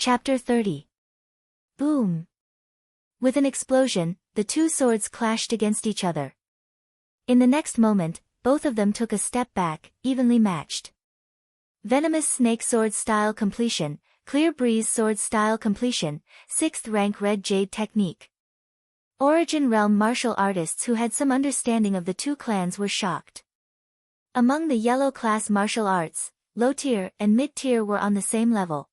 Chapter 30. Boom! With an explosion, the two swords clashed against each other. In the next moment, both of them took a step back, evenly matched. Venomous Snake Sword Style Completion, Clear Breeze Sword Style Completion, 6th Rank Red Jade Technique. Origin Realm martial artists who had some understanding of the two clans were shocked. Among the yellow class martial arts, low tier and mid tier were on the same level.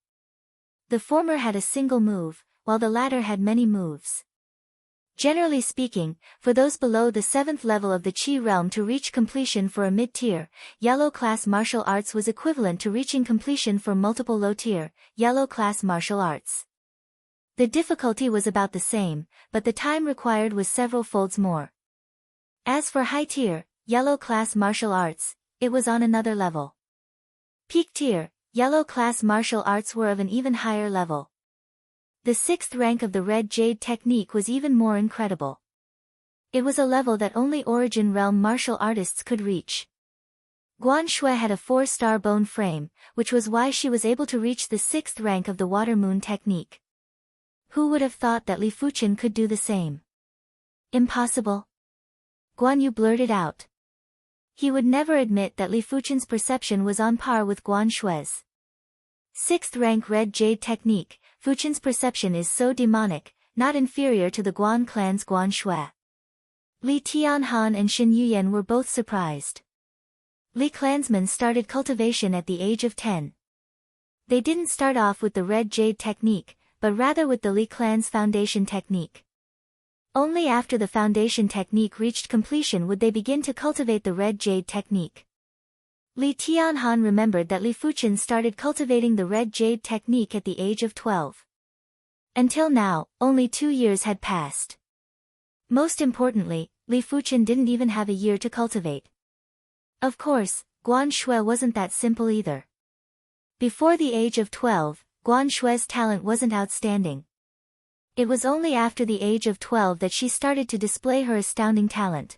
The former had a single move, while the latter had many moves. Generally speaking, for those below the 7th level of the Chi realm to reach completion for a mid-tier, yellow class martial arts was equivalent to reaching completion for multiple low-tier, yellow class martial arts. The difficulty was about the same, but the time required was several folds more. As for high-tier, yellow class martial arts, it was on another level. Peak tier, yellow class martial arts were of an even higher level. The 6th rank of the Red Jade technique was even more incredible. It was a level that only Origin Realm martial artists could reach. Guan Shui had a 4-star bone frame, which was why she was able to reach the 6th rank of the Water Moon technique. Who would have thought that Li Fuchen could do the same? Impossible. Guan Yu blurted out. He would never admit that Li Fuchen's perception was on par with Guan Shui's. 6th rank Red Jade technique, Fuchen's perception is so demonic, not inferior to the Guan clan's Guan Shui. Li Tianhan and Shin Yuyan were both surprised. Li clansmen started cultivation at the age of 10. They didn't start off with the Red Jade technique, but rather with the Li clan's foundation technique. Only after the foundation technique reached completion would they begin to cultivate the Red Jade technique. Li Tianhan remembered that Li Fuchen started cultivating the Red Jade technique at the age of 12. Until now, only 2 years had passed. Most importantly, Li Fuchen didn't even have a year to cultivate. Of course, Guan Shui wasn't that simple either. Before the age of 12, Guan Shui's talent wasn't outstanding. It was only after the age of 12 that she started to display her astounding talent.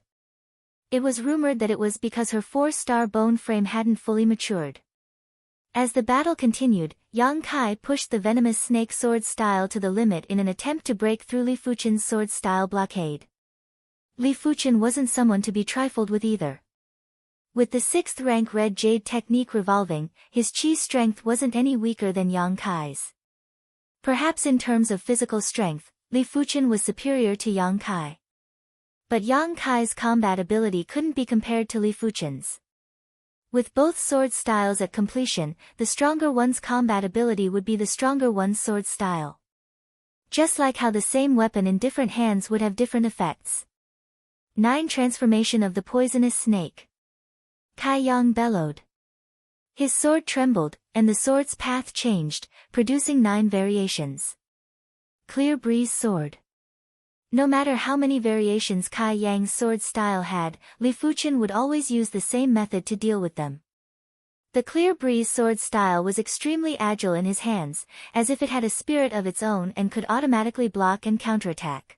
It was rumored that it was because her 4-star bone frame hadn't fully matured. As the battle continued, Yang Kai pushed the venomous snake sword style to the limit in an attempt to break through Li Fuchen's sword style blockade. Li Fuchen wasn't someone to be trifled with either. With the 6th rank Red Jade technique revolving, his chi strength wasn't any weaker than Yang Kai's. Perhaps in terms of physical strength, Li Fuchen was superior to Yang Kai. But Yang Kai's combat ability couldn't be compared to Li Fuchen's. With both sword styles at completion, the stronger one's combat ability would be the stronger one's sword style. Just like how the same weapon in different hands would have different effects. 9 Transformation of the Poisonous Snake. Kai Yang bellowed. His sword trembled, and the sword's path changed, producing 9 variations. Clear Breeze Sword. No matter how many variations Kai Yang's sword style had, Li Fuchen would always use the same method to deal with them. The Clear Breeze sword style was extremely agile in his hands, as if it had a spirit of its own and could automatically block and counterattack.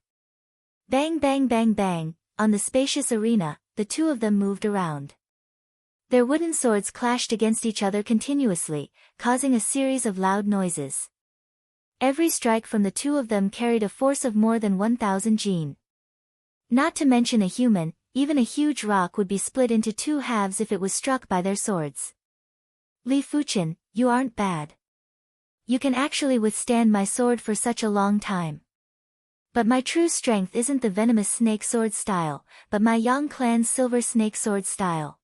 Bang bang bang bang, on the spacious arena, the two of them moved around. Their wooden swords clashed against each other continuously, causing a series of loud noises. Every strike from the two of them carried a force of more than 1,000 jin. Not to mention a human, even a huge rock would be split into 2 halves if it was struck by their swords. Li Fuchen, you aren't bad. You can actually withstand my sword for such a long time. But my true strength isn't the venomous snake sword style, but my Yang clan's silver snake sword style.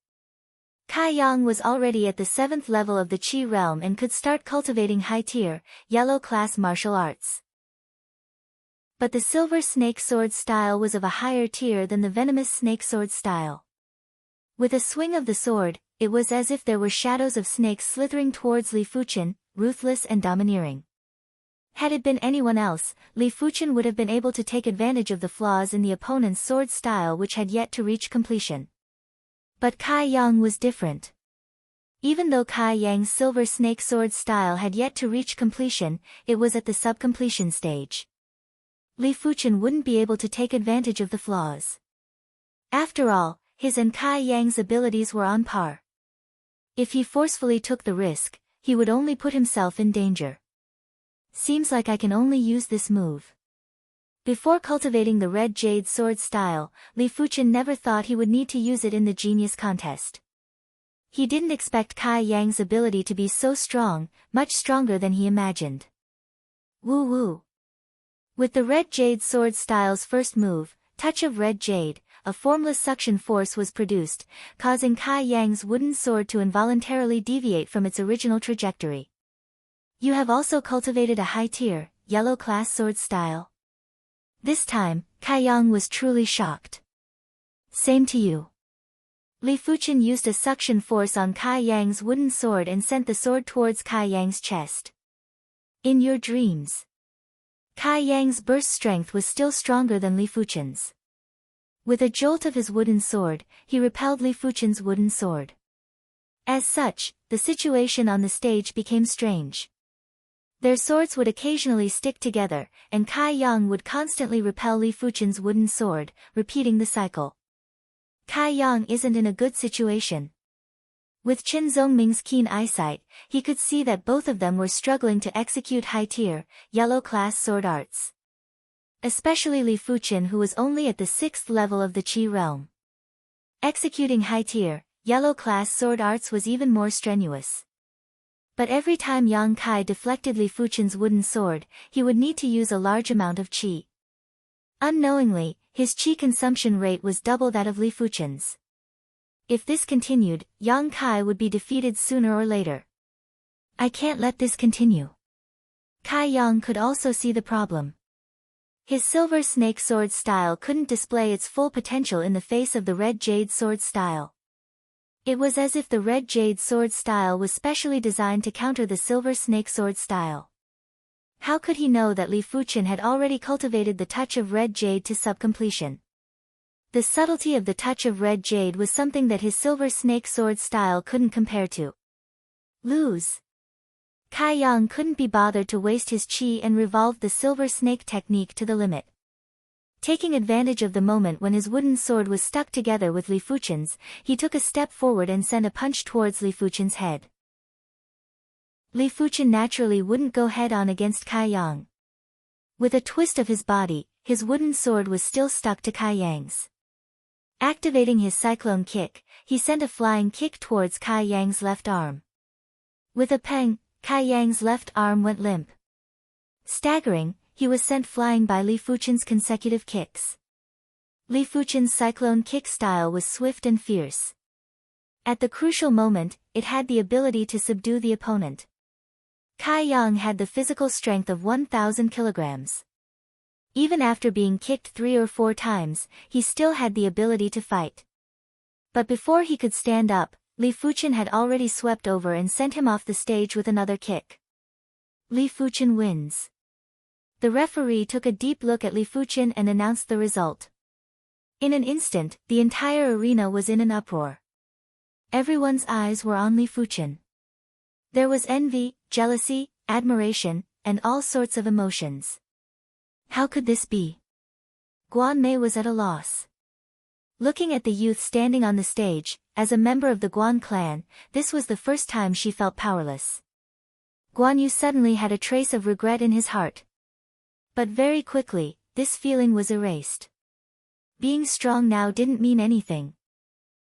Kai Yang was already at the 7th level of the Chi realm and could start cultivating high-tier, yellow-class martial arts. But the silver snake sword style was of a higher tier than the venomous snake sword style. With a swing of the sword, it was as if there were shadows of snakes slithering towards Li Fuchen, ruthless and domineering. Had it been anyone else, Li Fuchen would have been able to take advantage of the flaws in the opponent's sword style which had yet to reach completion. But Kai Yang was different. Even though Kai Yang's silver snake sword style had yet to reach completion, it was at the sub-completion stage. Li Fuchen wouldn't be able to take advantage of the flaws. After all, his and Kai Yang's abilities were on par. If he forcefully took the risk, he would only put himself in danger. Seems like I can only use this move. Before cultivating the red jade sword style, Li Fuchen never thought he would need to use it in the genius contest. He didn't expect Kai Yang's ability to be so strong, much stronger than he imagined. Woo woo. With the red jade sword style's first move, Touch of Red Jade, a formless suction force was produced, causing Kai Yang's wooden sword to involuntarily deviate from its original trajectory. You have also cultivated a high-tier, yellow class sword style. This time, Kai Yang was truly shocked. Same to you. Li Fuchen used a suction force on Kai Yang's wooden sword and sent the sword towards Kai Yang's chest. In your dreams. Kai Yang's burst strength was still stronger than Li Fuchen's. With a jolt of his wooden sword, he repelled Li Fuchen's wooden sword. As such, the situation on the stage became strange. Their swords would occasionally stick together, and Kai Yang would constantly repel Li Fuchen's wooden sword, repeating the cycle. Kai Yang isn't in a good situation. With Qin Zongming's keen eyesight, he could see that both of them were struggling to execute high-tier, yellow-class sword arts. Especially Li Fuchen, who was only at the 6th level of the Qi realm. Executing high-tier, yellow-class sword arts was even more strenuous. But every time Yang Kai deflected Li Fuchen's wooden sword, he would need to use a large amount of qi. Unknowingly, his qi consumption rate was double that of Li Fuchen's. If this continued, Yang Kai would be defeated sooner or later. I can't let this continue. Kai Yang could also see the problem. His silver snake sword style couldn't display its full potential in the face of the red jade sword style. It was as if the red jade sword style was specially designed to counter the silver snake sword style. How could he know that Li Fuchen had already cultivated the touch of red jade to sub-completion? The subtlety of the touch of red jade was something that his silver snake sword style couldn't compare to. Lose. Kai Yang couldn't be bothered to waste his qi and revolved the silver snake technique to the limit. Taking advantage of the moment when his wooden sword was stuck together with Li Fuchen's, he took a step forward and sent a punch towards Li Fuchen's head. Li Fuchen naturally wouldn't go head-on against Kai Yang. With a twist of his body, his wooden sword was still stuck to Kai Yang's. Activating his cyclone kick, he sent a flying kick towards Kai Yang's left arm. With a pang, Kai Yang's left arm went limp. Staggering, he was sent flying by Li Fuchen's consecutive kicks. Li Fuchen's cyclone kick style was swift and fierce. At the crucial moment, it had the ability to subdue the opponent. Kai Yang had the physical strength of 1,000 kilograms. Even after being kicked 3 or 4 times, he still had the ability to fight. But before he could stand up, Li Fuchen had already swept over and sent him off the stage with another kick. Li Fuchen wins. The referee took a deep look at Li Fuchen and announced the result. In an instant, the entire arena was in an uproar. Everyone's eyes were on Li Fuchen. There was envy, jealousy, admiration, and all sorts of emotions. How could this be? Guan Mei was at a loss. Looking at the youth standing on the stage, as a member of the Guan clan, this was the first time she felt powerless. Guan Yu suddenly had a trace of regret in his heart. But very quickly, this feeling was erased. Being strong now didn't mean anything.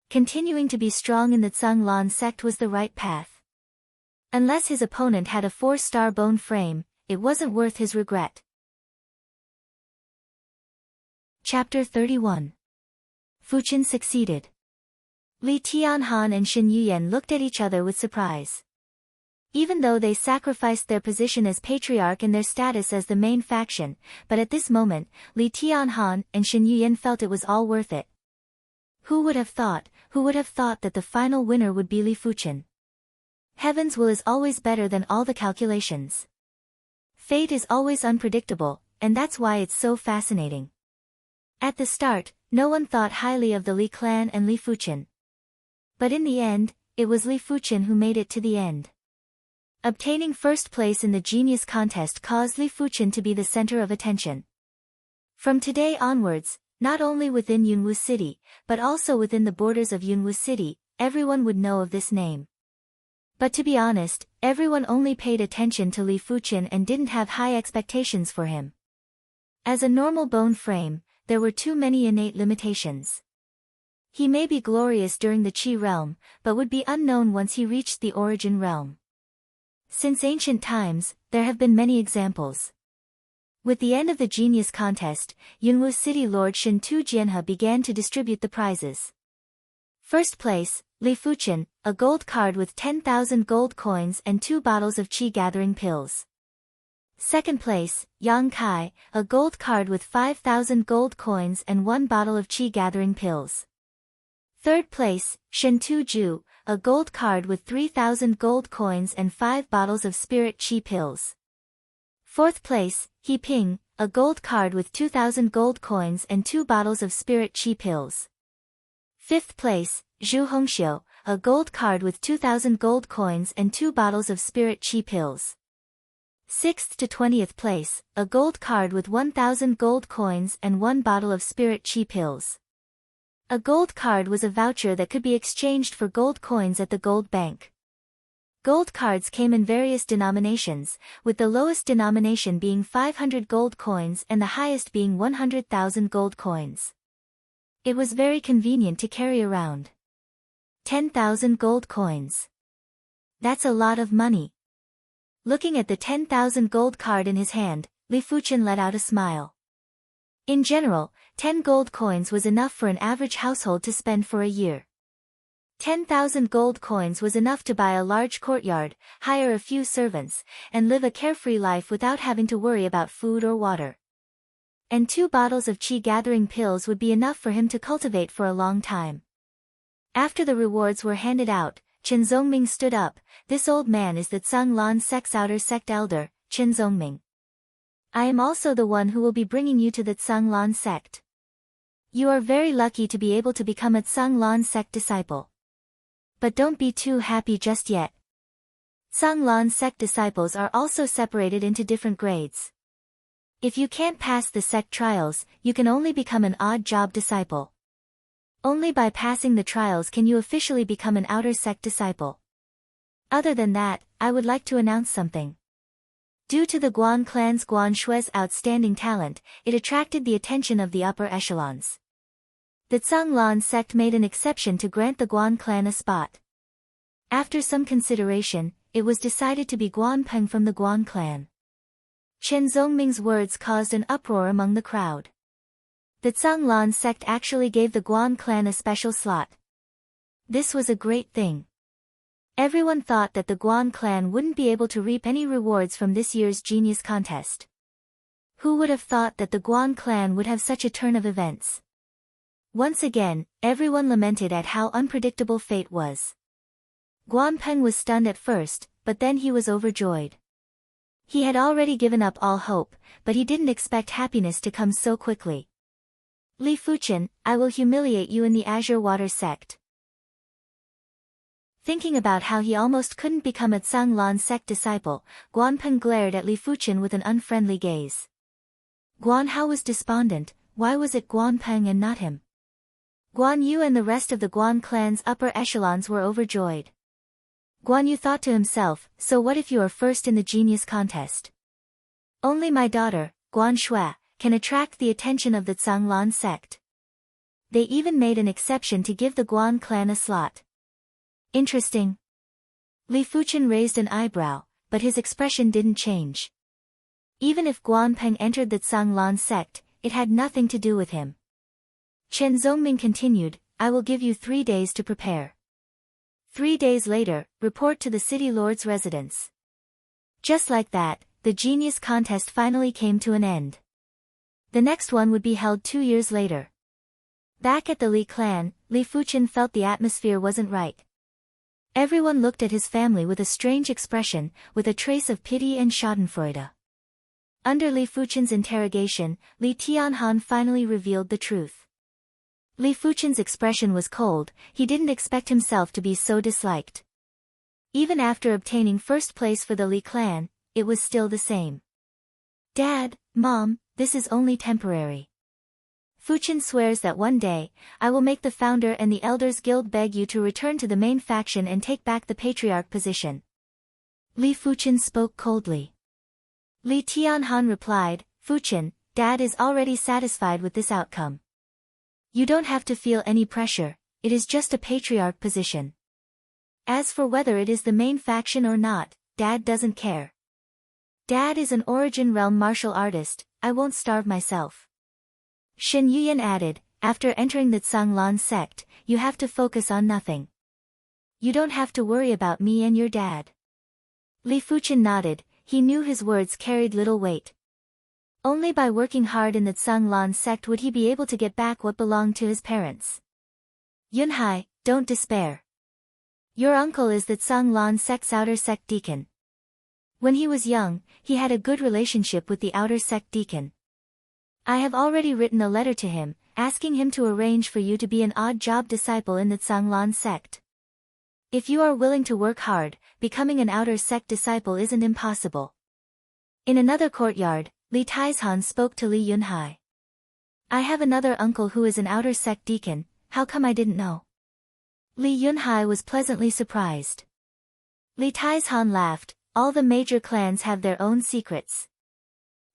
Continuing to be strong in the Tsang Lan sect was the right path. Unless his opponent had a 4-star bone frame, it wasn't worth his regret. Chapter 31. Fuchen succeeded. Li Tianhan and Shen Yuyan looked at each other with surprise. Even though they sacrificed their position as patriarch and their status as the main faction, but at this moment, Li Tianhan and Shen Yuyan felt it was all worth it. Who would have thought that the final winner would be Li Fuchen? Heaven's will is always better than all the calculations. Fate is always unpredictable, and that's why it's so fascinating. At the start, no one thought highly of the Li clan and Li Fuchen. But in the end, it was Li Fuchen who made it to the end. Obtaining first place in the genius contest caused Li Fuchen to be the center of attention. From today onwards, not only within Yunwu City, but also within the borders of Yunwu City, everyone would know of this name. But to be honest, everyone only paid attention to Li Fuchen and didn't have high expectations for him. As a normal bone frame, there were too many innate limitations. He may be glorious during the Qi realm, but would be unknown once he reached the origin realm. Since ancient times, there have been many examples. With the end of the genius contest, Yunwu City Lord Shen Tu Jianhe began to distribute the prizes. First place, Li Fuchen, a gold card with 10,000 gold coins and 2 bottles of Qi gathering pills. Second place, Yang Kai, a gold card with 5,000 gold coins and 1 bottle of Qi gathering pills. Third place, Shen Tu Ju, a gold card with 3,000 gold coins and 5 bottles of spirit Qi pills. Fourth place, He Ping, a gold card with 2,000 gold coins and 2 bottles of spirit Qi pills. Fifth place, Zhu Hongxiu, a gold card with 2,000 gold coins and 2 bottles of spirit Qi pills. Sixth to 20th place, a gold card with 1,000 gold coins and 1 bottle of spirit Qi pills. A gold card was a voucher that could be exchanged for gold coins at the gold bank. Gold cards came in various denominations, with the lowest denomination being 500 gold coins and the highest being 100,000 gold coins. It was very convenient to carry around. 10,000 gold coins. That's a lot of money. Looking at the 10,000 gold card in his hand, Li Fuchen let out a smile. In general, 10 gold coins was enough for an average household to spend for a year. 10,000 gold coins was enough to buy a large courtyard, hire a few servants, and live a carefree life without having to worry about food or water. And 2 bottles of Qi gathering pills would be enough for him to cultivate for a long time. After the rewards were handed out, Chen Zongming stood up. This old man is the Tsang Lan sect's outer sect elder, Chen Zongming. I am also the one who will be bringing you to the Tsang Lan sect. You are very lucky to be able to become a Tsang Lan sect disciple. But don't be too happy just yet. Tsang Lan sect disciples are also separated into different grades. If you can't pass the sect trials, you can only become an odd job disciple. Only by passing the trials can you officially become an outer sect disciple. Other than that, I would like to announce something. Due to the Guan clan's Guan Shui's outstanding talent, it attracted the attention of the upper echelons. The Tsang Lan sect made an exception to grant the Guan clan a spot. After some consideration, it was decided to be Guan Peng from the Guan clan. Chen Zongming's words caused an uproar among the crowd. The Tsang Lan sect actually gave the Guan clan a special slot. This was a great thing. Everyone thought that the Guan clan wouldn't be able to reap any rewards from this year's genius contest. Who would have thought that the Guan clan would have such a turn of events? Once again, everyone lamented at how unpredictable fate was. Guan Peng was stunned at first, but then he was overjoyed. He had already given up all hope, but he didn't expect happiness to come so quickly. Li Fuchen, I will humiliate you in the Azure Water sect. Thinking about how he almost couldn't become a Tsang Lan sect disciple, Guan Peng glared at Li Fuchen with an unfriendly gaze. Guan Hao was despondent. Why was it Guan Peng and not him? Guan Yu and the rest of the Guan clan's upper echelons were overjoyed. Guan Yu thought to himself, so what if you are first in the genius contest? Only my daughter, Guan Shui, can attract the attention of the Tsang Lan sect. They even made an exception to give the Guan clan a slot. Interesting. Li Fuchen raised an eyebrow, but his expression didn't change. Even if Guan Peng entered the Tsang Lan sect, it had nothing to do with him. Chen Zongming continued, I will give you 3 days to prepare. 3 days later, report to the city lord's residence. Just like that, the genius contest finally came to an end. The next one would be held 2 years later. Back at the Li clan, Li Fuchen felt the atmosphere wasn't right. Everyone looked at his family with a strange expression, with a trace of pity and schadenfreude. Under Li Fuchen's interrogation, Li Tianhan finally revealed the truth. Li Fuchen's expression was cold. He didn't expect himself to be so disliked. Even after obtaining first place for the Li clan, it was still the same. Dad, Mom, this is only temporary. Fuchen swears that one day, I will make the founder and the Elders Guild beg you to return to the main faction and take back the patriarch position. Li Fuchen spoke coldly. Li Tianhan replied, Fuchen, Dad is already satisfied with this outcome. You don't have to feel any pressure, it is just a patriarch position. As for whether it is the main faction or not, Dad doesn't care. Dad is an origin realm martial artist, I won't starve myself. Shen Yuyan added, after entering the Zhanglan sect, you have to focus on nothing. You don't have to worry about me and your dad. Li Fuchen nodded, he knew his words carried little weight. Only by working hard in the Zhanglan sect would he be able to get back what belonged to his parents. Yunhai, don't despair. Your uncle is the Zhanglan sect's outer sect deacon. When he was young, he had a good relationship with the outer sect deacon. I have already written a letter to him, asking him to arrange for you to be an odd job disciple in the Zhanglan sect. If you are willing to work hard, becoming an outer sect disciple isn't impossible. In another courtyard, Li Taizhan spoke to Li Yunhai. I have another uncle who is an outer sect deacon, how come I didn't know? Li Yunhai was pleasantly surprised. Li Taizhan laughed, all the major clans have their own secrets.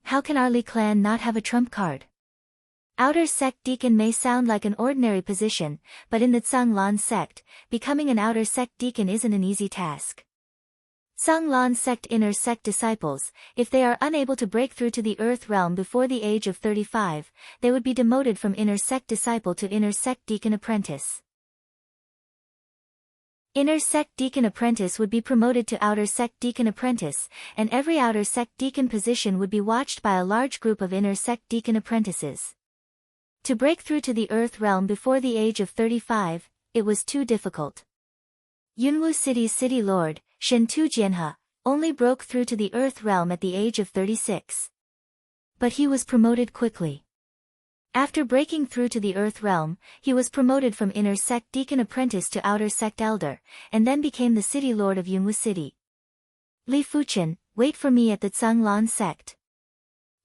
How can our Li clan not have a trump card? Outer sect deacon may sound like an ordinary position, but in the Zhanglan sect, becoming an outer sect deacon isn't an easy task. Zhanglan sect inner sect disciples, if they are unable to break through to the earth realm before the age of 35, they would be demoted from inner sect disciple to inner sect deacon apprentice. Inner sect deacon apprentice would be promoted to outer sect deacon apprentice, and every outer sect deacon position would be watched by a large group of inner sect deacon apprentices. To break through to the earth realm before the age of 35, it was too difficult. Yunwu City's city lord, Shentu Jianhe, only broke through to the earth realm at the age of 36. But he was promoted quickly. After breaking through to the earth realm, he was promoted from inner sect deacon apprentice to outer sect elder, and then became the city lord of Yunwu City. Li Fuchen, wait for me at the Zhanglan sect.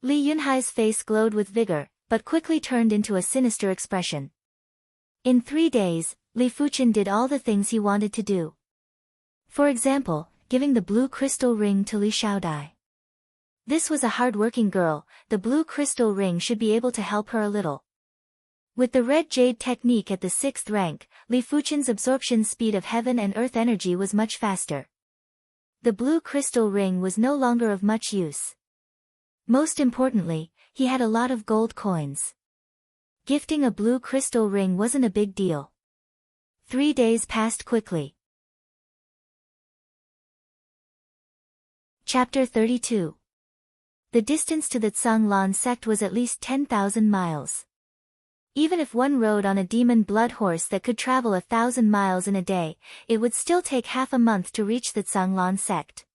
Li Yunhai's face glowed with vigor, but quickly turned into a sinister expression. In 3 days, Li Fuchen did all the things he wanted to do. For example, giving the blue crystal ring to Li Xiaodai. This was a hard-working girl, the blue crystal ring should be able to help her a little. With the red jade technique at the 6th rank, Li Fuchen's absorption speed of heaven and earth energy was much faster. The blue crystal ring was no longer of much use. Most importantly, he had a lot of gold coins. Gifting a blue crystal ring wasn't a big deal. 3 days passed quickly. Chapter 32. The distance to the Zhanglan sect was at least 10,000 miles. Even if one rode on a demon blood horse that could travel 1,000 miles in a day, it would still take half a month to reach the Zhanglan sect.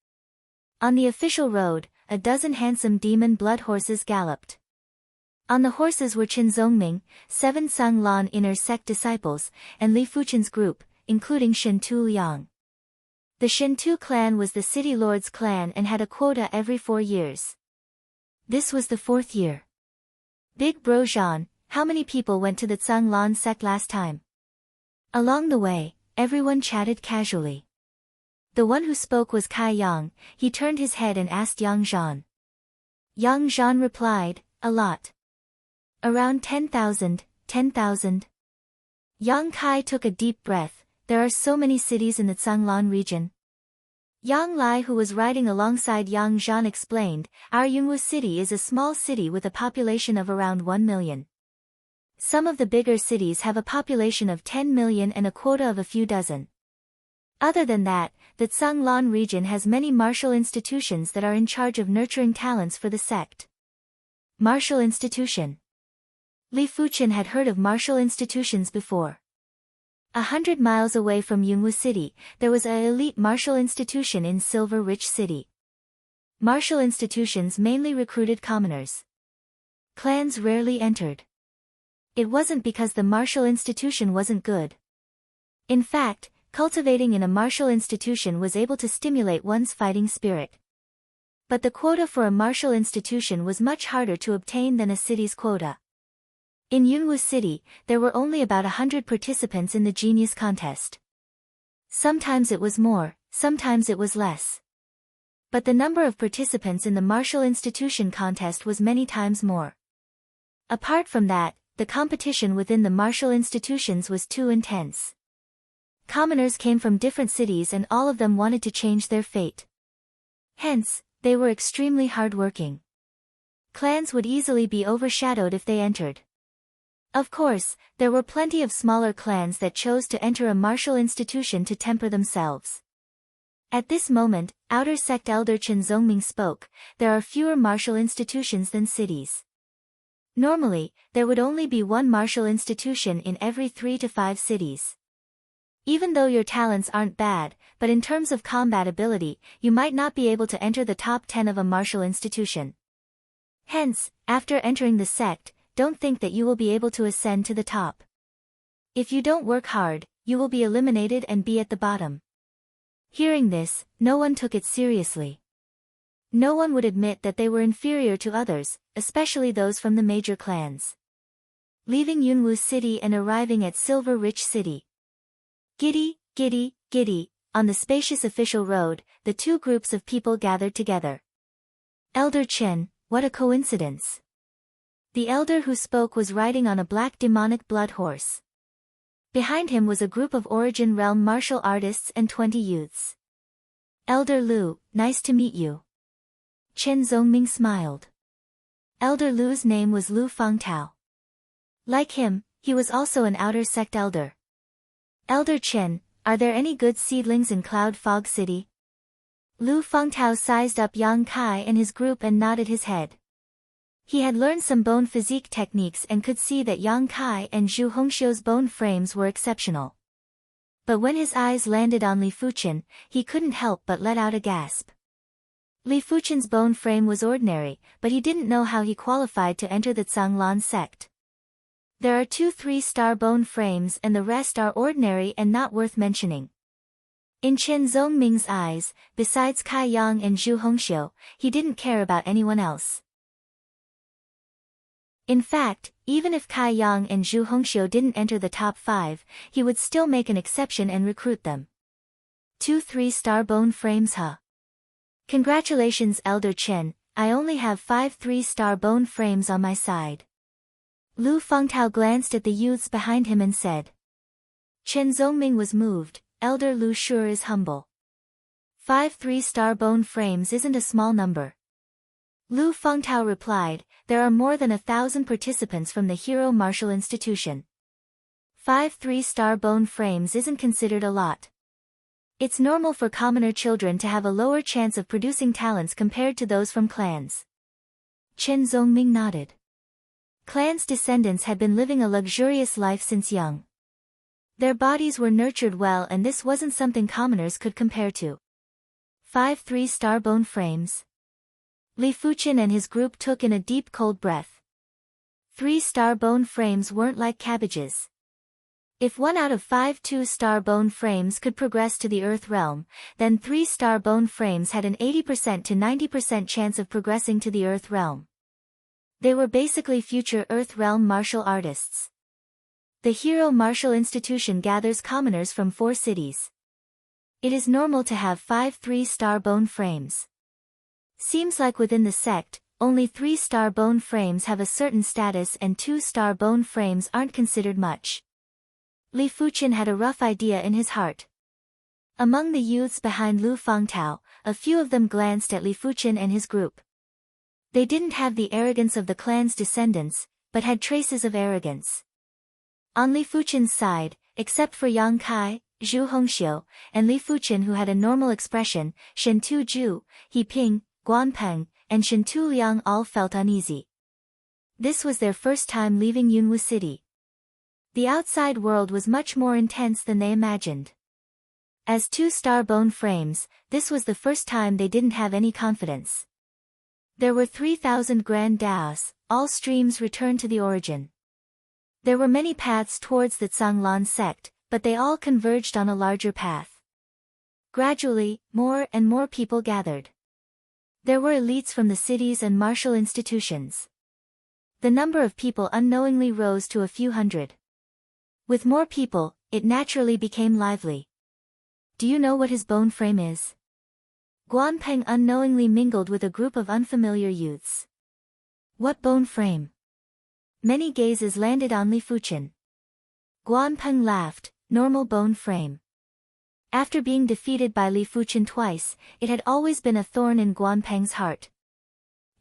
On the official road, a dozen handsome demon blood horses galloped. On the horses were Qin Zongming, 7 Zhanglan inner sect disciples, and Li Fuchen's group, including Shentu Liang. The Shentu clan was the city lord's clan and had a quota every 4 years. This was the 4th year. Big Bro Zhan, how many people went to the Zhanglan sect last time? Along the way, everyone chatted casually. The one who spoke was Kai Yang, he turned his head and asked Yang Zhan. Yang Zhan replied, a lot. Around 10,000, 10,000. Yang Kai took a deep breath, there are so many cities in the Zhanglan region. Yang Lai, who was riding alongside Yang Zhan, explained, our Yunwu city is a small city with a population of around 1 million. Some of the bigger cities have a population of 10 million and a quota of a few dozen. Other than that, the Zhanglan region has many martial institutions that are in charge of nurturing talents for the sect. Martial institution. Li Fuchen had heard of martial institutions before. 100 miles away from Yunwu City, there was an elite martial institution in Silver Rich City. Martial institutions mainly recruited commoners. Clans rarely entered. It wasn't because the martial institution wasn't good. In fact, cultivating in a martial institution was able to stimulate one's fighting spirit. But the quota for a martial institution was much harder to obtain than a city's quota. In Yunwu City, there were only about 100 participants in the genius contest. Sometimes it was more, sometimes it was less. But the number of participants in the martial institution contest was many times more. Apart from that, the competition within the martial institutions was too intense. Commoners came from different cities and all of them wanted to change their fate. Hence, they were extremely hard-working. Clans would easily be overshadowed if they entered. Of course, there were plenty of smaller clans that chose to enter a martial institution to temper themselves. At this moment, Outer Sect Elder Chen Zongming spoke. There are fewer martial institutions than cities. Normally, there would only be one martial institution in every 3 to 5 cities. Even though your talents aren't bad, but in terms of combat ability, you might not be able to enter the top 10 of a martial institution. Hence, after entering the sect, don't think that you will be able to ascend to the top. If you don't work hard, you will be eliminated and be at the bottom. Hearing this, no one took it seriously. No one would admit that they were inferior to others, especially those from the major clans. Leaving Yunwu City and arriving at Silver Rich City. Giddy, giddy, giddy, on the spacious official road, the two groups of people gathered together. Elder Chen, what a coincidence. The elder who spoke was riding on a black demonic blood horse. Behind him was a group of Origin Realm martial artists and 20 youths. Elder Lu, nice to meet you. Chen Zongming smiled. Elder Lu's name was Lu Fengtao. Like him, he was also an outer sect elder. Elder Chen, are there any good seedlings in Cloud Fog City? Lu Fengtao sized up Yang Kai and his group and nodded his head. He had learned some bone physique techniques and could see that Yang Kai and Zhu Hongxiu's bone frames were exceptional. But when his eyes landed on Li Fuchen, he couldn't help but let out a gasp. Li Fuchen's bone frame was ordinary, but he didn't know how he qualified to enter the Zhanglan sect. There are 2 3-star bone frames and the rest are ordinary and not worth mentioning. In Chen Zongming's eyes, besides Kai Yang and Zhu Hongxiu, he didn't care about anyone else. In fact, even if Kai Yang and Zhu Hongxiu didn't enter the top 5, he would still make an exception and recruit them. 2 3-star bone frames, huh? Congratulations, Elder Chen, I only have 5 3-star bone frames on my side. Lu Fengtao glanced at the youths behind him and said. Chen Zongming was moved. Elder Lu sure is humble. 5 3-star bone frames isn't a small number. Lu Fengtao replied, there are more than 1,000 participants from the Hero Martial Institution. 5 3-star bone frames isn't considered a lot. It's normal for commoner children to have a lower chance of producing talents compared to those from clans. Chen Zongming nodded. Clans' descendants had been living a luxurious life since young. Their bodies were nurtured well and this wasn't something commoners could compare to. 5 3-star bone frames. Li Fuchen and his group took in a deep cold breath. 3-star bone frames weren't like cabbages. If 1 out of 5 2-star bone frames could progress to the Earth Realm, then 3-star bone frames had an 80% to 90% chance of progressing to the Earth Realm. They were basically future Earth Realm martial artists. The Hero Martial Institution gathers commoners from 4 cities. It is normal to have 5 3-star bone frames. Seems like within the sect, only 3-star bone frames have a certain status and 2-star bone frames aren't considered much. Li Fuchen had a rough idea in his heart. Among the youths behind Lu Fengtao, a few of them glanced at Li Fuchen and his group. They didn't have the arrogance of the clan's descendants, but had traces of arrogance. On Li Fuchen's side, except for Yang Kai, Zhu Hongxiu, and Li Fuchen who had a normal expression, Shentu Zhu, He Ping, Guan Peng, and Shentu Liang all felt uneasy. This was their first time leaving Yunwu City. The outside world was much more intense than they imagined. As 2-star bone frames, this was the first time they didn't have any confidence. There were 3,000 grand daos, all streams returned to the origin. There were many paths towards the Zhanglan sect, but they all converged on a larger path. Gradually, more and more people gathered. There were elites from the cities and martial institutions. the number of people unknowingly rose to a few hundred. With more people, it naturally became lively. Do you know what his bone frame is? Guanpeng unknowingly mingled with a group of unfamiliar youths. What bone frame? Many gazes landed on Li Fuchen. Guanpeng laughed, normal bone frame. After being defeated by Li Fuchen twice, it had always been a thorn in Guanpeng's heart.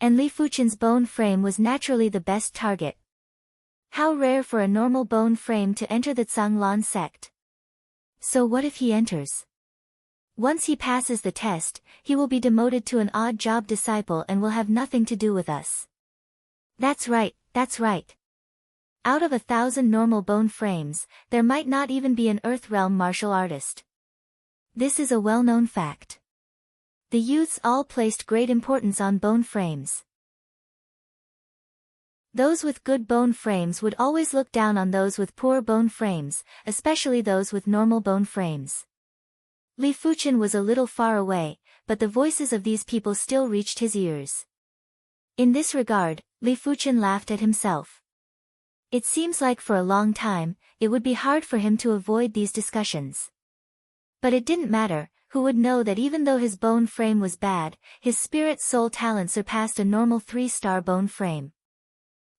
And Li Fuchen's bone frame was naturally the best target. How rare for a normal bone frame to enter the Zhanglan sect. So what if he enters? Once he passes the test, he will be demoted to an odd job disciple and will have nothing to do with us. That's right, that's right. Out of 1,000 normal bone frames, there might not even be an Earth Realm martial artist. This is a well-known fact. The youths all placed great importance on bone frames. Those with good bone frames would always look down on those with poor bone frames, especially those with normal bone frames. Li Fuchen was a little far away, but the voices of these people still reached his ears. In this regard, Li Fuchen laughed at himself. It seems like for a long time, it would be hard for him to avoid these discussions. But it didn't matter, who would know that even though his bone frame was bad, his spirit soul talent surpassed a normal 3-star bone frame.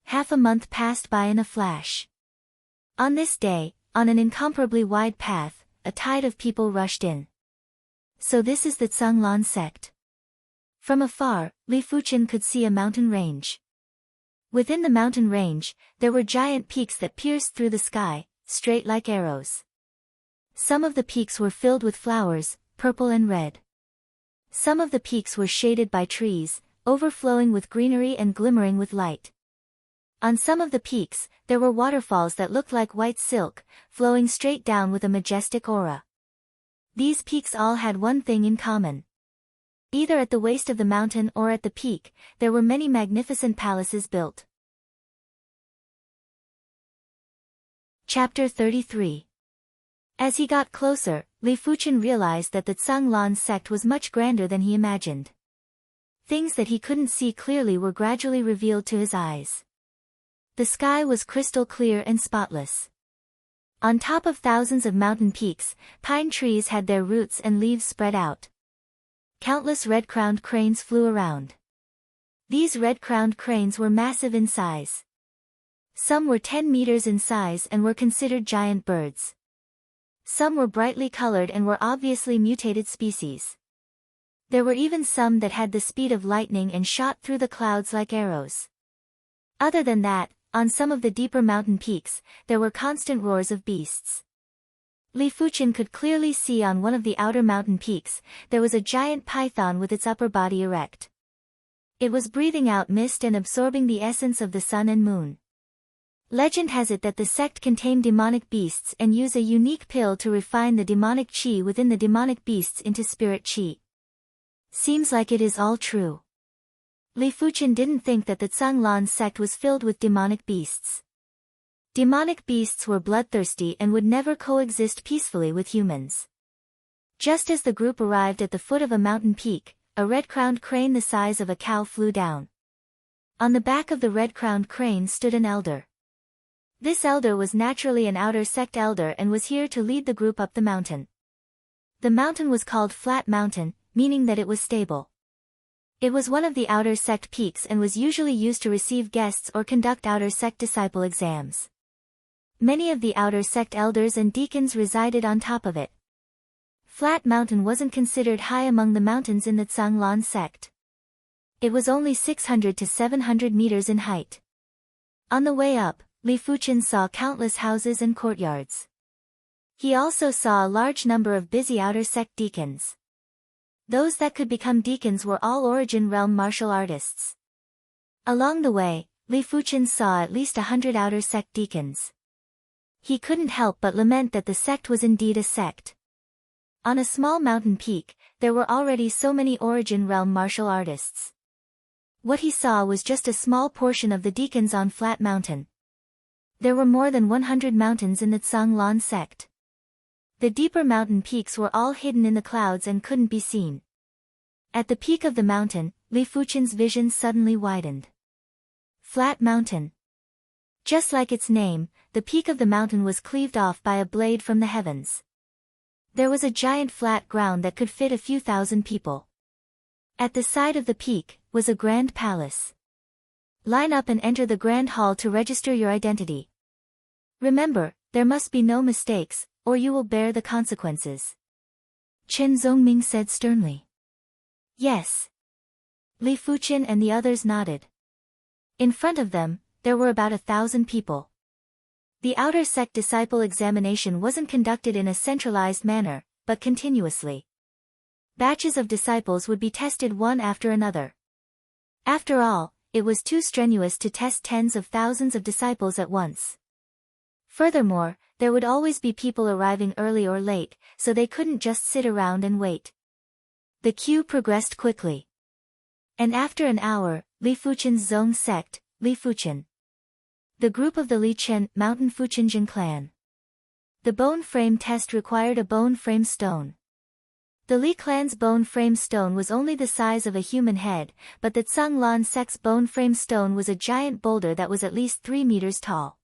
Half a month passed by in a flash. On this day, on an incomparably wide path, a tide of people rushed in. So this is the Zhanglan sect. From afar, Li Fuchen could see a mountain range. Within the mountain range, there were giant peaks that pierced through the sky, straight like arrows. Some of the peaks were filled with flowers, purple and red. Some of the peaks were shaded by trees, overflowing with greenery and glimmering with light. On some of the peaks, there were waterfalls that looked like white silk, flowing straight down with a majestic aura. These peaks all had one thing in common. Either at the waist of the mountain or at the peak, there were many magnificent palaces built. Chapter 33. As he got closer, Li Fuchen realized that the Zhanglan sect was much grander than he imagined. Things that he couldn't see clearly were gradually revealed to his eyes. The sky was crystal clear and spotless. On top of thousands of mountain peaks, pine trees had their roots and leaves spread out. Countless red-crowned cranes flew around. These red-crowned cranes were massive in size. Some were 10 meters in size and were considered giant birds. Some were brightly colored and were obviously mutated species. There were even some that had the speed of lightning and shot through the clouds like arrows. Other than that, on some of the deeper mountain peaks, there were constant roars of beasts. Li Fuchen could clearly see on one of the outer mountain peaks, there was a giant python with its upper body erect. It was breathing out mist and absorbing the essence of the sun and moon. Legend has it that the sect can tame demonic beasts and use a unique pill to refine the demonic qi within the demonic beasts into spirit qi. Seems like it is all true. Li Fuchen didn't think that the Zhanglan sect was filled with demonic beasts. Demonic beasts were bloodthirsty and would never coexist peacefully with humans. Just as the group arrived at the foot of a mountain peak, a red-crowned crane the size of a cow flew down. On the back of the red-crowned crane stood an elder. This elder was naturally an outer sect elder and was here to lead the group up the mountain. The mountain was called Flat Mountain, meaning that it was stable. It was one of the outer sect peaks and was usually used to receive guests or conduct outer sect disciple exams. Many of the outer sect elders and deacons resided on top of it. Flat Mountain wasn't considered high among the mountains in the Zhanglan sect. It was only 600 to 700 meters in height. On the way up, Li Fuchen saw countless houses and courtyards. He also saw a large number of busy outer sect deacons. Those that could become deacons were all Origin Realm martial artists. Along the way, Li Fuchen saw at least 100 outer sect deacons. He couldn't help but lament that the sect was indeed a sect. On a small mountain peak, there were already so many Origin Realm martial artists. What he saw was just a small portion of the deacons on Flat Mountain. There were more than 100 mountains in the Zhanglan sect. The deeper mountain peaks were all hidden in the clouds and couldn't be seen. At the peak of the mountain, Li Fuchen's vision suddenly widened. Flat Mountain. Just like its name, the peak of the mountain was cleaved off by a blade from the heavens. There was a giant flat ground that could fit a few thousand people. At the side of the peak was a grand palace. Line up and enter the grand hall to register your identity. Remember, there must be no mistakes, or you will bear the consequences. Chen Zongming said sternly. Yes. Li Fuqin and the others nodded. In front of them, there were about 1,000 people. The outer sect disciple examination wasn't conducted in a centralized manner, but continuously. Batches of disciples would be tested one after another. After all, it was too strenuous to test tens of thousands of disciples at once. Furthermore, there would always be people arriving early or late, so they couldn't just sit around and wait. The queue progressed quickly. And after an hour, Li Fuqin's Zong sect, Li Fuqin. The group of the Li Chen Mountain Fuqinjin clan. The bone frame test required a bone frame stone. The Li clan's bone frame stone was only the size of a human head, but the Tsang Lan sect's bone frame stone was a giant boulder that was at least 3 meters tall.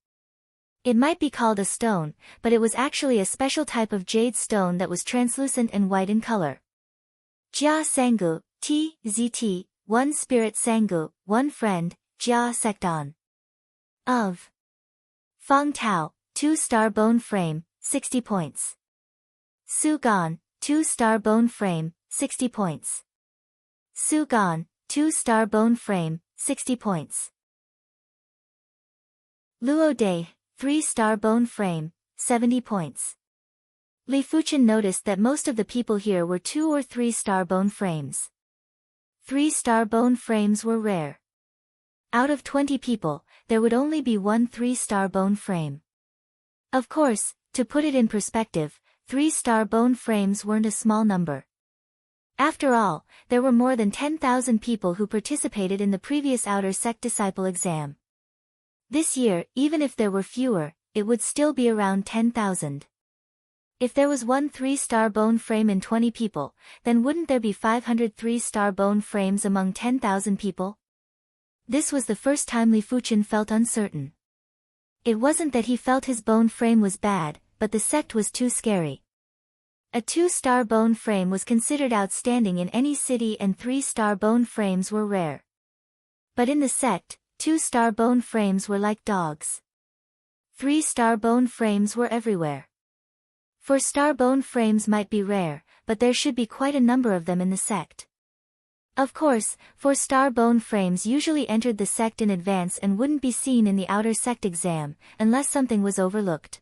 It might be called a stone, but it was actually a special type of jade stone that was translucent and white in color. Jia Sangu, TZT, 1 spirit Sangu, 1 friend, Jia Sekton. Of Fang Tao, 2-star bone frame, 60 points. Su Gan, 2-star bone frame, 60 points. Su Gan, 2-star bone frame, 60 points. Luo Dai, 3-star bone frame, 70 points. Li Fuqin noticed that most of the people here were 2- or 3-star bone frames. 3-star bone frames were rare. Out of 20 people, there would only be 1 3-star bone frame. Of course, to put it in perspective, 3-star bone frames weren't a small number. After all, there were more than 10,000 people who participated in the previous outer sect disciple exam. This year, even if there were fewer, it would still be around 10,000. If there was 1 3-star bone frame in 20 people, then wouldn't there be 500 3-star bone frames among 10,000 people? This was the first time Li Fuqin felt uncertain. It wasn't that he felt his bone frame was bad, but the sect was too scary. A 2-star bone frame was considered outstanding in any city and 3-star bone frames were rare. But in the sect, 2-star bone frames were like dogs. 3-star bone frames were everywhere. 4-star bone frames might be rare, but there should be quite a number of them in the sect. Of course, 4-star bone frames usually entered the sect in advance and wouldn't be seen in the outer sect exam, unless something was overlooked.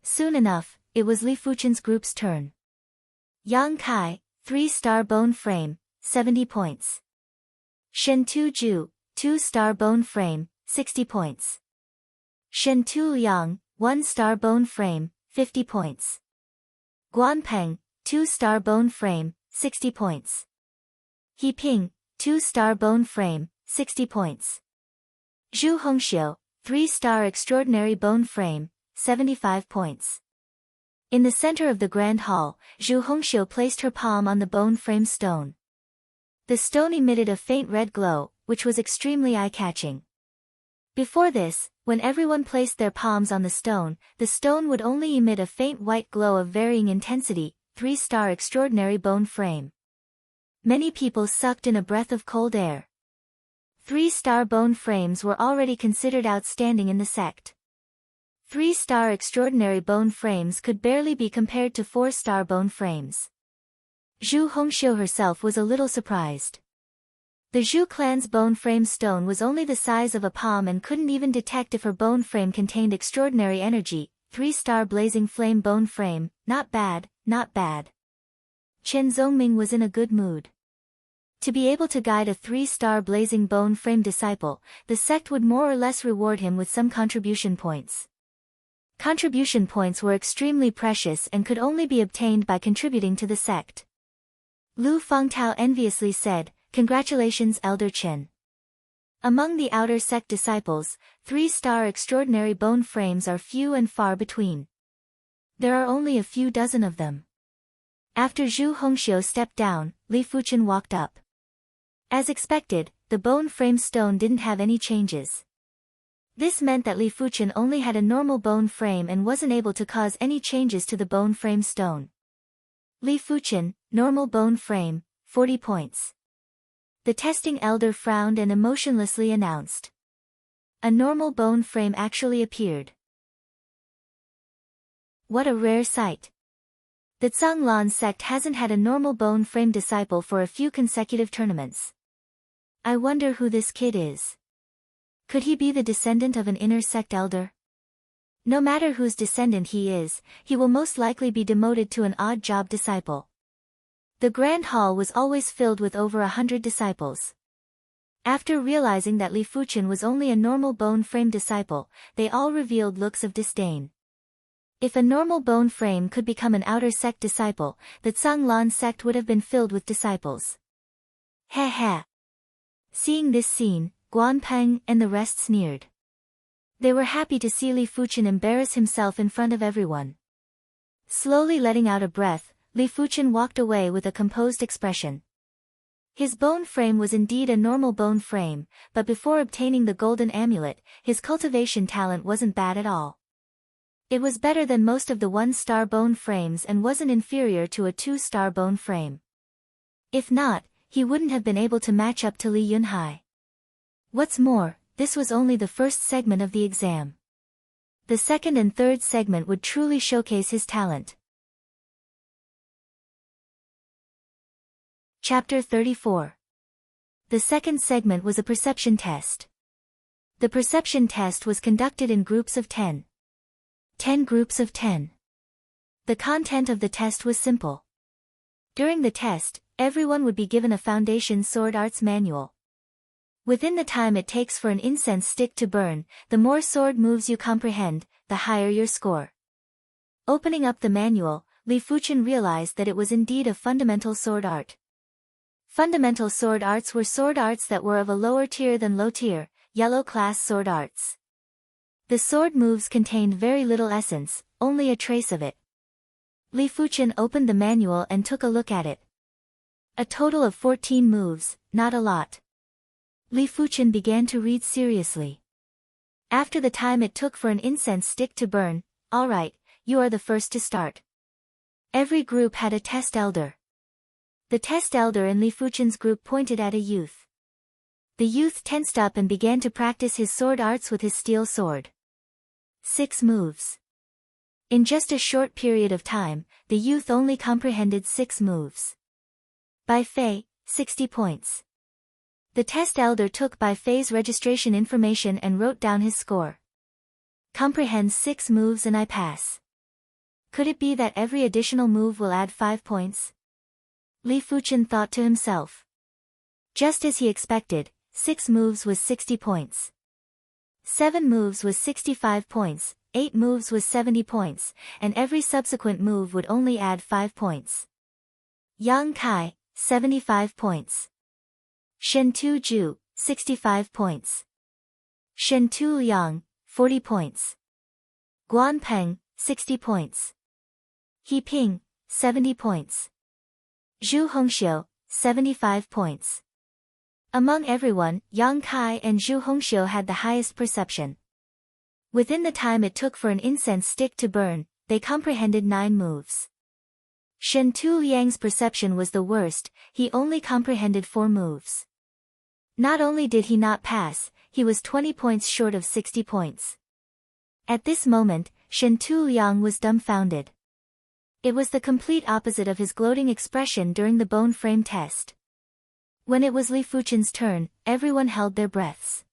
Soon enough, it was Li Fuqin's group's turn. Yang Kai, 3-star bone frame, 70 points. Shen Tu Ju, 2-star bone frame, 60 points. Shen Tu Liang, 1-star bone frame, 50 points. Guan Peng, 2-star bone frame, 60 points. He Ping, 2-star bone frame, 60 points. Zhu Hongxiu, 3-star extraordinary bone frame, 75 points. In the center of the grand hall, Zhu Hongxiu placed her palm on the bone frame stone. The stone emitted a faint red glow, which was extremely eye-catching. Before this, when everyone placed their palms on the stone would only emit a faint white glow of varying intensity, 3-star extraordinary bone frame. Many people sucked in a breath of cold air. 3-star bone frames were already considered outstanding in the sect. 3-star extraordinary bone frames could barely be compared to 4-star bone frames. Zhu Hongxiu herself was a little surprised. The Zhu clan's bone frame stone was only the size of a palm and couldn't even detect if her bone frame contained extraordinary energy. 3-star blazing flame bone frame, not bad, not bad. Chen Zongming was in a good mood. To be able to guide a 3-star blazing bone frame disciple, the sect would more or less reward him with some contribution points. Contribution points were extremely precious and could only be obtained by contributing to the sect. Lu Fangtao enviously said, "Congratulations, Elder Chen." Among the outer sect disciples, 3-star extraordinary bone frames are few and far between. There are only a few dozen of them. After Zhu Hongxiu stepped down, Li Fuqin walked up. As expected, the bone frame stone didn't have any changes. This meant that Li Fuchen only had a normal bone frame and wasn't able to cause any changes to the bone frame stone. Li Fuchen, normal bone frame, 40 points. The testing elder frowned and emotionlessly announced. A normal bone frame actually appeared. What a rare sight. The Zhanglan sect hasn't had a normal bone frame disciple for a few consecutive tournaments. I wonder who this kid is. Could he be the descendant of an inner sect elder? No matter whose descendant he is, he will most likely be demoted to an odd job disciple. The Grand Hall was always filled with over 100 disciples. After realizing that Li Fuchen was only a normal bone frame disciple, they all revealed looks of disdain. If a normal bone frame could become an outer sect disciple, the Zhanglan sect would have been filled with disciples. Heh heh. Seeing this scene, Guanpeng and the rest sneered. They were happy to see Li Fuchen embarrass himself in front of everyone. Slowly letting out a breath, Li Fuchen walked away with a composed expression. His bone frame was indeed a normal bone frame, but before obtaining the golden amulet, his cultivation talent wasn't bad at all. It was better than most of the 1-star bone frames and wasn't inferior to a 2-star bone frame. If not, he wouldn't have been able to match up to Li Yunhai. What's more, this was only the first segment of the exam. The second and third segment would truly showcase his talent. Chapter 34. The second segment was a perception test. The perception test was conducted in groups of 10. 10 groups of 10. The content of the test was simple. During the test, everyone would be given a foundation sword arts manual. Within the time it takes for an incense stick to burn, the more sword moves you comprehend, the higher your score. Opening up the manual, Li Fuchen realized that it was indeed a fundamental sword art. Fundamental sword arts were sword arts that were of a lower tier than low tier, yellow class sword arts. The sword moves contained very little essence, only a trace of it. Li Fuchen opened the manual and took a look at it. A total of 14 moves, not a lot. Li Fuchen began to read seriously. After the time it took for an incense stick to burn, alright, you are the first to start. Every group had a test elder. The test elder in Li Fuchen's group pointed at a youth. The youth tensed up and began to practice his sword arts with his steel sword. 6 moves. In just a short period of time, the youth only comprehended 6 moves. Bai Fei, 60 points. The test elder took Bai Fei's registration information and wrote down his score. Comprehends 6 moves and I pass. Could it be that every additional move will add 5 points? Li Fuchen thought to himself. Just as he expected, 6 moves was 60 points. 7 moves was 65 points, 8 moves was 70 points, and every subsequent move would only add 5 points. Yang Kai, 75 points. Shen Tu Ju, 65 points. Shen Tu Liang, 40 points. Guan Peng, 60 points. He Ping, 70 points. Zhu Hongxiu, 75 points. Among everyone, Yang Kai and Zhu Hongxiu had the highest perception. Within the time it took for an incense stick to burn, they comprehended 9 moves. Shen Tu Liang's perception was the worst, he only comprehended 4 moves. Not only did he not pass, he was 20 points short of 60 points. At this moment, Shen Tu Liang was dumbfounded. It was the complete opposite of his gloating expression during the bone frame test. When it was Li Fuchen's turn, everyone held their breaths.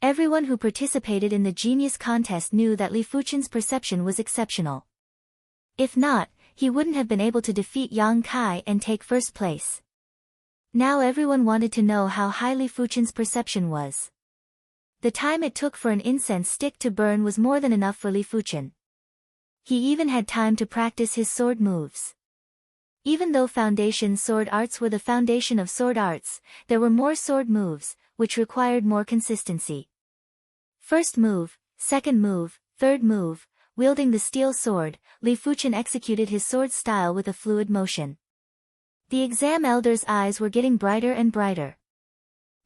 Everyone who participated in the genius contest knew that Li Fuchen's perception was exceptional. If not, he wouldn't have been able to defeat Yang Kai and take first place. Now everyone wanted to know how high Li Fuchen's perception was. The time it took for an incense stick to burn was more than enough for Li Fuchen. He even had time to practice his sword moves. Even though foundation sword arts were the foundation of sword arts, there were more sword moves, which required more consistency. First move, second move, third move, wielding the steel sword, Li Fuchen executed his sword style with a fluid motion. The exam elder's eyes were getting brighter and brighter.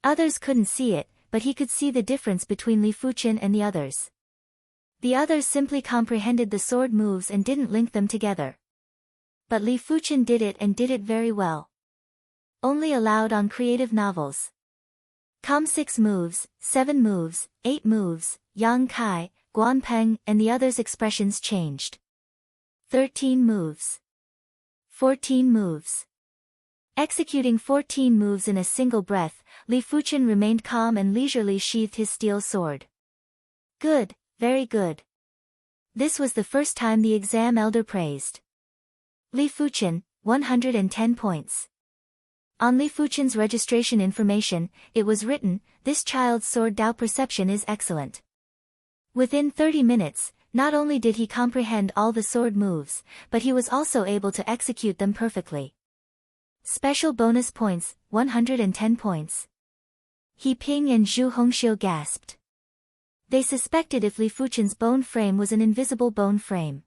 Others couldn't see it, but he could see the difference between Li Fuchen and the others. The others simply comprehended the sword moves and didn't link them together. But Li Fuchen did it and did it very well. Only allowed on creative novels. 6 moves, 7 moves, 8 moves, Yang Kai, Guan Peng and the others' expressions changed. 13 moves. 14 moves. Executing 14 moves in a single breath, Li Fuchen remained calm and leisurely sheathed his steel sword. Good, very good. This was the first time the exam elder praised. Li Fuchen, 110 points. On Li Fuchen's registration information, it was written, "This child's sword Dao perception is excellent." Within 30 minutes, not only did he comprehend all the sword moves, but he was also able to execute them perfectly. Special bonus points, 110 points. He Ping and Zhu Hongxiu gasped. They suspected if Li Fuchen's bone frame was an invisible bone frame.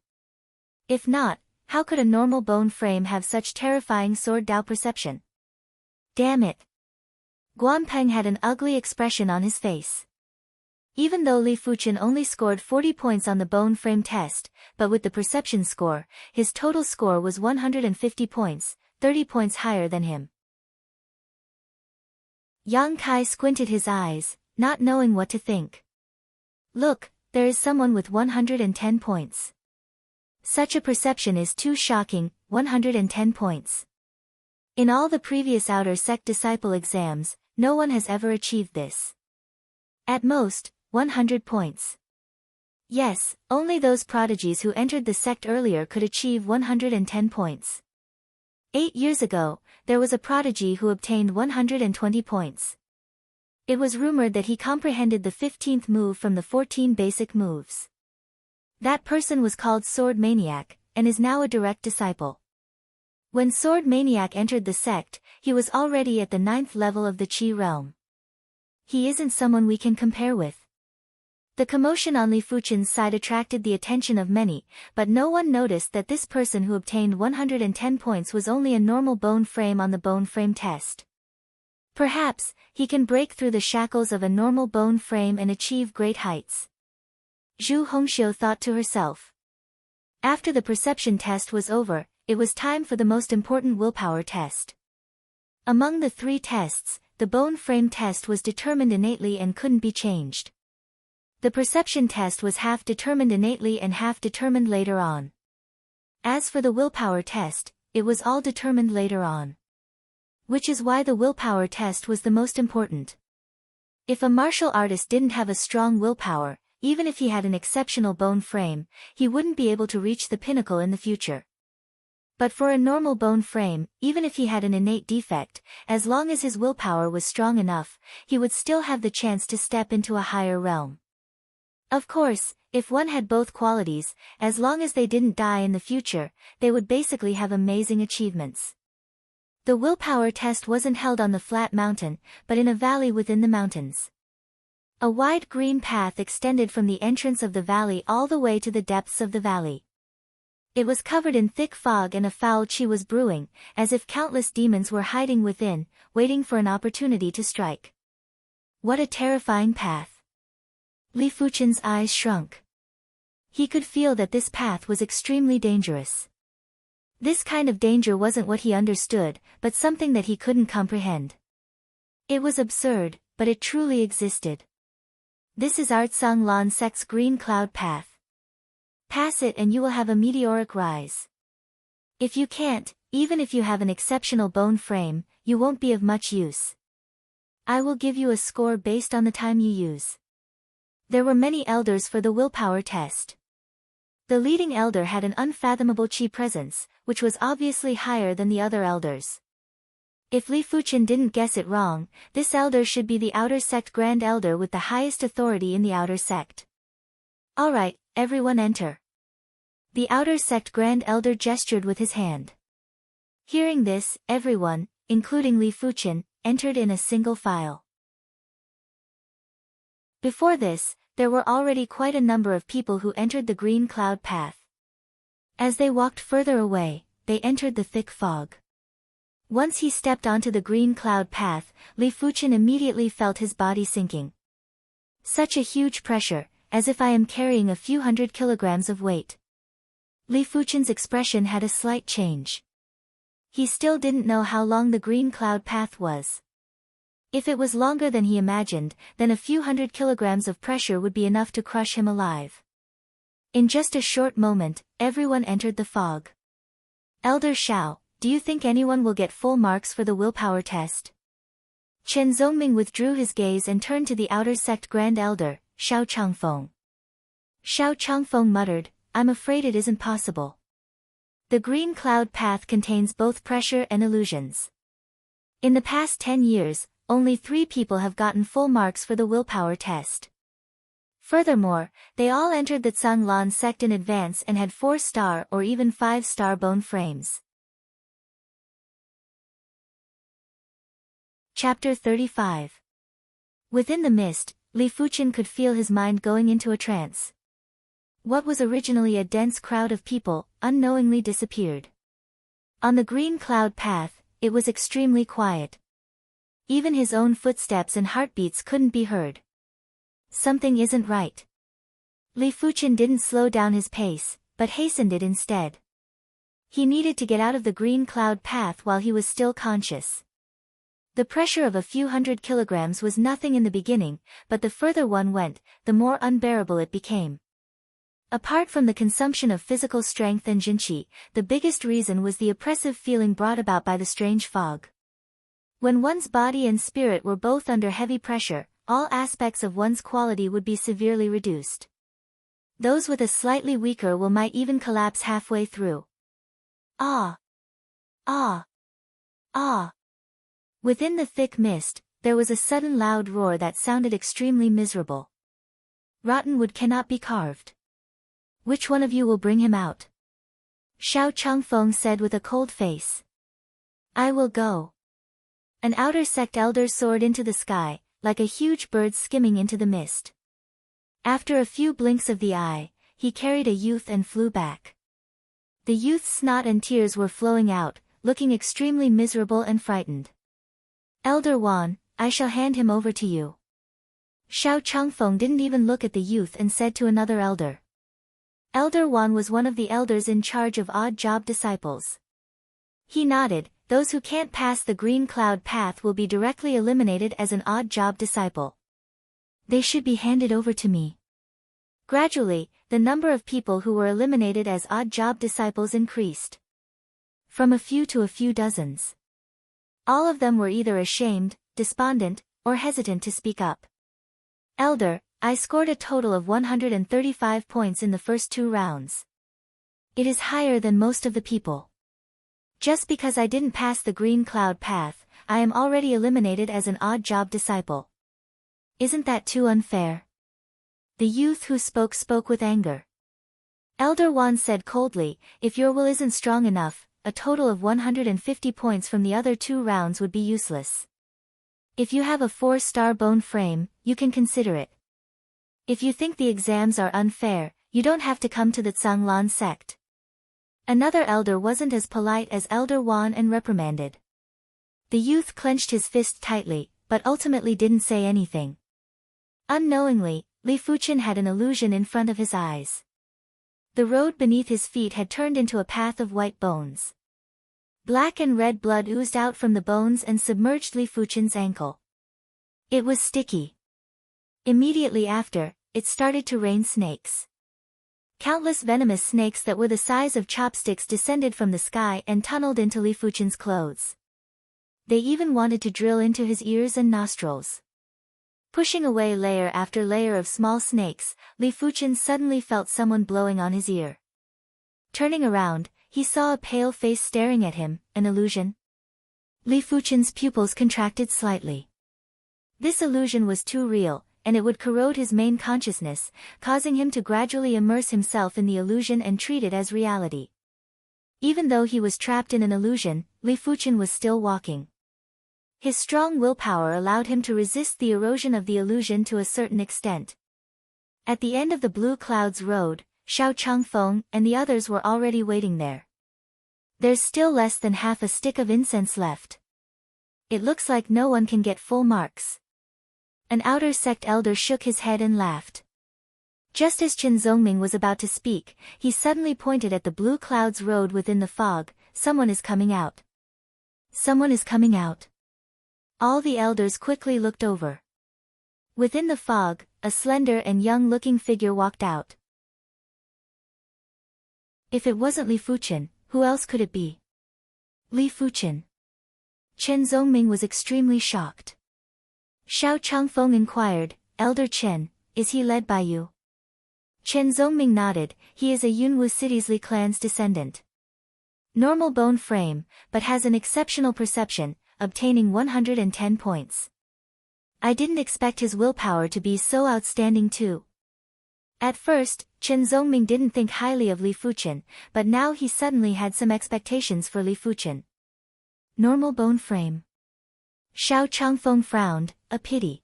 If not, how could a normal bone frame have such terrifying sword Dao perception? Damn it. Guan Peng had an ugly expression on his face. Even though Li Fuchen only scored 40 points on the bone frame test, but with the perception score, his total score was 150 points, 30 points higher than him. Yang Kai squinted his eyes, not knowing what to think. Look, there is someone with 110 points. Such a perception is too shocking, 110 points. In all the previous outer sect disciple exams, no one has ever achieved this. At most, 100 points. Yes, only those prodigies who entered the sect earlier could achieve 110 points. 8 years ago, there was a prodigy who obtained 120 points. It was rumored that he comprehended the 15th move from the 14 basic moves. That person was called Sword Maniac, and is now a direct disciple. When Sword Maniac entered the sect, he was already at the 9th level of the Qi realm. He isn't someone we can compare with. The commotion on Li Fuchen's side attracted the attention of many, but no one noticed that this person who obtained 110 points was only a normal bone frame on the bone frame test. Perhaps, he can break through the shackles of a normal bone frame and achieve great heights. Zhu Hongxiu thought to herself. After the perception test was over, it was time for the most important willpower test. Among the 3 tests, the bone frame test was determined innately and couldn't be changed. The perception test was half determined innately and half determined later on. As for the willpower test, it was all determined later on. Which is why the willpower test was the most important. If a martial artist didn't have a strong willpower, even if he had an exceptional bone frame, he wouldn't be able to reach the pinnacle in the future. But for a normal bone frame, even if he had an innate defect, as long as his willpower was strong enough, he would still have the chance to step into a higher realm. Of course, if one had both qualities, as long as they didn't die in the future, they would basically have amazing achievements. The willpower test wasn't held on the flat mountain, but in a valley within the mountains. A wide green path extended from the entrance of the valley all the way to the depths of the valley. It was covered in thick fog and a foul qi was brewing, as if countless demons were hiding within, waiting for an opportunity to strike. What a terrifying path. Li Fuchen's eyes shrunk. He could feel that this path was extremely dangerous. This kind of danger wasn't what he understood, but something that he couldn't comprehend. It was absurd, but it truly existed. This is Artsang Lan Sect's green cloud path. Pass it and you will have a meteoric rise. If you can't, even if you have an exceptional bone frame, you won't be of much use. I will give you a score based on the time you use. There were many elders for the willpower test. The leading elder had an unfathomable qi presence, which was obviously higher than the other elders. If Li Fuchen didn't guess it wrong, this elder should be the outer sect grand elder with the highest authority in the outer sect. Alright, everyone enter. The outer sect grand elder gestured with his hand. Hearing this, everyone, including Li Fuchen, entered in a single file. Before this, there were already quite a number of people who entered the green cloud path. As they walked further away, they entered the thick fog. Once he stepped onto the green cloud path, Li Fuchen immediately felt his body sinking. Such a huge pressure, as if I am carrying a few hundred kilograms of weight. Li Fuchen's expression had a slight change. He still didn't know how long the green cloud path was. If it was longer than he imagined, then a few hundred kilograms of pressure would be enough to crush him alive. In just a short moment, everyone entered the fog. Elder Xiao, do you think anyone will get full marks for the willpower test? Chen Zongming withdrew his gaze and turned to the outer sect Grand Elder, Xiao Changfeng. Xiao Changfeng muttered, I'm afraid it isn't possible. The green cloud path contains both pressure and illusions. In the past 10 years, only 3 people have gotten full marks for the willpower test. Furthermore, they all entered the Zhanglan sect in advance and had 4-star or even 5-star bone frames. Chapter 35. Within the mist, Li Fuchen could feel his mind going into a trance. What was originally a dense crowd of people, unknowingly disappeared. On the green cloud path, it was extremely quiet. Even his own footsteps and heartbeats couldn't be heard. Something isn't right. Li Fuchen didn't slow down his pace, but hastened it instead. He needed to get out of the green cloud path while he was still conscious. The pressure of a few hundred kilograms was nothing in the beginning, but the further one went, the more unbearable it became. Apart from the consumption of physical strength and jinqi, the biggest reason was the oppressive feeling brought about by the strange fog. When one's body and spirit were both under heavy pressure, all aspects of one's quality would be severely reduced. Those with a slightly weaker will might even collapse halfway through. Ah! Ah! Ah! Within the thick mist, there was a sudden loud roar that sounded extremely miserable. Rotten wood cannot be carved. Which one of you will bring him out? Xiao Changfeng said with a cold face. I will go. An outer sect elder soared into the sky, like a huge bird skimming into the mist. After a few blinks of the eye, he carried a youth and flew back. The youth's snot and tears were flowing out, looking extremely miserable and frightened. Elder Wan, I shall hand him over to you. Xiao Changfeng didn't even look at the youth and said to another elder. Elder Wan was one of the elders in charge of odd job disciples. He nodded, those who can't pass the green cloud path will be directly eliminated as an odd job disciple. They should be handed over to me. Gradually, the number of people who were eliminated as odd job disciples increased. From a few to a few dozens. All of them were either ashamed, despondent, or hesitant to speak up. Elder, I scored a total of 135 points in the first 2 rounds. It is higher than most of the people. Just because I didn't pass the green cloud path, I am already eliminated as an odd job disciple. Isn't that too unfair? The youth who spoke with anger. Elder Wan said coldly, if your will isn't strong enough, a total of 150 points from the other 2 rounds would be useless. If you have a 4-star bone frame, you can consider it. If you think the exams are unfair, you don't have to come to the Zhanglan sect. Another elder wasn't as polite as Elder Wan and reprimanded. The youth clenched his fist tightly, but ultimately didn't say anything. Unknowingly, Li Fuchen had an illusion in front of his eyes. The road beneath his feet had turned into a path of white bones. Black and red blood oozed out from the bones and submerged Li Fuchen's ankle. It was sticky. Immediately after, it started to rain snakes. Countless venomous snakes that were the size of chopsticks descended from the sky and tunneled into Li Fuchen's clothes. They even wanted to drill into his ears and nostrils. Pushing away layer after layer of small snakes, Li Fuchen suddenly felt someone blowing on his ear. Turning around, he saw a pale face staring at him, an illusion. Li Fuchen's pupils contracted slightly. This illusion was too real, and it would corrode his main consciousness, causing him to gradually immerse himself in the illusion and treat it as reality. Even though he was trapped in an illusion, Li Fuchen was still walking. His strong willpower allowed him to resist the erosion of the illusion to a certain extent. At the end of the Blue Clouds Road, Xiao Changfeng and the others were already waiting there. There's still less than half a stick of incense left. It looks like no one can get full marks. An outer sect elder shook his head and laughed. Just as Chen Zongming was about to speak, he suddenly pointed at the blue clouds road within the fog. Someone is coming out. Someone is coming out. All the elders quickly looked over. Within the fog, a slender and young-looking figure walked out. If it wasn't Li Fuchen, who else could it be? Li Fuchen. Chen Zongming was extremely shocked. Xiao Changfeng inquired, Elder Chen, is he led by you? Chen Zongming nodded. He is a Yunwu city's Li clan's descendant. Normal bone frame, but has an exceptional perception, obtaining 110 points. I didn't expect his willpower to be so outstanding too. At first, Chen Zongming didn't think highly of Li Fuchen, but now he suddenly had some expectations for Li Fuchen. Normal bone frame. Xiao Changfeng frowned, a pity.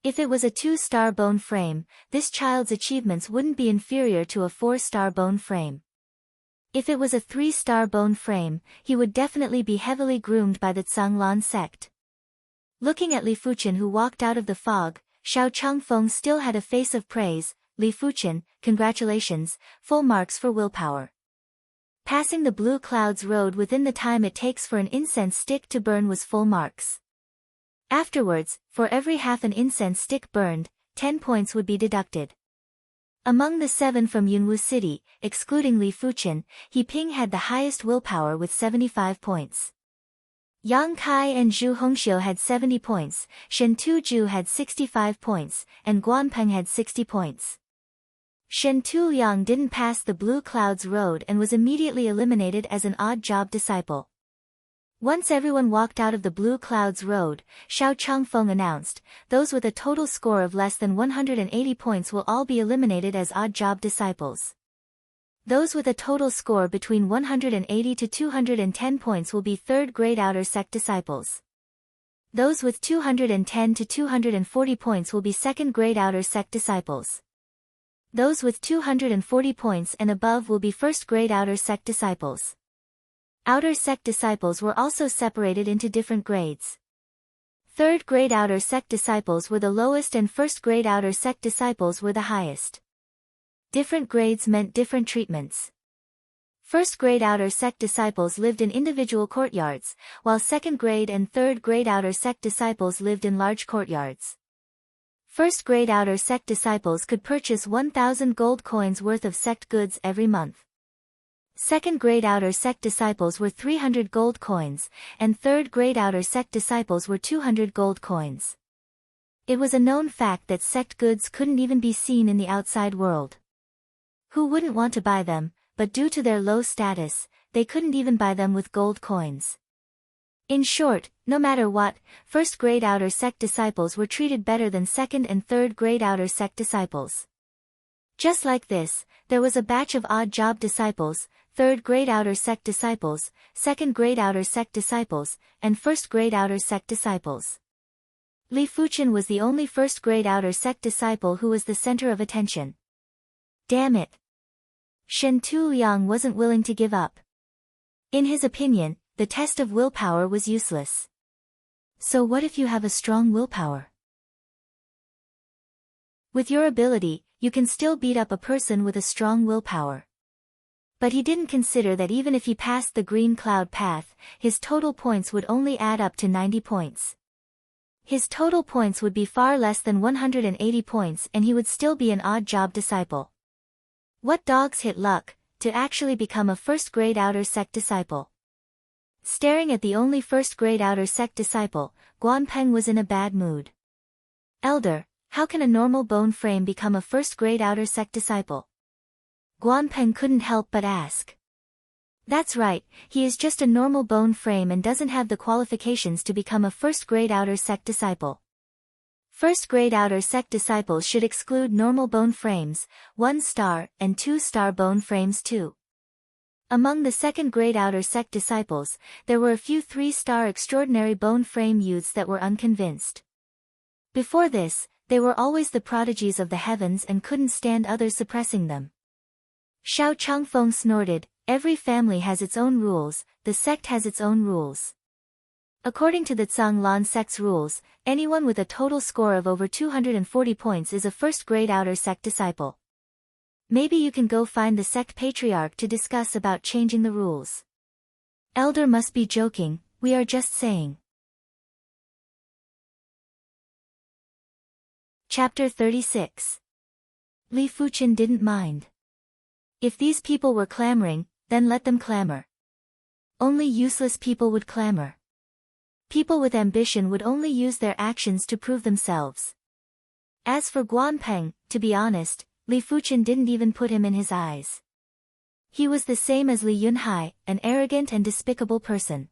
If it was a 2-star bone frame, this child's achievements wouldn't be inferior to a 4-star bone frame. If it was a 3-star bone frame, he would definitely be heavily groomed by the Zhanglan sect. Looking at Li Fuchen who walked out of the fog, Xiao Changfeng still had a face of praise. Li Fuchen, congratulations, full marks for willpower. Passing the blue clouds road within the time it takes for an incense stick to burn was full marks. Afterwards, for every half an incense stick burned, 10 points would be deducted. Among the 7 from Yunwu City, excluding Li Fuchen, He Ping had the highest willpower with 75 points. Yang Kai and Zhu Hongxiu had 70 points, Shen Tuzhu had 65 points, and Guanpeng had 60 points. Shen Tuliang didn't pass the Blue Clouds Road and was immediately eliminated as an odd job disciple. Once everyone walked out of the Blue Clouds Road, Xiao Changfeng announced, those with a total score of less than 180 points will all be eliminated as odd job disciples. Those with a total score between 180 to 210 points will be third-grade outer sect disciples. Those with 210 to 240 points will be second-grade outer sect disciples. Those with 240 points and above will be first-grade outer sect disciples. Outer sect disciples were also separated into different grades. Third-grade outer sect disciples were the lowest and first-grade outer sect disciples were the highest. Different grades meant different treatments. First-grade outer sect disciples lived in individual courtyards, while second-grade and third-grade outer sect disciples lived in large courtyards. First-grade outer sect disciples could purchase 1,000 gold coins worth of sect goods every month. Second-grade outer sect disciples were 300 gold coins, and third-grade outer sect disciples were 200 gold coins. It was a known fact that sect goods couldn't even be seen in the outside world. Who wouldn't want to buy them, but due to their low status, they couldn't even buy them with gold coins. In short, no matter what, first-grade outer sect disciples were treated better than second and third-grade outer sect disciples. Just like this, there was a batch of odd job disciples, third-grade outer sect disciples, second-grade outer sect disciples, and first-grade outer sect disciples. Li Fuchen was the only first-grade outer sect disciple who was the center of attention. Damn it! Shen Tuliang wasn't willing to give up. In his opinion, the test of willpower was useless. So what if you have a strong willpower? With your ability, you can still beat up a person with a strong willpower. But he didn't consider that even if he passed the green cloud path, his total points would only add up to 90 points. His total points would be far less than 180 points and he would still be an odd job disciple. What dogs hit luck, to actually become a first-grade outer sect disciple. Staring at the only first-grade outer sect disciple, Guanpeng was in a bad mood. Elder, how can a normal bone frame become a first-grade outer sect disciple? Guanpeng couldn't help but ask. That's right, he is just a normal bone frame and doesn't have the qualifications to become a first-grade outer sect disciple. First-grade outer sect disciples should exclude normal bone frames, 1-star and 2-star bone frames too. Among the second-grade outer sect disciples, there were a few 3-star extraordinary bone frame youths that were unconvinced. Before this, they were always the prodigies of the heavens and couldn't stand others suppressing them. Xiao Changfeng snorted, every family has its own rules, the sect has its own rules. According to the Tsang Lan sect's rules, anyone with a total score of over 240 points is a first-grade outer sect disciple. Maybe you can go find the sect patriarch to discuss about changing the rules. Elder must be joking, we are just saying. Chapter 36. Li Fuchen didn't mind. If these people were clamoring, then let them clamor. Only useless people would clamor. People with ambition would only use their actions to prove themselves. As for Guan Peng, to be honest, Li Fuchen didn't even put him in his eyes. He was the same as Li Yunhai, an arrogant and despicable person.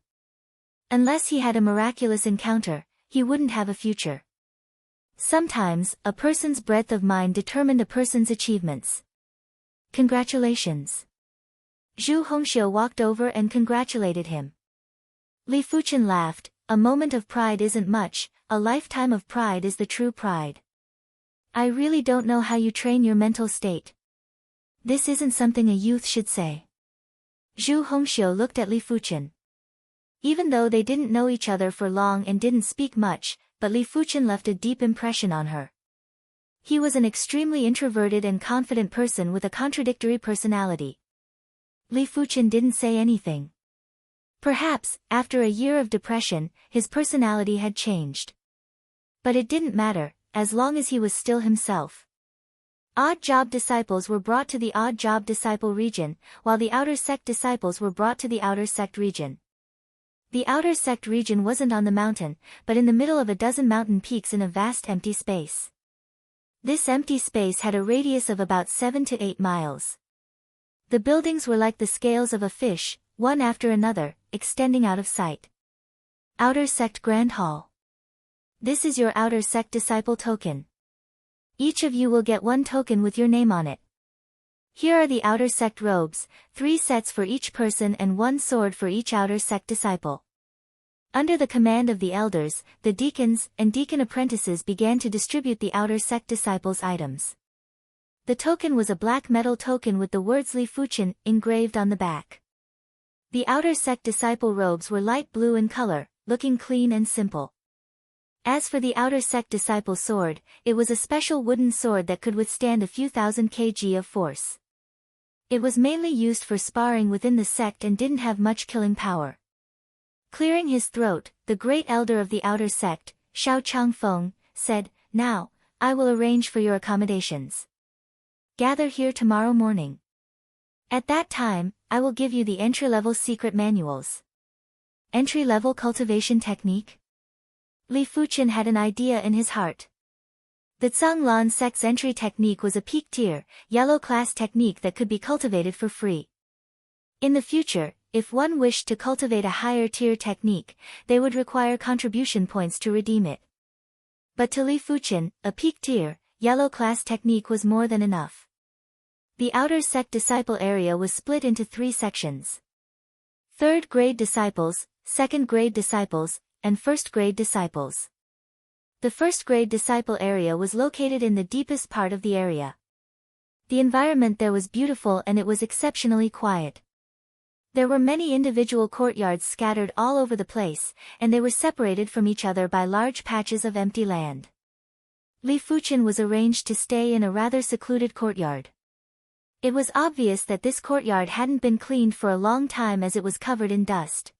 Unless he had a miraculous encounter, he wouldn't have a future. Sometimes, a person's breadth of mind determined a person's achievements. Congratulations. Zhu Hongxiu walked over and congratulated him. Li Fuchen laughed. A moment of pride isn't much, a lifetime of pride is the true pride. I really don't know how you train your mental state. This isn't something a youth should say. Zhu Hongxiu looked at Li Fuchen. Even though they didn't know each other for long and didn't speak much, but Li Fuchen left a deep impression on her. He was an extremely introverted and confident person with a contradictory personality. Li Fuchen didn't say anything. Perhaps, after a year of depression, his personality had changed. But it didn't matter, as long as he was still himself. Odd job disciples were brought to the odd job disciple region, while the outer sect disciples were brought to the outer sect region. The outer sect region wasn't on the mountain, but in the middle of a dozen mountain peaks in a vast empty space. This empty space had a radius of about 7 to 8 miles. The buildings were like the scales of a fish, one after another, extending out of sight. Outer Sect Grand Hall. This is your Outer Sect Disciple token. Each of you will get one token with your name on it. Here are the Outer Sect robes, 3 sets for each person and 1 sword for each Outer Sect disciple. Under the command of the elders, the deacons and deacon apprentices began to distribute the Outer Sect disciples' items. The token was a black metal token with the words Li Fuchen engraved on the back. The Outer Sect disciple robes were light blue in color, looking clean and simple. As for the Outer Sect disciple sword, it was a special wooden sword that could withstand a few thousand kg of force. It was mainly used for sparring within the sect and didn't have much killing power. Clearing his throat, the great elder of the Outer Sect, Xiao Changfeng, said, "Now, I will arrange for your accommodations. Gather here tomorrow morning. At that time, I will give you the entry-level secret manuals." Entry-level cultivation technique? Li Fuchen had an idea in his heart. The Tsang Lan sect's entry technique was a peak tier, yellow class technique that could be cultivated for free. In the future, if one wished to cultivate a higher tier technique, they would require contribution points to redeem it. But to Li Fuchen, a peak tier, yellow class technique was more than enough. The Outer Sect disciple area was split into 3 sections. 3rd grade disciples, 2nd grade disciples, and 1st grade disciples. The 1st grade disciple area was located in the deepest part of the area. The environment there was beautiful and it was exceptionally quiet. There were many individual courtyards scattered all over the place, and they were separated from each other by large patches of empty land. Li Fuchen was arranged to stay in a rather secluded courtyard. It was obvious that this courtyard hadn't been cleaned for a long time as it was covered in dust.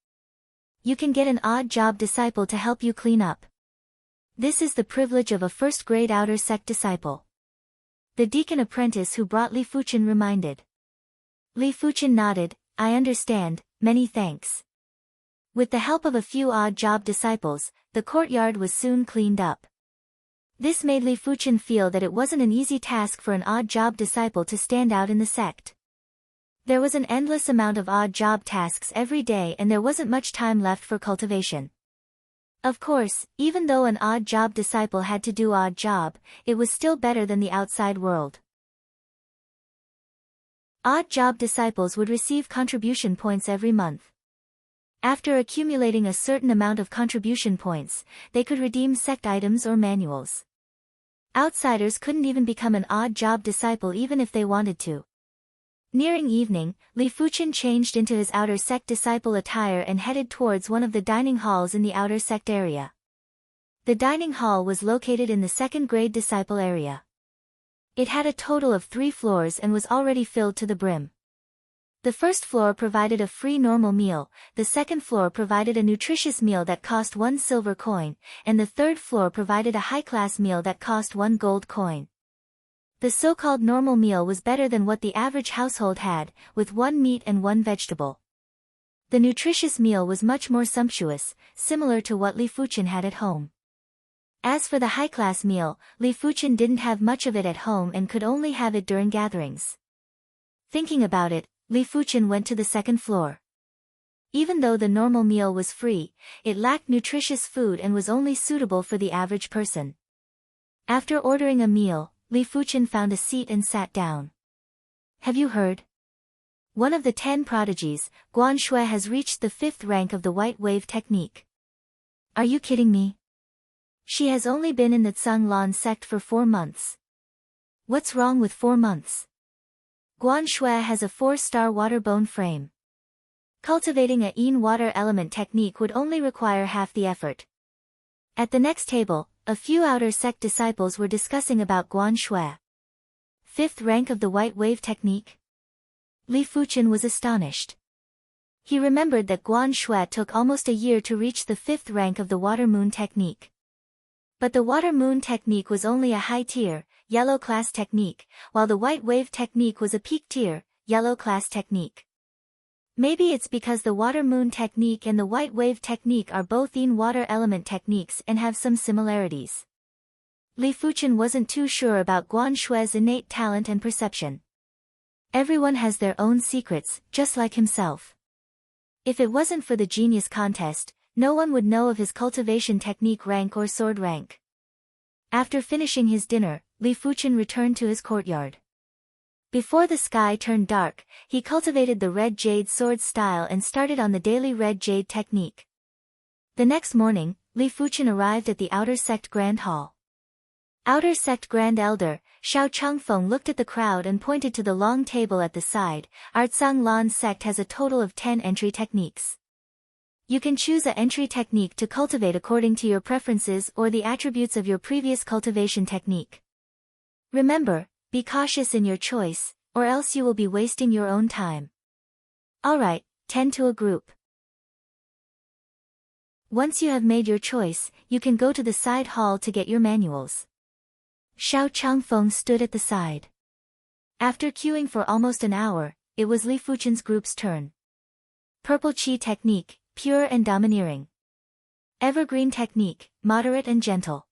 You can get an odd job disciple to help you clean up. This is the privilege of a 1st grade Outer Sect disciple. The deacon apprentice who brought Li Fuchen reminded. Li Fuchen nodded, "I understand, many thanks." With the help of a few odd job disciples, the courtyard was soon cleaned up. This made Li Fuchen feel that it wasn't an easy task for an odd job disciple to stand out in the sect. There was an endless amount of odd job tasks every day and there wasn't much time left for cultivation. Of course, even though an odd job disciple had to do odd job, it was still better than the outside world. Odd job disciples would receive contribution points every month. After accumulating a certain amount of contribution points, they could redeem sect items or manuals. Outsiders couldn't even become an odd job disciple even if they wanted to. Nearing evening, Li Fuchen changed into his outer sect disciple attire and headed towards one of the dining halls in the outer sect area. The dining hall was located in the second-grade disciple area. It had a total of 3 floors and was already filled to the brim. The first floor provided a free normal meal, the second floor provided a nutritious meal that cost 1 silver coin, and the third floor provided a high-class meal that cost 1 gold coin. The so-called normal meal was better than what the average household had, with 1 meat and 1 vegetable. The nutritious meal was much more sumptuous, similar to what Li Fuchen had at home. As for the high-class meal, Li Fuchen didn't have much of it at home and could only have it during gatherings. Thinking about it, Li Fuchen went to the second floor. Even though the normal meal was free, it lacked nutritious food and was only suitable for the average person. After ordering a meal, Li Fuchen found a seat and sat down. Have you heard? One of the 10 prodigies, Guan Shui, has reached the 5th rank of the White Wave technique. Are you kidding me? She has only been in the Tsang sect for 4 months. What's wrong with 4 months? Guan Shui has a 4-star water-bone frame. Cultivating a Yin water element technique would only require half the effort. At the next table, a few outer sect disciples were discussing about Guan Shui. 5th rank of the White Wave technique? Li Fuchen was astonished. He remembered that Guan Shui took almost a year to reach the 5th rank of the Water Moon technique. But the Water Moon technique was only a high-tier, yellow class technique, while the White Wave technique was a peak-tier, yellow class technique. Maybe it's because the Water Moon technique and the White Wave technique are both Yin water element techniques and have some similarities. Li Fuchen wasn't too sure about Guan Shui's innate talent and perception. Everyone has their own secrets, just like himself. If it wasn't for the genius contest, no one would know of his cultivation technique rank or sword rank. After finishing his dinner, Li Fuchen returned to his courtyard. Before the sky turned dark, he cultivated the red jade sword style and started on the daily red jade technique. The next morning, Li Fuchen arrived at the Outer Sect Grand Hall. Outer Sect Grand Elder, Xiao Changfeng, looked at the crowd and pointed to the long table at the side. Our Tsang Lan sect has a total of 10 entry techniques. You can choose an entry technique to cultivate according to your preferences or the attributes of your previous cultivation technique. Remember, be cautious in your choice, or else you will be wasting your own time. Alright, 10 to a group. Once you have made your choice, you can go to the side hall to get your manuals. Xiao Changfeng stood at the side. After queuing for almost an hour, it was Li Fuchen's group's turn. Purple Qi technique, pure and domineering. Evergreen technique, moderate and gentle.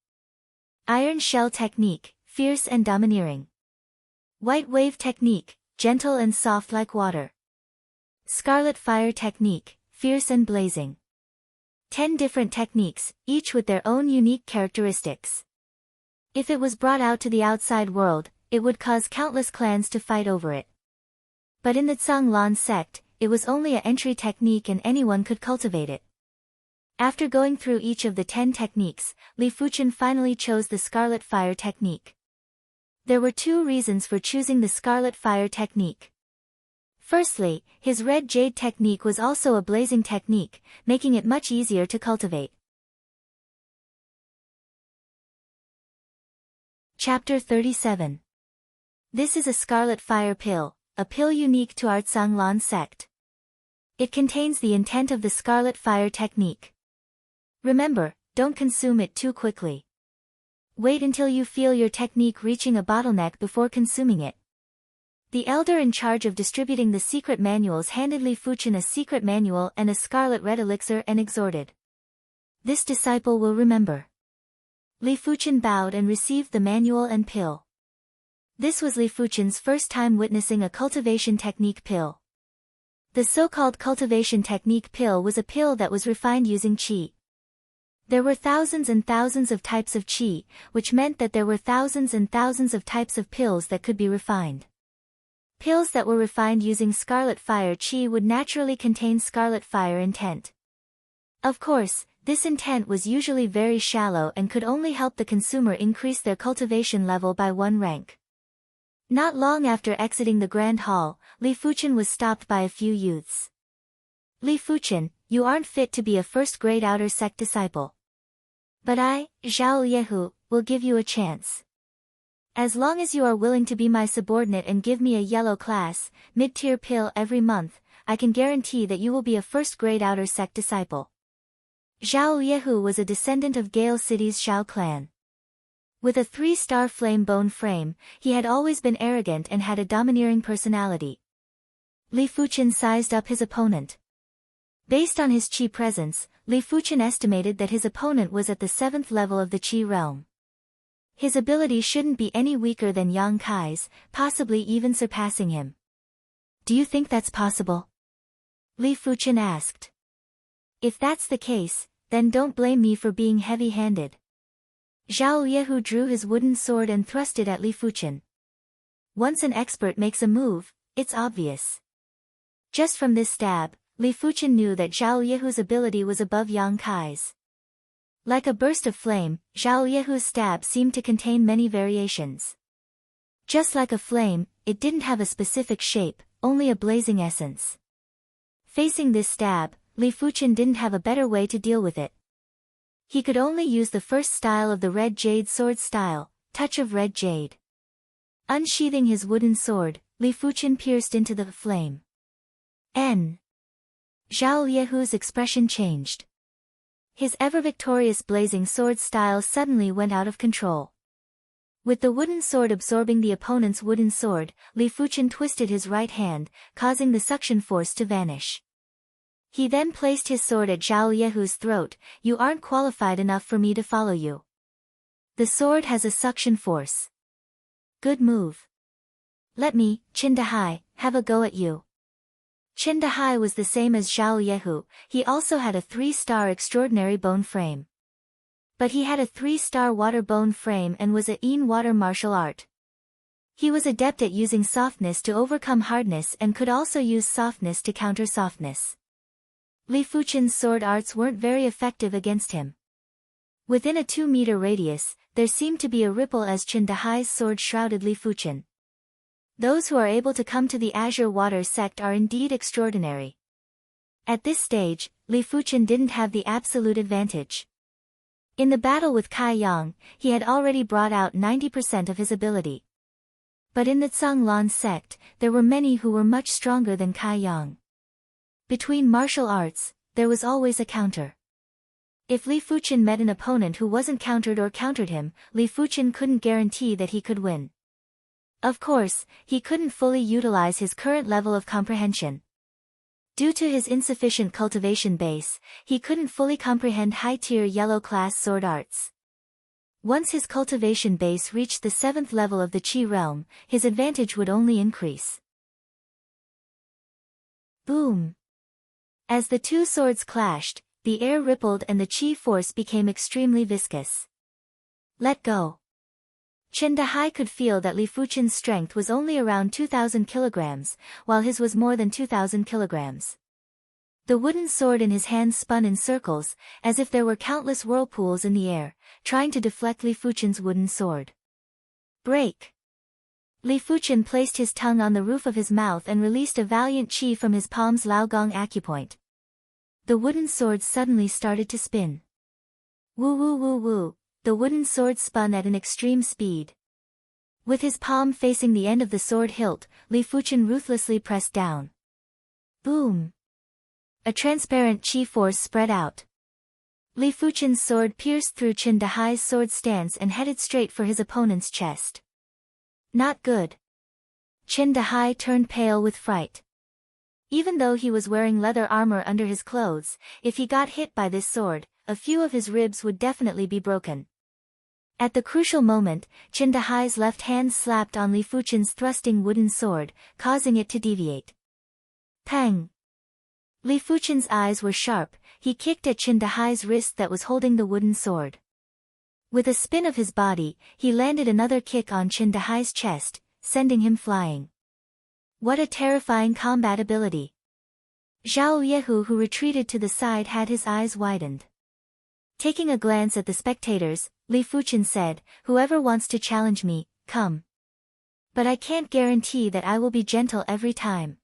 Iron Shell technique, fierce and domineering. White Wave technique, gentle and soft like water. Scarlet Fire technique, fierce and blazing. 10 different techniques, each with their own unique characteristics. If it was brought out to the outside world, it would cause countless clans to fight over it. But in the Tsang Lan sect, it was only an entry technique and anyone could cultivate it. After going through each of the 10 techniques, Li Fuchen finally chose the Scarlet Fire technique. There were 2 reasons for choosing the Scarlet Fire technique. Firstly, his Red Jade technique was also a blazing technique, making it much easier to cultivate. Chapter 37. This is a Scarlet Fire pill, a pill unique to our Tsang Lan sect. It contains the intent of the Scarlet Fire technique. Remember, don't consume it too quickly. Wait until you feel your technique reaching a bottleneck before consuming it. The elder in charge of distributing the secret manuals handed Li Fuchen a secret manual and a scarlet red elixir and exhorted. This disciple will remember. Li Fuchen bowed and received the manual and pill. This was Li Fuchen's first time witnessing a cultivation technique pill. The so-called cultivation technique pill was a pill that was refined using qi. There were thousands and thousands of types of qi, which meant that there were thousands and thousands of types of pills that could be refined. Pills that were refined using Scarlet Fire qi would naturally contain Scarlet Fire intent. Of course, this intent was usually very shallow and could only help the consumer increase their cultivation level by 1 rank. Not long after exiting the grand hall, Li Fuchen was stopped by a few youths. Li Fuchen, you aren't fit to be a first-grade outer sect disciple. But I, Zhao Yehu, will give you a chance. As long as you are willing to be my subordinate and give me a yellow class, mid-tier pill every month, I can guarantee that you will be a first-grade outer sect disciple. Zhao Yehu was a descendant of Gale City's Zhao clan. With a 3-star flame bone frame, he had always been arrogant and had a domineering personality. Li Fuchen sized up his opponent. Based on his qi presence, Li Fuchen estimated that his opponent was at the 7th level of the qi realm. His ability shouldn't be any weaker than Yang Kai's, possibly even surpassing him. Do you think that's possible? Li Fuchen asked. If that's the case, then don't blame me for being heavy-handed. Zhao Yehu drew his wooden sword and thrust it at Li Fuchen. Once an expert makes a move, it's obvious. Just from this stab, Li Fuchen knew that Zhao Yehu's ability was above Yang Kai's. Like a burst of flame, Zhao Yehu's stab seemed to contain many variations. Just like a flame, it didn't have a specific shape, only a blazing essence. Facing this stab, Li Fuchen didn't have a better way to deal with it. He could only use the first style of the red jade sword style, touch of red jade. Unsheathing his wooden sword, Li Fuchen pierced into the flame. Zhao Yehu's expression changed. His ever-victorious blazing sword style suddenly went out of control. With the wooden sword absorbing the opponent's wooden sword, Li Fuchen twisted his right hand, causing the suction force to vanish. He then placed his sword at Zhao Yehu's throat. You aren't qualified enough for me to follow you. The sword has a suction force. Good move. Let me, Qin Dahai, have a go at you. Qin Dahai was the same as Zhao Yehu, he also had a 3-star extraordinary bone frame. But he had a 3-star water bone frame and was a Yin water martial art. He was adept at using softness to overcome hardness and could also use softness to counter softness. Li Fuchen's sword arts weren't very effective against him. Within a 2-meter radius, there seemed to be a ripple as Qin Dahai's sword shrouded Li Fuchen. Those who are able to come to the Azure Water sect are indeed extraordinary. At this stage, Li Fuchen didn't have the absolute advantage. In the battle with Kai Yang, he had already brought out 90% of his ability. But in the Zhanglan sect, there were many who were much stronger than Kai Yang. Between martial arts, there was always a counter. If Li Fuchen met an opponent who wasn't countered or countered him, Li Fuchen couldn't guarantee that he could win. Of course, he couldn't fully utilize his current level of comprehension. Due to his insufficient cultivation base, he couldn't fully comprehend high-tier yellow-class sword arts. Once his cultivation base reached the 7th level of the Qi realm, his advantage would only increase. Boom! As the two swords clashed, the air rippled and the Qi force became extremely viscous. Let go. Qin Dahai could feel that Li Fuchen's strength was only around 2,000 kilograms, while his was more than 2,000 kilograms. The wooden sword in his hand spun in circles, as if there were countless whirlpools in the air, trying to deflect Li Fuchen's wooden sword. Break! Li Fuchen placed his tongue on the roof of his mouth and released a valiant qi from his palm's Laogong acupoint. The wooden sword suddenly started to spin. Woo woo woo woo, the wooden sword spun at an extreme speed. With his palm facing the end of the sword hilt, Li Fuchen ruthlessly pressed down. Boom! A transparent qi force spread out. Li Fuchen's sword pierced through Qin Dahai's sword stance and headed straight for his opponent's chest. Not good. Qin Dahai turned pale with fright. Even though he was wearing leather armor under his clothes, if he got hit by this sword, a few of his ribs would definitely be broken. At the crucial moment, Qin Dahai's left hand slapped on Li Fuchen's thrusting wooden sword, causing it to deviate. Pang! Li Fuchen's eyes were sharp, he kicked at Qin Dahai's wrist that was holding the wooden sword. With a spin of his body, he landed another kick on Qin Dahai's chest, sending him flying. What a terrifying combat ability! Zhao Yehu, who retreated to the side, had his eyes widened. Taking a glance at the spectators, Li Fuchen said, "Whoever wants to challenge me, come." But I can't guarantee that I will be gentle every time.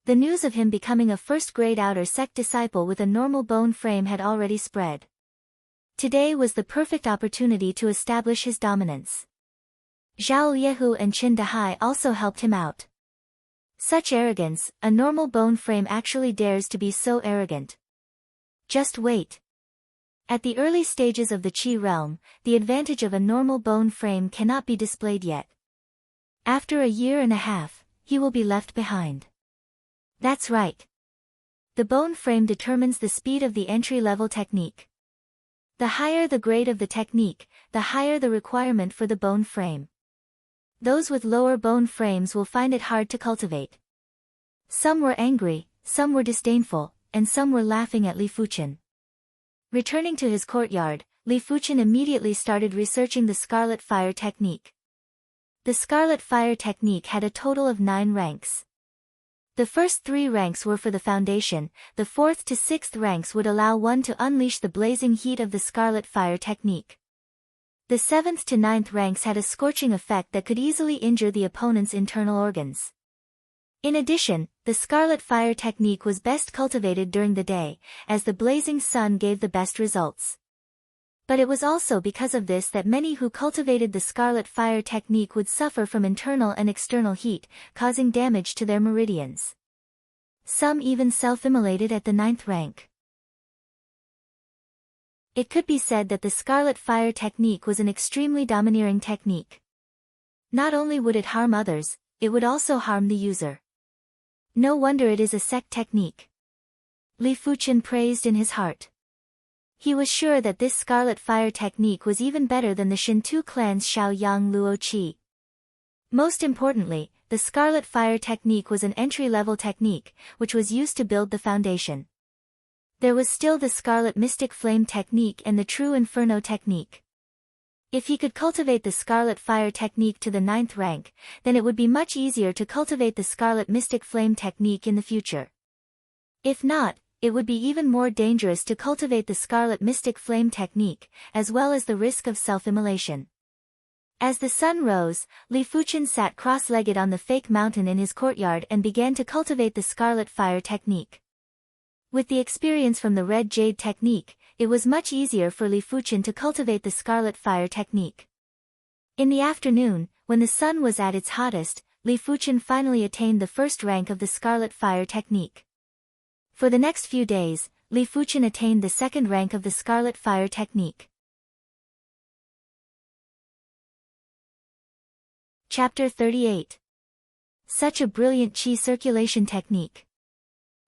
The news of him becoming a first-grade outer sect disciple with a normal bone frame had already spread. Today was the perfect opportunity to establish his dominance. Zhao Liehu and Qin Dahai also helped him out. Such arrogance, a normal bone frame actually dares to be so arrogant. Just wait. At the early stages of the Qi realm, the advantage of a normal bone frame cannot be displayed yet. After a year and a half, he will be left behind. That's right. The bone frame determines the speed of the entry-level technique. The higher the grade of the technique, the higher the requirement for the bone frame. Those with lower bone frames will find it hard to cultivate. Some were angry, some were disdainful, and some were laughing at Li Fuchen. Returning to his courtyard, Li Fuchen immediately started researching the Scarlet Fire technique. The Scarlet Fire technique had a total of 9 ranks. The first 3 ranks were for the foundation, the 4th to 6th ranks would allow one to unleash the blazing heat of the Scarlet Fire technique. The 7th to 9th ranks had a scorching effect that could easily injure the opponent's internal organs. In addition, the Scarlet Fire technique was best cultivated during the day, as the blazing sun gave the best results. But it was also because of this that many who cultivated the Scarlet Fire technique would suffer from internal and external heat, causing damage to their meridians. Some even self-immolated at the 9th rank. It could be said that the Scarlet Fire technique was an extremely domineering technique. Not only would it harm others, it would also harm the user. No wonder it is a sect technique. Li Fuchen praised in his heart. He was sure that this Scarlet Fire technique was even better than the Shintu clan's Xiao Yang Luo Qi. Most importantly, the Scarlet Fire technique was an entry-level technique, which was used to build the foundation. There was still the Scarlet Mystic Flame technique and the True Inferno technique. If he could cultivate the Scarlet Fire technique to the 9th rank, then it would be much easier to cultivate the Scarlet Mystic Flame technique in the future. If not, it would be even more dangerous to cultivate the Scarlet Mystic Flame technique, as well as the risk of self-immolation. As the sun rose, Li Fuchen sat cross-legged on the fake mountain in his courtyard and began to cultivate the Scarlet Fire technique. With the experience from the Red Jade technique, it was much easier for Li Fuchen to cultivate the Scarlet Fire technique. In the afternoon, when the sun was at its hottest, Li Fuchen finally attained the first rank of the Scarlet Fire technique. For the next few days, Li Fuchen attained the second rank of the Scarlet Fire technique. Chapter 38. Such a brilliant Qi circulation technique.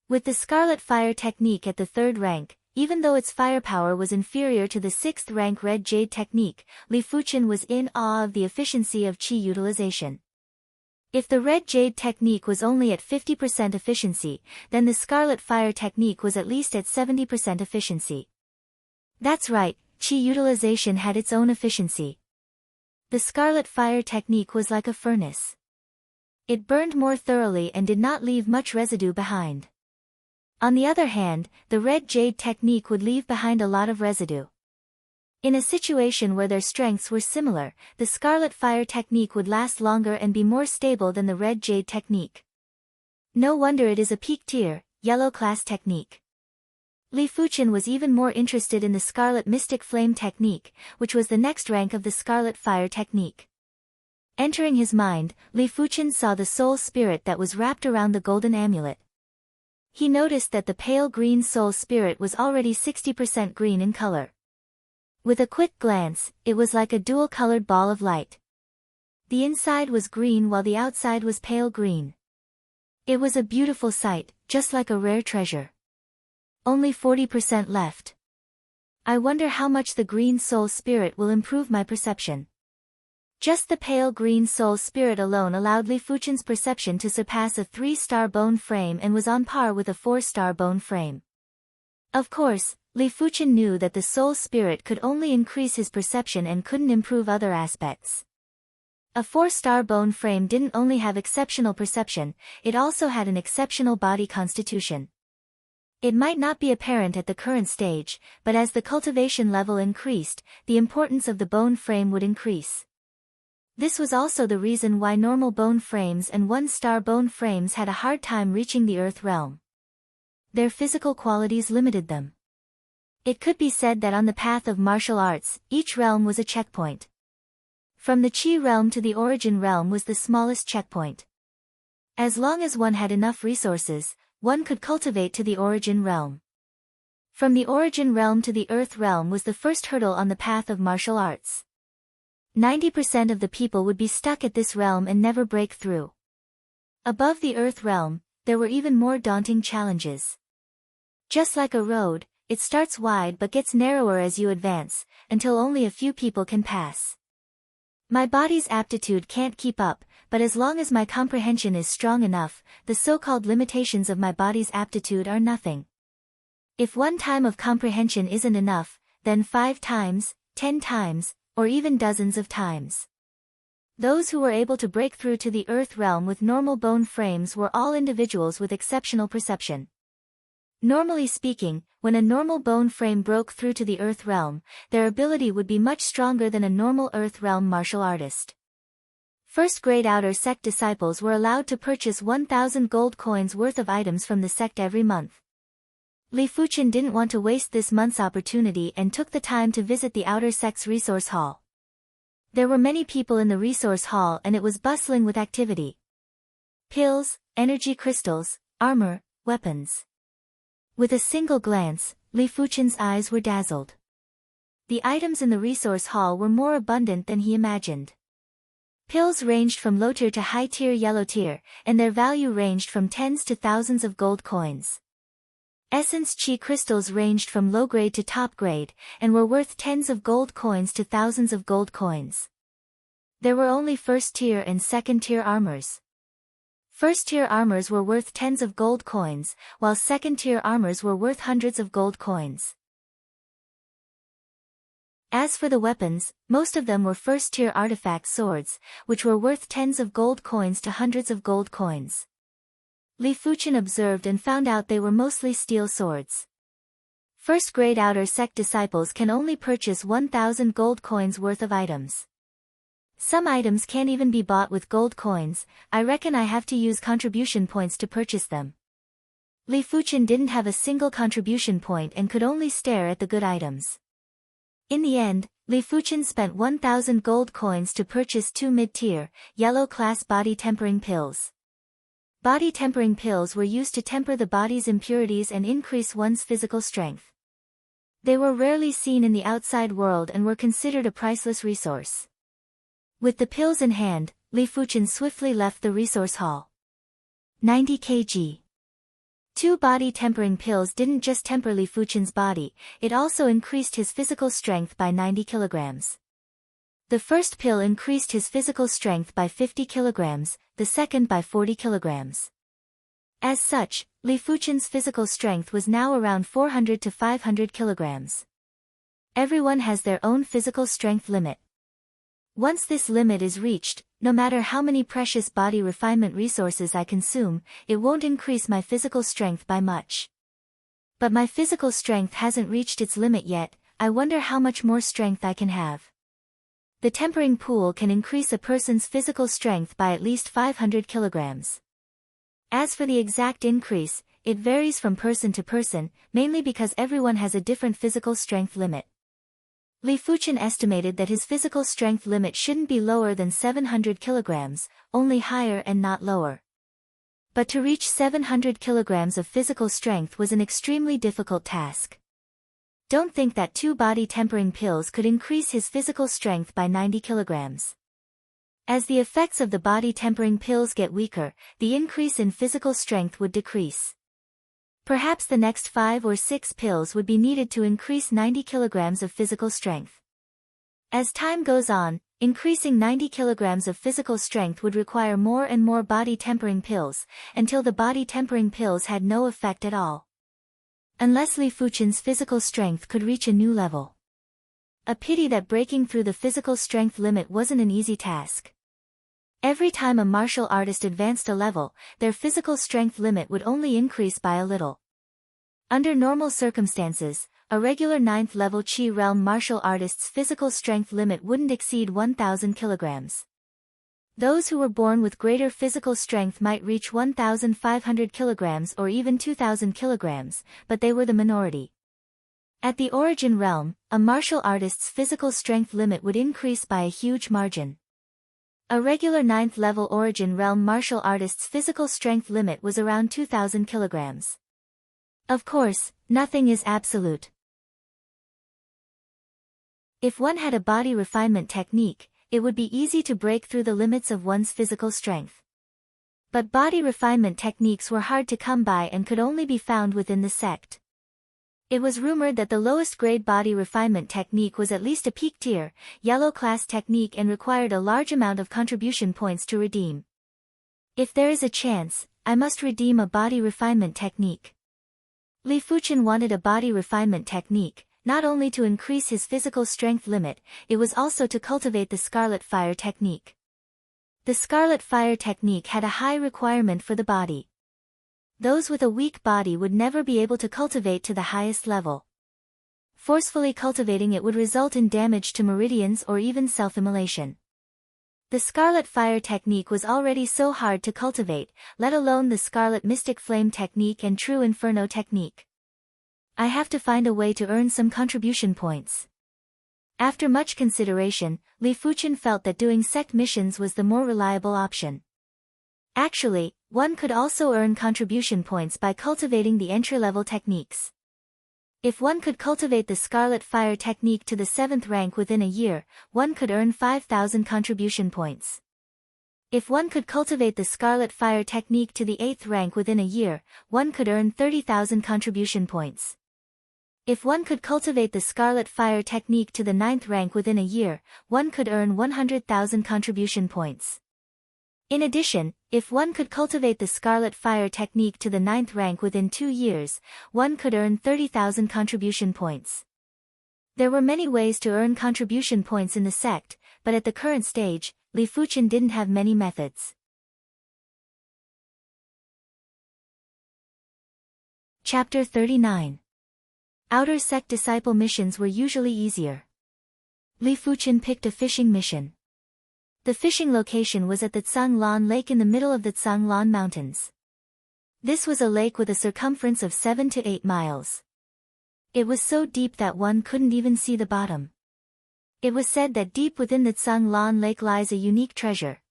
With the Scarlet Fire technique at the 3rd rank, even though its firepower was inferior to the 6th rank Red Jade technique, Li Fuchen was in awe of the efficiency of Qi utilization. If the Red Jade technique was only at 50% efficiency, then the Scarlet Fire technique was at least at 70% efficiency. That's right, Qi utilization had its own efficiency. The Scarlet Fire technique was like a furnace. It burned more thoroughly and did not leave much residue behind. On the other hand, the Red Jade technique would leave behind a lot of residue. In a situation where their strengths were similar, the Scarlet Fire technique would last longer and be more stable than the Red Jade technique. No wonder it is a peak tier, yellow class technique. Li Fuchen was even more interested in the Scarlet Mystic Flame technique, which was the next rank of the Scarlet Fire technique. Entering his mind, Li Fuchen saw the soul spirit that was wrapped around the golden amulet. He noticed that the pale green soul spirit was already 60% green in color. With a quick glance, it was like a dual-colored ball of light. The inside was green while the outside was pale green. It was a beautiful sight, just like a rare treasure. Only 40% left. I wonder how much the green soul spirit will improve my perception. Just the pale green soul spirit alone allowed Li Fuchen's perception to surpass a 3-star bone frame and was on par with a 4-star bone frame. Of course, Li Fuchen knew that the soul spirit could only increase his perception and couldn't improve other aspects. A 4-star bone frame didn't only have exceptional perception, it also had an exceptional body constitution. It might not be apparent at the current stage, but as the cultivation level increased, the importance of the bone frame would increase. This was also the reason why normal bone frames and one-star bone frames had a hard time reaching the Earth realm. Their physical qualities limited them. It could be said that on the path of martial arts, each realm was a checkpoint. From the Chi realm to the Origin realm was the smallest checkpoint. As long as one had enough resources, one could cultivate to the Origin realm. From the Origin realm to the Earth realm was the first hurdle on the path of martial arts. 90% of the people would be stuck at this realm and never break through. Above the Earth realm, there were even more daunting challenges. Just like a road, it starts wide but gets narrower as you advance, until only a few people can pass. My body's aptitude can't keep up, but as long as my comprehension is strong enough, the so-called limitations of my body's aptitude are nothing. If one time of comprehension isn't enough, then 5 times, 10 times, or even dozens of times. Those who were able to break through to the Earth realm with normal bone frames were all individuals with exceptional perception. Normally speaking, when a normal bone frame broke through to the Earth realm, their ability would be much stronger than a normal Earth realm martial artist. First-grade outer sect disciples were allowed to purchase 1,000 gold coins worth of items from the sect every month. Li Fuchen didn't want to waste this month's opportunity and took the time to visit the outer sect's resource hall. There were many people in the resource hall and it was bustling with activity. Pills, energy crystals, armor, weapons. With a single glance, Li Fuchen's eyes were dazzled. The items in the resource hall were more abundant than he imagined. Pills ranged from low-tier to high-tier yellow tier, and their value ranged from tens to thousands of gold coins. Essence chi crystals ranged from low-grade to top-grade, and were worth tens of gold coins to thousands of gold coins. There were only first-tier and second-tier armors. First-tier armors were worth tens of gold coins, while second-tier armors were worth hundreds of gold coins. As for the weapons, most of them were first-tier artifact swords, which were worth tens of gold coins to hundreds of gold coins. Li Fuchen observed and found out they were mostly steel swords. First-grade outer sect disciples can only purchase 1,000 gold coins worth of items. Some items can't even be bought with gold coins. I reckon I have to use contribution points to purchase them. Li Fuchen didn't have a single contribution point and could only stare at the good items. In the end, Li Fuchen spent 1,000 gold coins to purchase 2 mid-tier, yellow-class body tempering pills. Body tempering pills were used to temper the body's impurities and increase one's physical strength. They were rarely seen in the outside world and were considered a priceless resource. With the pills in hand, Li Fuchen swiftly left the resource hall. 90 kg. 2 body tempering pills didn't just temper Li Fuchen's body, it also increased his physical strength by 90 kilograms. The first pill increased his physical strength by 50 kilograms, the second by 40 kilograms. As such, Li Fuchen's physical strength was now around 400 to 500 kilograms. Everyone has their own physical strength limit. Once this limit is reached, no matter how many precious body refinement resources I consume, it won't increase my physical strength by much. But my physical strength hasn't reached its limit yet, I wonder how much more strength I can have. The tempering pool can increase a person's physical strength by at least 500 kilograms. As for the exact increase, it varies from person to person, mainly because everyone has a different physical strength limit. Li Fuchen estimated that his physical strength limit shouldn't be lower than 700 kilograms, only higher and not lower. But to reach 700 kilograms of physical strength was an extremely difficult task. Don't think that 2 body tempering pills could increase his physical strength by 90 kilograms. As the effects of the body tempering pills get weaker, the increase in physical strength would decrease. Perhaps the next 5 or 6 pills would be needed to increase 90 kilograms of physical strength. As time goes on, increasing 90 kilograms of physical strength would require more and more body tempering pills, until the body tempering pills had no effect at all. Unless Li Fuchen's physical strength could reach a new level. A pity that breaking through the physical strength limit wasn't an easy task. Every time a martial artist advanced a level, their physical strength limit would only increase by a little. Under normal circumstances, a regular 9th level Chi realm martial artist's physical strength limit wouldn't exceed 1,000 kilograms. Those who were born with greater physical strength might reach 1,500 kilograms or even 2,000 kilograms, but they were the minority. At the origin realm, a martial artist's physical strength limit would increase by a huge margin. A regular 9th level origin realm martial artist's physical strength limit was around 2,000 kilograms. Of course, nothing is absolute. If one had a body refinement technique, it would be easy to break through the limits of one's physical strength. But body refinement techniques were hard to come by and could only be found within the sect. It was rumored that the lowest grade body refinement technique was at least a peak tier, yellow class technique and required a large amount of contribution points to redeem. If there is a chance, I must redeem a body refinement technique. Li Fuchen wanted a body refinement technique, not only to increase his physical strength limit, it was also to cultivate the Scarlet Fire technique. The Scarlet Fire technique had a high requirement for the body. Those with a weak body would never be able to cultivate to the highest level. Forcefully cultivating it would result in damage to meridians or even self-immolation. The Scarlet Fire technique was already so hard to cultivate, let alone the Scarlet Mystic Flame technique and True Inferno technique. I have to find a way to earn some contribution points. After much consideration, Li Fuchen felt that doing sect missions was the more reliable option. Actually, one could also earn contribution points by cultivating the entry-level techniques. If one could cultivate the Scarlet Fire technique to the 7th rank within a year, one could earn 5,000 contribution points. If one could cultivate the Scarlet Fire technique to the 8th rank within a year, one could earn 30,000 contribution points. If one could cultivate the Scarlet Fire technique to the 9th rank within a year, one could earn 100,000 contribution points. In addition, if one could cultivate the Scarlet Fire technique to the 9th rank within 2 years, one could earn 30,000 contribution points. There were many ways to earn contribution points in the sect, but at the current stage, Li Fuchen didn't have many methods. Chapter 39. Outer sect disciple missions were usually easier. Li Fuchen picked a fishing mission. The fishing location was at the Tsanglan Lake in the middle of the Tsanglan Mountains. This was a lake with a circumference of 7 to 8 miles. It was so deep that one couldn't even see the bottom. It was said that deep within the Tsanglan Lake lies a unique treasure.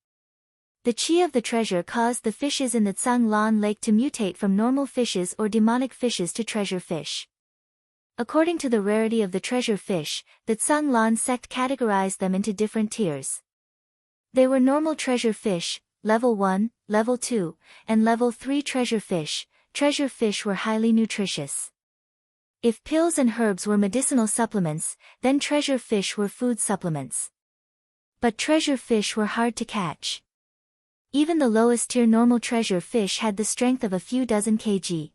The chi of the treasure caused the fishes in the Tsanglan Lake to mutate from normal fishes or demonic fishes to treasure fish. According to the rarity of the treasure fish, the Tsanglan sect categorized them into different tiers. They were normal treasure fish, level 1, level 2, and level 3 treasure fish. Treasure fish were highly nutritious. If pills and herbs were medicinal supplements, then treasure fish were food supplements. But treasure fish were hard to catch. Even the lowest tier normal treasure fish had the strength of a few dozen kg.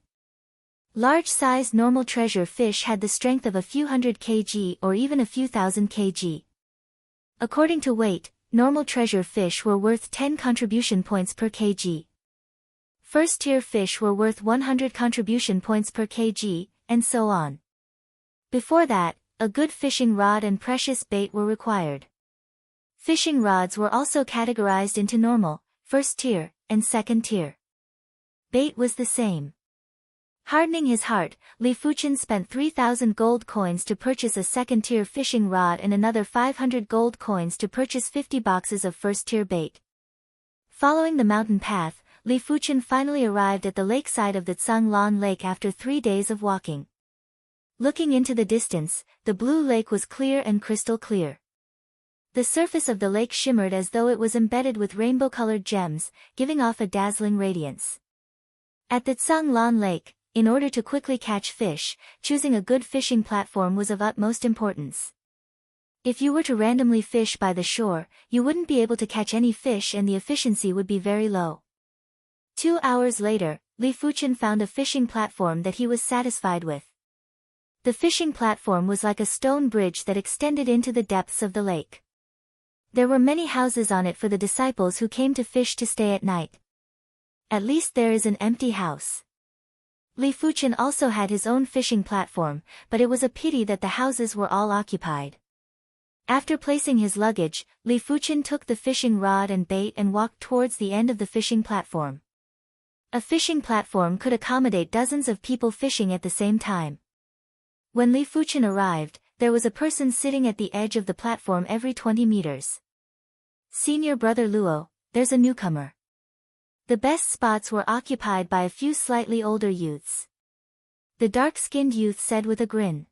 Large-sized normal treasure fish had the strength of a few hundred kg or even a few thousand kg. According to weight, normal treasure fish were worth 10 contribution points per kg. First-tier fish were worth 100 contribution points per kg, and so on. Before that, a good fishing rod and precious bait were required. Fishing rods were also categorized into normal, first tier, and second tier. Bait was the same. Hardening his heart, Li Fuchen spent 3,000 gold coins to purchase a second-tier fishing rod and another 500 gold coins to purchase 50 boxes of first-tier bait. Following the mountain path, Li Fuchen finally arrived at the lakeside of the Tsanglan Lake after 3 days of walking. Looking into the distance, the blue lake was clear and crystal clear. The surface of the lake shimmered as though it was embedded with rainbow-colored gems, giving off a dazzling radiance. At the Tsanglan Lake, in order to quickly catch fish, choosing a good fishing platform was of utmost importance. If you were to randomly fish by the shore, you wouldn't be able to catch any fish and the efficiency would be very low. 2 hours later, Li Fuchen found a fishing platform that he was satisfied with. The fishing platform was like a stone bridge that extended into the depths of the lake. There were many houses on it for the disciples who came to fish to stay at night. At least there is an empty house. Li Fuchen also had his own fishing platform, but it was a pity that the houses were all occupied. After placing his luggage, Li Fuchen took the fishing rod and bait and walked towards the end of the fishing platform. A fishing platform could accommodate dozens of people fishing at the same time. When Li Fuchen arrived, there was a person sitting at the edge of the platform every 20 meters. "Senior brother Luo, there's a newcomer." The best spots were occupied by a few slightly older youths. The dark-skinned youth said with a grin.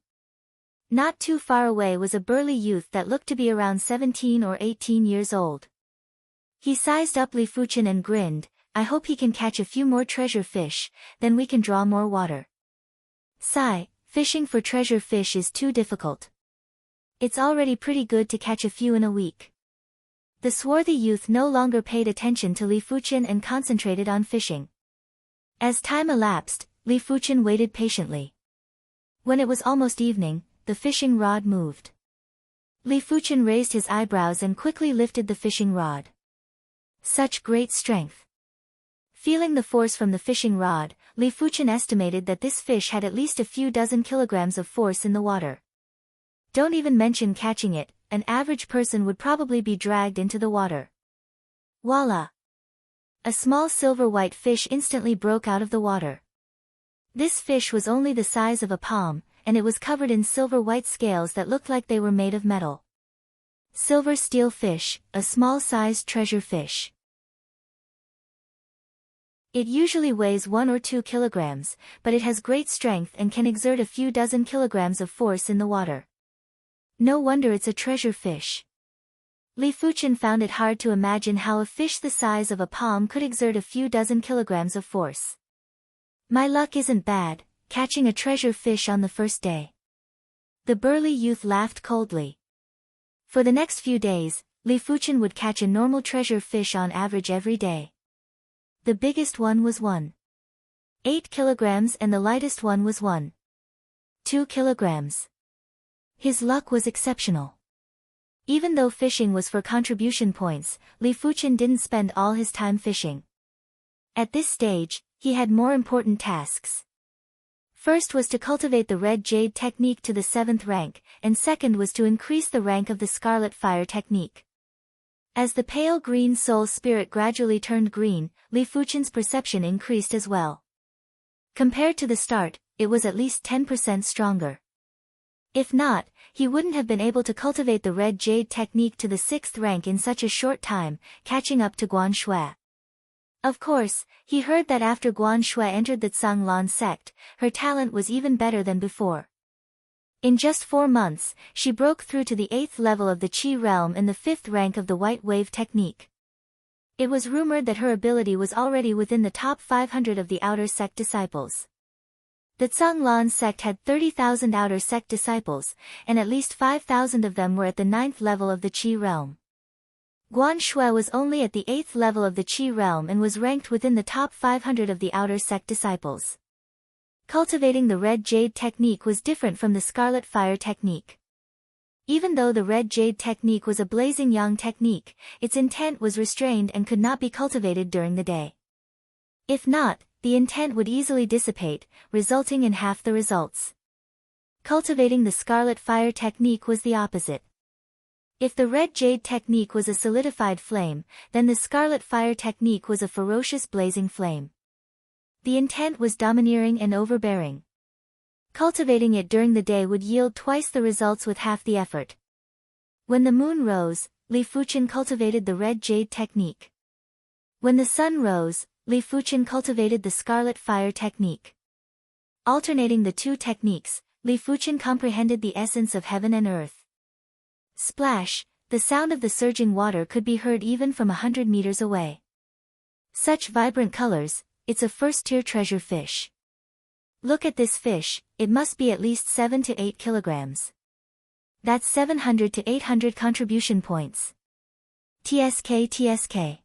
Not too far away was a burly youth that looked to be around 17 or 18 years old. He sized up Li Fuchen and grinned, "I hope he can catch a few more treasure fish, then we can draw more water." "Sigh, fishing for treasure fish is too difficult. It's already pretty good to catch a few in a week." The swarthy youth no longer paid attention to Li Fuchen and concentrated on fishing. As time elapsed, Li Fuchen waited patiently. When it was almost evening, the fishing rod moved. Li Fuchen raised his eyebrows and quickly lifted the fishing rod. Such great strength! Feeling the force from the fishing rod, Li Fuchen estimated that this fish had at least a few dozen kilograms of force in the water. Don't even mention catching it, an average person would probably be dragged into the water. Voila! A small silver-white fish instantly broke out of the water. This fish was only the size of a palm, and it was covered in silver-white scales that looked like they were made of metal. Silver steel fish, a small-sized treasure fish. It usually weighs 1 or 2 kilograms, but it has great strength and can exert a few dozen kilograms of force in the water. No wonder it's a treasure fish. Li Fuchen found it hard to imagine how a fish the size of a palm could exert a few dozen kilograms of force. My luck isn't bad, catching a treasure fish on the first day. The burly youth laughed coldly. For the next few days, Li Fuchen would catch a normal treasure fish on average every day. The biggest one was 1.8 kilograms and the lightest one was 1.2 kilograms. His luck was exceptional. Even though fishing was for contribution points, Li Fuchen didn't spend all his time fishing. At this stage, he had more important tasks. First was to cultivate the red jade technique to the 7th rank, and second was to increase the rank of the scarlet fire technique. As the pale green soul spirit gradually turned green, Li Fuchen's perception increased as well. Compared to the start, it was at least 10% stronger. If not, he wouldn't have been able to cultivate the red jade technique to the 6th rank in such a short time, catching up to Guan Shui. Of course, he heard that after Guan Shui entered the Tsang Lan sect, her talent was even better than before. In just 4 months, she broke through to the 8th level of the Qi realm and the 5th rank of the White Wave technique. It was rumored that her ability was already within the top 500 of the outer sect disciples. The Tsang Lan sect had 30,000 outer sect disciples, and at least 5,000 of them were at the 9th level of the Qi realm. Guan Shui was only at the 8th level of the Qi realm and was ranked within the top 500 of the outer sect disciples. Cultivating the red jade technique was different from the scarlet fire technique. Even though the red jade technique was a blazing yang technique, its intent was restrained and could not be cultivated during the day. If not, the intent would easily dissipate, resulting in half the results. Cultivating the scarlet fire technique was the opposite. If the red jade technique was a solidified flame, then the scarlet fire technique was a ferocious blazing flame. The intent was domineering and overbearing. Cultivating it during the day would yield twice the results with half the effort. When the moon rose, Li Fuchen cultivated the red jade technique. When the sun rose, Li Fuchen cultivated the scarlet fire technique. Alternating the two techniques, Li Fuchen comprehended the essence of heaven and earth. Splash, the sound of the surging water could be heard even from 100 meters away. Such vibrant colors, it's a first-tier treasure fish. Look at this fish, it must be at least 7 to 8 kilograms. That's 700 to 800 contribution points. TSK.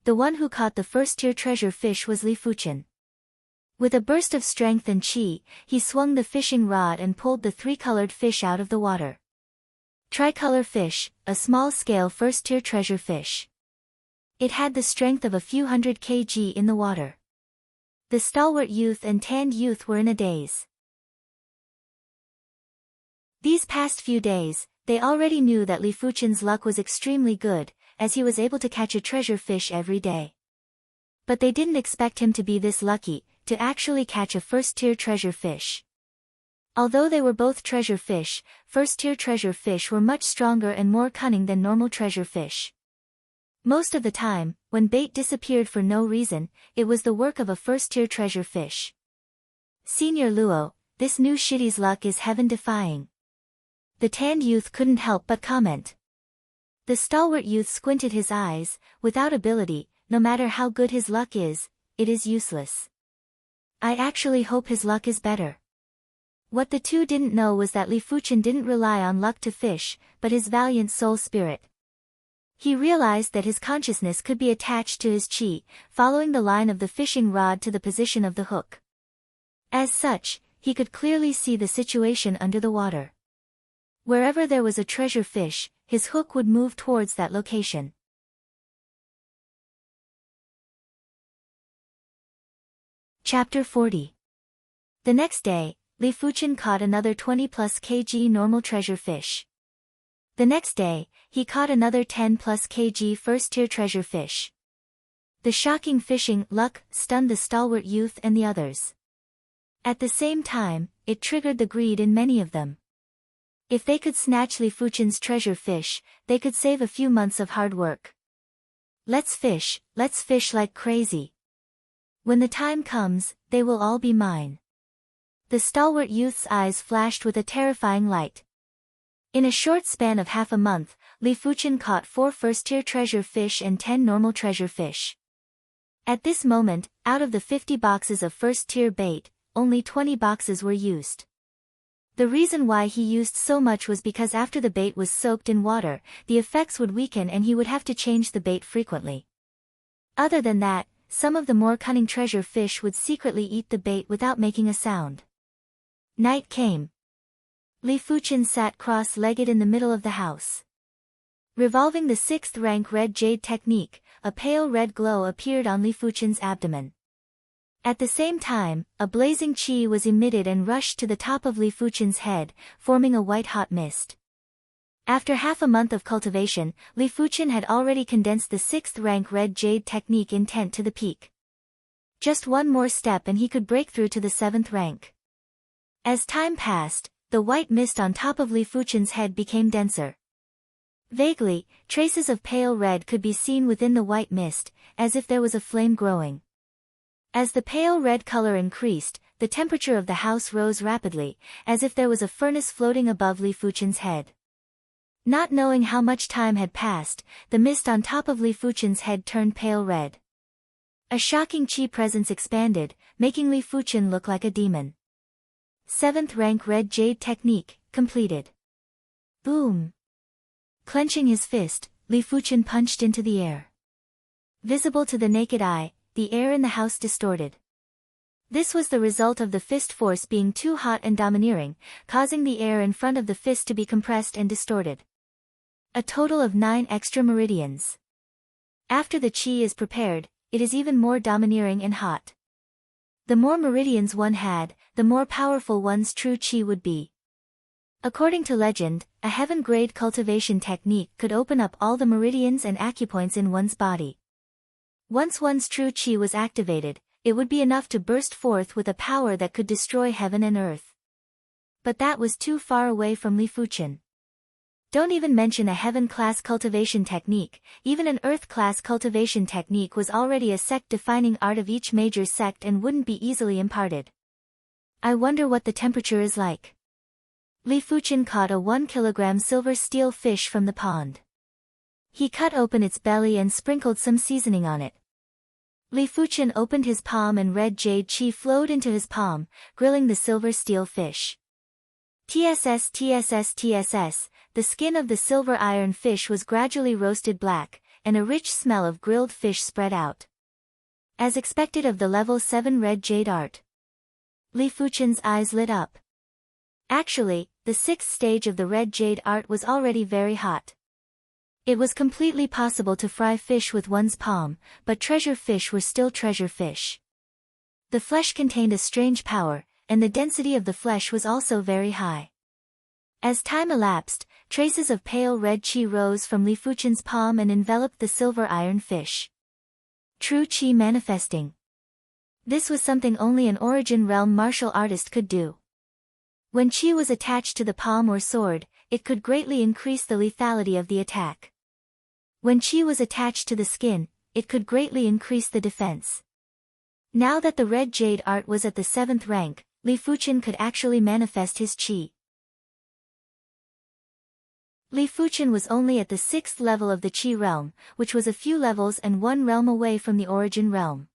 The one who caught the first-tier treasure fish was Li Fuchen. With a burst of strength and qi, he swung the fishing rod and pulled the 3-colored fish out of the water. Tricolor fish, a small-scale first-tier treasure fish. It had the strength of a few hundred kg in the water. The stalwart youth and tanned youth were in a daze. These past few days, they already knew that Li Fuchen's luck was extremely good, as he was able to catch a treasure fish every day. But they didn't expect him to be this lucky, to actually catch a first-tier treasure fish. Although they were both treasure fish, first-tier treasure fish were much stronger and more cunning than normal treasure fish. Most of the time, when bait disappeared for no reason, it was the work of a first-tier treasure fish. Senior Luo, this new shitty's luck is heaven-defying. The tanned youth couldn't help but comment. The stalwart youth squinted his eyes. Without ability, no matter how good his luck is, it is useless. I actually hope his luck is better. What the two didn't know was that Li Fuchen didn't rely on luck to fish, but his valiant soul spirit. He realized that his consciousness could be attached to his chi, following the line of the fishing rod to the position of the hook. As such, he could clearly see the situation under the water. Wherever there was a treasure fish, his hook would move towards that location. Chapter 40. The next day, Li Fuchen caught another 20+ kg normal treasure fish. The next day, he caught another 10+ kg first-tier treasure fish. The shocking fishing luck stunned the stalwart youth and the others. At the same time, it triggered the greed in many of them. If they could snatch Li Fuchen's treasure fish, they could save a few months of hard work. Let's fish like crazy. When the time comes, they will all be mine. The stalwart youth's eyes flashed with a terrifying light. In a short span of half a month, Li Fuchen caught 4 first-tier treasure fish and 10 normal treasure fish. At this moment, out of the 50 boxes of first-tier bait, only 20 boxes were used. The reason why he used so much was because after the bait was soaked in water, the effects would weaken and he would have to change the bait frequently. Other than that, some of the more cunning treasure fish would secretly eat the bait without making a sound. Night came. Li Fuchen sat cross-legged in the middle of the house. Revolving the 6th rank red jade technique, a pale red glow appeared on Li Fuchen's abdomen. At the same time, a blazing chi was emitted and rushed to the top of Li Fuchen's head, forming a white-hot mist. After half a month of cultivation, Li Fuchen had already condensed the 6th rank red jade technique intent to the peak. Just one more step and he could break through to the 7th rank. As time passed, the white mist on top of Li Fuchen's head became denser. Vaguely, traces of pale red could be seen within the white mist, as if there was a flame growing. As the pale red color increased, the temperature of the house rose rapidly, as if there was a furnace floating above Li Fuchen's head. Not knowing how much time had passed, the mist on top of Li Fuchen's head turned pale red. A shocking chi presence expanded, making Li Fuchen look like a demon. 7th rank red jade technique, completed. Boom! Clenching his fist, Li Fuchen punched into the air. Visible to the naked eye, the air in the house distorted. This was the result of the fist force being too hot and domineering, causing the air in front of the fist to be compressed and distorted. A total of 9 extra meridians. After the chi is prepared, it is even more domineering and hot. The more meridians one had, the more powerful one's true chi would be. According to legend, a heaven-grade cultivation technique could open up all the meridians and acupoints in one's body. Once one's true chi was activated, it would be enough to burst forth with a power that could destroy heaven and earth. But that was too far away from Li Fuchen. Don't even mention a heaven-class cultivation technique, even an earth-class cultivation technique was already a sect-defining art of each major sect and wouldn't be easily imparted. I wonder what the temperature is like. Li Fuchen caught a 1 kilogram silver steel fish from the pond. He cut open its belly and sprinkled some seasoning on it. Li Fuchen opened his palm and red jade chi flowed into his palm, grilling the silver steel fish. TSS, the skin of the silver iron fish was gradually roasted black, and a rich smell of grilled fish spread out. As expected of the level 7 red jade art. Li Fuchen's eyes lit up. Actually, the 6th stage of the red jade art was already very hot. It was completely possible to fry fish with one's palm, but treasure fish were still treasure fish. The flesh contained a strange power, and the density of the flesh was also very high. As time elapsed, traces of pale red qi rose from Li Fuchen's palm and enveloped the silver iron fish. True qi manifesting. This was something only an Origin Realm martial artist could do. When qi was attached to the palm or sword, it could greatly increase the lethality of the attack. When qi was attached to the skin, it could greatly increase the defense. Now that the red jade art was at the 7th rank, Li Fuchen could actually manifest his qi. Li Fuchen was only at the 6th level of the qi realm, which was a few levels and 1 realm away from the Origin Realm.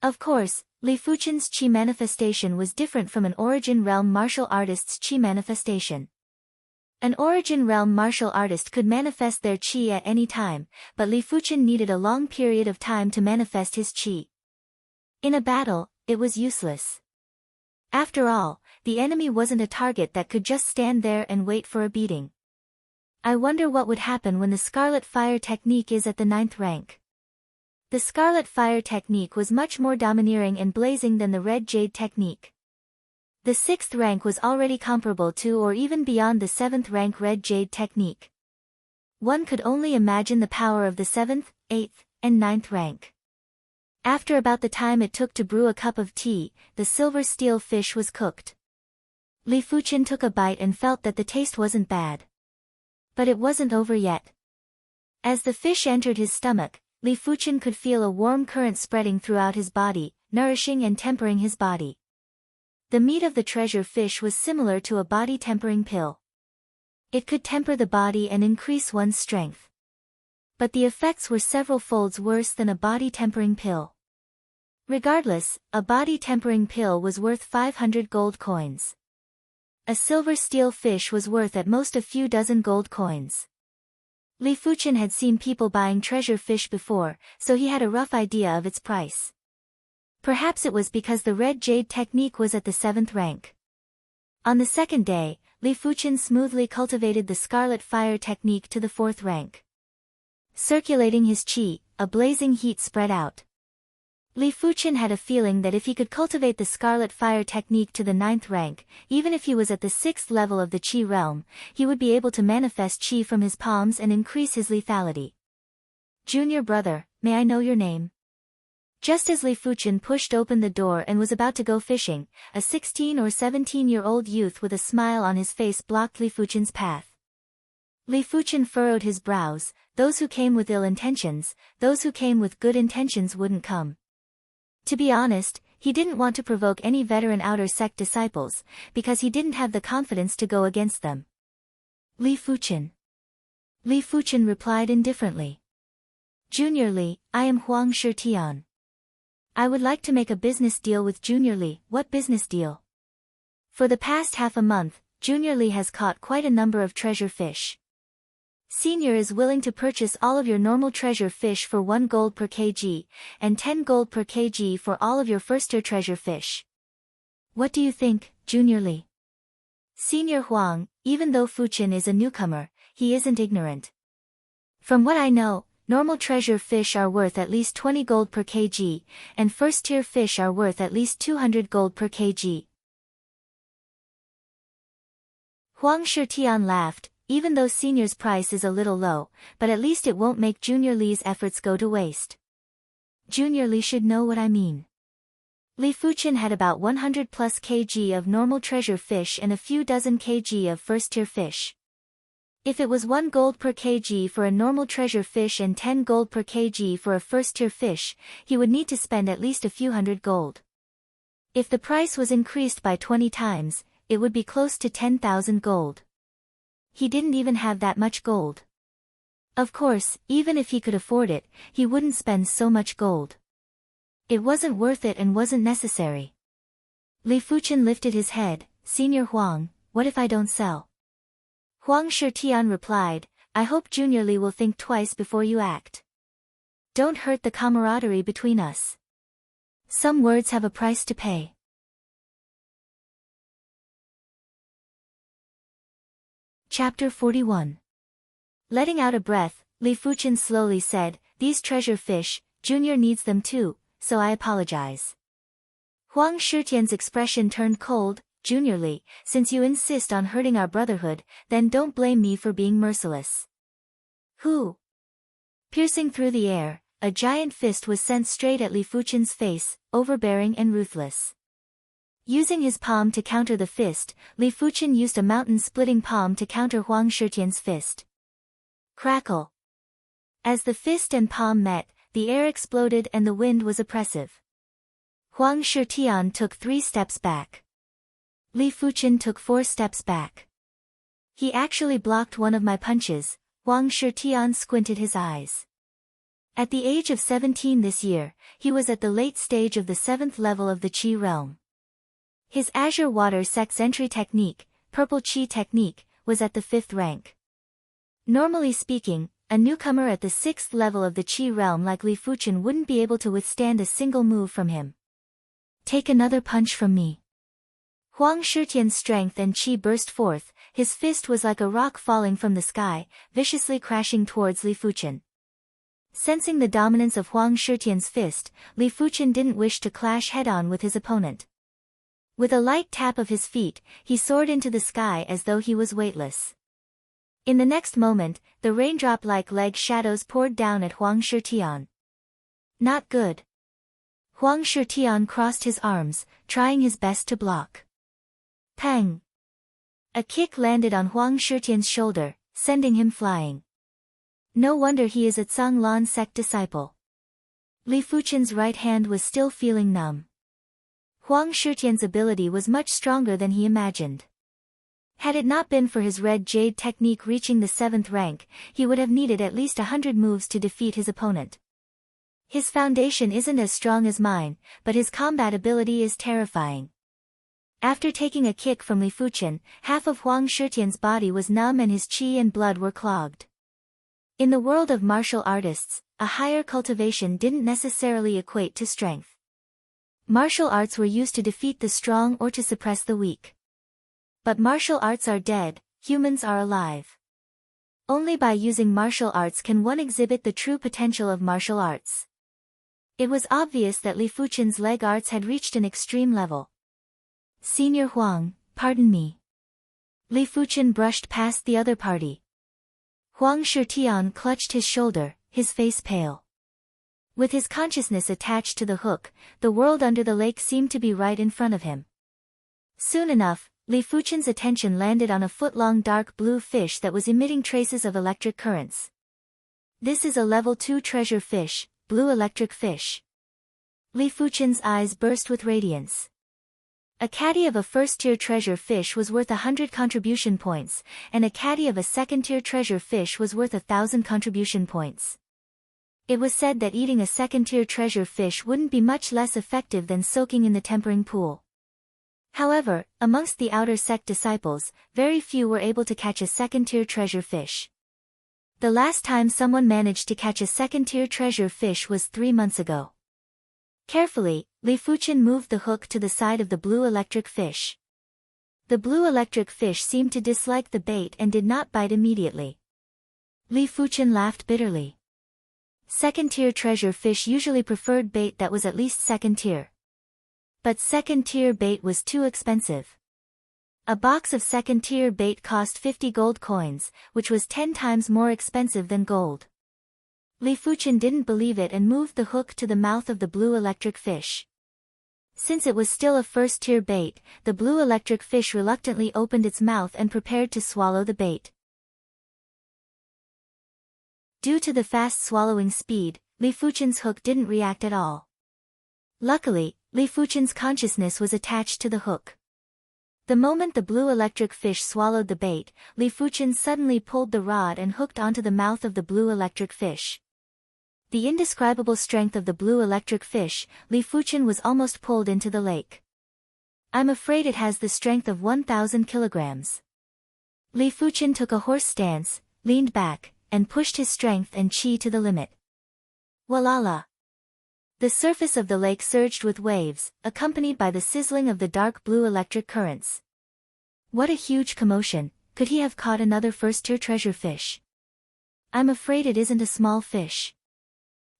Of course, Li Fuchen's qi manifestation was different from an Origin Realm martial artist's qi manifestation. An Origin Realm martial artist could manifest their qi at any time, but Li Fuchen needed a long period of time to manifest his qi. In a battle, it was useless. After all, the enemy wasn't a target that could just stand there and wait for a beating. I wonder what would happen when the Scarlet Fire technique is at the 9th rank. The Scarlet Fire technique was much more domineering and blazing than the Red Jade technique. The 6th rank was already comparable to or even beyond the 7th rank Red Jade technique. One could only imagine the power of the 7th, 8th, and 9th rank. After about the time it took to brew a cup of tea, the silver steel fish was cooked. Li Fuchen took a bite and felt that the taste wasn't bad. But it wasn't over yet. As the fish entered his stomach, Li Fuchen could feel a warm current spreading throughout his body, nourishing and tempering his body. The meat of the treasure fish was similar to a body-tempering pill. It could temper the body and increase one's strength. But the effects were several folds worse than a body-tempering pill. Regardless, a body-tempering pill was worth 500 gold coins. A silver steel fish was worth at most a few dozen gold coins. Li Fuchen had seen people buying treasure fish before, so he had a rough idea of its price. Perhaps it was because the Red Jade technique was at the 7th rank. On the 2nd day, Li Fuchen smoothly cultivated the Scarlet Fire technique to the 4th rank. Circulating his qi, a blazing heat spread out. Li Fuchen had a feeling that if he could cultivate the Scarlet Fire technique to the 9th rank, even if he was at the 6th level of the qi realm, he would be able to manifest qi from his palms and increase his lethality. Junior brother, may I know your name? Just as Li Fuchen pushed open the door and was about to go fishing, a 16 or 17-year-old youth with a smile on his face blocked Li Fuchen's path. Li Fuchen furrowed his brows. Those who came with ill intentions, those who came with good intentions wouldn't come. To be honest, he didn't want to provoke any veteran outer sect disciples, because he didn't have the confidence to go against them. Li Fuchen. Li Fuchen replied indifferently. Junior Li, I am Huang Shitian. I would like to make a business deal with Junior Li. What business deal? For the past half a month, Junior Li has caught quite a number of treasure fish. Senior is willing to purchase all of your normal treasure fish for 1 gold per kg, and 10 gold per kg for all of your first-tier treasure fish. What do you think, Junior Li? Senior Huang, even though Fuchen is a newcomer, he isn't ignorant. From what I know, normal treasure fish are worth at least 20 gold per kg, and first-tier fish are worth at least 200 gold per kg. Huang Shitian laughed. Even though Senior's price is a little low, but at least it won't make Junior Li's efforts go to waste. Junior Li should know what I mean. Li Fuchen had about 100 plus kg of normal treasure fish and a few dozen kg of first-tier fish. If it was 1 gold per kg for a normal treasure fish and 10 gold per kg for a first-tier fish, he would need to spend at least a few hundred gold. If the price was increased by 20 times, it would be close to 10,000 gold. He didn't even have that much gold. Of course, even if he could afford it, he wouldn't spend so much gold. It wasn't worth it and wasn't necessary. Li Fuchen lifted his head. Senior Huang, what if I don't sell? Huang Shitian replied, I hope Junior Li will think twice before you act. Don't hurt the camaraderie between us. Some words have a price to pay. Chapter 41. Letting out a breath, Li Fuchen slowly said, these treasure fish, Junior needs them too, so I apologize. Huang Shitian's expression turned cold. Junior Li, since you insist on hurting our brotherhood, then don't blame me for being merciless. Who? Piercing through the air, a giant fist was sent straight at Li Fuchen's face, overbearing and ruthless. Using his palm to counter the fist, Li Fuchen used a mountain-splitting palm to counter Huang Shitian's fist. Crackle. As the fist and palm met, the air exploded and the wind was oppressive. Huang Shitian took 3 steps back. Li Fuchen took 4 steps back. He actually blocked one of my punches. Huang Shitian squinted his eyes. At the age of 17 this year, he was at the late stage of the 7th level of the Qi realm. His Azure Water Sex Entry technique, Purple Qi technique, was at the 5th rank. Normally speaking, a newcomer at the 6th level of the Qi realm like Li Fuchen wouldn't be able to withstand a single move from him. Take another punch from me. Huang Shitian's strength and Qi burst forth, his fist was like a rock falling from the sky, viciously crashing towards Li Fuchen. Sensing the dominance of Huang Shitian's fist, Li Fuchen didn't wish to clash head-on with his opponent. With a light tap of his feet, he soared into the sky as though he was weightless. In the next moment, the raindrop-like leg shadows poured down at Huang Shitian. Not good. Huang Shitian crossed his arms, trying his best to block. Pang! A kick landed on Huang Shitian's shoulder, sending him flying. No wonder he is a Tsang Lan sect disciple. Li Fuchen's right hand was still feeling numb. Huang Shitian's ability was much stronger than he imagined. Had it not been for his red jade technique reaching the 7th rank, he would have needed at least 100 moves to defeat his opponent. His foundation isn't as strong as mine, but his combat ability is terrifying. After taking a kick from Li Fuchen, half of Huang Shitian's body was numb and his qi and blood were clogged. In the world of martial artists, a higher cultivation didn't necessarily equate to strength. Martial arts were used to defeat the strong or to suppress the weak. But martial arts are dead, humans are alive. Only by using martial arts can one exhibit the true potential of martial arts. It was obvious that Li Fuchen's leg arts had reached an extreme level. Senior Huang, pardon me. Li Fuchen brushed past the other party. Huang Shitian clutched his shoulder, his face pale. With his consciousness attached to the hook, the world under the lake seemed to be right in front of him. Soon enough, Li Fuchen's attention landed on a foot-long dark blue fish that was emitting traces of electric currents. This is a level 2 treasure fish, blue electric fish. Li Fuchen's eyes burst with radiance. A caddy of a first-tier treasure fish was worth 100 contribution points, and a caddy of a second-tier treasure fish was worth 1,000 contribution points. It was said that eating a second-tier treasure fish wouldn't be much less effective than soaking in the tempering pool. However, amongst the outer sect disciples, very few were able to catch a second-tier treasure fish. The last time someone managed to catch a second-tier treasure fish was 3 months ago. Carefully, Li Fuchen moved the hook to the side of the blue electric fish. The blue electric fish seemed to dislike the bait and did not bite immediately. Li Fuchen laughed bitterly. Second-tier treasure fish usually preferred bait that was at least second-tier. But second-tier bait was too expensive. A box of second-tier bait cost 50 gold coins, which was 10 times more expensive than gold. Li Fuchen didn't believe it and moved the hook to the mouth of the blue electric fish. Since it was still a first-tier bait, the blue electric fish reluctantly opened its mouth and prepared to swallow the bait. Due to the fast swallowing speed, Li Fuchen's hook didn't react at all. Luckily, Li Fuchen's consciousness was attached to the hook. The moment the blue electric fish swallowed the bait, Li Fuchen suddenly pulled the rod and hooked onto the mouth of the blue electric fish. The indescribable strength of the blue electric fish, Li Fuchen was almost pulled into the lake. I'm afraid it has the strength of 1,000 kilograms. Li Fuchen took a horse stance, leaned back, and pushed his strength and qi to the limit. Walala! The surface of the lake surged with waves, accompanied by the sizzling of the dark blue electric currents. What a huge commotion! Could he have caught another first-tier treasure fish? I'm afraid it isn't a small fish.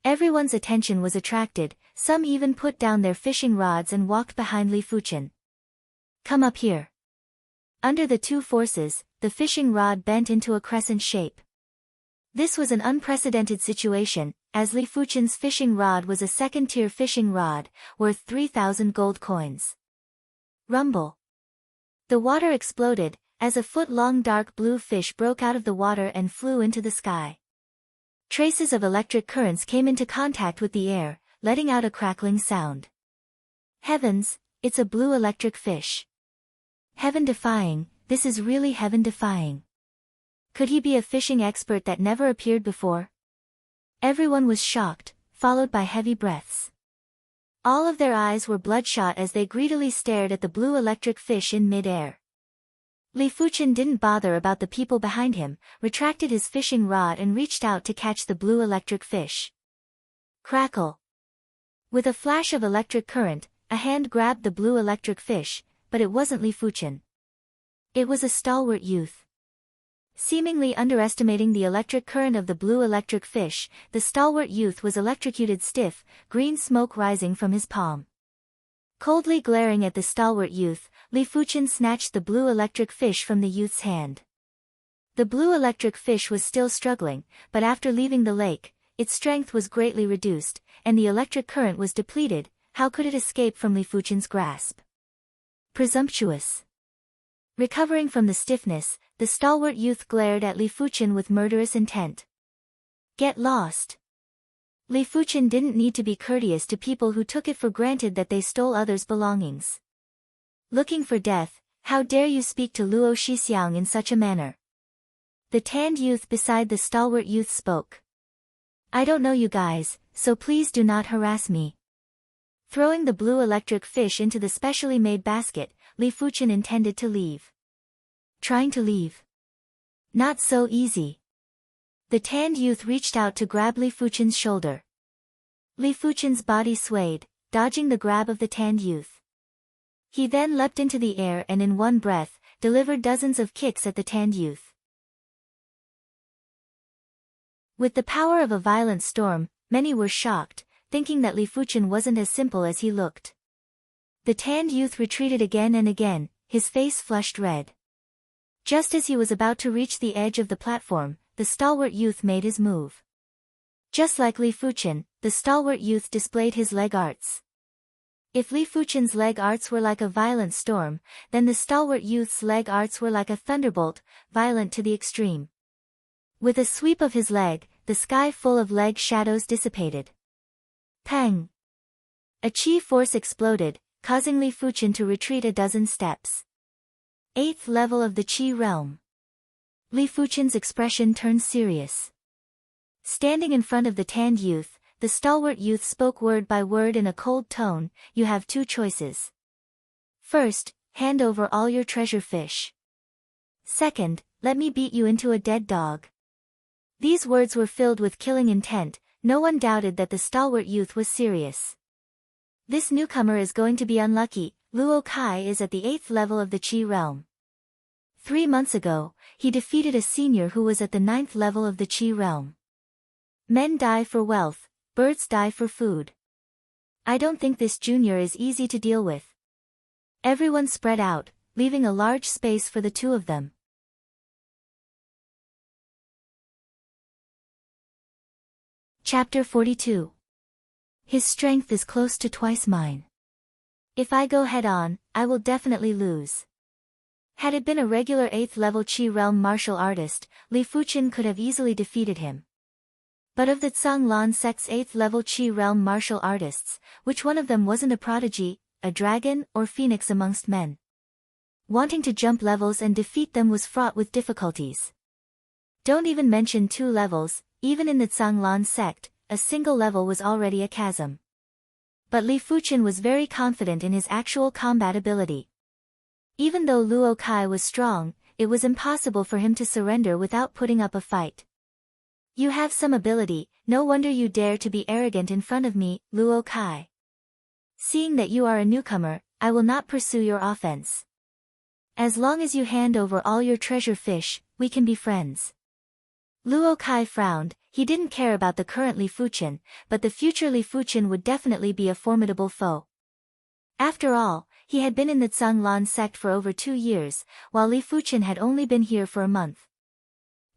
Everyone's attention was attracted, some even put down their fishing rods and walked behind Li Fuchen. Come up here. Under the two forces, the fishing rod bent into a crescent shape. This was an unprecedented situation, as Li Fuchen's fishing rod was a second-tier fishing rod, worth 3,000 gold coins. Rumble. The water exploded, as a foot-long dark blue fish broke out of the water and flew into the sky. Traces of electric currents came into contact with the air, letting out a crackling sound. Heavens, it's a blue electric fish. Heaven-defying, this is really heaven-defying. Could he be a fishing expert that never appeared before? Everyone was shocked, followed by heavy breaths. All of their eyes were bloodshot as they greedily stared at the blue electric fish in mid-air. Li Fuchen didn't bother about the people behind him, retracted his fishing rod and reached out to catch the blue electric fish. Crackle. With a flash of electric current, a hand grabbed the blue electric fish, but it wasn't Li Fuchen. It was a stalwart youth. Seemingly underestimating the electric current of the blue electric fish, the stalwart youth was electrocuted stiff, green smoke rising from his palm. Coldly glaring at the stalwart youth, Li Fuchen snatched the blue electric fish from the youth's hand. The blue electric fish was still struggling, but after leaving the lake, its strength was greatly reduced, and the electric current was depleted. How could it escape from Li Fuchen's grasp? Presumptuous. Recovering from the stiffness, the stalwart youth glared at Li Fuchen with murderous intent. Get lost. Li Fuchen didn't need to be courteous to people who took it for granted that they stole others' belongings. Looking for death, how dare you speak to Luo Shixiang in such a manner? The tanned youth beside the stalwart youth spoke. I don't know you guys, so please do not harass me. Throwing the blue electric fish into the specially made basket, Li Fuchen intended to leave. Trying to leave. Not so easy. The tanned youth reached out to grab Li Fuchen's shoulder. Li Fuchen's body swayed, dodging the grab of the tanned youth. He then leapt into the air and in one breath, delivered dozens of kicks at the tanned youth. With the power of a violent storm, many were shocked, thinking that Li Fuchen wasn't as simple as he looked. The tanned youth retreated again and again, his face flushed red. Just as he was about to reach the edge of the platform, the stalwart youth made his move. Just like Li Fuchen, the stalwart youth displayed his leg arts. If Li Fuchen's leg arts were like a violent storm, then the stalwart youth's leg arts were like a thunderbolt, violent to the extreme. With a sweep of his leg, the sky full of leg shadows dissipated. Pang! A chi force exploded, causing Li Fuchen to retreat a dozen steps. 8th level of the Qi realm. Li Fuchen's expression turned serious. Standing in front of the tanned youth, the stalwart youth spoke word by word in a cold tone. You have two choices. First, hand over all your treasure fish. Second, let me beat you into a dead dog. These words were filled with killing intent. No one doubted that the stalwart youth was serious. This newcomer is going to be unlucky. Luo Kai is at the 8th level of the Qi realm. 3 months ago, he defeated a senior who was at the 9th level of the Qi realm. Men die for wealth, birds die for food. I don't think this junior is easy to deal with. Everyone spread out, leaving a large space for the two of them. Chapter 42. His strength is close to twice mine. If I go head-on, I will definitely lose. Had it been a regular 8th level Qi realm martial artist, Li Fuchen could have easily defeated him. But of the Zhanglan sect's 8th level Qi realm martial artists, which one of them wasn't a prodigy, a dragon, or phoenix amongst men? Wanting to jump levels and defeat them was fraught with difficulties. Don't even mention 2 levels, even in the Zhanglan sect, a single level was already a chasm. But Li Fuchen was very confident in his actual combat ability. Even though Luo Kai was strong, it was impossible for him to surrender without putting up a fight. You have some ability, no wonder you dare to be arrogant in front of me, Luo Kai. Seeing that you are a newcomer, I will not pursue your offense. As long as you hand over all your treasure fish, we can be friends. Luo Kai frowned. He didn't care about the current Li Fuchen, but the future Li Fuchen would definitely be a formidable foe. After all, he had been in the Zhanglan sect for over 2 years, while Li Fuchen had only been here for a month.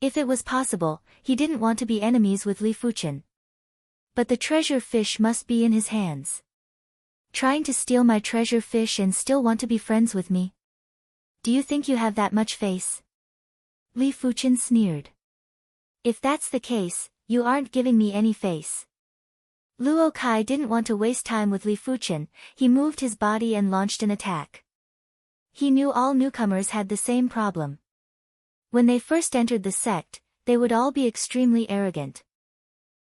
If it was possible, he didn't want to be enemies with Li Fuchen. But the treasure fish must be in his hands. Trying to steal my treasure fish and still want to be friends with me? Do you think you have that much face? Li Fuchen sneered. If that's the case, you aren't giving me any face. Luo Kai didn't want to waste time with Li Fuchen, he moved his body and launched an attack. He knew all newcomers had the same problem. When they first entered the sect, they would all be extremely arrogant.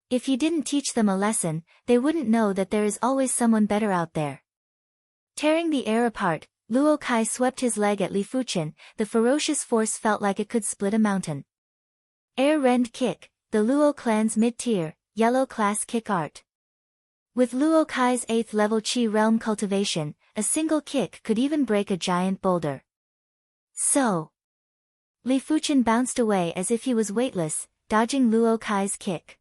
If he didn't teach them a lesson, they wouldn't know that there is always someone better out there. Tearing the air apart, Luo Kai swept his leg at Li Fuchen, the ferocious force felt like it could split a mountain. Air Rend Kick, the Luo clan's mid-tier, yellow class kick art. With Luo Kai's 8th level Qi realm cultivation, a single kick could even break a giant boulder. So, Li Fuchen bounced away as if he was weightless, dodging Luo Kai's kick.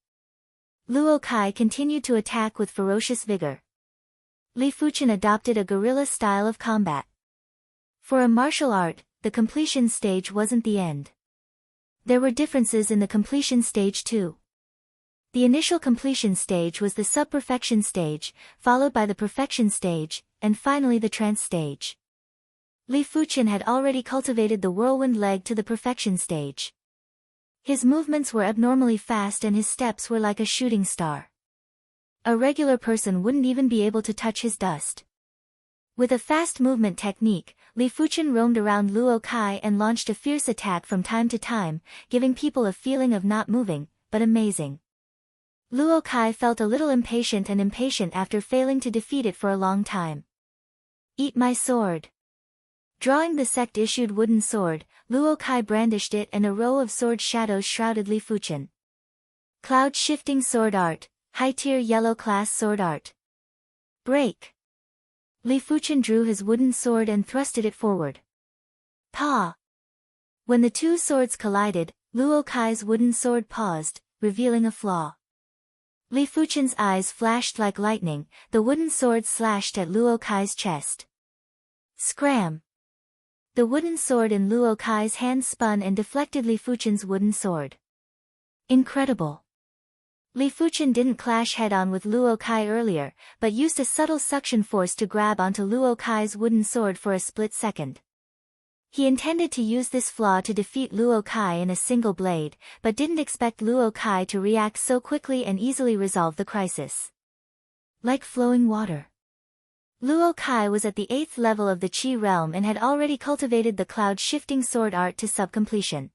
Luo Kai continued to attack with ferocious vigor. Li Fuchen adopted a guerrilla style of combat. For a martial art, the completion stage wasn't the end. There were differences in the completion stage too. The initial completion stage was the sub-perfection stage, followed by the perfection stage, and finally the trance stage. Li Fuchen had already cultivated the whirlwind leg to the perfection stage. His movements were abnormally fast and his steps were like a shooting star. A regular person wouldn't even be able to touch his dust. With a fast movement technique, Li Fuchen roamed around Luo Kai and launched a fierce attack from time to time, giving people a feeling of not moving, but amazing. Luo Kai felt a little impatient after failing to defeat it for a long time. Eat my sword. Drawing the sect-issued wooden sword, Luo Kai brandished it and a row of sword shadows shrouded Li Fuchen. Cloud-shifting sword art, high-tier yellow class sword art. Break. Li Fuchen drew his wooden sword and thrusted it forward. Pa! When the two swords collided, Luo Kai's wooden sword paused, revealing a flaw. Li Fuchen's eyes flashed like lightning, the wooden sword slashed at Luo Kai's chest. Scram! The wooden sword in Luo Kai's hand spun and deflected Li Fuchen's wooden sword. Incredible! Li Fuchen didn't clash head-on with Luo Kai earlier, but used a subtle suction force to grab onto Luo Kai's wooden sword for a split second. He intended to use this flaw to defeat Luo Kai in a single blade, but didn't expect Luo Kai to react so quickly and easily resolve the crisis. Like flowing water. Luo Kai was at the 8th level of the Qi realm and had already cultivated the cloud-shifting sword art to sub-completion.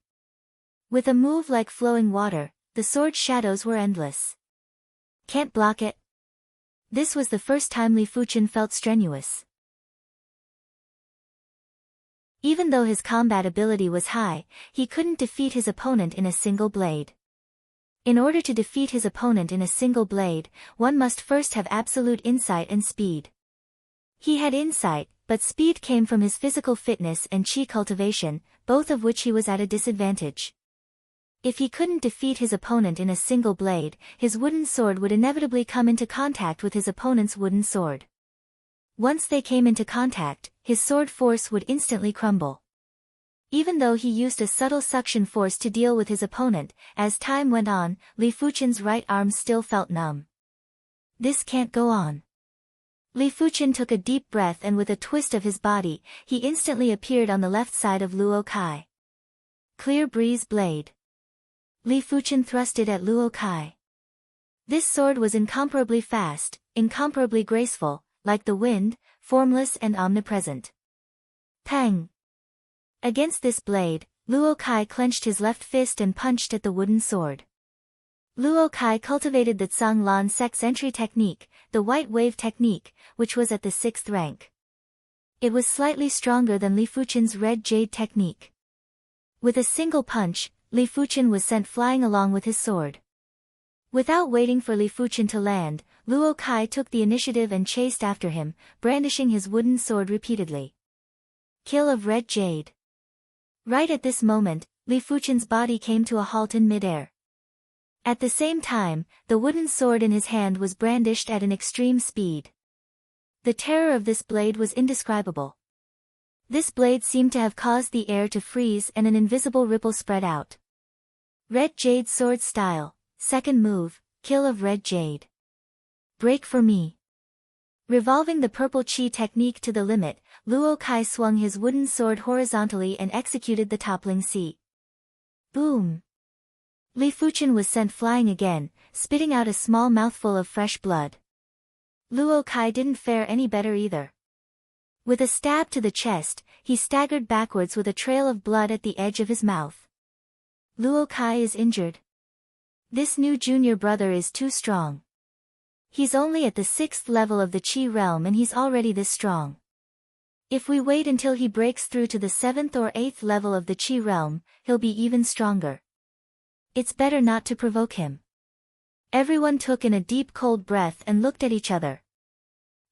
With a move like flowing water, the sword shadows were endless. Can't block it. This was the first time Li Fuchen felt strenuous. Even though his combat ability was high, he couldn't defeat his opponent in a single blade. In order to defeat his opponent in a single blade, one must first have absolute insight and speed. He had insight, but speed came from his physical fitness and Qi cultivation, both of which he was at a disadvantage. If he couldn't defeat his opponent in a single blade, his wooden sword would inevitably come into contact with his opponent's wooden sword. Once they came into contact, his sword force would instantly crumble. Even though he used a subtle suction force to deal with his opponent, as time went on, Li Fuchen's right arm still felt numb. This can't go on. Li Fuchen took a deep breath and with a twist of his body, he instantly appeared on the left side of Luo Kai. Clear breeze blade. Li Fuchen thrust it at Luo Kai. This sword was incomparably fast, incomparably graceful, like the wind, formless and omnipresent. Pang! Against this blade, Luo Kai clenched his left fist and punched at the wooden sword. Luo Kai cultivated the Zhanglan sect's entry technique, the white wave technique, which was at the 6th rank. It was slightly stronger than Li Fuchen's red jade technique. With a single punch, Li Fuchen was sent flying along with his sword. Without waiting for Li Fuchen to land, Luo Kai took the initiative and chased after him, brandishing his wooden sword repeatedly. Kill of red jade. Right at this moment, Li Fuchen's body came to a halt in midair. At the same time, the wooden sword in his hand was brandished at an extreme speed. The terror of this blade was indescribable. This blade seemed to have caused the air to freeze and an invisible ripple spread out. Red Jade Sword Style, second move, kill of Red Jade. Break for me. Revolving the purple chi technique to the limit, Luo Kai swung his wooden sword horizontally and executed the toppling sea. Boom! Li Fuchen was sent flying again, spitting out a small mouthful of fresh blood. Luo Kai didn't fare any better either. With a stab to the chest, he staggered backwards with a trail of blood at the edge of his mouth. Luo Kai is injured. This new junior brother is too strong. He's only at the 6th level of the Qi realm and he's already this strong. If we wait until he breaks through to the 7th or 8th level of the Qi realm, he'll be even stronger. It's better not to provoke him. Everyone took in a deep cold breath and looked at each other.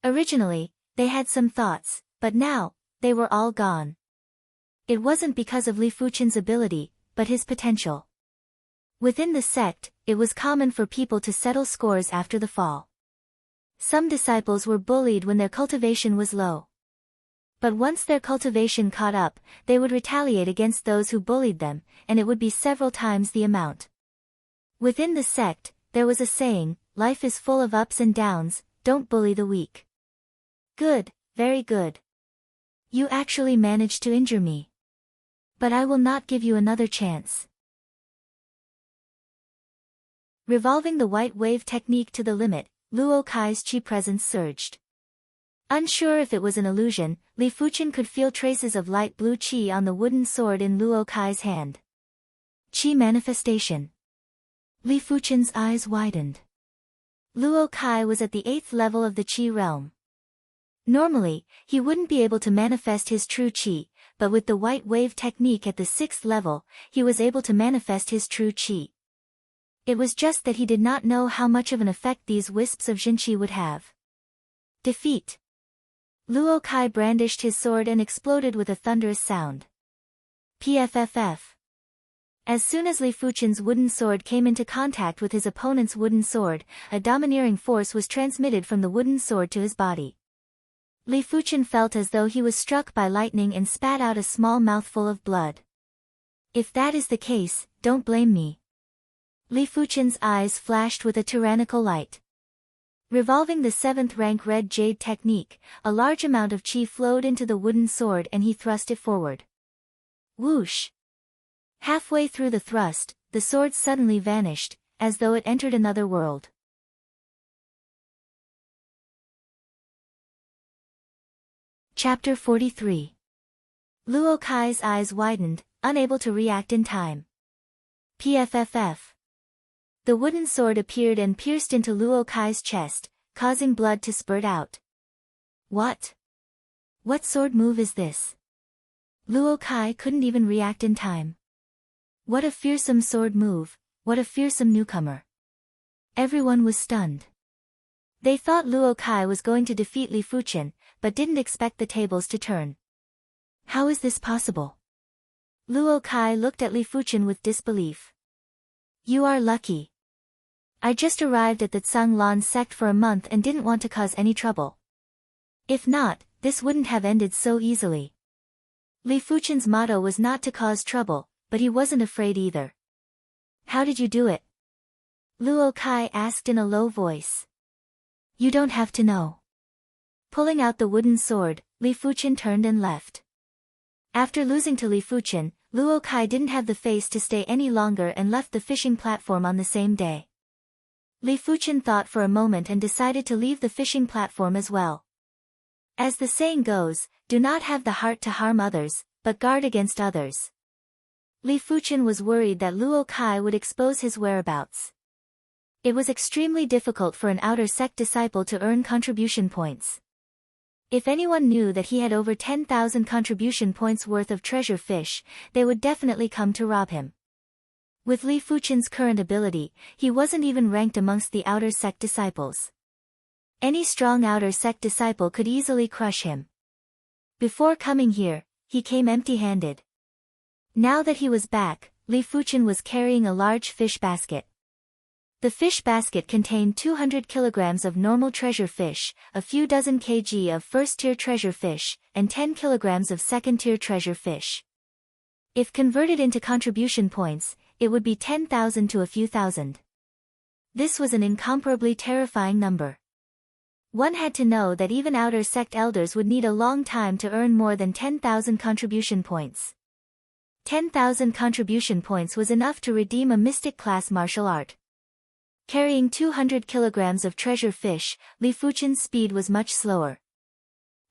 Originally, they had some thoughts, but now, they were all gone. It wasn't because of Li Fuchen's ability, but his potential. Within the sect, it was common for people to settle scores after the fall. Some disciples were bullied when their cultivation was low. But once their cultivation caught up, they would retaliate against those who bullied them, and it would be several times the amount. Within the sect, there was a saying, life is full of ups and downs, don't bully the weak. Good, very good. You actually managed to injure me. But I will not give you another chance. Revolving the white wave technique to the limit, Luo Kai's chi presence surged. Unsure if it was an illusion, Li Fuchen could feel traces of light blue chi on the wooden sword in Luo Kai's hand. Chi manifestation. Li Fuchen's eyes widened. Luo Kai was at the 8th level of the Qi realm. Normally, he wouldn't be able to manifest his true Qi, but with the white wave technique at the 6th level, he was able to manifest his true Qi. It was just that he did not know how much of an effect these wisps of Jinqi would have. Defeat. Luo Kai brandished his sword and exploded with a thunderous sound. PFFF. As soon as Li Fuchen's wooden sword came into contact with his opponent's wooden sword, a domineering force was transmitted from the wooden sword to his body. Li Fuchen felt as though he was struck by lightning and spat out a small mouthful of blood. If that is the case, don't blame me. Li Fuchen's eyes flashed with a tyrannical light. Revolving the 7th rank Red Jade technique, a large amount of chi flowed into the wooden sword and he thrust it forward. Whoosh! Halfway through the thrust, the sword suddenly vanished, as though it entered another world. Chapter 43. Luo Kai's eyes widened, unable to react in time. PFFF. The wooden sword appeared and pierced into Luo Kai's chest, causing blood to spurt out. What? What sword move is this? Luo Kai couldn't even react in time. What a fearsome sword move, what a fearsome newcomer. Everyone was stunned. They thought Luo Kai was going to defeat Li Fuchen, but didn't expect the tables to turn. How is this possible? Luo Kai looked at Li Fuchen with disbelief. You are lucky. I just arrived at the Tsang-Lan sect for a month and didn't want to cause any trouble. If not, this wouldn't have ended so easily. Li Fuchen's motto was not to cause trouble, but he wasn't afraid either. How did you do it? Luo Kai asked in a low voice. You don't have to know. Pulling out the wooden sword, Li Fuchen turned and left. After losing to Li Fuchen, Luo Kai didn't have the face to stay any longer and left the fishing platform on the same day. Li Fuchen thought for a moment and decided to leave the fishing platform as well. As the saying goes, do not have the heart to harm others, but guard against others. Li Fuchen was worried that Luo Kai would expose his whereabouts. It was extremely difficult for an outer sect disciple to earn contribution points. If anyone knew that he had over 10,000 contribution points worth of treasure fish, they would definitely come to rob him. With Li Fuchen's current ability, he wasn't even ranked amongst the outer sect disciples. Any strong outer sect disciple could easily crush him. Before coming here, he came empty-handed. Now that he was back, Li Fuchen was carrying a large fish basket. The fish basket contained 200 kilograms of normal treasure fish, a few dozen kg of first-tier treasure fish, and 10 kilograms of second-tier treasure fish. If converted into contribution points, it would be 10,000 to a few thousand. This was an incomparably terrifying number. One had to know that even outer sect elders would need a long time to earn more than 10,000 contribution points. 10,000 contribution points was enough to redeem a mystic-class martial art. Carrying 200 kilograms of treasure fish, Li Fuchen's speed was much slower.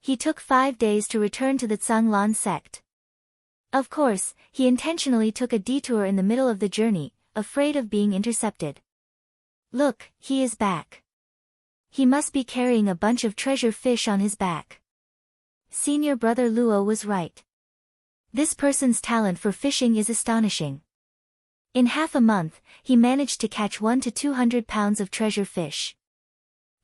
He took 5 days to return to the Zhanglan sect. Of course, he intentionally took a detour in the middle of the journey, afraid of being intercepted. Look, he is back. He must be carrying a bunch of treasure fish on his back. Senior brother Luo was right. This person's talent for fishing is astonishing. In half a month, he managed to catch 1 to 200 pounds of treasure fish.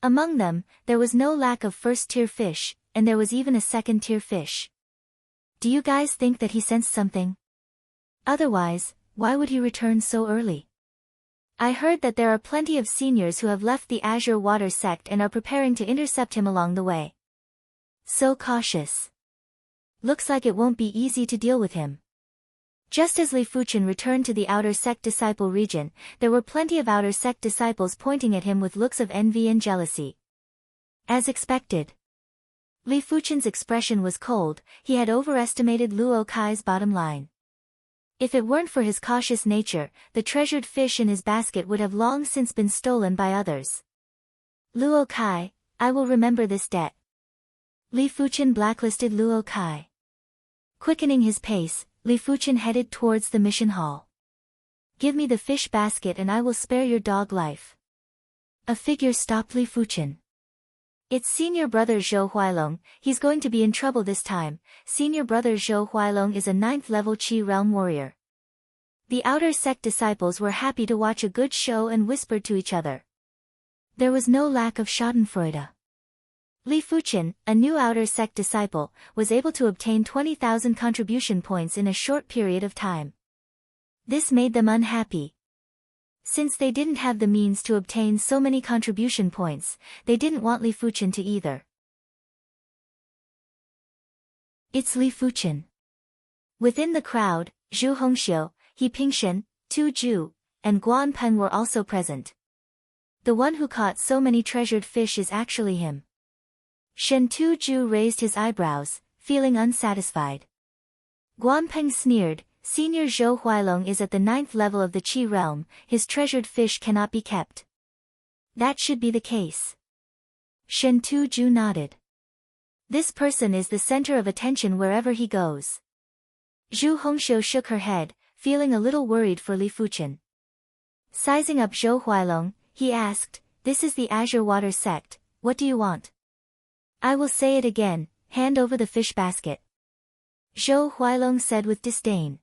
Among them, there was no lack of first-tier fish, and there was even a second-tier fish. Do you guys think that he sensed something? Otherwise, why would he return so early? I heard that there are plenty of seniors who have left the Azure Water sect and are preparing to intercept him along the way. So cautious. Looks like it won't be easy to deal with him. Just as Li Fuchen returned to the outer sect disciple region, there were plenty of outer sect disciples pointing at him with looks of envy and jealousy. As expected. Li Fuchen's expression was cold. He had overestimated Luo Kai's bottom line. If it weren't for his cautious nature, the treasured fish in his basket would have long since been stolen by others. Luo Kai, I will remember this debt. Li Fuchen blacklisted Luo Kai. Quickening his pace, Li Fuchen headed towards the mission hall. Give me the fish basket and I will spare your dog life. A figure stopped Li Fuchen. It's senior brother Zhou Huailong. He's going to be in trouble this time. Senior brother Zhou Huailong is a 9th level Qi realm warrior. The outer sect disciples were happy to watch a good show and whispered to each other. There was no lack of schadenfreude. Li Fuchen, a new outer sect disciple, was able to obtain 20,000 contribution points in a short period of time. This made them unhappy. Since they didn't have the means to obtain so many contribution points, they didn't want Li Fuchen to either. It's Li Fuchen. Within the crowd, Zhu Hongxiu, He Pingshen, Tu Zhu, and Guan Peng were also present. The one who caught so many treasured fish is actually him. Shen Tu Zhu raised his eyebrows, feeling unsatisfied. Guan Peng sneered, Senior Zhou Huailong is at the 9th level of the Qi realm, his treasured fish cannot be kept. That should be the case. Shen Tu Zhu nodded. This person is the center of attention wherever he goes. Zhu Hongxiu shook her head, feeling a little worried for Li Fuchen. Sizing up Zhou Huailong, he asked, This is the Azure Water sect, what do you want? I will say it again, hand over the fish basket. Zhou Huailong said with disdain.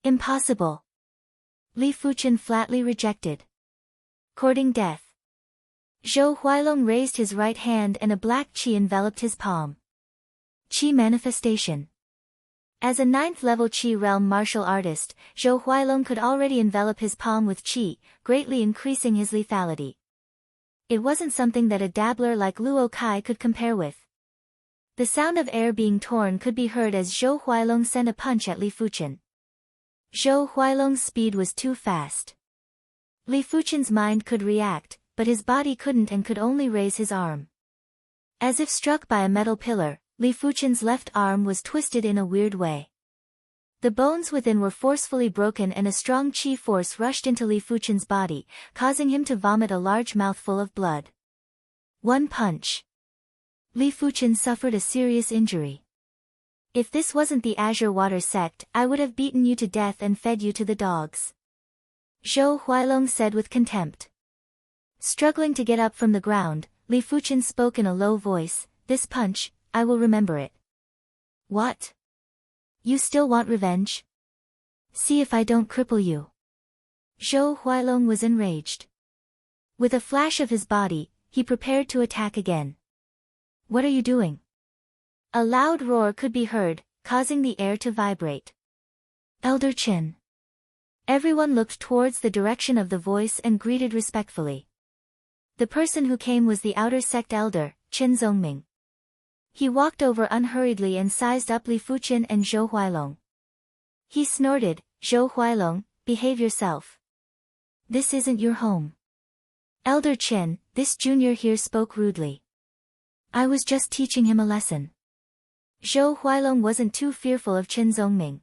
Impossible. Li Fuchen flatly rejected. Courting death. Zhou Huailong raised his right hand and a black qi enveloped his palm. Qi manifestation. As a 9th level Qi realm martial artist, Zhou Huailong could already envelop his palm with Qi, greatly increasing his lethality. It wasn't something that a dabbler like Luo Kai could compare with. The sound of air being torn could be heard as Zhou Huailong sent a punch at Li Fuchen. Zhou Huailong's speed was too fast. Li Fuchen's mind could react, but his body couldn't and could only raise his arm. As if struck by a metal pillar, Li Fuchen's left arm was twisted in a weird way. The bones within were forcefully broken and a strong qi force rushed into Li Fuchen's body, causing him to vomit a large mouthful of blood. One punch. Li Fuchen suffered a serious injury. If this wasn't the Azure Water sect, I would have beaten you to death and fed you to the dogs. Zhou Huailong said with contempt. Struggling to get up from the ground, Li Fuchen spoke in a low voice, This punch, I will remember it. What? You still want revenge? See if I don't cripple you. Zhou Huailong was enraged. With a flash of his body, he prepared to attack again. What are you doing? A loud roar could be heard, causing the air to vibrate. Elder Chen. Everyone looked towards the direction of the voice and greeted respectfully. The person who came was the outer sect elder, Qin Zongming. He walked over unhurriedly and sized up Li Fuqin and Zhou Huailong. He snorted, "Zhou Huailong, behave yourself. This isn't your home." "Elder Qin," this junior here spoke rudely. "I was just teaching him a lesson." Zhou Huailong wasn't too fearful of Qin Zongming.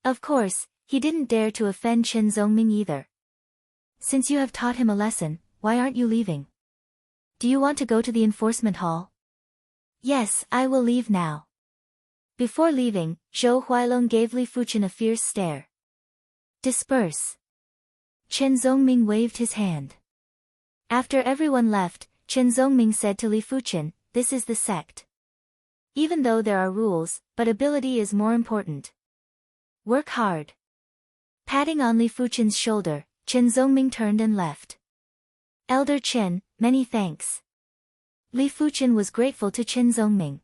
Of course, he didn't dare to offend Qin Zongming either. "Since you have taught him a lesson, why aren't you leaving? Do you want to go to the enforcement hall?" "Yes, I will leave now." Before leaving, Zhou Huailong gave Li Fuqin a fierce stare. "Disperse." Qin Zongming waved his hand. After everyone left, Qin Zongming said to Li Fuqin, "This is the sect. Even though there are rules, but ability is more important. Work hard." Patting on Li Fuqin's shoulder, Qin Zongming turned and left. "Elder Qin, many thanks." Li Fuqin was grateful to Qin Zongming.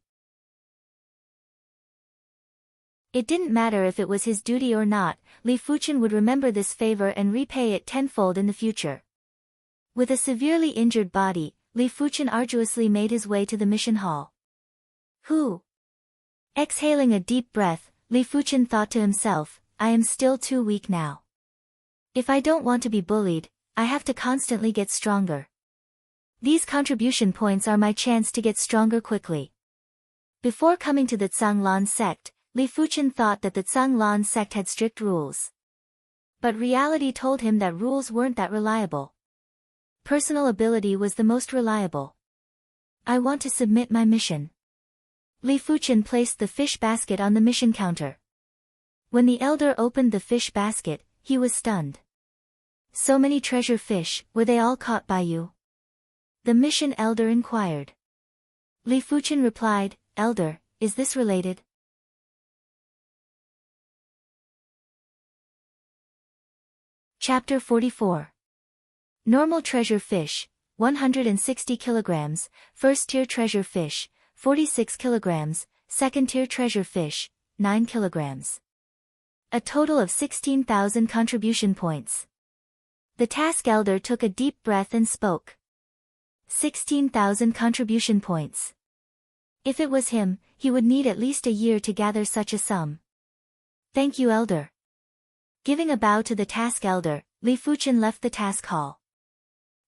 It didn't matter if it was his duty or not, Li Fuqin would remember this favor and repay it tenfold in the future. With a severely injured body, Li Fuqin arduously made his way to the mission hall. "Who?" Exhaling a deep breath, Li Fuqin thought to himself, "I am still too weak now. If I don't want to be bullied, I have to constantly get stronger. These contribution points are my chance to get stronger quickly." Before coming to the Zhanglan sect, Li Fuqin thought that the Zhanglan sect had strict rules. But reality told him that rules weren't that reliable. Personal ability was the most reliable. "I want to submit my mission." Li Fuqin placed the fish basket on the mission counter. When the elder opened the fish basket, he was stunned. "So many treasure fish, were they all caught by you?" The mission elder inquired. Li Fuqin replied, "Elder, is this related?" Chapter 44. Normal treasure fish, 160 kilograms, first-tier treasure fish, 46 kilograms, second-tier treasure fish, 9 kilograms. A total of 16,000 contribution points. The task elder took a deep breath and spoke. 16,000 contribution points. If it was him, he would need at least a year to gather such a sum. "Thank you, elder." Giving a bow to the task elder, Li Fuqin left the task hall.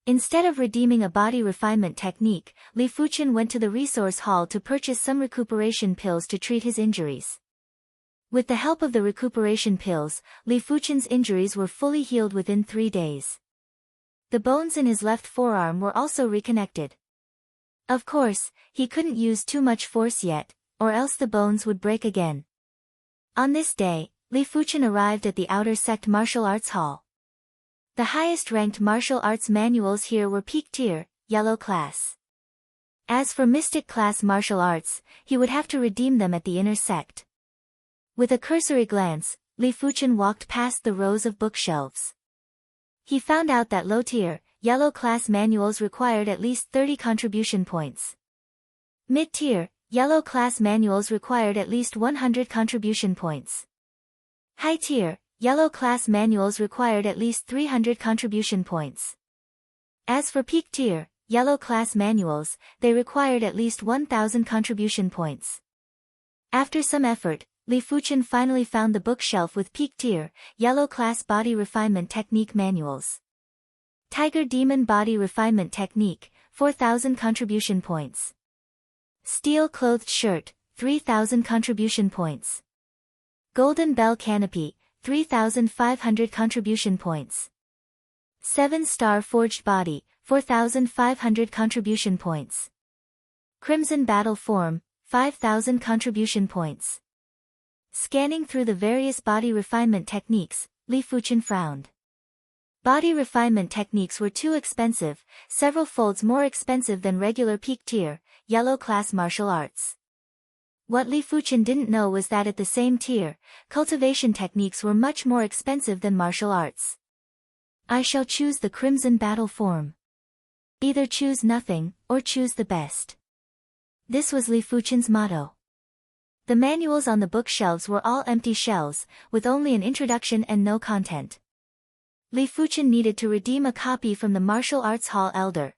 Instead of redeeming a body refinement technique, Li Fuqin went to the resource hall to purchase some recuperation pills to treat his injuries. With the help of the recuperation pills, Li Fuqin's injuries were fully healed within 3 days. The bones in his left forearm were also reconnected. Of course, he couldn't use too much force yet, or else the bones would break again. On this day, Li Fuqin arrived at the outer sect martial arts hall. The highest-ranked martial arts manuals here were peak tier, yellow class. As for mystic class martial arts, he would have to redeem them at the inner sect. With a cursory glance, Li Fuqin walked past the rows of bookshelves. He found out that low-tier, yellow class manuals required at least 30 contribution points. Mid-tier, yellow class manuals required at least 100 contribution points. High-tier, yellow class manuals required at least 300 contribution points. As for peak tier, yellow class manuals, they required at least 1,000 contribution points. After some effort, Li Fuqin finally found the bookshelf with peak tier, yellow class body refinement technique manuals. Tiger Demon Body Refinement Technique, 4,000 contribution points. Steel Clothed Shirt, 3,000 contribution points. Golden Bell Canopy, 3,500 contribution points. 7-Star Forged Body, 4,500 contribution points. Crimson Battle Form, 5,000 contribution points. Scanning through the various body refinement techniques, Li Fuqin frowned. Body refinement techniques were too expensive, several folds more expensive than regular peak tier, yellow class martial arts. What Li Fuqin didn't know was that at the same tier, cultivation techniques were much more expensive than martial arts. I shall choose the Crimson Battle Form. Either choose nothing, or choose the best. This was Li Fuqin's motto. The manuals on the bookshelves were all empty shells, with only an introduction and no content. Li Fuchen needed to redeem a copy from the martial arts hall elder.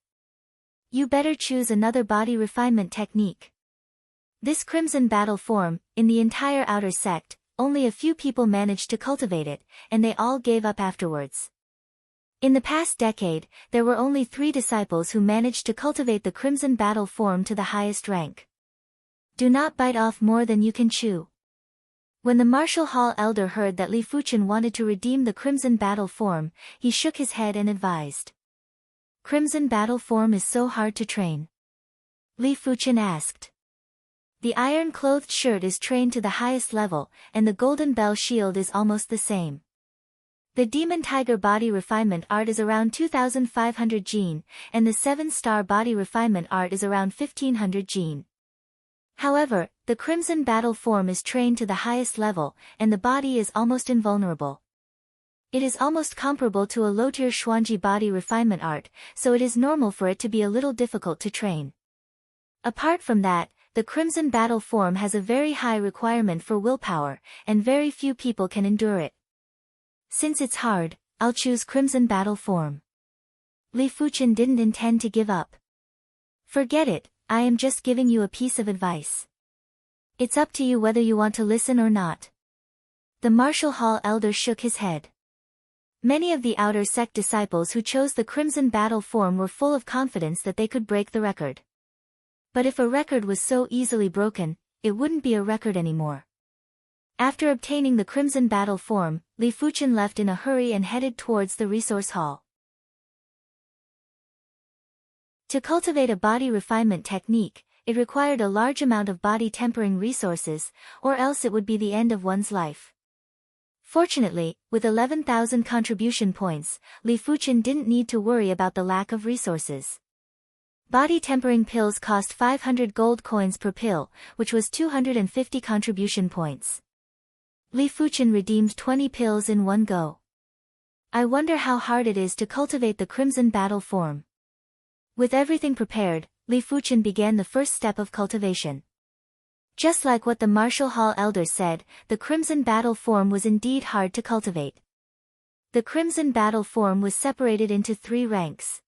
You better choose another body refinement technique. This crimson battle form, in the entire outer sect, only a few people managed to cultivate it, and they all gave up afterwards. In the past decade, there were only 3 disciples who managed to cultivate the crimson battle form to the highest rank. Do not bite off more than you can chew. When the martial hall elder heard that Li Fuchen wanted to redeem the crimson battle form, he shook his head and advised. Crimson battle form is so hard to train. Li Fuchen asked. The iron-clothed shirt is trained to the highest level, and the golden bell shield is almost the same. The Demon Tiger body refinement art is around 2500 gene, and the 7-star body refinement art is around 1500 gene. However, the crimson battle form is trained to the highest level, and the body is almost invulnerable. It is almost comparable to a low-tier Xuanji body refinement art, so it is normal for it to be a little difficult to train. Apart from that, the crimson battle form has a very high requirement for willpower, and very few people can endure it. Since it's hard, I'll choose crimson battle form. Li Fuchen didn't intend to give up. Forget it, I am just giving you a piece of advice. It's up to you whether you want to listen or not. The martial hall elder shook his head. Many of the outer sect disciples who chose the crimson battle form were full of confidence that they could break the record. But if a record was so easily broken, it wouldn't be a record anymore. After obtaining the crimson battle form, Li Fuchen left in a hurry and headed towards the resource hall. To cultivate a body refinement technique, it required a large amount of body tempering resources, or else it would be the end of one's life. Fortunately, with 11,000 contribution points, Li Fuchen didn't need to worry about the lack of resources. Body tempering pills cost 500 gold coins per pill, which was 250 contribution points. Li Fuchen redeemed 20 pills in one go. I wonder how hard it is to cultivate the crimson battle form. With everything prepared, Li Fuchen began the first step of cultivation. Just like what the martial hall elder said, the crimson battle form was indeed hard to cultivate. The crimson battle form was separated into 3 ranks.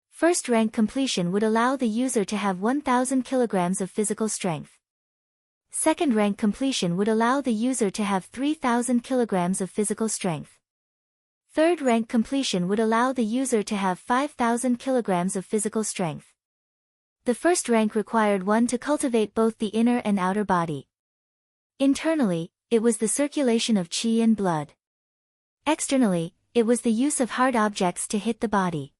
First rank completion would allow the user to have 1000 kilograms of physical strength. Second rank completion would allow the user to have 3000 kilograms of physical strength. Third rank completion would allow the user to have 5000 kilograms of physical strength. The first rank required one to cultivate both the inner and outer body. Internally, it was the circulation of qi and blood. Externally, it was the use of hard objects to hit the body.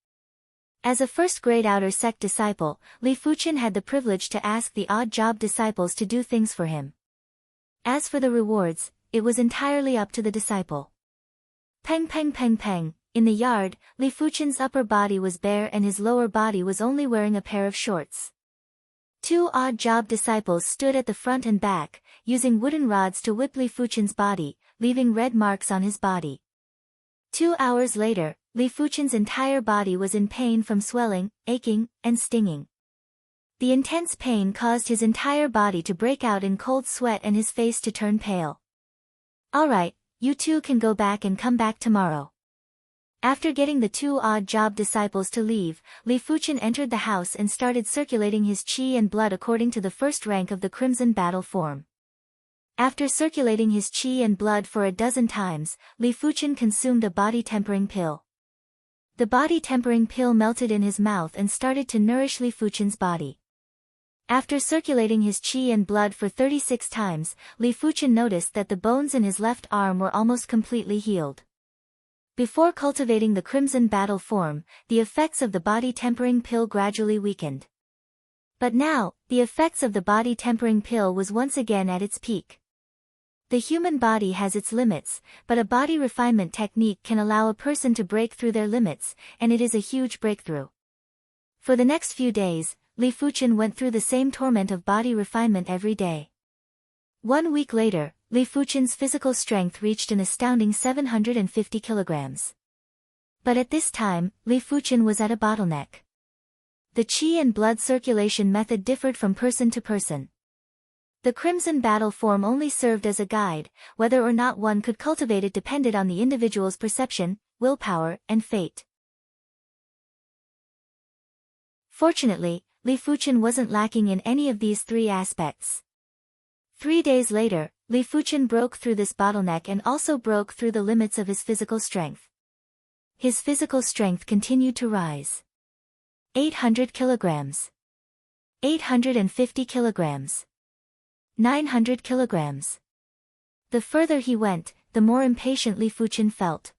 As a first-grade outer sect disciple, Li Fuchen had the privilege to ask the odd job disciples to do things for him. As for the rewards, it was entirely up to the disciple. Peng peng peng peng. In the yard, Li Fuchen's upper body was bare and his lower body was only wearing a pair of shorts. 2 odd job disciples stood at the front and back, using wooden rods to whip Li Fuchen's body, leaving red marks on his body. 2 hours later, Li Fuchen's entire body was in pain from swelling, aching, and stinging. The intense pain caused his entire body to break out in cold sweat and his face to turn pale. Alright, you 2 can go back and come back tomorrow. After getting the 2 odd job disciples to leave, Li Fuchen entered the house and started circulating his qi and blood according to the first rank of the crimson battle form. After circulating his qi and blood for a dozen times, Li Fuchen consumed a body tempering pill. The body tempering pill melted in his mouth and started to nourish Li Fuchen's body. After circulating his qi and blood for 36 times, Li Fuchen noticed that the bones in his left arm were almost completely healed. Before cultivating the crimson battle form, the effects of the body tempering pill gradually weakened. But now, the effects of the body tempering pill was once again at its peak. The human body has its limits, but a body refinement technique can allow a person to break through their limits, and it is a huge breakthrough. For the next few days, Li Fuchen went through the same torment of body refinement every day. 1 week later, Li Fuchen's physical strength reached an astounding 750 kilograms. But at this time, Li Fuchen was at a bottleneck. The qi and blood circulation method differed from person to person. The crimson battle form only served as a guide. Whether or not one could cultivate it depended on the individual's perception, willpower, and fate. Fortunately, Li Fuchen wasn't lacking in any of these three aspects. 3 days later, Li Fuchen broke through this bottleneck and also broke through the limits of his physical strength. His physical strength continued to rise. 800 kilograms. 850 kilograms. 900 kilograms. The further he went, the more impatient Li Fuchen felt.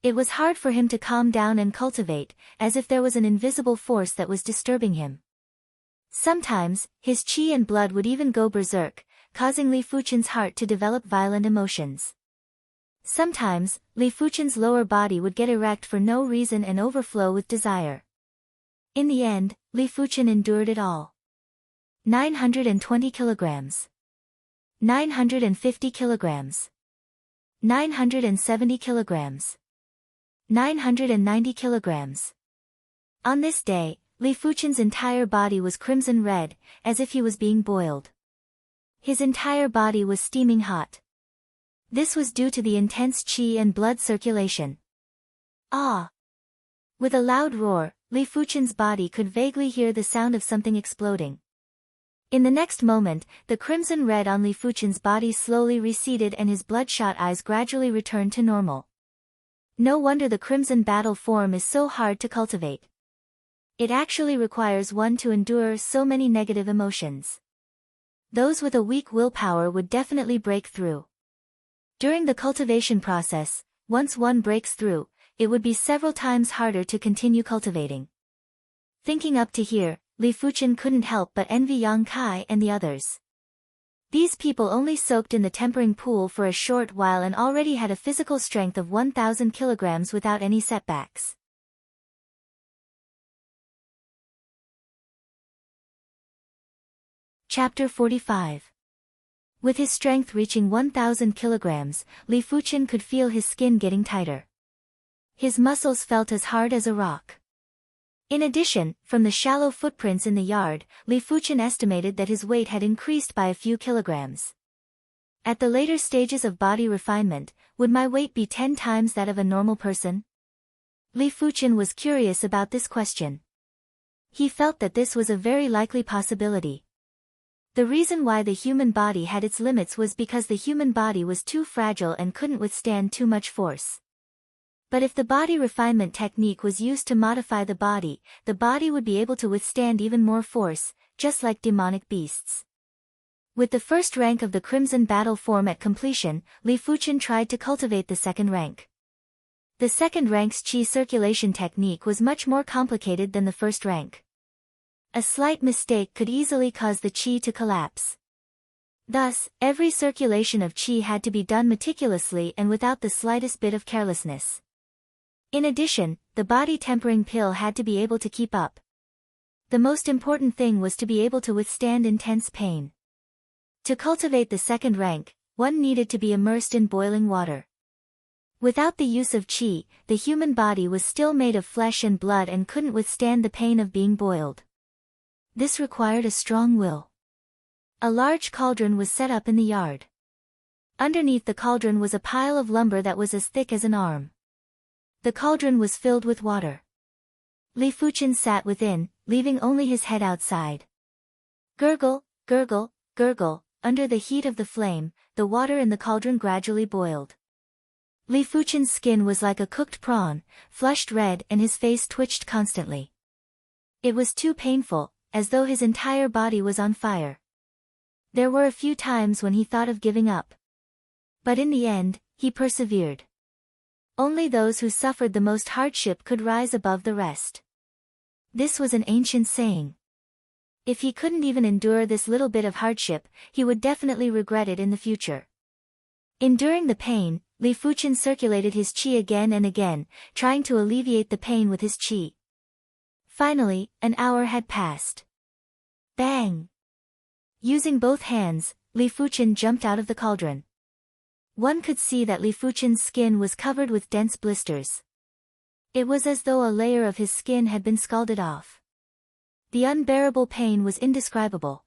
It was hard for him to calm down and cultivate, as if there was an invisible force that was disturbing him. Sometimes, his qi and blood would even go berserk, causing Li Fuchen's heart to develop violent emotions. Sometimes, Li Fuchen's lower body would get erect for no reason and overflow with desire. In the end, Li Fuchen endured it all. 920 kilograms. 950 kilograms. 970 kilograms. 990 kilograms. On this day, Li Fuchen's entire body was crimson red, as if he was being boiled. His entire body was steaming hot. This was due to the intense qi and blood circulation. Ah! With a loud roar, Li Fuchen's body could vaguely hear the sound of something exploding. In the next moment, the crimson red on Li Fuchen's body slowly receded and his bloodshot eyes gradually returned to normal. No wonder the crimson battle form is so hard to cultivate. It actually requires one to endure so many negative emotions. Those with a weak willpower would definitely break through. During the cultivation process, once one breaks through, it would be several times harder to continue cultivating. Thinking up to here, Li Fuchen couldn't help but envy Yang Kai and the others. These people only soaked in the tempering pool for a short while and already had a physical strength of 1,000 kilograms without any setbacks. Chapter 45. With his strength reaching 1,000 kilograms, Li Fuchen could feel his skin getting tighter. His muscles felt as hard as a rock. In addition, from the shallow footprints in the yard, Li Fuchen estimated that his weight had increased by a few kilograms. At the later stages of body refinement, would my weight be 10 times that of a normal person? Li Fuchen was curious about this question. He felt that this was a very likely possibility. The reason why the human body had its limits was because the human body was too fragile and couldn't withstand too much force. But if the body refinement technique was used to modify the body would be able to withstand even more force, just like demonic beasts. With the first rank of the Crimson Battle form at completion, Li Fuchen tried to cultivate the second rank. The second rank's qi circulation technique was much more complicated than the first rank. A slight mistake could easily cause the qi to collapse. Thus, every circulation of qi had to be done meticulously and without the slightest bit of carelessness. In addition, the body tempering pill had to be able to keep up. The most important thing was to be able to withstand intense pain. To cultivate the second rank, one needed to be immersed in boiling water. Without the use of qi, the human body was still made of flesh and blood and couldn't withstand the pain of being boiled. This required a strong will. A large cauldron was set up in the yard. Underneath the cauldron was a pile of lumber that was as thick as an arm. The cauldron was filled with water. Li Fuchen sat within, leaving only his head outside. Gurgle, gurgle, gurgle, under the heat of the flame, the water in the cauldron gradually boiled. Li Fuchen's skin was like a cooked prawn, flushed red and his face twitched constantly. It was too painful, as though his entire body was on fire. There were a few times when he thought of giving up. But in the end, he persevered. Only those who suffered the most hardship could rise above the rest. This was an ancient saying. If he couldn't even endure this little bit of hardship, he would definitely regret it in the future. Enduring the pain, Li Fuchen circulated his qi again and again, trying to alleviate the pain with his qi. Finally, an hour had passed. Bang! Using both hands, Li Fuchen jumped out of the cauldron. One could see that Li Fuchen's skin was covered with dense blisters. It was as though a layer of his skin had been scalded off. The unbearable pain was indescribable.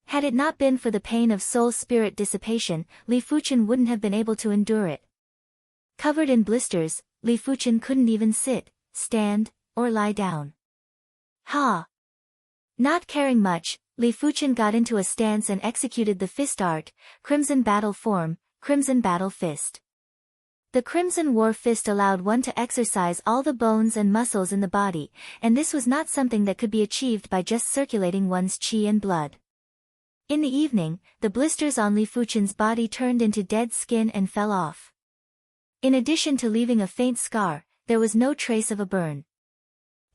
Had it not been for the pain of soul-spirit dissipation, Li Fuchen wouldn't have been able to endure it. Covered in blisters, Li Fuchen couldn't even sit, stand, or lie down. Ha! Not caring much, Li Fuchen got into a stance and executed the fist art, Crimson Battle Form, Crimson Battle Fist. The Crimson War Fist allowed one to exercise all the bones and muscles in the body, and this was not something that could be achieved by just circulating one's qi and blood. In the evening, the blisters on Li Fuchen's body turned into dead skin and fell off. In addition to leaving a faint scar, there was no trace of a burn.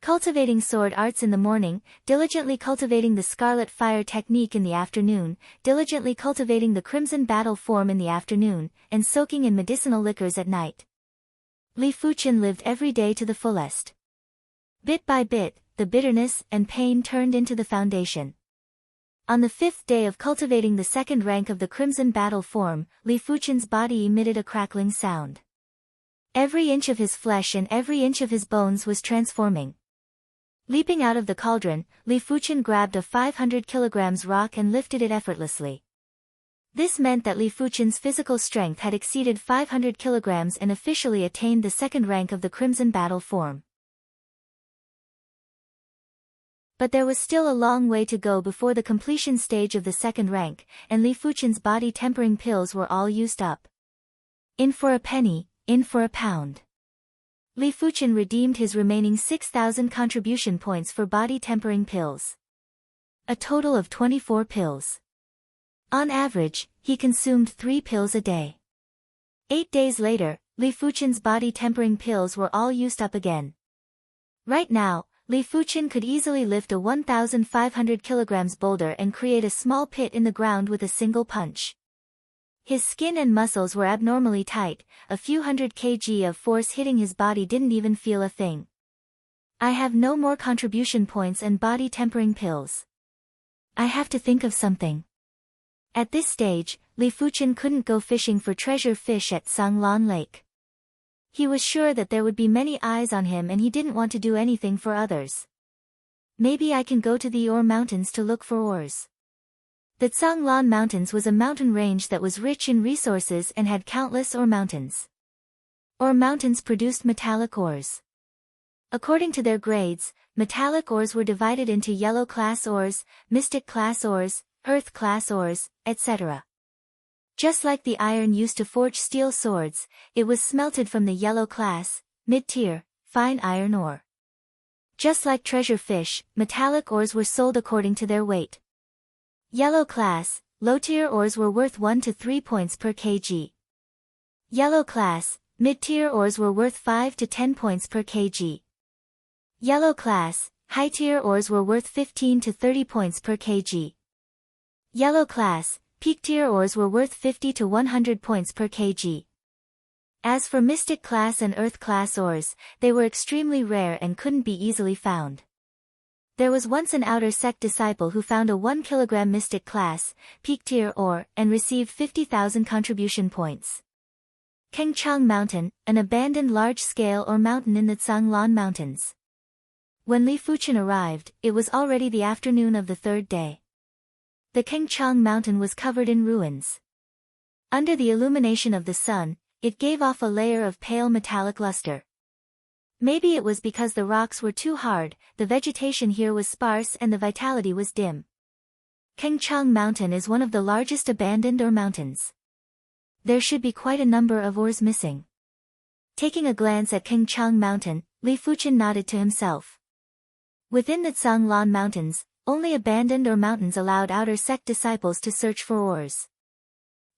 Cultivating sword arts in the morning, diligently cultivating the Scarlet Fire technique in the afternoon, diligently cultivating the Crimson Battle Form in the afternoon, and soaking in medicinal liquors at night. Li Fuchen lived every day to the fullest. Bit by bit, the bitterness and pain turned into the foundation. On the 5th day of cultivating the second rank of the Crimson Battle Form, Li Fuchen's body emitted a crackling sound. Every inch of his flesh and every inch of his bones was transforming. Leaping out of the cauldron, Li Fuchen grabbed a 500 kilograms rock and lifted it effortlessly. This meant that Li Fuchen's physical strength had exceeded 500 kilograms and officially attained the second rank of the Crimson Battle Form. But there was still a long way to go before the completion stage of the second rank, and Li Fuchen's body tempering pills were all used up. In for a penny, in for a pound. Li Fuchen redeemed his remaining 6,000 contribution points for body tempering pills. A total of 24 pills. On average, he consumed 3 pills a day. 8 days later, Li Fuchen's body tempering pills were all used up again. Right now, Li Fuchen could easily lift a 1,500 kilograms boulder and create a small pit in the ground with a single punch. His skin and muscles were abnormally tight, a few hundred kg of force hitting his body didn't even feel a thing. I have no more contribution points and body tempering pills. I have to think of something. At this stage, Li Fuchen couldn't go fishing for treasure fish at Sanglan Lake. He was sure that there would be many eyes on him and he didn't want to do anything for others. Maybe I can go to the Ore Mountains to look for ores. The Zhanglan Mountains was a mountain range that was rich in resources and had countless ore mountains. Ore mountains produced metallic ores. According to their grades, metallic ores were divided into yellow class ores, mystic class ores, earth class ores, etc. Just like the iron used to forge steel swords, it was smelted from the yellow class, mid-tier, fine iron ore. Just like treasure fish, metallic ores were sold according to their weight. Yellow class, low-tier ores were worth 1 to 3 points per kg. Yellow class, mid-tier ores were worth 5 to 10 points per kg. Yellow class, high-tier ores were worth 15 to 30 points per kg. Yellow class, peak-tier ores were worth 50 to 100 points per kg. As for mystic class and earth class ores, they were extremely rare and couldn't be easily found. There was once an outer sect disciple who found a 1 kilogram mystic class, peak tier ore, and received 50,000 contribution points. Kengchang Mountain, an abandoned large-scale ore mountain in the Zhanglan Mountains. When Li Fuchen arrived, it was already the afternoon of the 3rd day. The Kengchang Mountain was covered in ruins. Under the illumination of the sun, it gave off a layer of pale metallic luster. Maybe it was because the rocks were too hard, the vegetation here was sparse and the vitality was dim. Kengchang Mountain is one of the largest abandoned ore mountains. There should be quite a number of ores missing. Taking a glance at Kengchang Mountain, Li Fuchen nodded to himself. Within the Zhanglan Mountains, only abandoned ore mountains allowed outer sect disciples to search for ores.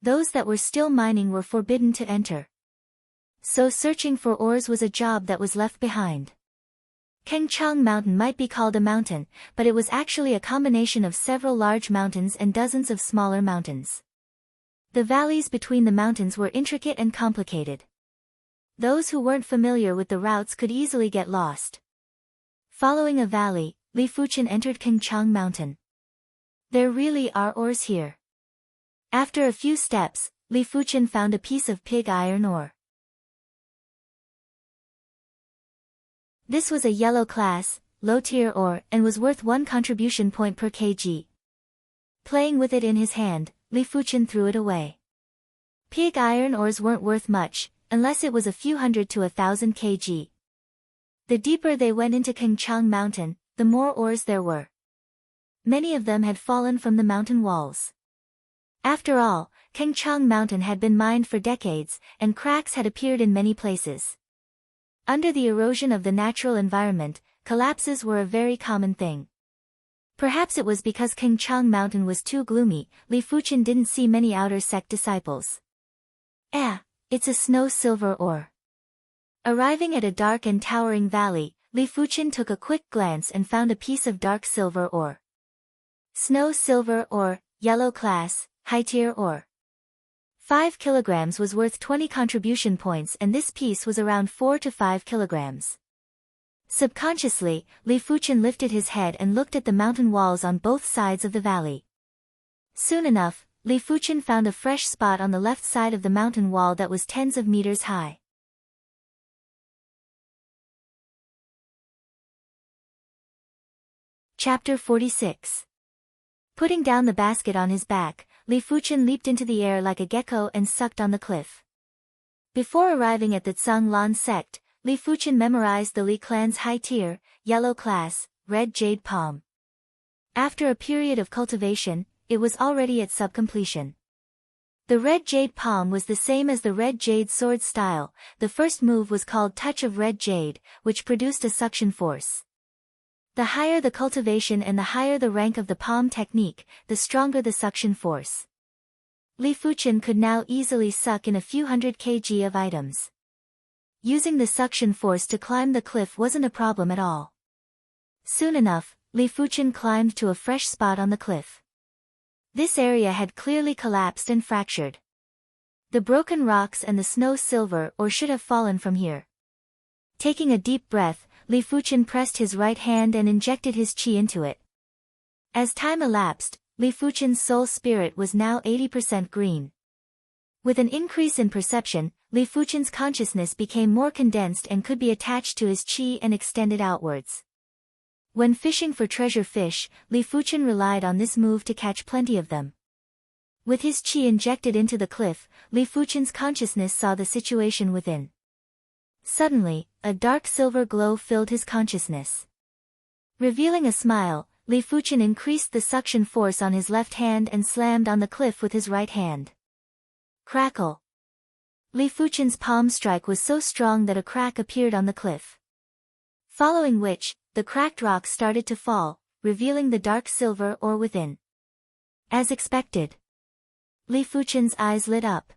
Those that were still mining were forbidden to enter. So searching for ores was a job that was left behind. Kengchang Mountain might be called a mountain, but it was actually a combination of several large mountains and dozens of smaller mountains. The valleys between the mountains were intricate and complicated. Those who weren't familiar with the routes could easily get lost. Following a valley, Li Fuchen entered Kengchang Mountain. There really are ores here. After a few steps, Li Fuchen found a piece of pig iron ore. This was a yellow class, low-tier ore and was worth 1 contribution point per kg. Playing with it in his hand, Li Fuchen threw it away. Pig iron ores weren't worth much, unless it was a few hundred to 1,000 kg. The deeper they went into Kengchang Mountain, the more ores there were. Many of them had fallen from the mountain walls. After all, Kengchang Mountain had been mined for decades, and cracks had appeared in many places. Under the erosion of the natural environment, collapses were a very common thing. Perhaps it was because Kengchang Mountain was too gloomy, Li Fuchen didn't see many outer sect disciples. It's a snow silver ore. Arriving at a dark and towering valley, Li Fuchen took a quick glance and found a piece of dark silver ore. Snow silver ore, yellow class, high-tier ore. 5 kilograms was worth 20 contribution points, and this piece was around 4 to 5 kilograms. Subconsciously, Li Fuchen lifted his head and looked at the mountain walls on both sides of the valley. Soon enough, Li Fuchen found a fresh spot on the left side of the mountain wall that was tens of meters high. Chapter 46. Putting down the basket on his back, Li Fuchen leaped into the air like a gecko and sucked on the cliff. Before arriving at the Tsang Lan sect, Li Fuchen memorized the Li clan's high-tier, yellow class, red jade palm. After a period of cultivation, it was already at sub-completion. The red jade palm was the same as the red jade sword style. The first move was called Touch of Red Jade, which produced a suction force. The higher the cultivation and the higher the rank of the palm technique, the stronger the suction force. Li Fuchen could now easily suck in a few hundred kg of items. Using the suction force to climb the cliff wasn't a problem at all. Soon enough, Li Fuchen climbed to a fresh spot on the cliff. This area had clearly collapsed and fractured. The broken rocks and the snow silver ore should have fallen from here. Taking a deep breath, Li Fuchen pressed his right hand and injected his qi into it. As time elapsed, Li Fuchen's soul spirit was now 80% green. With an increase in perception, Li Fuchen's consciousness became more condensed and could be attached to his qi and extended outwards. When fishing for treasure fish, Li Fuchen relied on this move to catch plenty of them. With his qi injected into the cliff, Li Fuchen's consciousness saw the situation within. Suddenly, a dark silver glow filled his consciousness. Revealing a smile, Li Fuchen increased the suction force on his left hand and slammed on the cliff with his right hand. Crackle! Li Fuchen's palm strike was so strong that a crack appeared on the cliff. Following which, the cracked rocks started to fall, revealing the dark silver ore within. As expected. Li Fuchen's eyes lit up.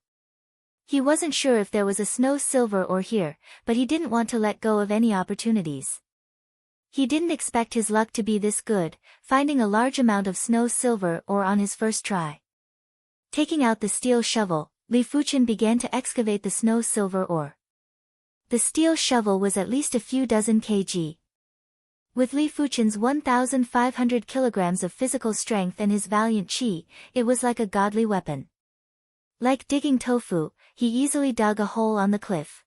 He wasn't sure if there was a snow silver ore here, but he didn't want to let go of any opportunities. He didn't expect his luck to be this good, finding a large amount of snow silver ore on his first try. Taking out the steel shovel, Li Fuchen began to excavate the snow silver ore. The steel shovel was at least a few dozen kg. With Li Fuchen's 1,500 kilograms of physical strength and his valiant qi, it was like a godly weapon. Like digging tofu, he easily dug a hole on the cliff.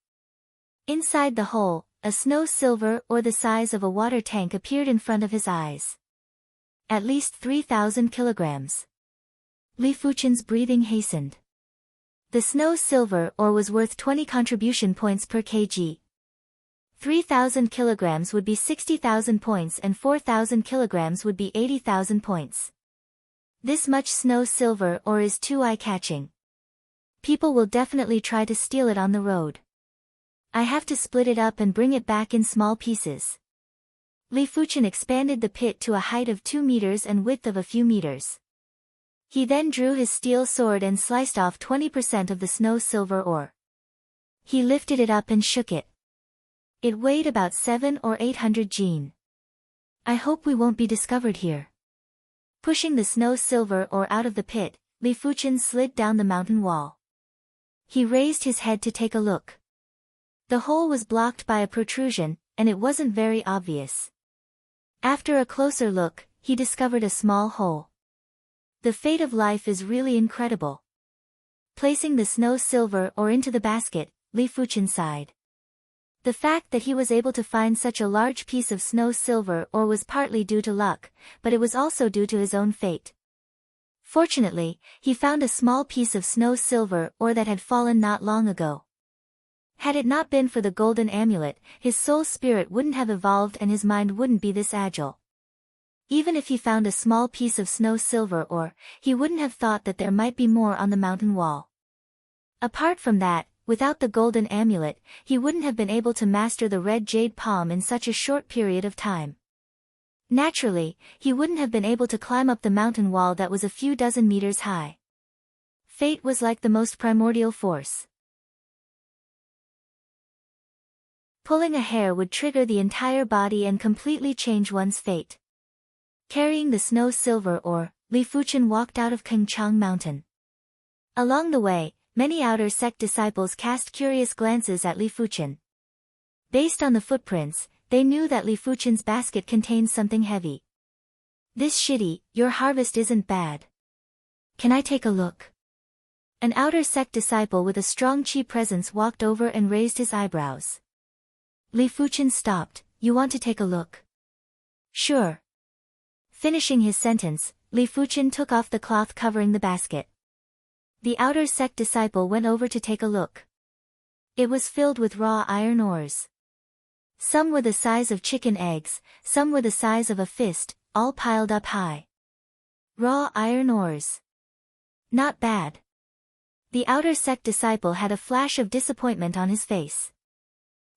Inside the hole, a snow silver ore the size of a water tank appeared in front of his eyes. At least 3,000 kilograms. Li Fuchen's breathing hastened. The snow silver ore was worth 20 contribution points per kg. 3,000 kilograms would be 60,000 points and 4,000 kilograms would be 80,000 points. This much snow silver ore is too eye-catching. People will definitely try to steal it on the road. I have to split it up and bring it back in small pieces. Li Fuchen expanded the pit to a height of 2 meters and width of a few meters. He then drew his steel sword and sliced off 20% of the snow silver ore. He lifted it up and shook it. It weighed about 700 or 800 jin. I hope we won't be discovered here. Pushing the snow silver ore out of the pit, Li Fuchen slid down the mountain wall. He raised his head to take a look. The hole was blocked by a protrusion, and it wasn't very obvious. After a closer look, he discovered a small hole. The fate of life is really incredible. Placing the snow silver ore into the basket, Li Fuchen sighed. The fact that he was able to find such a large piece of snow silver ore was partly due to luck, but it was also due to his own fate. Fortunately, he found a small piece of snow silver ore that had fallen not long ago. Had it not been for the golden amulet, his soul spirit wouldn't have evolved and his mind wouldn't be this agile. Even if he found a small piece of snow silver ore, he wouldn't have thought that there might be more on the mountain wall. Apart from that, without the golden amulet, he wouldn't have been able to master the red jade palm in such a short period of time. Naturally, he wouldn't have been able to climb up the mountain wall that was a few dozen meters high. Fate was like the most primordial force. Pulling a hair would trigger the entire body and completely change one's fate. Carrying the snow silver ore, Li Fuchen walked out of Kengchang Mountain. Along the way, many outer sect disciples cast curious glances at Li Fuchen. Based on the footprints, they knew that Li Fuchen's basket contained something heavy. "This shitty, your harvest isn't bad. Can I take a look?" An outer sect disciple with a strong chi presence walked over and raised his eyebrows. Li Fuchen stopped. "You want to take a look?" "Sure." Finishing his sentence, Li Fuchen took off the cloth covering the basket. The outer sect disciple went over to take a look. It was filled with raw iron ores. Some were the size of chicken eggs, some were the size of a fist, all piled up high. Raw iron ores. Not bad. The outer sect disciple had a flash of disappointment on his face.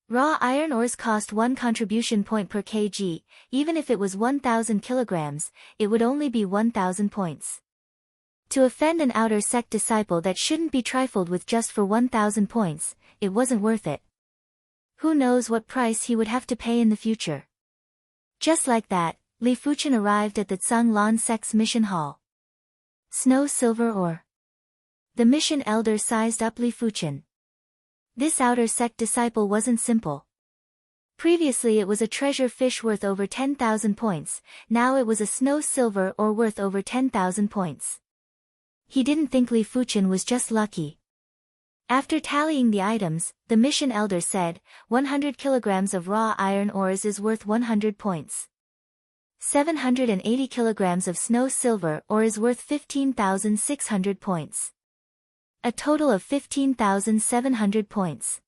Raw iron ores cost 1 contribution point per kg, even if it was 1,000 kilograms, it would only be 1,000 points. To offend an outer sect disciple that shouldn't be trifled with just for 1,000 points, it wasn't worth it. Who knows what price he would have to pay in the future. Just like that, Li Fuchen arrived at the Zhanglan sect's mission hall. Snow silver ore. The mission elder sized up Li Fuchen. This outer sect disciple wasn't simple. Previously it was a treasure fish worth over 10,000 points, now it was a snow silver ore worth over 10,000 points. He didn't think Li Fuchen was just lucky. After tallying the items, the mission elder said, 100 kilograms of raw iron ores is worth 100 points. 780 kilograms of snow silver ore is worth 15,600 points. A total of 15,700 points.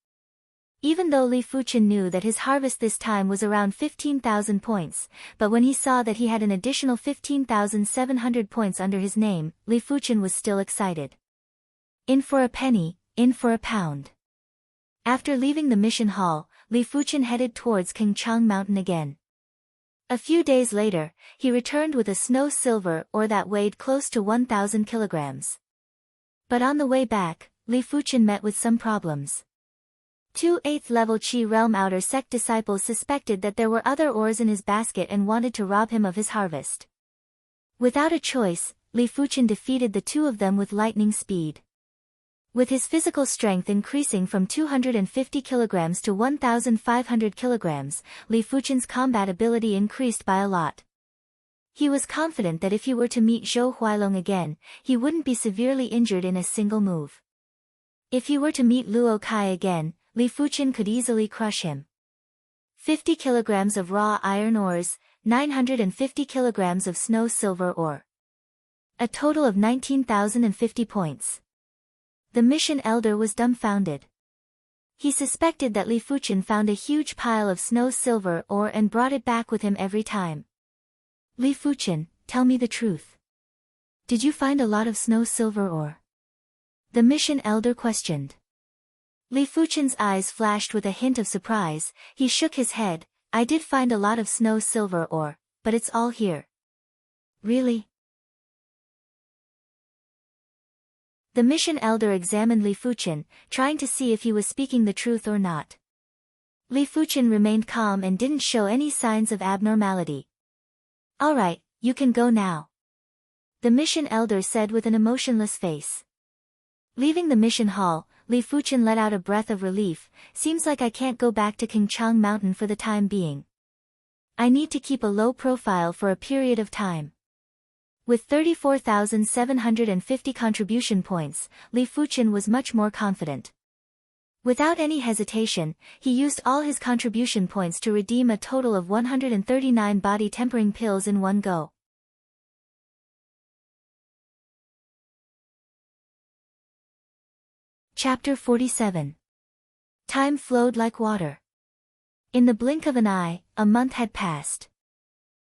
Even though Li Fuchen knew that his harvest this time was around 15,000 points, but when he saw that he had an additional 15,700 points under his name, Li Fuchen was still excited. In for a penny, in for a pound. After leaving the mission hall, Li Fuchen headed towards Kengchang Mountain again. A few days later, he returned with a snow silver ore that weighed close to 1,000 kilograms. But on the way back, Li Fuchen met with some problems. 2 8th-level Qi Realm outer sect disciples suspected that there were other ores in his basket and wanted to rob him of his harvest. Without a choice, Li Fuchen defeated the two of them with lightning speed. With his physical strength increasing from 250 kilograms to 1,500 kilograms, Li Fuchen's combat ability increased by a lot. He was confident that if he were to meet Zhou Huailong again, he wouldn't be severely injured in a single move. If he were to meet Luo Kai again, Li Fuchen could easily crush him. 50 kilograms of raw iron ores, 950 kilograms of snow silver ore. A total of 19,050 points. The mission elder was dumbfounded. He suspected that Li Fuchen found a huge pile of snow silver ore and brought it back with him every time. Li Fuchen, tell me the truth. Did you find a lot of snow silver ore? The mission elder questioned. Li Fuchen's eyes flashed with a hint of surprise. He shook his head. I did find a lot of snow silver ore, but it's all here. Really? The mission elder examined Li Fuchen, trying to see if he was speaking the truth or not. Li Fuchen remained calm and didn't show any signs of abnormality. All right, you can go now. The mission elder said with an emotionless face. Leaving the mission hall, Li Fuchen let out a breath of relief. Seems like I can't go back to Kengchang Mountain for the time being. I need to keep a low profile for a period of time. With 34,750 contribution points, Li Fuchen was much more confident. Without any hesitation, he used all his contribution points to redeem a total of 139 body tempering pills in one go. Chapter 47. Time flowed like water. In the blink of an eye, a month had passed.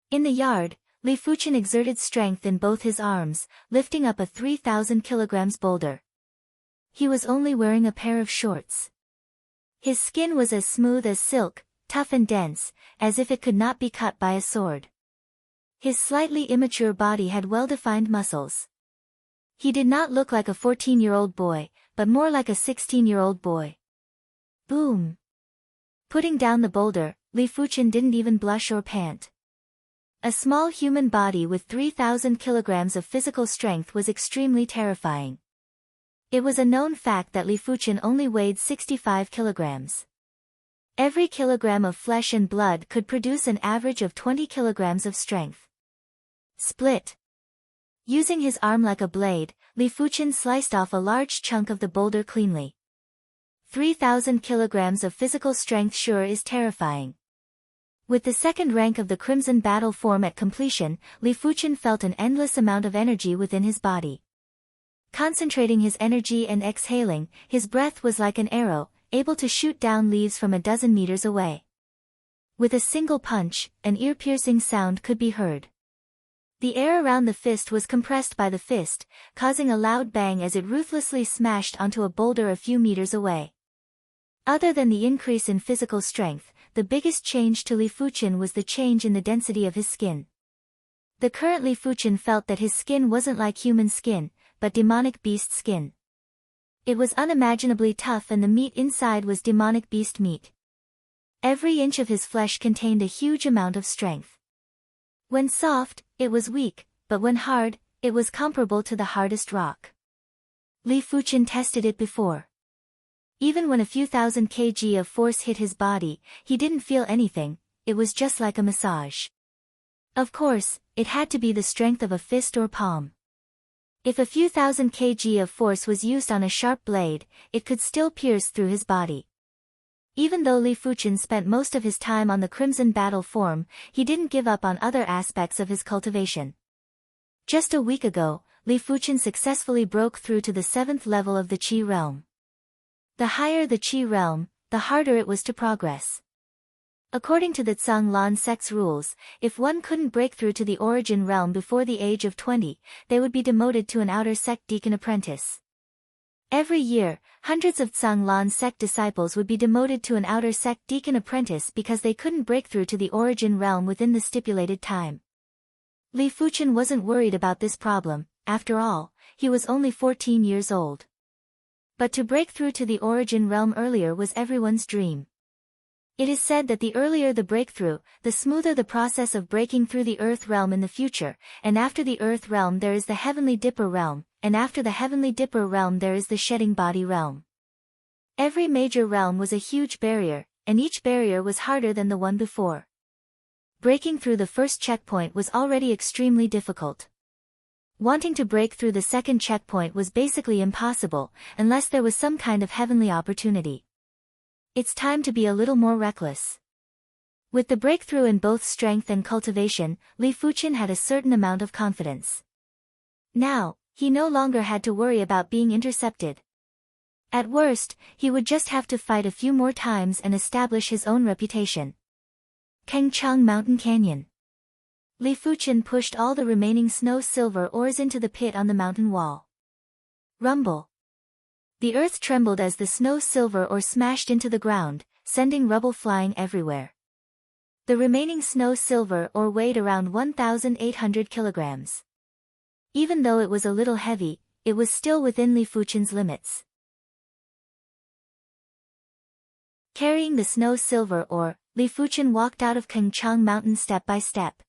In the yard, Li Fuchen exerted strength in both his arms, lifting up a 3,000 kilograms boulder. He was only wearing a pair of shorts. His skin was as smooth as silk, tough and dense, as if it could not be cut by a sword. His slightly immature body had well-defined muscles. He did not look like a 14-year-old boy, but more like a 16-year-old boy. Boom! Putting down the boulder, Li Fuchen didn't even blush or pant. A small human body with 3,000 kilograms of physical strength was extremely terrifying. It was a known fact that Li Fuchen only weighed 65 kilograms. Every kilogram of flesh and blood could produce an average of 20 kilograms of strength. Split. Using his arm like a blade, Li Fuchen sliced off a large chunk of the boulder cleanly. 3,000 kilograms of physical strength sure is terrifying. With the second rank of the Crimson Battle form at completion, Li Fuchen felt an endless amount of energy within his body. Concentrating his energy and exhaling, his breath was like an arrow, able to shoot down leaves from a dozen meters away. With a single punch, an ear-piercing sound could be heard. The air around the fist was compressed by the fist, causing a loud bang as it ruthlessly smashed onto a boulder a few meters away. Other than the increase in physical strength, the biggest change to Li Fuchen was the change in the density of his skin. The current Li Fuchen felt that his skin wasn't like human skin, but demonic beast skin. It was unimaginably tough and the meat inside was demonic beast meat. Every inch of his flesh contained a huge amount of strength. When soft, it was weak, but when hard, it was comparable to the hardest rock. Li Fuchen tested it before. Even when a few thousand kg of force hit his body, he didn't feel anything, it was just like a massage. Of course, it had to be the strength of a fist or palm. If a few thousand kg of force was used on a sharp blade, it could still pierce through his body. Even though Li Fuchen spent most of his time on the Crimson Battle form, he didn't give up on other aspects of his cultivation. Just a week ago, Li Fuchen successfully broke through to the 7th level of the Qi realm. The higher the Qi realm, the harder it was to progress. According to the Tsang Lan sect's rules, if one couldn't break through to the origin realm before the age of 20, they would be demoted to an outer sect deacon apprentice. Every year, hundreds of Tsang Lan sect disciples would be demoted to an outer sect deacon apprentice because they couldn't break through to the origin realm within the stipulated time. Li Fuchen wasn't worried about this problem, after all, he was only 14 years old. But to break through to the origin realm earlier was everyone's dream. It is said that the earlier the breakthrough, the smoother the process of breaking through the Earth realm in the future, and after the Earth realm there is the Heavenly Dipper realm, and after the Heavenly Dipper realm there is the Shedding Body realm. Every major realm was a huge barrier, and each barrier was harder than the one before. Breaking through the first checkpoint was already extremely difficult. Wanting to break through the second checkpoint was basically impossible, unless there was some kind of heavenly opportunity. It's time to be a little more reckless. With the breakthrough in both strength and cultivation, Li Fuchen had a certain amount of confidence. Now, he no longer had to worry about being intercepted. At worst, he would just have to fight a few more times and establish his own reputation. Kengchang Mountain Canyon. Li Fuchen pushed all the remaining snow-silver ores into the pit on the mountain wall. Rumble. The earth trembled as the snow-silver ore smashed into the ground, sending rubble flying everywhere. The remaining snow-silver ore weighed around 1,800 kilograms. Even though it was a little heavy, it was still within Li Fuchen's limits. Carrying the snow-silver ore, Li Fuchen walked out of Kengchang Mountain step by step.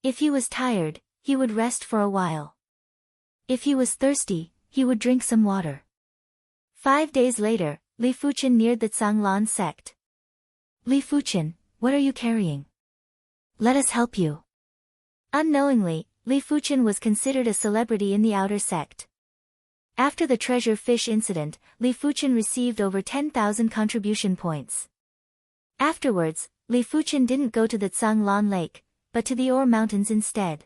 If he was tired, he would rest for a while. If he was thirsty, he would drink some water. 5 days later, Li Fuchen neared the Tsang Lan sect. Li Fuchen, what are you carrying? Let us help you. Unknowingly, Li Fuchen was considered a celebrity in the outer sect. After the treasure fish incident, Li Fuchen received over 10,000 contribution points. Afterwards, Li Fuchen didn't go to the Tsang Lan Lake, but to the Ore Mountains instead.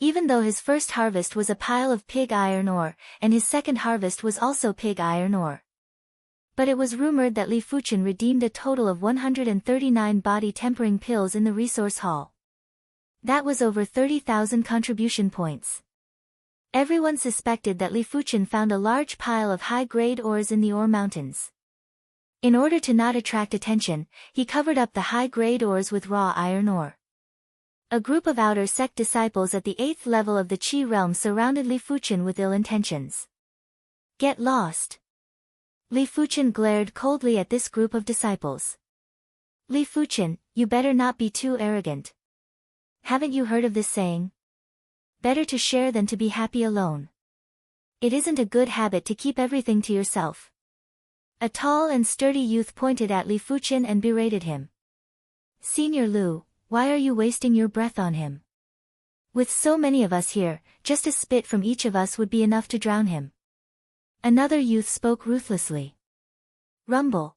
Even though his first harvest was a pile of pig iron ore, and his second harvest was also pig iron ore. But it was rumored that Li Fuchen redeemed a total of 139 body-tempering pills in the resource hall. That was over 30,000 contribution points. Everyone suspected that Li Fuchen found a large pile of high-grade ores in the ore mountains. In order to not attract attention, he covered up the high-grade ores with raw iron ore. A group of outer sect disciples at the 8th level of the Qi realm surrounded Li Fuchen with ill intentions. Get lost. Li Fuchen glared coldly at this group of disciples. Li Fuchen, you better not be too arrogant. Haven't you heard of this saying? Better to share than to be happy alone. It isn't a good habit to keep everything to yourself. A tall and sturdy youth pointed at Li Fuchen and berated him. Senior Lu, why are you wasting your breath on him? With so many of us here, just a spit from each of us would be enough to drown him. Another youth spoke ruthlessly. Rumble.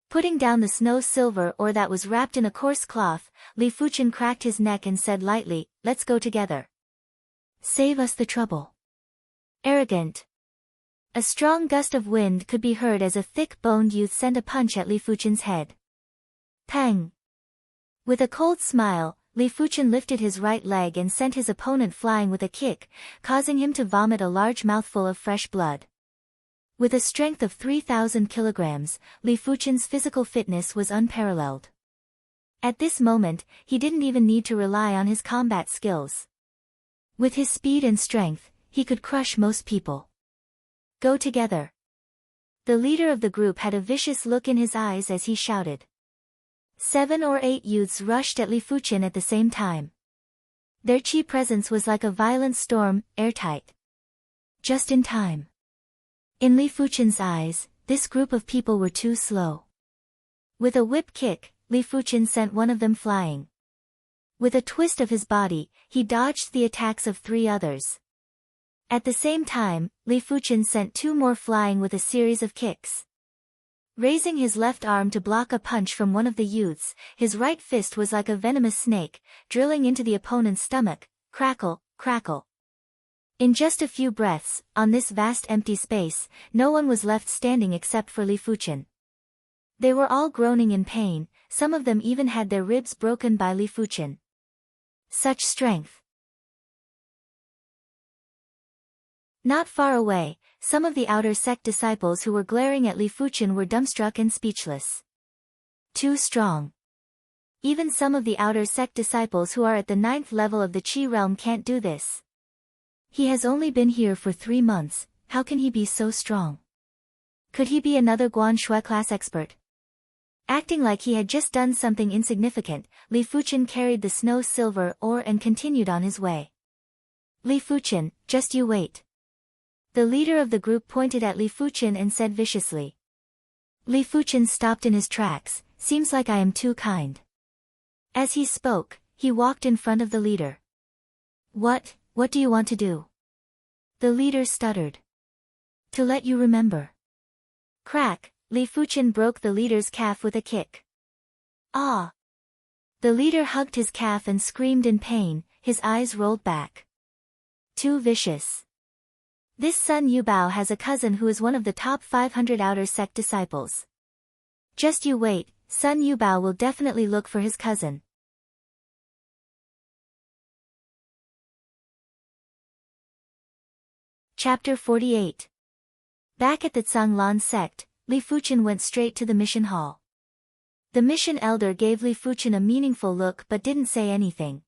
Putting down the snow silver ore that was wrapped in a coarse cloth, Li Fuchen cracked his neck and said lightly, let's go together. Save us the trouble. Arrogant. A strong gust of wind could be heard as a thick-boned youth sent a punch at Li Fuchen's head. Pang. With a cold smile, Li Fuchen lifted his right leg and sent his opponent flying with a kick, causing him to vomit a large mouthful of fresh blood. With a strength of 3,000 kilograms, Li Fuchen's physical fitness was unparalleled. At this moment, he didn't even need to rely on his combat skills. With his speed and strength, he could crush most people. Go together. The leader of the group had a vicious look in his eyes as he shouted. 7 or 8 youths rushed at Li Fuchen at the same time. Their chi presence was like a violent storm, airtight. Just in time. In Li Fuchen's eyes, this group of people were too slow. With a whip kick, Li Fuchen sent one of them flying. With a twist of his body, he dodged the attacks of 3 others. At the same time, Li Fuchen sent 2 more flying with a series of kicks. Raising his left arm to block a punch from one of the youths, his right fist was like a venomous snake, drilling into the opponent's stomach, crackle, crackle. In just a few breaths, on this vast empty space, no one was left standing except for Li Fuchen. They were all groaning in pain, some of them even had their ribs broken by Li Fuchen. Such strength. Not far away, some of the outer sect disciples who were glaring at Li Fuchen were dumbstruck and speechless. Too strong. Even some of the outer sect disciples who are at the 9th level of the Qi realm can't do this. He has only been here for 3 months, how can he be so strong? Could he be another Guan Shui class expert? Acting like he had just done something insignificant, Li Fuchen carried the snow silver ore and continued on his way. Li Fuchen, just you wait. The leader of the group pointed at Li Fuchen and said viciously. Li Fuchen stopped in his tracks, seems like I am too kind. As he spoke, he walked in front of the leader. What do you want to do? The leader stuttered. To let you remember. Crack, Li Fuchen broke the leader's calf with a kick. Ah! The leader hugged his calf and screamed in pain, his eyes rolled back. Too vicious. This Sun Yubao has a cousin who is one of the top 500 outer sect disciples. Just you wait, Sun Yubao will definitely look for his cousin. Chapter 48. Back at the Zhanglan sect, Li Fuchen went straight to the mission hall. The mission elder gave Li Fuchen a meaningful look but didn't say anything.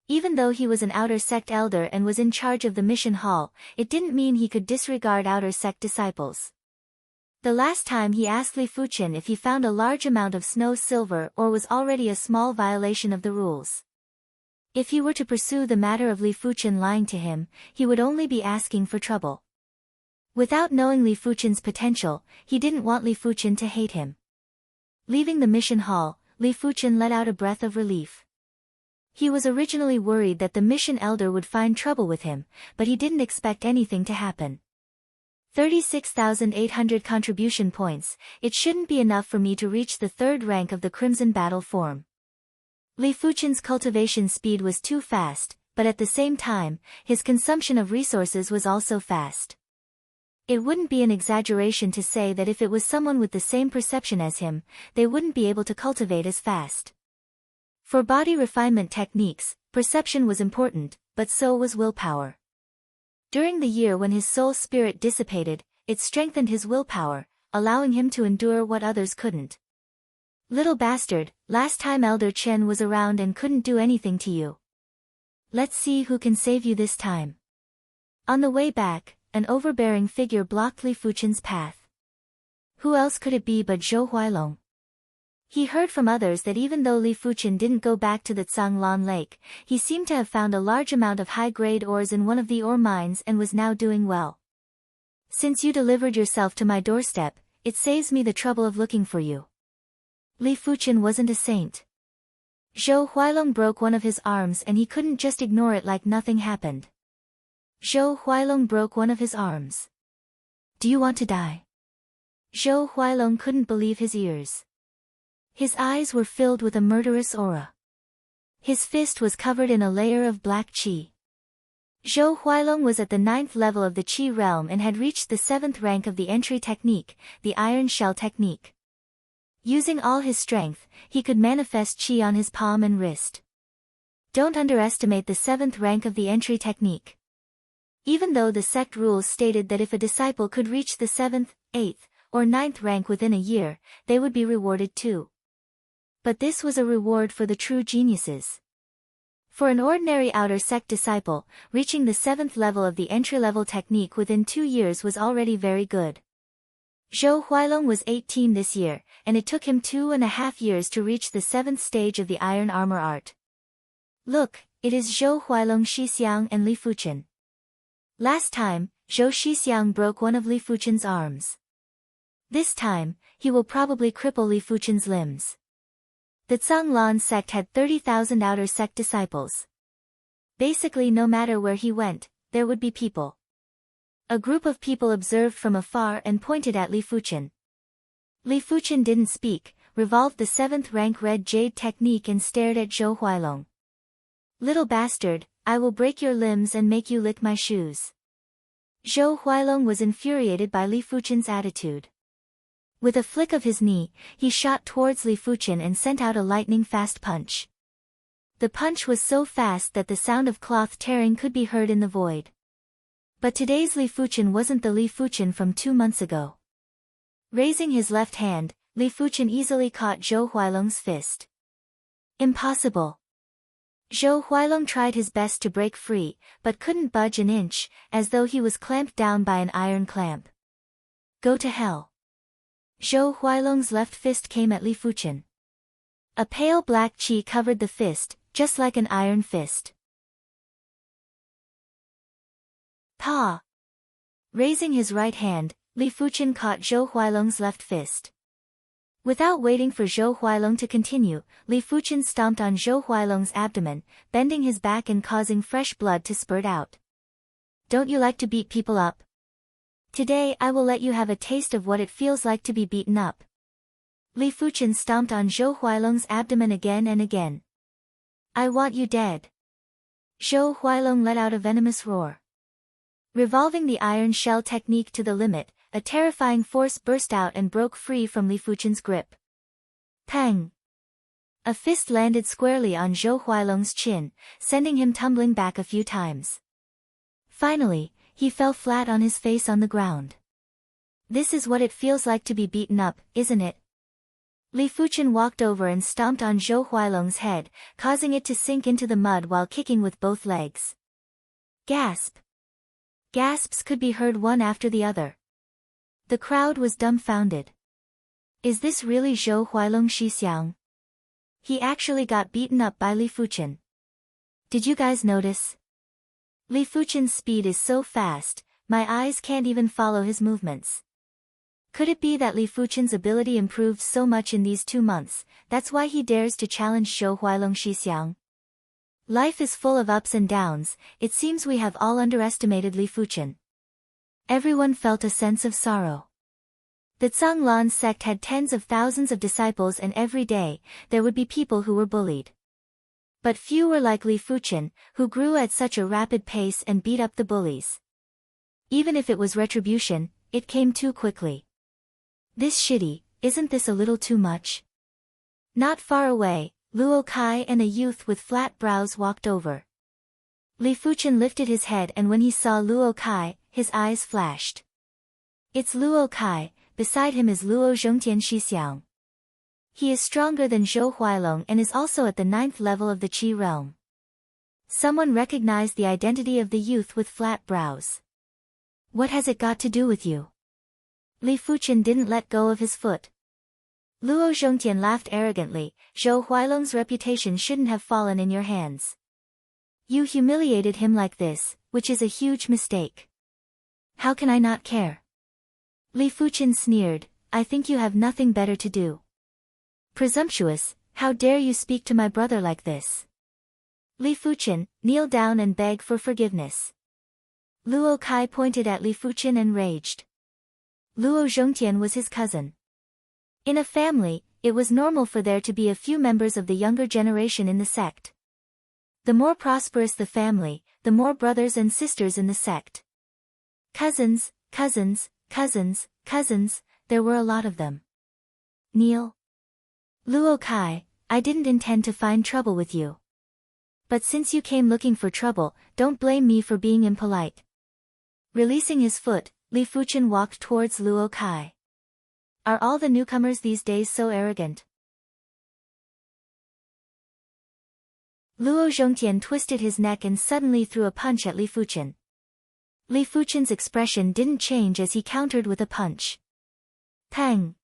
Even though he was an outer sect elder and was in charge of the mission hall, it didn't mean he could disregard outer sect disciples. The last time he asked Li Fuchen if he found a large amount of snow silver or was already a small violation of the rules. If he were to pursue the matter of Li Fuchen lying to him, he would only be asking for trouble. Without knowing Li Fuchen's potential, he didn't want Li Fuchen to hate him. Leaving the mission hall, Li Fuchen let out a breath of relief. He was originally worried that the mission elder would find trouble with him, but he didn't expect anything to happen. 36,800 contribution points, it shouldn't be enough for me to reach the 3rd rank of the Crimson Battle form. Li Fuchen's cultivation speed was too fast, but at the same time, his consumption of resources was also fast. It wouldn't be an exaggeration to say that if it was someone with the same perception as him, they wouldn't be able to cultivate as fast. For body refinement techniques, perception was important, but so was willpower. During the year when his soul spirit dissipated, it strengthened his willpower, allowing him to endure what others couldn't. Little bastard, last time Elder Chen was around and couldn't do anything to you. Let's see who can save you this time. On the way back, an overbearing figure blocked Li Fuchen's path. Who else could it be but Zhou Huailong? He heard from others that even though Li Fuchen didn't go back to the Canglan Lake, he seemed to have found a large amount of high-grade ores in one of the ore mines and was now doing well. Since you delivered yourself to my doorstep, it saves me the trouble of looking for you. Li Fuchen wasn't a saint. Zhou Huailong broke one of his arms and he couldn't just ignore it like nothing happened. Zhou Huailong broke one of his arms. Do you want to die? Zhou Huailong couldn't believe his ears. His eyes were filled with a murderous aura. His fist was covered in a layer of black qi. Zhou Huailong was at the 9th level of the qi realm and had reached the 7th rank of the entry technique, the iron shell technique. Using all his strength, he could manifest qi on his palm and wrist. Don't underestimate the 7th rank of the entry technique. Even though the sect rules stated that if a disciple could reach the 7th, 8th, or 9th rank within a year, they would be rewarded too. But this was a reward for the true geniuses. For an ordinary outer sect disciple, reaching the 7th level of the entry-level technique within 2 years was already very good. Zhou Huailong was 18 this year, and it took him 2.5 years to reach the 7th stage of the iron armor art. Look, it is Zhou Huailong, Shixiang and Li Fuchen. Last time, Zhou Shixiang broke one of Li Fuchen's arms. This time, he will probably cripple Li Fuchen's limbs. The Canglan sect had 30,000 outer sect disciples. Basically no matter where he went, there would be people. A group of people observed from afar and pointed at Li Fuchen. Li Fuchen didn't speak, revolved the 7th rank red jade technique and stared at Zhou Huailong. Little bastard, I will break your limbs and make you lick my shoes. Zhou Huailong was infuriated by Li Fuchen's attitude. With a flick of his knee, he shot towards Li Fuchen and sent out a lightning-fast punch. The punch was so fast that the sound of cloth tearing could be heard in the void. But today's Li Fuchen wasn't the Li Fuchen from 2 months ago. Raising his left hand, Li Fuchen easily caught Zhou Huailong's fist. Impossible. Zhou Huailong tried his best to break free, but couldn't budge an inch, as though he was clamped down by an iron clamp. Go to hell. Zhou Huailong's left fist came at Li Fuchen. A pale black qi covered the fist, just like an iron fist. Pa! Raising his right hand, Li Fuchen caught Zhou Huailong's left fist. Without waiting for Zhou Huailong to continue, Li Fuchen stomped on Zhou Huailong's abdomen, bending his back and causing fresh blood to spurt out. Don't you like to beat people up? Today I will let you have a taste of what it feels like to be beaten up. Li Fuchen stomped on Zhou Huailong's abdomen again and again. I want you dead. Zhou Huailong let out a venomous roar. Revolving the iron shell technique to the limit, a terrifying force burst out and broke free from Li Fuchen's grip. Pang! A fist landed squarely on Zhou Huailong's chin, sending him tumbling back a few times. Finally, he fell flat on his face on the ground. This is what it feels like to be beaten up, isn't it? Li Fuchen walked over and stomped on Zhou Huailong's head, causing it to sink into the mud while kicking with both legs. Gasp! Gasps could be heard one after the other. The crowd was dumbfounded. Is this really Zhou Huailong Shixiang? He actually got beaten up by Li Fuchen. Did you guys notice? Li Fuchen's speed is so fast, my eyes can't even follow his movements. Could it be that Li Fuchen's ability improved so much in these 2 months, that's why he dares to challenge Zhou Huailong Shixiang? Life is full of ups and downs, it seems we have all underestimated Li Fuchen. Everyone felt a sense of sorrow. The Canglan sect had tens of thousands of disciples and every day, there would be people who were bullied. But few were like Li Fuchen, who grew at such a rapid pace and beat up the bullies. Even if it was retribution, it came too quickly. This shitty, isn't this a little too much? Not far away, Luo Kai and a youth with flat brows walked over. Li Fuchen lifted his head, and when he saw Luo Kai, his eyes flashed. It's Luo Kai, beside him is Luo Zhongtian Shixiang. He is stronger than Zhou Huailong and is also at the 9th level of the Qi realm. Someone recognized the identity of the youth with flat brows. What has it got to do with you? Li Fuchen didn't let go of his foot. Luo Zhongtian laughed arrogantly. Zhou Huailong's reputation shouldn't have fallen in your hands. You humiliated him like this, which is a huge mistake. How can I not care? Li Fuchen sneered, I think you have nothing better to do. Presumptuous, how dare you speak to my brother like this? Li Fuchen, kneel down and beg for forgiveness. Luo Kai pointed at Li Fuchen and raged. Luo Zhongtian was his cousin. In a family, it was normal for there to be a few members of the younger generation in the sect. The more prosperous the family, the more brothers and sisters in the sect. Cousins, cousins, cousins, cousins, there were a lot of them. Kneel. Luo Kai, I didn't intend to find trouble with you. But since you came looking for trouble, don't blame me for being impolite. Releasing his foot, Li Fuchen walked towards Luo Kai. Are all the newcomers these days so arrogant? Luo Zhongtian twisted his neck and suddenly threw a punch at Li Fuchen. Li Fuchen's expression didn't change as he countered with a punch. Pang!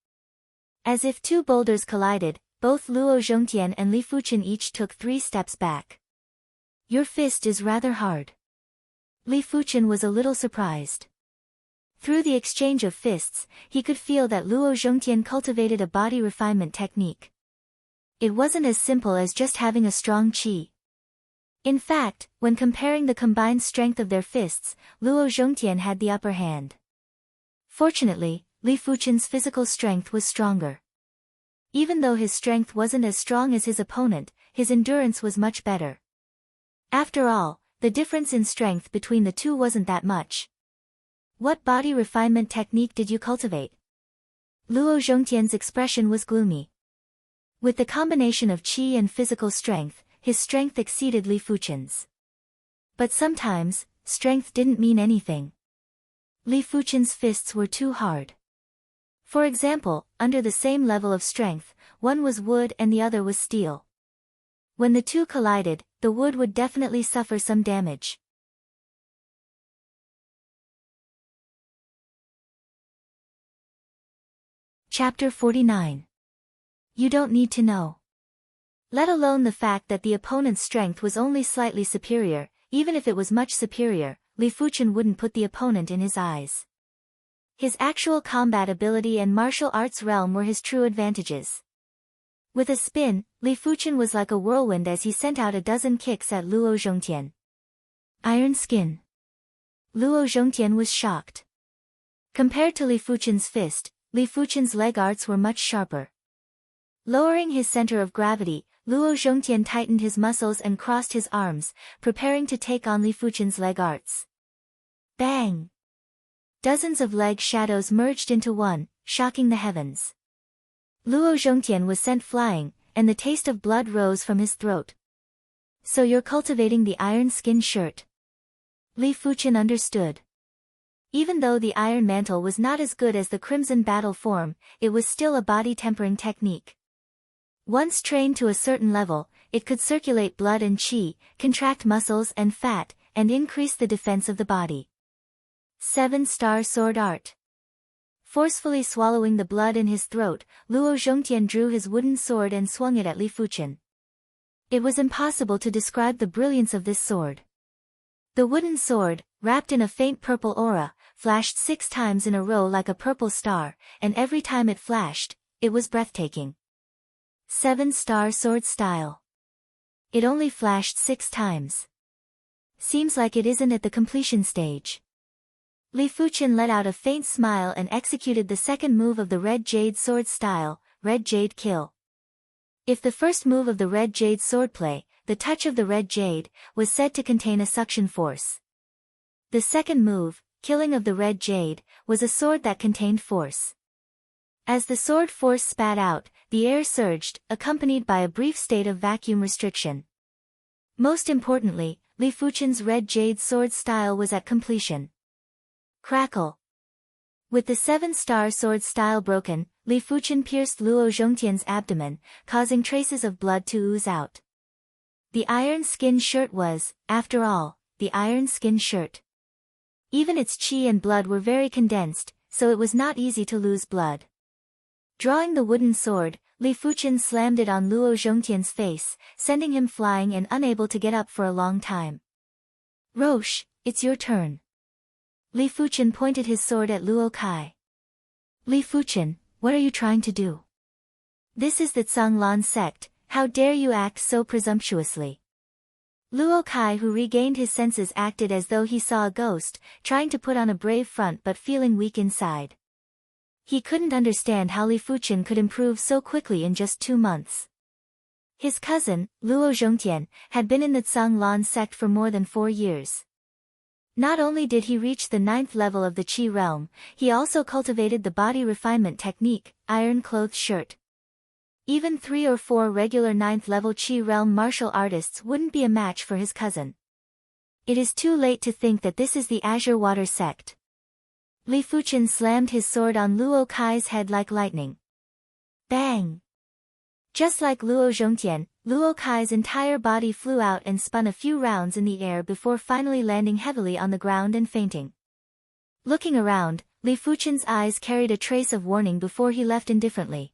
As if two boulders collided, both Luo Zhongtian and Li Fuchen each took 3 steps back. Your fist is rather hard. Li Fuchen was a little surprised. Through the exchange of fists, he could feel that Luo Zhongtian cultivated a body refinement technique. It wasn't as simple as just having a strong qi. In fact, when comparing the combined strength of their fists, Luo Zhongtian had the upper hand. Fortunately, Li Fuchen's physical strength was stronger. Even though his strength wasn't as strong as his opponent, his endurance was much better. After all, the difference in strength between the two wasn't that much. What body refinement technique did you cultivate? Luo Zhongtian's expression was gloomy. With the combination of qi and physical strength, his strength exceeded Li Fuchen's. But sometimes, strength didn't mean anything. Li Fuchen's fists were too hard. For example, under the same level of strength, one was wood and the other was steel. When the two collided, the wood would definitely suffer some damage. Chapter 49. You don't need to know. Let alone the fact that the opponent's strength was only slightly superior, even if it was much superior, Li Fuchen wouldn't put the opponent in his eyes. His actual combat ability and martial arts realm were his true advantages. With a spin, Li Fuchen was like a whirlwind as he sent out a dozen kicks at Luo Zhongtian. Iron skin. Luo Zhongtian was shocked. Compared to Li Fuchen's fist, Li Fuchen's leg arts were much sharper. Lowering his center of gravity, Luo Zhongtian tightened his muscles and crossed his arms, preparing to take on Li Fuchen's leg arts. Bang! Dozens of leg shadows merged into one, shocking the heavens. Luo Zhongtian was sent flying, and the taste of blood rose from his throat. So you're cultivating the iron skin shirt. Li Fuchen understood. Even though the iron mantle was not as good as the crimson battle form, it was still a body tempering technique. Once trained to a certain level, it could circulate blood and qi, contract muscles and fat, and increase the defense of the body. 7-star sword art. Forcefully swallowing the blood in his throat, Luo Zhongtian drew his wooden sword and swung it at Li Fuchen. It was impossible to describe the brilliance of this sword. The wooden sword, wrapped in a faint purple aura, flashed 6 times in a row like a purple star, and every time it flashed, it was breathtaking. 7-star sword style. It only flashed 6 times. Seems like it isn't at the completion stage. Li Fuchen let out a faint smile and executed the second move of the Red Jade sword style, Red Jade Kill. If the first move of the Red Jade swordplay, the touch of the red jade, was said to contain a suction force. The second move, killing of the red jade, was a sword that contained force. As the sword force spat out, the air surged, accompanied by a brief state of vacuum restriction. Most importantly, Li Fuchen's red jade sword style was at completion. Crackle. With the 7-star sword style broken, Li Fuchen pierced Luo Zhongtian's abdomen, causing traces of blood to ooze out. The iron skin shirt was, after all, the iron skin shirt. Even its qi and blood were very condensed, so it was not easy to lose blood. Drawing the wooden sword, Li Fuchen slammed it on Luo Zhongtian's face, sending him flying and unable to get up for a long time. Roche, it's your turn. Li Fuchen pointed his sword at Luo Kai. Li Fuchen, what are you trying to do? This is the Zhanglan sect, how dare you act so presumptuously? Luo Kai, who regained his senses, acted as though he saw a ghost, trying to put on a brave front but feeling weak inside. He couldn't understand how Li Fuchen could improve so quickly in just 2 months. His cousin, Luo Zhongtian, had been in the Zhanglan sect for more than 4 years. Not only did he reach the 9th level of the Qi realm, he also cultivated the body refinement technique, iron-clothed shirt. Even 3 or 4 regular 9th level Qi realm martial artists wouldn't be a match for his cousin. It is too late to think that this is the Azure Water sect. Li Fuchen slammed his sword on Luo Kai's head like lightning. Bang! Just like Luo Zhongtian, Luo Kai's entire body flew out and spun a few rounds in the air before finally landing heavily on the ground and fainting. Looking around, Li Fuchen's eyes carried a trace of warning before he left indifferently.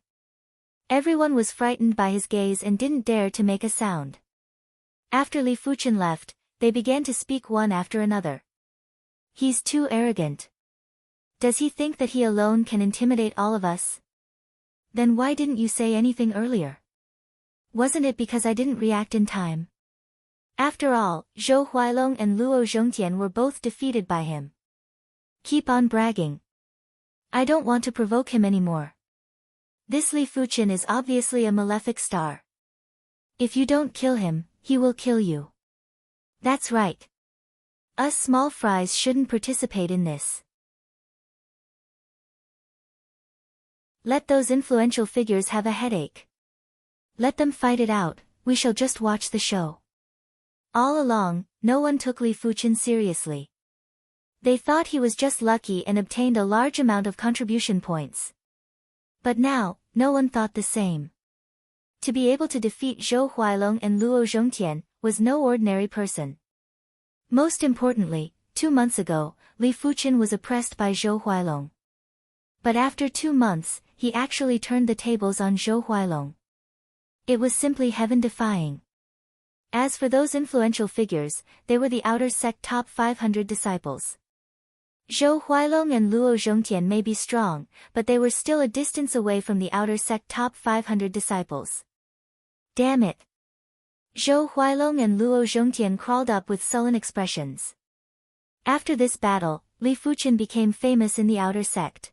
Everyone was frightened by his gaze and didn't dare to make a sound. After Li Fuchen left, they began to speak one after another. He's too arrogant. Does he think that he alone can intimidate all of us? Then why didn't you say anything earlier? Wasn't it because I didn't react in time? After all, Zhou Huailong and Luo Zhongtian were both defeated by him. Keep on bragging. I don't want to provoke him anymore. This Li Fuchen is obviously a malefic star. If you don't kill him, he will kill you. That's right. Us small fries shouldn't participate in this. Let those influential figures have a headache. Let them fight it out, we shall just watch the show. All along, no one took Li Fuchen seriously. They thought he was just lucky and obtained a large amount of contribution points. But now, no one thought the same. To be able to defeat Zhou Huailong and Luo Zhongtian was no ordinary person. Most importantly, 2 months ago, Li Fuchen was oppressed by Zhou Huailong. But after 2 months, he actually turned the tables on Zhou Huailong. It was simply heaven-defying. As for those influential figures, they were the outer sect top 500 disciples. Zhou Huailong and Luo Zhongtian may be strong, but they were still a distance away from the outer sect top 500 disciples. Damn it! Zhou Huailong and Luo Zhongtian crawled up with sullen expressions. After this battle, Li Fuchen became famous in the outer sect.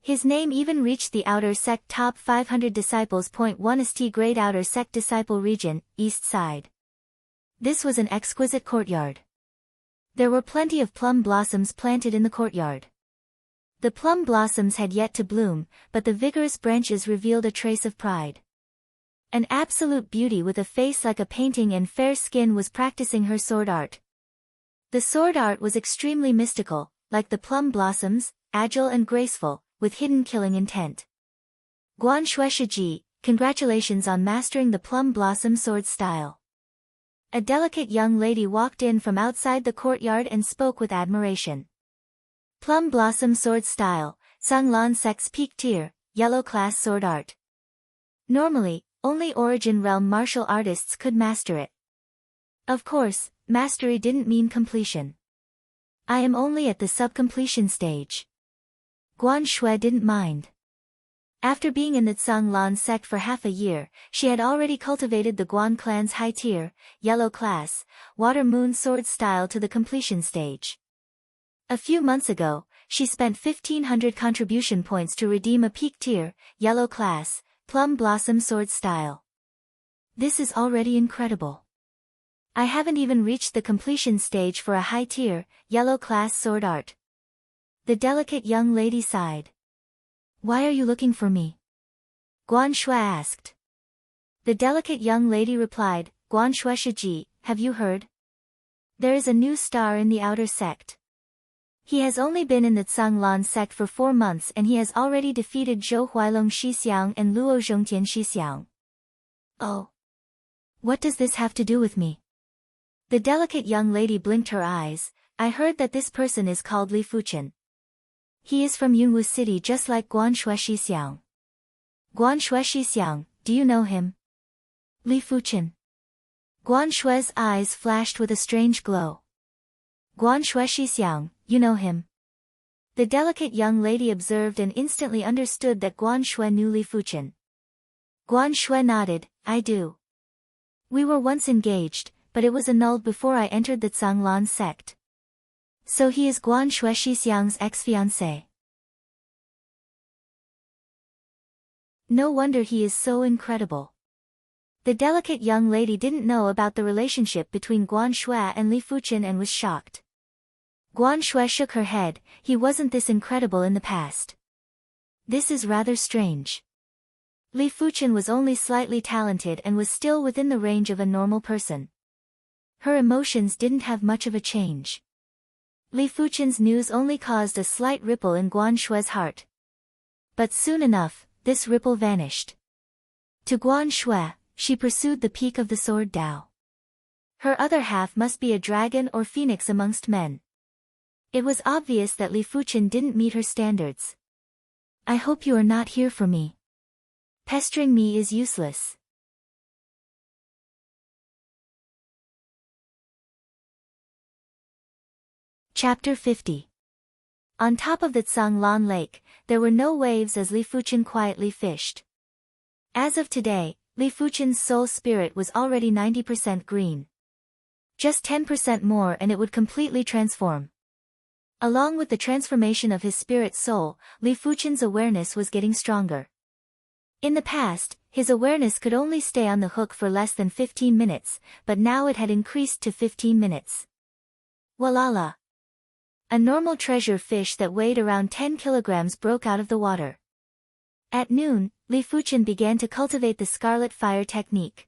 His name even reached the outer sect top 500 disciples. 1 St. Great Outer Sect Disciple Region, East Side. This was an exquisite courtyard. There were plenty of plum blossoms planted in the courtyard. The plum blossoms had yet to bloom, but the vigorous branches revealed a trace of pride. An absolute beauty with a face like a painting and fair skin was practicing her sword art. The sword art was extremely mystical, like the plum blossoms, agile and graceful, with hidden killing intent. Guan Shueshiji, congratulations on mastering the plum blossom sword style. A delicate young lady walked in from outside the courtyard and spoke with admiration. Plum blossom sword style, Zhanglan sect's peak tier, yellow class sword art. Normally, only Origin Realm martial artists could master it. Of course, mastery didn't mean completion. I am only at the sub-completion stage. Guan Shui didn't mind. After being in the Zhanglan sect for half a year, she had already cultivated the Guan clan's high tier, yellow class, water moon sword style to the completion stage. A few months ago, she spent 1,500 contribution points to redeem a peak tier, yellow class, plum blossom sword style. This is already incredible. I haven't even reached the completion stage for a high-tier, yellow-class sword art. The delicate young lady sighed. Why are you looking for me? Guan Shui asked. The delicate young lady replied, Guan Shui Shiji, have you heard? There is a new star in the outer sect. He has only been in the Zhanglan sect for 4 months and he has already defeated Zhou Huailong Shixiang and Luo Zhongtian Shixiang. Oh. What does this have to do with me? The delicate young lady blinked her eyes. I heard that this person is called Li Fuchen. He is from Yunwu City just like Guan Shui Shixiang. Guan Shui Shixiang, do you know him? Li Fuchen. Guan Shui's eyes flashed with a strange glow. Guan Shui Shixiang, you know him. The delicate young lady observed and instantly understood that Guan Shui knew Li Fuchen. Guan Shui nodded, I do. We were once engaged, but it was annulled before I entered the Zhanglan sect. So he is Guan Shui Shixiang's ex-fiancé. No wonder he is so incredible. The delicate young lady didn't know about the relationship between Guan Shui and Li Fuchen and was shocked. Guan Shui shook her head, he wasn't this incredible in the past. This is rather strange. Li Fuchen was only slightly talented and was still within the range of a normal person. Her emotions didn't have much of a change. Li Fuchen's news only caused a slight ripple in Guan Shui's heart. But soon enough, this ripple vanished. To Guan Shui, she pursued the peak of the sword Dao. Her other half must be a dragon or phoenix amongst men. It was obvious that Li Fuchen didn't meet her standards. I hope you are not here for me. Pestering me is useless. Chapter 50. On top of the Zhanglan Lake, there were no waves as Li Fuchen quietly fished. As of today, Li Fuchen's soul spirit was already 90% green. Just 10% more and it would completely transform. Along with the transformation of his spirit soul, Li Fuchen's awareness was getting stronger. In the past, his awareness could only stay on the hook for less than 15 minutes, but now it had increased to 15 minutes. Walala! A normal treasure fish that weighed around 10 kilograms broke out of the water. At noon, Li Fuchen began to cultivate the Scarlet Fire technique.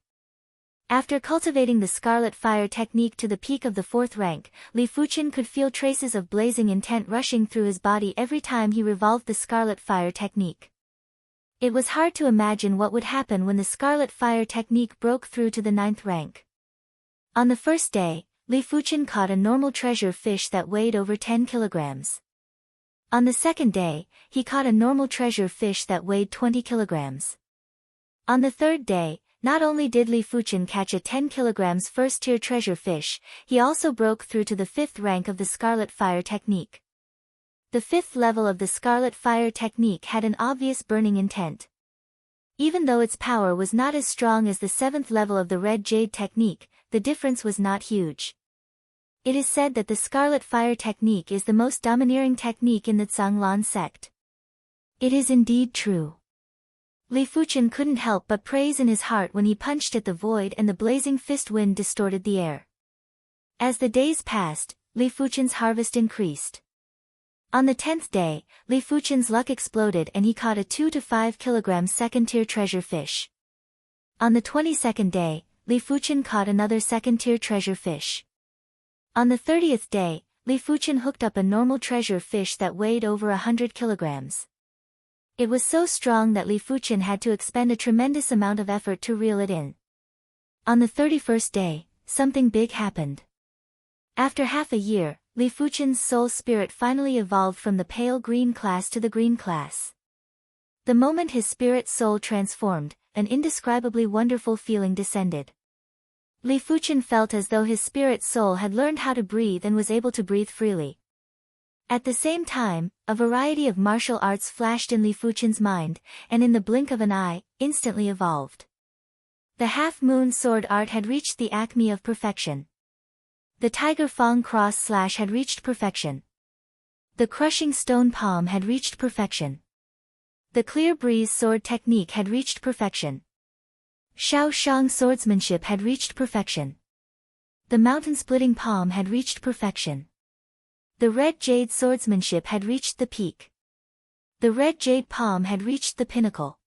After cultivating the Scarlet Fire technique to the peak of the 4th rank, Li Fuchen could feel traces of blazing intent rushing through his body every time he revolved the Scarlet Fire technique. It was hard to imagine what would happen when the Scarlet Fire technique broke through to the 9th rank. On the first day, Li Fuchen caught a normal treasure fish that weighed over 10 kilograms. On the second day, he caught a normal treasure fish that weighed 20 kilograms. On the third day, not only did Li Fuchen catch a 10 kilograms first-tier treasure fish, he also broke through to the 5th rank of the Scarlet Fire technique. The 5th level of the Scarlet Fire technique had an obvious burning intent. Even though its power was not as strong as the 7th level of the Red Jade technique, the difference was not huge. It is said that the Scarlet Fire technique is the most domineering technique in the Zhanglan sect. It is indeed true. Li Fuchen couldn't help but praise in his heart when he punched at the void and the blazing fist wind distorted the air. As the days passed, Li Fuchen's harvest increased. On the 10th day, Li Fuchen's luck exploded and he caught a 2 to 5 kilogram second-tier treasure fish. On the 22nd day, Li Fuchen caught another second-tier treasure fish. On the 30th day, Li Fuchen hooked up a normal treasure fish that weighed over 100 kilograms. It was so strong that Li Fuchen had to expend a tremendous amount of effort to reel it in. On the 31st day, something big happened. After half a year, Li Fuchen's soul spirit finally evolved from the pale green class to the green class. The moment his spirit soul transformed, an indescribably wonderful feeling descended. Li Fuchen felt as though his spirit soul had learned how to breathe and was able to breathe freely. At the same time, a variety of martial arts flashed in Li Fuchen's mind, and in the blink of an eye, instantly evolved. The half-moon sword art had reached the acme of perfection. The Tiger Fang cross slash had reached perfection. The crushing stone palm had reached perfection. The clear breeze sword technique had reached perfection. Xiao Shang's swordsmanship had reached perfection. The mountain-splitting palm had reached perfection. The red jade swordsmanship had reached the peak. The red jade palm had reached the pinnacle.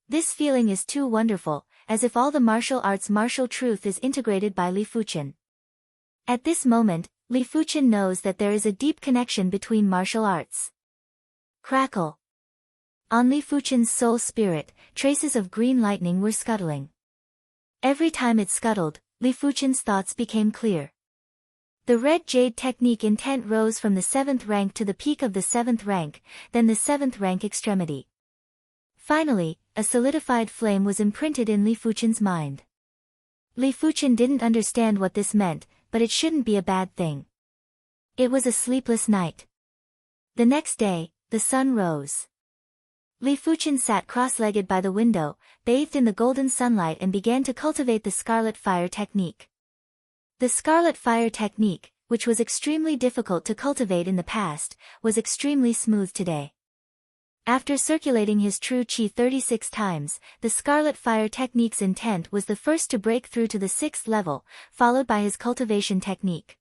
This feeling is too wonderful, as if all the martial arts' martial truth is integrated by Li Fuqian. At this moment, Li Fuqian knows that there is a deep connection between martial arts. Crackle. On Li Fuqian's soul spirit, traces of green lightning were scuttling. Every time it scuttled, Li Fuqian's thoughts became clear. The red jade technique intent rose from the 7th rank to the peak of the 7th rank, then the 7th rank extremity. Finally, a solidified flame was imprinted in Li Fuqian's mind. Li Fuqian didn't understand what this meant, but it shouldn't be a bad thing. It was a sleepless night. The next day, the sun rose. Li Fuqian sat cross-legged by the window, bathed in the golden sunlight and began to cultivate the scarlet fire technique. The scarlet fire technique, which was extremely difficult to cultivate in the past, was extremely smooth today. After circulating his true qi 36 times, the scarlet fire technique's intent was the first to break through to the 6th level, followed by his cultivation technique.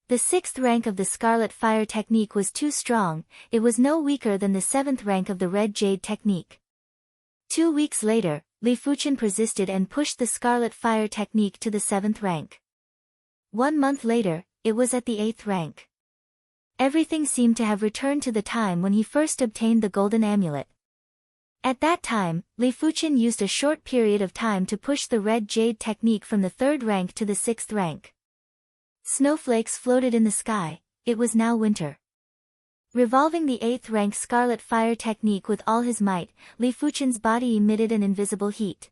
The 6th rank of the Scarlet Fire technique was too strong, it was no weaker than the 7th rank of the Red Jade technique. 2 weeks later, Li Fuqian persisted and pushed the Scarlet Fire technique to the 7th rank. 1 month later, it was at the 8th rank. Everything seemed to have returned to the time when he first obtained the golden amulet. At that time, Li Fuqian used a short period of time to push the Red Jade technique from the 3rd rank to the 6th rank. Snowflakes floated in the sky, it was now winter. Revolving the 8th rank Scarlet Fire technique with all his might, Li Fuqian's body emitted an invisible heat.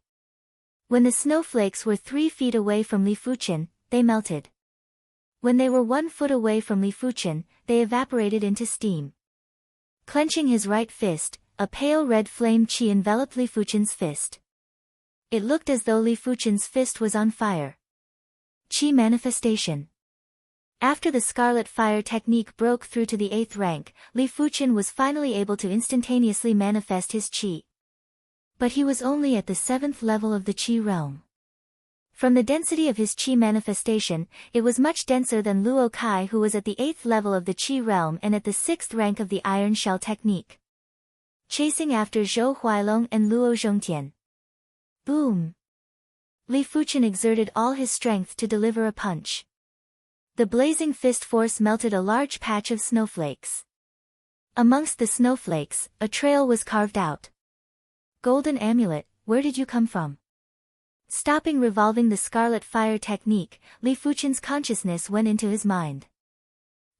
When the snowflakes were 3 feet away from Li Fuqian, they melted. When they were 1 foot away from Li Fuqian, they evaporated into steam. Clenching his right fist, a pale red flame qi enveloped Li Fuqian's fist. It looked as though Li Fuqian's fist was on fire. Qi manifestation. After the Scarlet Fire technique broke through to the 8th rank, Li Fuqian was finally able to instantaneously manifest his qi. But he was only at the 7th level of the qi realm. From the density of his qi manifestation, it was much denser than Luo Kai, who was at the 8th level of the qi realm and at the 6th rank of the Iron Shell technique. Chasing after Zhou Huailong and Luo Zhongtian. Boom! Li Fuqian exerted all his strength to deliver a punch. The blazing fist force melted a large patch of snowflakes. Amongst the snowflakes, a trail was carved out. Golden amulet, where did you come from? Stopping revolving the Scarlet Fire technique, Li Fuqian's consciousness went into his mind.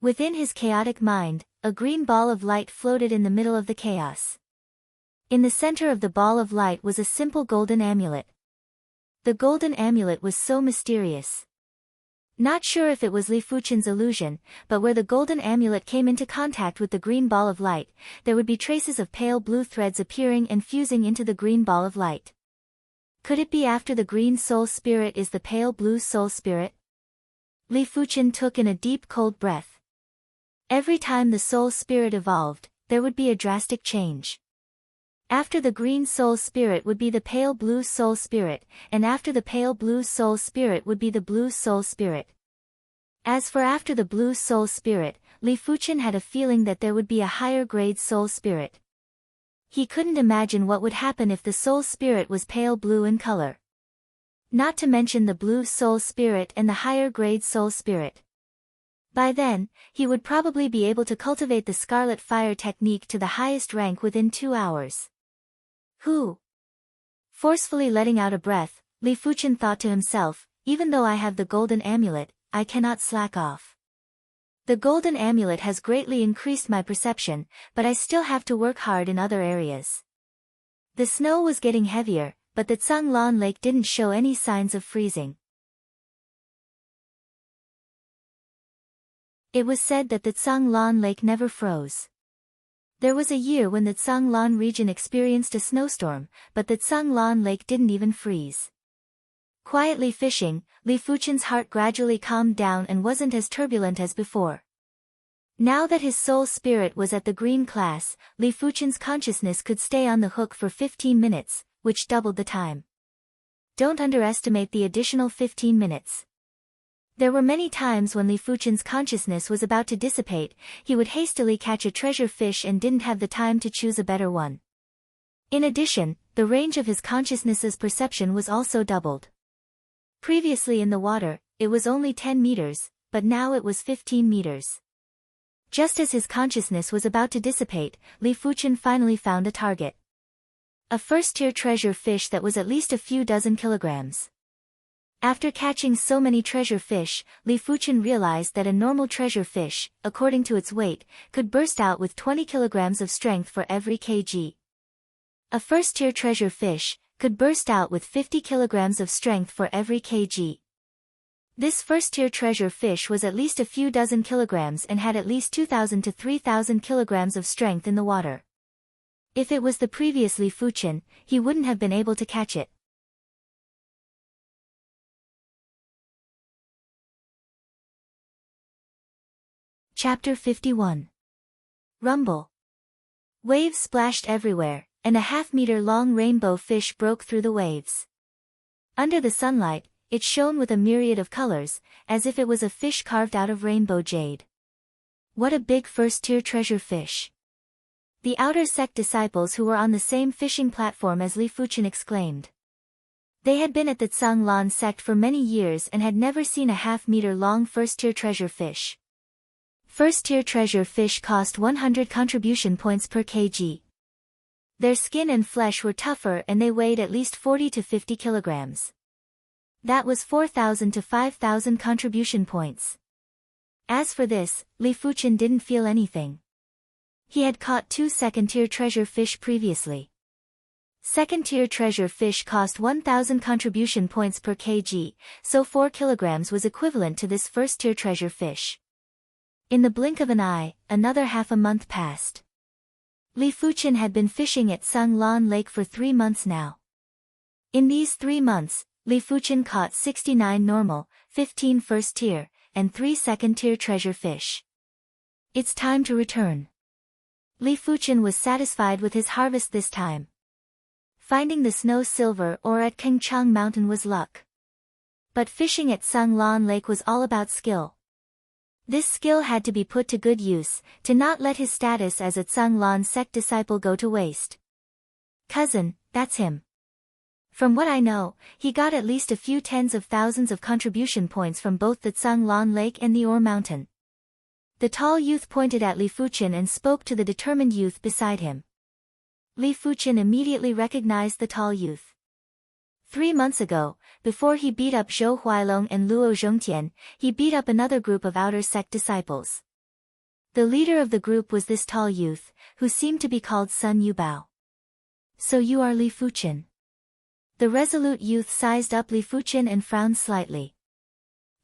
Within his chaotic mind, a green ball of light floated in the middle of the chaos. In the center of the ball of light was a simple golden amulet. The golden amulet was so mysterious. Not sure if it was Li Fuqian's illusion, but where the golden amulet came into contact with the green ball of light, there would be traces of pale blue threads appearing and fusing into the green ball of light. Could it be after the green soul spirit is the pale blue soul spirit? Li Fuqian took in a deep cold breath. Every time the soul spirit evolved, there would be a drastic change. After the green soul spirit would be the pale blue soul spirit, and after the pale blue soul spirit would be the blue soul spirit. As for after the blue soul spirit, Li Fuqian had a feeling that there would be a higher grade soul spirit. He couldn't imagine what would happen if the soul spirit was pale blue in color. Not to mention the blue soul spirit and the higher grade soul spirit. By then, he would probably be able to cultivate the Scarlet Fire technique to the highest rank within 2 hours. Who? Forcefully letting out a breath, Li Fuqian thought to himself, even though I have the golden amulet, I cannot slack off. The golden amulet has greatly increased my perception, but I still have to work hard in other areas. The snow was getting heavier, but the Tsanglan Lake didn't show any signs of freezing. It was said that the Tsanglan Lake never froze. There was a year when the Tsanglan region experienced a snowstorm, but the Tsanglan Lake didn't even freeze. Quietly fishing, Li Fuqian's heart gradually calmed down and wasn't as turbulent as before. Now that his soul spirit was at the green class, Li Fuchen's consciousness could stay on the hook for 15 minutes, which doubled the time. Don't underestimate the additional 15 minutes. There were many times when Li Fuchen's consciousness was about to dissipate, he would hastily catch a treasure fish and didn't have the time to choose a better one. In addition, the range of his consciousness's perception was also doubled. Previously in the water, it was only 10 meters, but now it was 15 meters. Just as his consciousness was about to dissipate, Li Fuchen finally found a target. A first-tier treasure fish that was at least a few dozen kilograms. After catching so many treasure fish, Li Fuchen realized that a normal treasure fish, according to its weight, could burst out with 20 kilograms of strength for every kg. A first-tier treasure fish could burst out with 50 kilograms of strength for every kg. This first-tier treasure fish was at least a few dozen kilograms and had at least 2,000 to 3,000 kilograms of strength in the water. If it was the previous Li Fuchen, he wouldn't have been able to catch it. Chapter 51. Rumble. Waves splashed everywhere, and a half-meter-long rainbow fish broke through the waves. Under the sunlight, it shone with a myriad of colors, as if it was a fish carved out of rainbow jade. What a big first-tier treasure fish! The outer sect disciples who were on the same fishing platform as Li Fuchen exclaimed. They had been at the Tsang Lan sect for many years and had never seen a half-meter-long first-tier treasure fish. First-tier treasure fish cost 100 contribution points per kg. Their skin and flesh were tougher and they weighed at least 40 to 50 kilograms. That was 4,000 to 5,000 contribution points. As for this, Li Fuchen didn't feel anything. He had caught 2 second-tier treasure fish previously. Second-tier treasure fish cost 1,000 contribution points per kg, so 4 kilograms was equivalent to this first-tier treasure fish. In the blink of an eye, another half a month passed. Li Fuchen had been fishing at Tsang Lan Lake for 3 months now. In these 3 months, Li Fuchen caught 69 normal, 15 first-tier, and 3 second-tier treasure fish. It's time to return. Li Fuchen was satisfied with his harvest this time. Finding the snow silver ore at Kengchang Mountain was luck. But fishing at Tsang Lan Lake was all about skill. This skill had to be put to good use, to not let his status as a Tsang Lan sect disciple go to waste. Cousin, that's him. From what I know, he got at least a few tens of thousands of contribution points from both the Tsang Lan Lake and the Ore Mountain. The tall youth pointed at Li Fuchen and spoke to the determined youth beside him. Li Fuchen immediately recognized the tall youth. 3 months ago, before he beat up Zhou Huailong and Luo Zhongtian, he beat up another group of outer sect disciples. The leader of the group was this tall youth, who seemed to be called Sun Yubao. So you are Li Fuchen. The resolute youth sized up Li Fuchen and frowned slightly.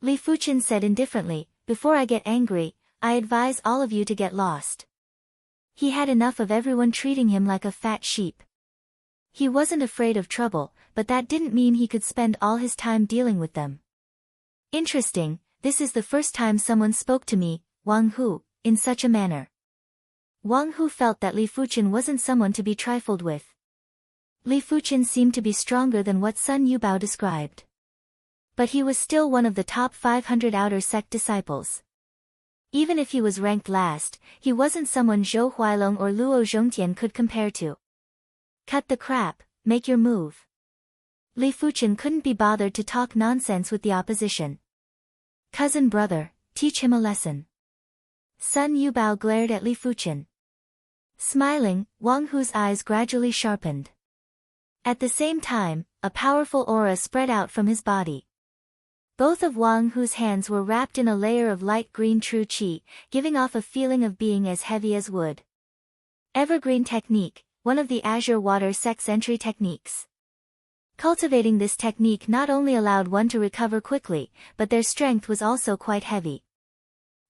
Li Fuchen said indifferently, before I get angry, I advise all of you to get lost. He had enough of everyone treating him like a fat sheep. He wasn't afraid of trouble, but that didn't mean he could spend all his time dealing with them. Interesting, this is the first time someone spoke to me, Wang Hu, in such a manner. Wang Hu felt that Li Fuchen wasn't someone to be trifled with. Li Fuchen seemed to be stronger than what Sun Yubao described. But he was still one of the top 500 outer sect disciples. Even if he was ranked last, he wasn't someone Zhou Huailong or Luo Zhongtian could compare to. Cut the crap, make your move. Li Fuchen couldn't be bothered to talk nonsense with the opposition. Cousin brother, teach him a lesson. Sun Yubao glared at Li Fuchen. Smiling, Wang Hu's eyes gradually sharpened. At the same time, a powerful aura spread out from his body. Both of Wang Hu's hands were wrapped in a layer of light green true qi, giving off a feeling of being as heavy as wood. Evergreen technique, one of the Azure Water sect's entry techniques. Cultivating this technique not only allowed one to recover quickly, but their strength was also quite heavy.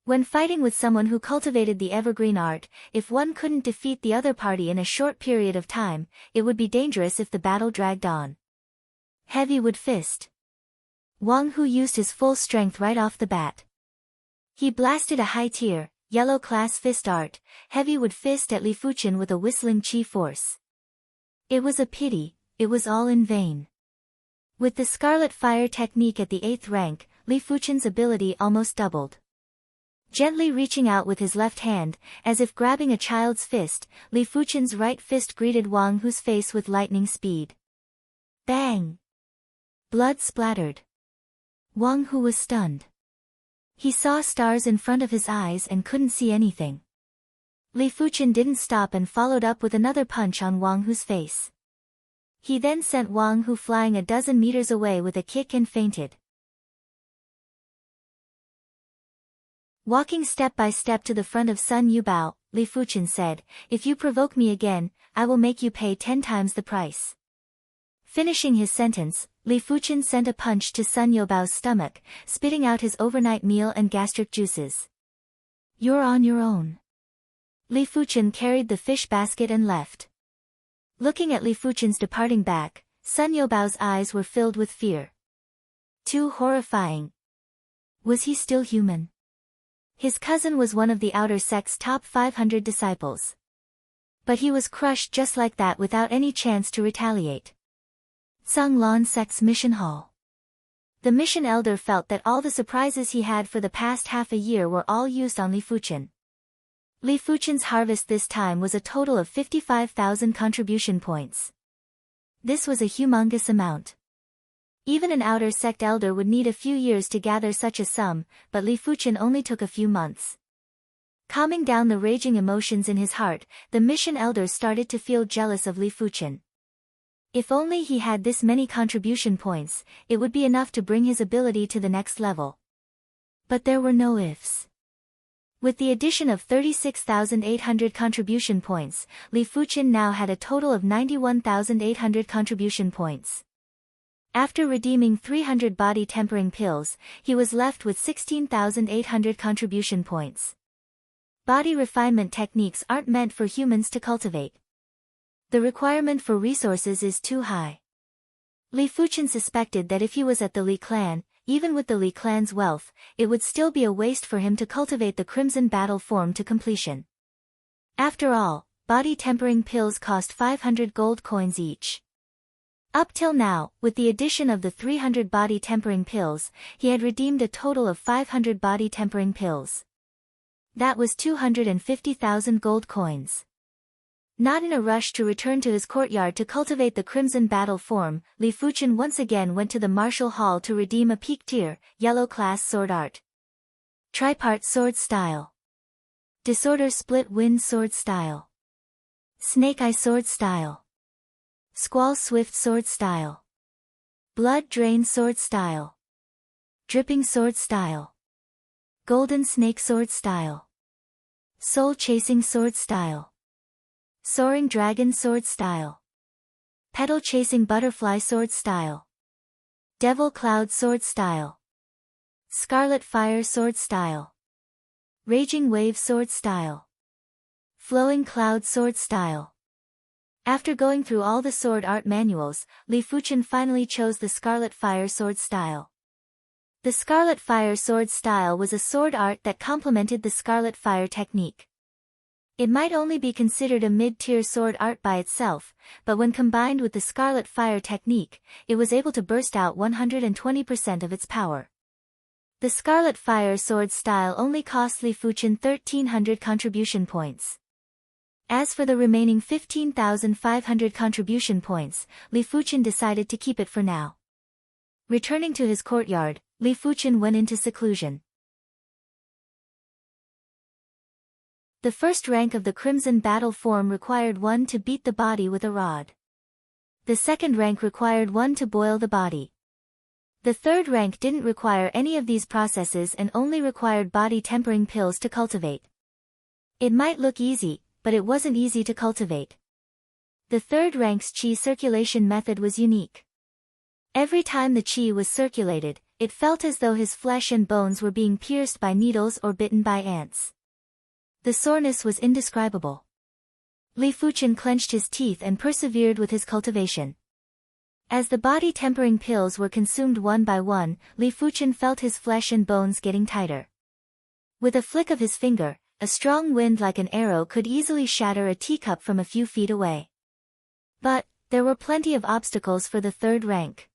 When fighting with someone who cultivated the evergreen art, if one couldn't defeat the other party in a short period of time, it would be dangerous if the battle dragged on. Heavy wood fist. Wang Hu used his full strength right off the bat. He blasted a high tier, yellow class fist art, Heavy would fist at Li Fuchen with a whistling chi force. It was a pity, it was all in vain. With the Scarlet Fire technique at the 8th rank, Li Fuchen's ability almost doubled. Gently reaching out with his left hand, as if grabbing a child's fist, Li Fuchen's right fist greeted Wang Hu's face with lightning speed. Bang! Blood splattered. Wang Hu was stunned. He saw stars in front of his eyes and couldn't see anything. Li Fuchen didn't stop and followed up with another punch on Wang Hu's face. He then sent Wang Hu flying a dozen meters away with a kick and fainted. Walking step by step to the front of Sun Yubao, Li Fuchen said, "If you provoke me again, I will make you pay 10 times the price." Finishing his sentence, Li Fuchen sent a punch to Sun Yubao's stomach, spitting out his overnight meal and gastric juices. "You're on your own." Li Fuchen carried the fish basket and left. Looking at Li Fuchen's departing back, Sun Yubao's eyes were filled with fear. Too horrifying. Was he still human? His cousin was one of the outer sect's top 500 disciples. But he was crushed just like that without any chance to retaliate. Tsang Lan sect's mission hall. The mission elder felt that all the surprises he had for the past half a year were all used on Li Fuchen. Li Fuchen's harvest this time was a total of 55,000 contribution points. This was a humongous amount. Even an outer sect elder would need a few years to gather such a sum, but Li Fuchen only took a few months. Calming down the raging emotions in his heart, the mission elder started to feel jealous of Li Fuchen. If only he had this many contribution points, it would be enough to bring his ability to the next level. But there were no ifs. With the addition of 36,800 contribution points, Li Fuchen now had a total of 91,800 contribution points. After redeeming 300 body tempering pills, he was left with 16,800 contribution points. Body refinement techniques aren't meant for humans to cultivate. The requirement for resources is too high. Li Fuchen suspected that if he was at the Li clan, even with the Li clan's wealth, it would still be a waste for him to cultivate the Crimson Battle form to completion. After all, body tempering pills cost 500 gold coins each. Up till now, with the addition of the 300 body tempering pills, he had redeemed a total of 500 body tempering pills. That was 250,000 gold coins. Not in a rush to return to his courtyard to cultivate the Crimson Battle form, Li Fuchen once again went to the Martial Hall to redeem a peak tier, yellow class sword art. Tripart sword style. Disorder split wind sword style. Snake eye sword style. Squall swift sword style. Blood drain sword style. Dripping sword style. Golden snake sword style. Soul chasing sword style. Soaring dragon sword style. Petal chasing butterfly sword style. Devil cloud sword style. Scarlet fire sword style. Raging wave sword style. Flowing cloud sword style. After going through all the sword art manuals, Li Fuchen finally chose the Scarlet Fire sword style. The Scarlet Fire sword style was a sword art that complemented the Scarlet Fire technique. It might only be considered a mid-tier sword art by itself, but when combined with the Scarlet Fire technique, it was able to burst out 120% of its power. The Scarlet Fire sword style only cost Li Fuchen 1,300 contribution points. As for the remaining 15,500 contribution points, Li Fuchen decided to keep it for now. Returning to his courtyard, Li Fuchen went into seclusion. The first rank of the Crimson Battle form required one to beat the body with a rod. The second rank required one to boil the body. The third rank didn't require any of these processes and only required body tempering pills to cultivate. It might look easy, but it wasn't easy to cultivate. The third rank's qi circulation method was unique. Every time the qi was circulated, it felt as though his flesh and bones were being pierced by needles or bitten by ants. The soreness was indescribable. Li Fuchen clenched his teeth and persevered with his cultivation. As the body tempering pills were consumed one by one, Li Fuchen felt his flesh and bones getting tighter. With a flick of his finger, a strong wind like an arrow could easily shatter a teacup from a few feet away. But there were plenty of obstacles for the third rank.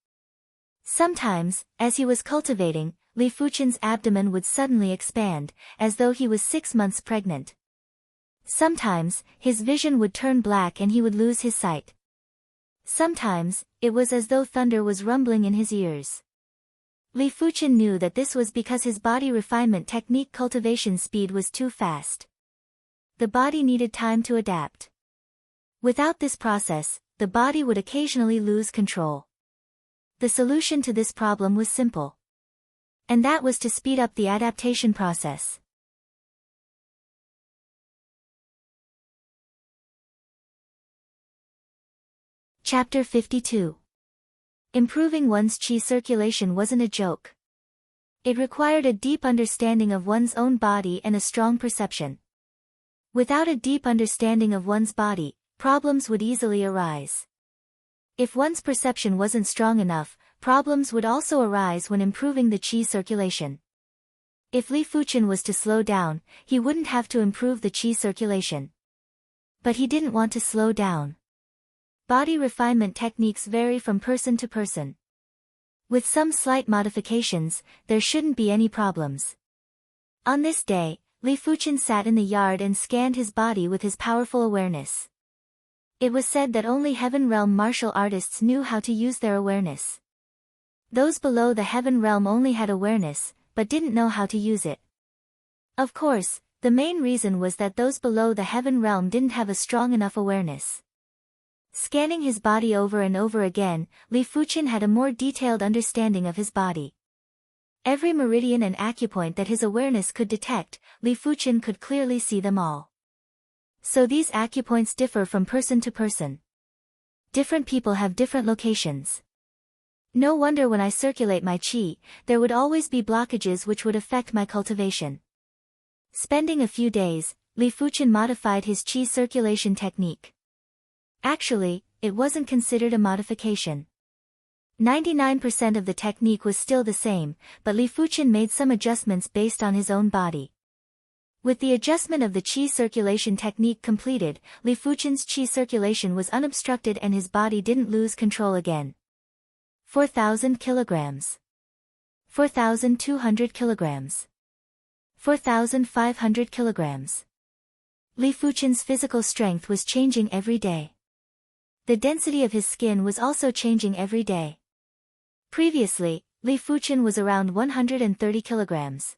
Sometimes, as he was cultivating, Li Fuchen's abdomen would suddenly expand, as though he was 6 months pregnant. Sometimes, his vision would turn black and he would lose his sight. Sometimes, it was as though thunder was rumbling in his ears. Li Fuchen knew that this was because his body refinement technique cultivation speed was too fast. The body needed time to adapt. Without this process, the body would occasionally lose control. The solution to this problem was simple. And that was to speed up the adaptation process. Chapter 52. Improving one's qi circulation wasn't a joke. It required a deep understanding of one's own body and a strong perception. Without a deep understanding of one's body, problems would easily arise. If one's perception wasn't strong enough, problems would also arise when improving the qi circulation. If Li Fuchen was to slow down, he wouldn't have to improve the qi circulation. But he didn't want to slow down. Body refinement techniques vary from person to person. With some slight modifications, there shouldn't be any problems. On this day, Li Fuchen sat in the yard and scanned his body with his powerful awareness. It was said that only Heaven Realm martial artists knew how to use their awareness. Those below the Heaven Realm only had awareness, but didn't know how to use it. Of course, the main reason was that those below the Heaven Realm didn't have a strong enough awareness. Scanning his body over and over again, Li Fuchen had a more detailed understanding of his body. Every meridian and acupoint that his awareness could detect, Li Fuchen could clearly see them all. So these acupoints differ from person to person. Different people have different locations. No wonder when I circulate my qi, there would always be blockages which would affect my cultivation. Spending a few days, Li Fuchen modified his qi circulation technique. Actually, it wasn't considered a modification. 99% of the technique was still the same, but Li Fuchen made some adjustments based on his own body. With the adjustment of the qi circulation technique completed, Li Fuchen's qi circulation was unobstructed and his body didn't lose control again. 4,000 kilograms. 4,200 kilograms. 4,500 kilograms. Li Fuchen's physical strength was changing every day. The density of his skin was also changing every day. Previously, Li Fuchen was around 130 kilograms.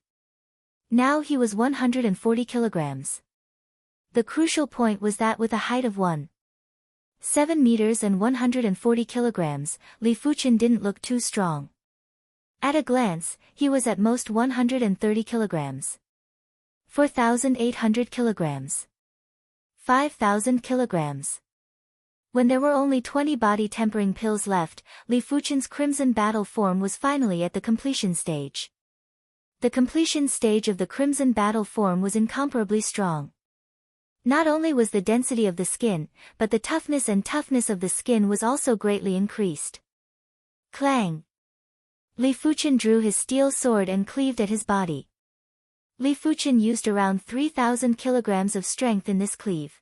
Now he was 140 kilograms. The crucial point was that with a height of 1.7 meters and 140 kilograms, Li Fuchen didn't look too strong. At a glance, he was at most 130 kilograms. 4,800 kilograms. 5,000 kilograms. When there were only 20 body-tempering pills left, Li Fuchen's Crimson Battle form was finally at the completion stage. The completion stage of the Crimson Battle form was incomparably strong. Not only was the density of the skin, but the toughness of the skin was also greatly increased. Clang! Li Fuchen drew his steel sword and cleaved at his body. Li Fuchen used around 3,000 kilograms of strength in this cleave.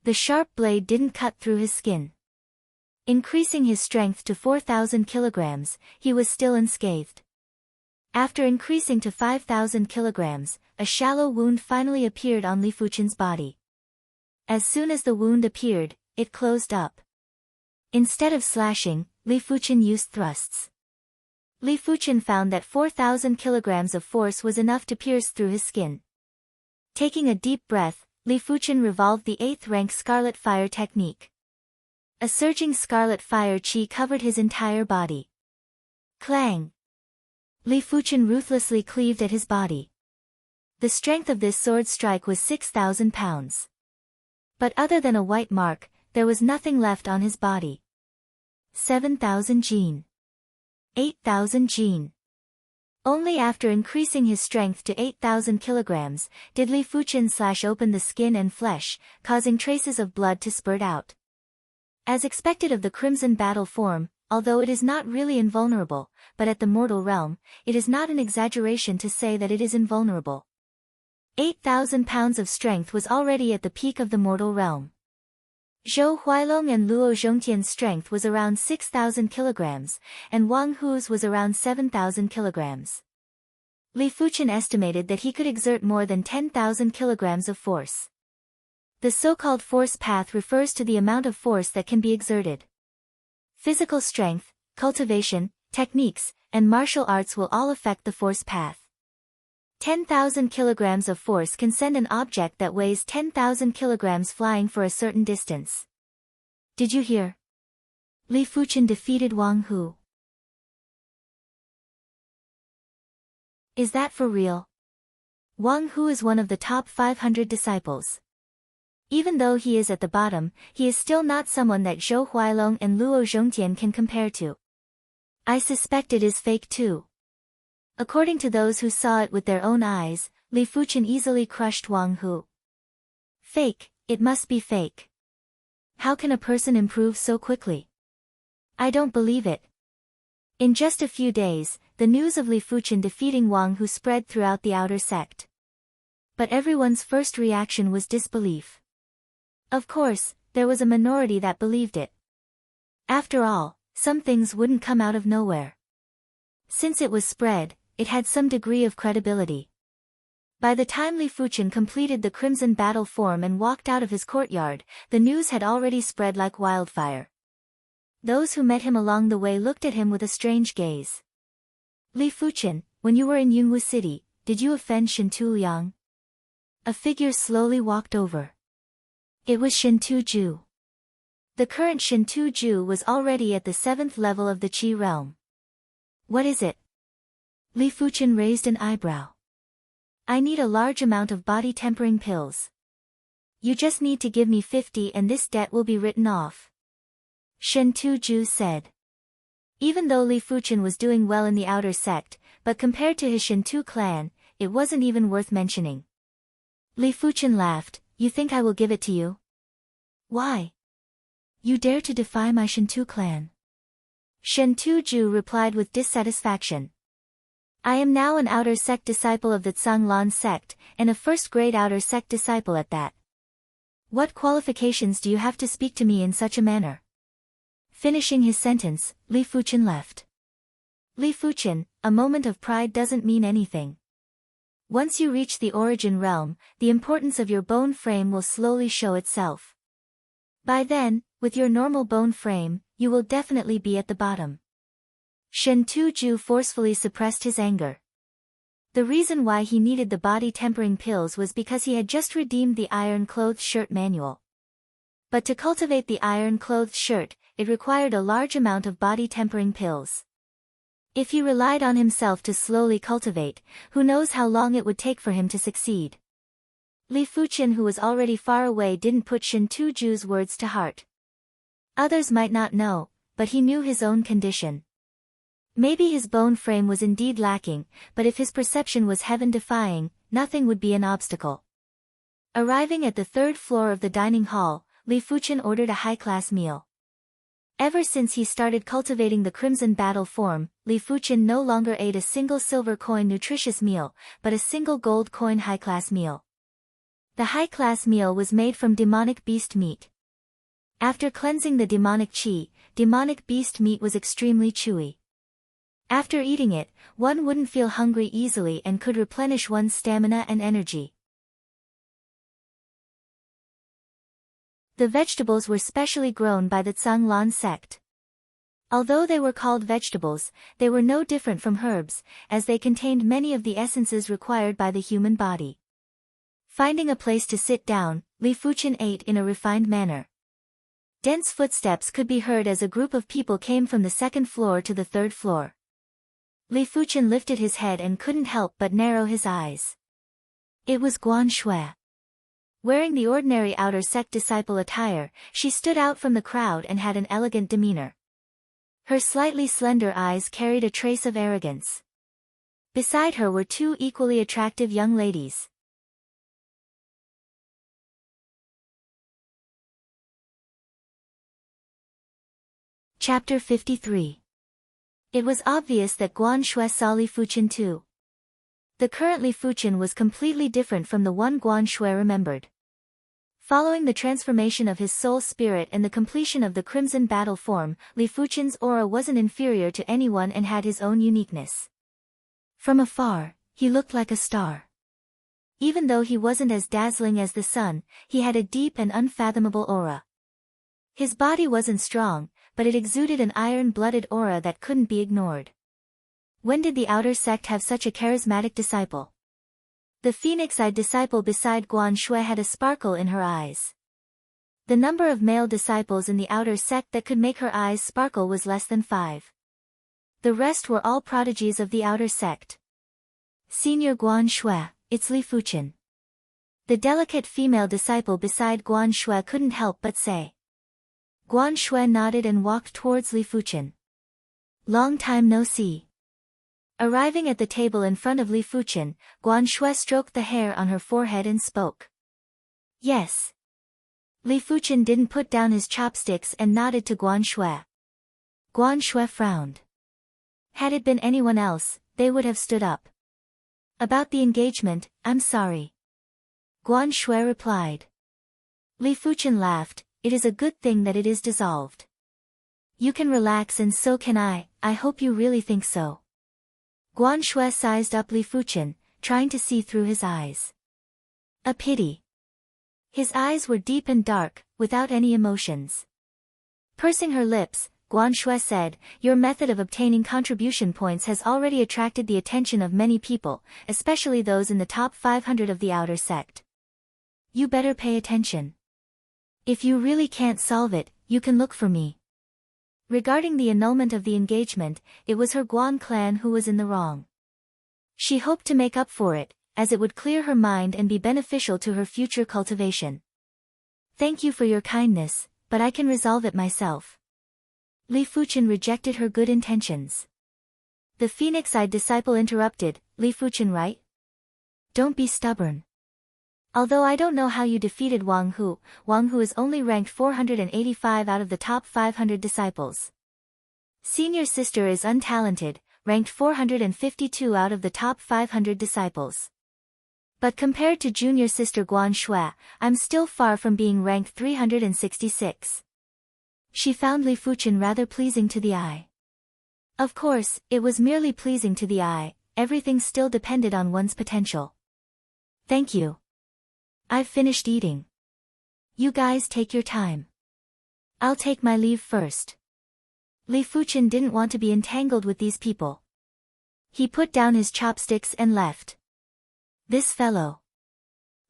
The sharp blade didn't cut through his skin. Increasing his strength to 4,000 kilograms, he was still unscathed. After increasing to 5,000 kilograms, a shallow wound finally appeared on Li Fuchen's body. As soon as the wound appeared, it closed up. Instead of slashing, Li Fuchen used thrusts. Li Fuchen found that 4,000 kilograms of force was enough to pierce through his skin. Taking a deep breath, Li Fuchen revolved the 8th rank Scarlet Fire technique. A surging scarlet fire qi covered his entire body. Clang! Li Fuchen ruthlessly cleaved at his body. The strength of this sword strike was 6,000 pounds. But other than a white mark, there was nothing left on his body. 7,000 jin. 8,000 jin. Only after increasing his strength to 8,000 kilograms, did Li Fuchen slash open the skin and flesh, causing traces of blood to spurt out. As expected of the Crimson Battle form, although it is not really invulnerable, but at the mortal realm, it is not an exaggeration to say that it is invulnerable. 8,000 pounds of strength was already at the peak of the mortal realm. Zhou Huailong and Luo Zhongtian's strength was around 6,000 kilograms, and Wang Hu's was around 7,000 kilograms. Li Fuchen estimated that he could exert more than 10,000 kilograms of force. The so-called force path refers to the amount of force that can be exerted. Physical strength, cultivation, techniques, and martial arts will all affect the force path. 10,000 kilograms of force can send an object that weighs 10,000 kilograms flying for a certain distance. Did you hear? Li Fuchen defeated Wang Hu. Is that for real? Wang Hu is one of the top 500 disciples. Even though he is at the bottom, he is still not someone that Zhou Huailong and Luo Zhongtian can compare to. I suspect it is fake too. According to those who saw it with their own eyes, Li Fuchen easily crushed Wang Hu. Fake, it must be fake. How can a person improve so quickly? I don't believe it. In just a few days, the news of Li Fuchen defeating Wang Hu spread throughout the outer sect. But everyone's first reaction was disbelief. Of course, there was a minority that believed it. After all, some things wouldn't come out of nowhere. Since it was spread, it had some degree of credibility. By the time Li Fuchen completed the crimson battle form and walked out of his courtyard, the news had already spread like wildfire. Those who met him along the way looked at him with a strange gaze. Li Fuchen, when you were in Yunwu City, did you offend Shintu Liang? A figure slowly walked over. It was Shintu Ju. The current Shintu Ju was already at the 7th level of the Qi realm. What is it? Li Fuchen raised an eyebrow. I need a large amount of body tempering pills. You just need to give me 50 and this debt will be written off. Shintu Ju said. Even though Li Fuchen was doing well in the outer sect, but compared to his Shintu clan, it wasn't even worth mentioning. Li Fuchen laughed, you think I will give it to you? Why? You dare to defy my Shintu clan? Shintu Ju replied with dissatisfaction. I am now an outer sect disciple of the Zhanglan sect, and a first-grade outer sect disciple at that. What qualifications do you have to speak to me in such a manner? Finishing his sentence, Li Fuchen left. Li Fuchen, a moment of pride doesn't mean anything. Once you reach the origin realm, the importance of your bone frame will slowly show itself. By then, with your normal bone frame, you will definitely be at the bottom. Shintu Ju forcefully suppressed his anger. The reason why he needed the body tempering pills was because he had just redeemed the iron-clothed shirt manual. But to cultivate the iron-clothed shirt, it required a large amount of body tempering pills. If he relied on himself to slowly cultivate, who knows how long it would take for him to succeed. Li Fuchen, who was already far away, didn't put Shintu Ju's words to heart. Others might not know, but he knew his own condition. Maybe his bone frame was indeed lacking, but if his perception was heaven-defying, nothing would be an obstacle. Arriving at the 3rd floor of the dining hall, Li Fuchen ordered a high-class meal. Ever since he started cultivating the crimson battle form, Li Fuchen no longer ate a single silver coin nutritious meal, but a single gold coin high-class meal. The high-class meal was made from demonic beast meat. After cleansing the demonic qi, demonic beast meat was extremely chewy. After eating it, one wouldn't feel hungry easily and could replenish one's stamina and energy. The vegetables were specially grown by the Zhanglan sect. Although they were called vegetables, they were no different from herbs, as they contained many of the essences required by the human body. Finding a place to sit down, Li Fuchen ate in a refined manner. Dense footsteps could be heard as a group of people came from the 2nd floor to the 3rd floor. Li Fuchen lifted his head and couldn't help but narrow his eyes. It was Guan Shui. Wearing the ordinary outer sect disciple attire, she stood out from the crowd and had an elegant demeanor. Her slightly slender eyes carried a trace of arrogance. Beside her were 2 equally attractive young ladies. Chapter 53. It was obvious that Guan Shui saw Li Fuchen too. The current Li Fuchen was completely different from the one Guan Shui remembered. Following the transformation of his soul spirit and the completion of the crimson battle form, Li Fuchen's aura wasn't inferior to anyone and had his own uniqueness. From afar, he looked like a star. Even though he wasn't as dazzling as the sun, he had a deep and unfathomable aura. His body wasn't strong, but it exuded an iron-blooded aura that couldn't be ignored. When did the outer sect have such a charismatic disciple? The phoenix-eyed disciple beside Guan Shui had a sparkle in her eyes. The number of male disciples in the outer sect that could make her eyes sparkle was less than 5. The rest were all prodigies of the outer sect. Senior Guan Shui, it's Li Fuchen. The delicate female disciple beside Guan Shui couldn't help but say. Guan Shui nodded and walked towards Li Fuchen. Long time no see. Arriving at the table in front of Li Fuchen, Guan Shui stroked the hair on her forehead and spoke. Yes. Li Fuchen didn't put down his chopsticks and nodded to Guan Shui. Guan Shui frowned. Had it been anyone else, they would have stood up. About the engagement, I'm sorry. Guan Shui replied. Li Fuchen laughed, it is a good thing that it is dissolved. You can relax and so can I hope you really think so. Guan Shui sized up Li Fuchen, trying to see through his eyes. A pity. His eyes were deep and dark, without any emotions. Pursing her lips, Guan Shui said, your method of obtaining contribution points has already attracted the attention of many people, especially those in the top 500 of the outer sect. You better pay attention. If you really can't solve it, you can look for me. Regarding the annulment of the engagement, it was her Guan clan who was in the wrong. She hoped to make up for it, as it would clear her mind and be beneficial to her future cultivation. Thank you for your kindness, but I can resolve it myself. Li Fuchen rejected her good intentions. The phoenix-eyed disciple interrupted, Li Fuchen, right? Don't be stubborn. Although I don't know how you defeated Wang Hu is only ranked 485 out of the top 500 disciples. Senior sister is untalented, ranked 452 out of the top 500 disciples. But compared to junior sister Guan Shui, I'm still far from being ranked 366. She found Li Fuchen rather pleasing to the eye. Of course, it was merely pleasing to the eye, everything still depended on one's potential. Thank you. I've finished eating. You guys take your time. I'll take my leave first. Li Fuchen didn't want to be entangled with these people. He put down his chopsticks and left. This fellow.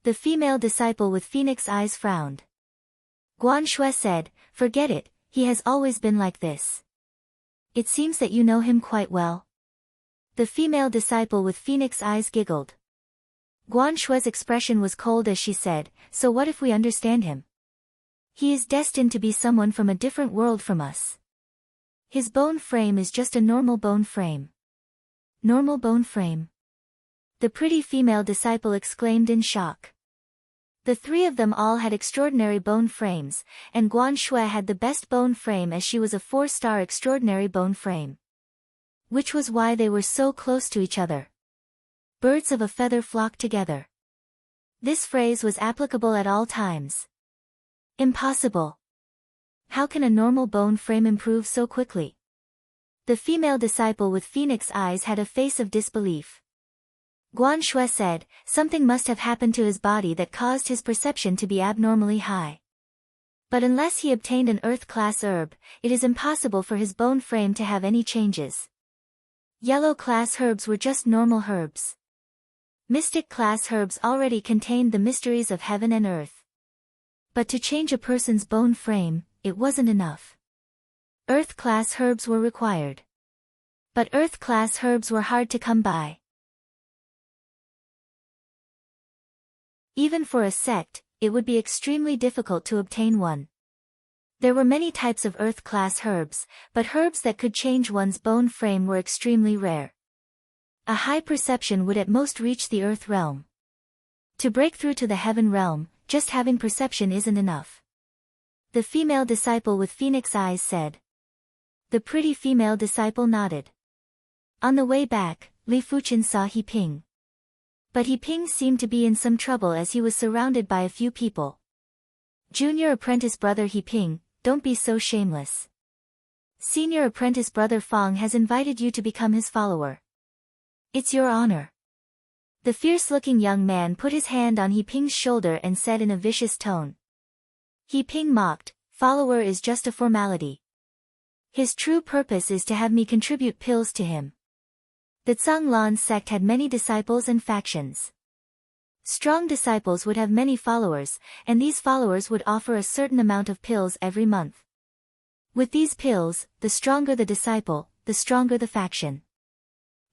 The female disciple with phoenix eyes frowned. Guan Shui said, forget it, he has always been like this. It seems that you know him quite well. The female disciple with phoenix eyes giggled. Guan Shui's expression was cold as she said, so what if we understand him? He is destined to be someone from a different world from us. His bone frame is just a normal bone frame. Normal bone frame? The pretty female disciple exclaimed in shock. The three of them all had extraordinary bone frames, and Guan Shui had the best bone frame as she was a 4-star extraordinary bone frame. Which was why they were so close to each other. Birds of a feather flock together. This phrase was applicable at all times. Impossible. How can a normal bone frame improve so quickly? The female disciple with phoenix eyes had a face of disbelief. Guan Shui said, something must have happened to his body that caused his perception to be abnormally high. But unless he obtained an earth-class herb, it is impossible for his bone frame to have any changes. Yellow-class herbs were just normal herbs. Mystic-class herbs already contained the mysteries of heaven and earth. But to change a person's bone frame, it wasn't enough. Earth-class herbs were required. But earth-class herbs were hard to come by. Even for a sect, it would be extremely difficult to obtain one. There were many types of earth-class herbs, but herbs that could change one's bone frame were extremely rare. A high perception would at most reach the earth realm. To break through to the heaven realm, just having perception isn't enough. The female disciple with phoenix eyes said. The pretty female disciple nodded. On the way back, Li Fuchen saw He Ping. But He Ping seemed to be in some trouble as he was surrounded by a few people. Junior apprentice brother He Ping, don't be so shameless. Senior apprentice brother Fong has invited you to become his follower. It's your honor. The fierce-looking young man put his hand on He Ping's shoulder and said in a vicious tone. He Ping mocked, follower is just a formality. His true purpose is to have me contribute pills to him. The Tsang Lan sect had many disciples and factions. Strong disciples would have many followers, and these followers would offer a certain amount of pills every month. With these pills, the stronger the disciple, the stronger the faction.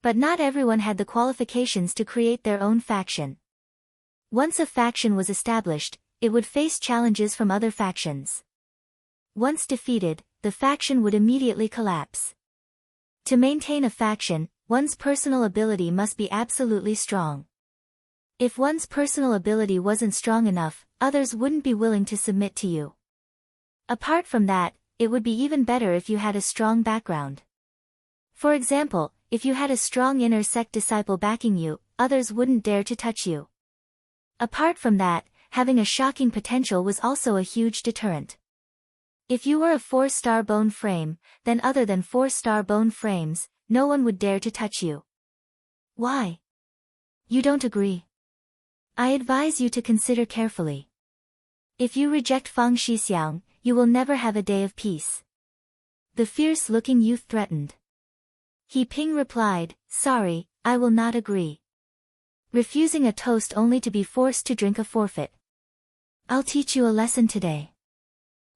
But not everyone had the qualifications to create their own faction. Once a faction was established, it would face challenges from other factions. Once defeated, the faction would immediately collapse. To maintain a faction, one's personal ability must be absolutely strong. If one's personal ability wasn't strong enough, others wouldn't be willing to submit to you. Apart from that, it would be even better if you had a strong background. For example, if you had a strong inner sect disciple backing you, others wouldn't dare to touch you. Apart from that, having a shocking potential was also a huge deterrent. If you were a 4-star bone frame, then other than 4-star bone frames, no one would dare to touch you. Why? You don't agree? I advise you to consider carefully. If you reject Fang Shixiang, you will never have a day of peace. The fierce-looking youth threatened. He Ping replied, sorry, I will not agree. Refusing a toast only to be forced to drink a forfeit. I'll teach you a lesson today.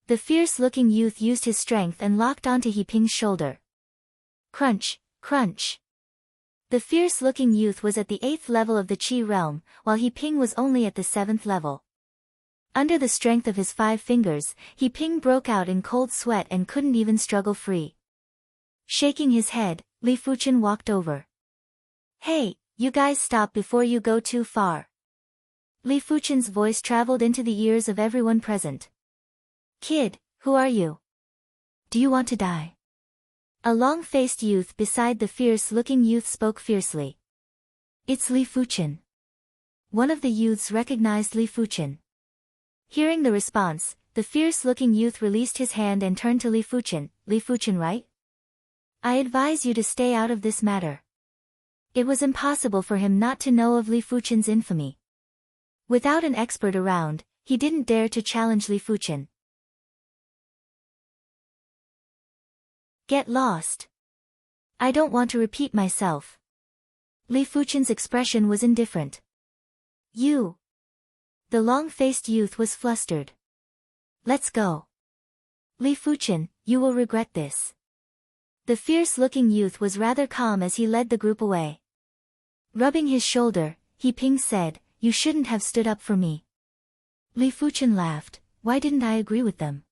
The fierce-looking youth used his strength and locked onto He Ping's shoulder. Crunch, crunch. The fierce-looking youth was at the 8th level of the Qi realm, while He Ping was only at the 7th level. Under the strength of his 5 fingers, He Ping broke out in cold sweat and couldn't even struggle free. Shaking his head, Li Fuchen walked over. Hey, you guys stop before you go too far. Li Fuchen's voice traveled into the ears of everyone present. Kid, who are you? Do you want to die? A long-faced youth beside the fierce-looking youth spoke fiercely. It's Li Fuchen. One of the youths recognized Li Fuchen. Hearing the response, the fierce-looking youth released his hand and turned to Li Fuchen. Li Fuchen, right? I advise you to stay out of this matter. It was impossible for him not to know of Li Fuchen's infamy. Without an expert around, he didn't dare to challenge Li Fuchen. Get lost. I don't want to repeat myself. Li Fuchen's expression was indifferent. You. The long-faced youth was flustered. Let's go. Li Fuchen, you will regret this. The fierce-looking youth was rather calm as he led the group away. Rubbing his shoulder, He Ping said, you shouldn't have stood up for me. Li Fuchen laughed, why didn't I agree with them?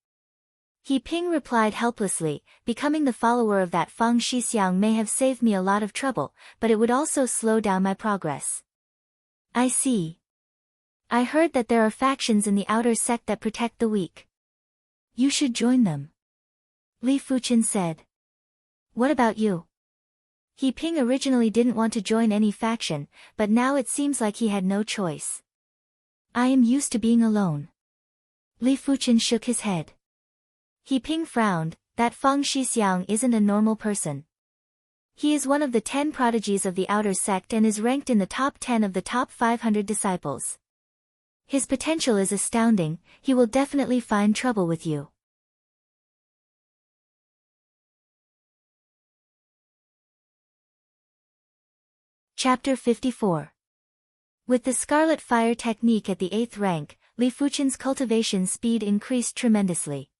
He Ping replied helplessly, becoming the follower of that Fang Shixiang may have saved me a lot of trouble, but it would also slow down my progress. I see. I heard that there are factions in the outer sect that protect the weak. You should join them. Li Fuchen said. What about you? He Ping originally didn't want to join any faction, but now it seems like he had no choice. I am used to being alone. Li Fuchen shook his head. He Ping frowned, that Fang Shixiang isn't a normal person. He is one of the 10 prodigies of the outer sect and is ranked in the top 10 of the top 500 disciples. His potential is astounding, he will definitely find trouble with you. Chapter 54. With the Scarlet Fire technique at the 8th rank, Li Fuchen's cultivation speed increased tremendously.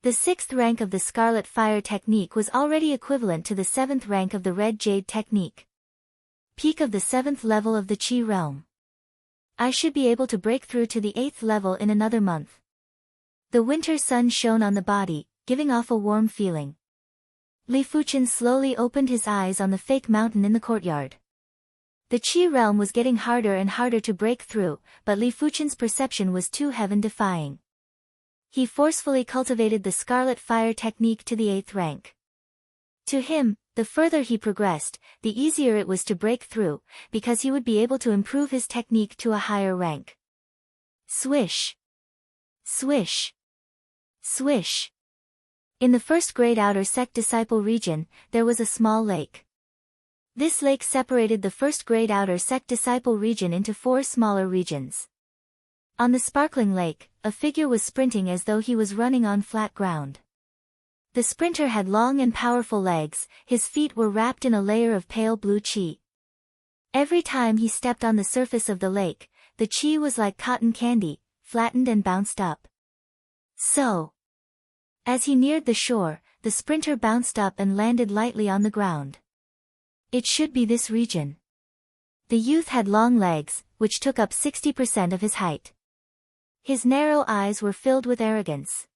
The 6th rank of the Scarlet Fire technique was already equivalent to the 7th rank of the Red Jade technique. Peak of the 7th level of the Qi realm. I should be able to break through to the 8th level in another month. The winter sun shone on the body, giving off a warm feeling. Li Fuchen slowly opened his eyes on the fake mountain in the courtyard. The Qi realm was getting harder and harder to break through, but Li Fuchen's perception was too heaven-defying. He forcefully cultivated the Scarlet Fire technique to the 8th rank. To him, the further he progressed, the easier it was to break through, because he would be able to improve his technique to a higher rank. Swish. Swish. Swish. In the first grade outer sect disciple region, there was a small lake. This lake separated the first grade outer sect disciple region into 4 smaller regions. On the sparkling lake, a figure was sprinting as though he was running on flat ground. The sprinter had long and powerful legs, his feet were wrapped in a layer of pale blue qi. Every time he stepped on the surface of the lake, the qi was like cotton candy, flattened and bounced up. So, as he neared the shore, the sprinter bounced up and landed lightly on the ground. It should be this region. The youth had long legs, which took up 60% of his height. His narrow eyes were filled with arrogance.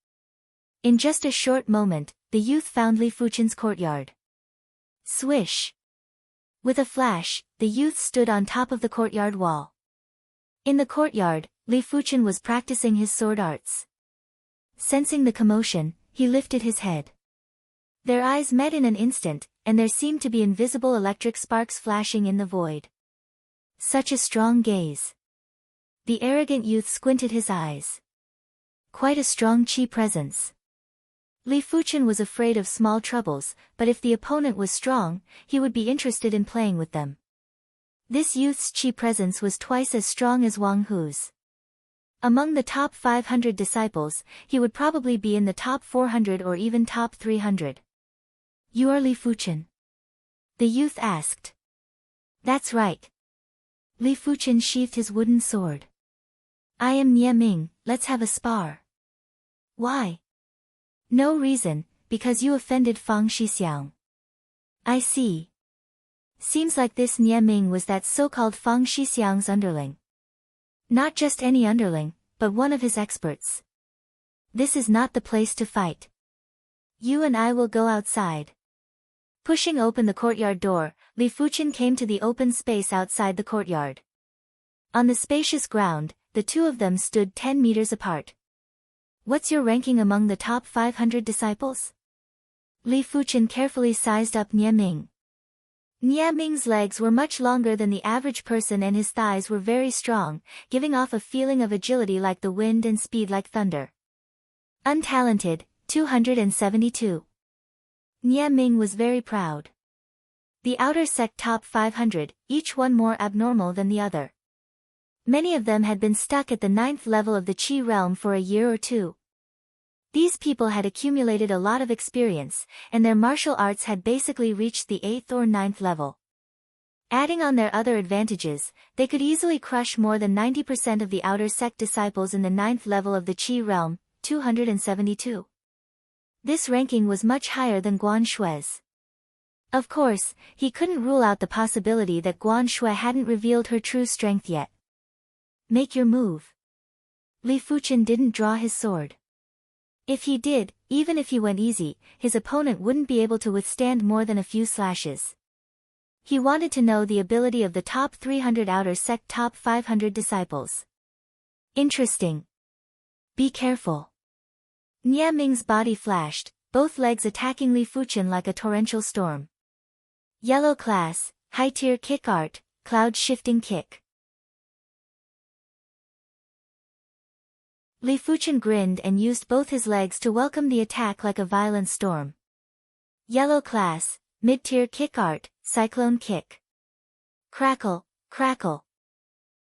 In just a short moment, the youth found Li Fuchen's courtyard. Swish! With a flash, the youth stood on top of the courtyard wall. In the courtyard, Li Fuchen was practicing his sword arts. Sensing the commotion, he lifted his head. Their eyes met in an instant, and there seemed to be invisible electric sparks flashing in the void. Such a strong gaze. The arrogant youth squinted his eyes. Quite a strong qi presence. Li Fuchen was afraid of small troubles, but if the opponent was strong, he would be interested in playing with them. This youth's qi presence was twice as strong as Wang Hu's. Among the top 500 disciples, he would probably be in the top 400 or even top 300. You are Li Fuchen? The youth asked. That's right. Li Fuchen sheathed his wooden sword. I am Nie Ming, let's have a spar. Why? No reason, because you offended Fang Shixiang. I see. Seems like this Nie Ming was that so-called Fang Shixiang's underling. Not just any underling, but one of his experts. This is not the place to fight. You and I will go outside. Pushing open the courtyard door, Li Fuchen came to the open space outside the courtyard. On the spacious ground, the two of them stood 10 meters apart. What's your ranking among the top 500 disciples? Li Fuchen carefully sized up Nie Ming. Nie Ming's legs were much longer than the average person and his thighs were very strong, giving off a feeling of agility like the wind and speed like thunder. Untalented, 272. Nie Ming was very proud. The outer sect top 500, each one more abnormal than the other. Many of them had been stuck at the 9th level of the Qi realm for a year or two. These people had accumulated a lot of experience, and their martial arts had basically reached the 8th or 9th level. Adding on their other advantages, they could easily crush more than 90% of the outer sect disciples in the 9th level of the Qi realm, 272. This ranking was much higher than Guan Shui's. Of course, he couldn't rule out the possibility that Guan Shui hadn't revealed her true strength yet. Make your move. Li Fuchen didn't draw his sword. If he did, even if he went easy, his opponent wouldn't be able to withstand more than a few slashes. He wanted to know the ability of the top 300 outer sect top 500 disciples. Interesting. Be careful. Nie Ming's body flashed, both legs attacking Li Fuchen like a torrential storm. Yellow class, high tier kick art, cloud shifting kick. Li Fuchen grinned and used both his legs to welcome the attack like a violent storm. Yellow class, mid-tier kick art, cyclone kick. Crackle, crackle.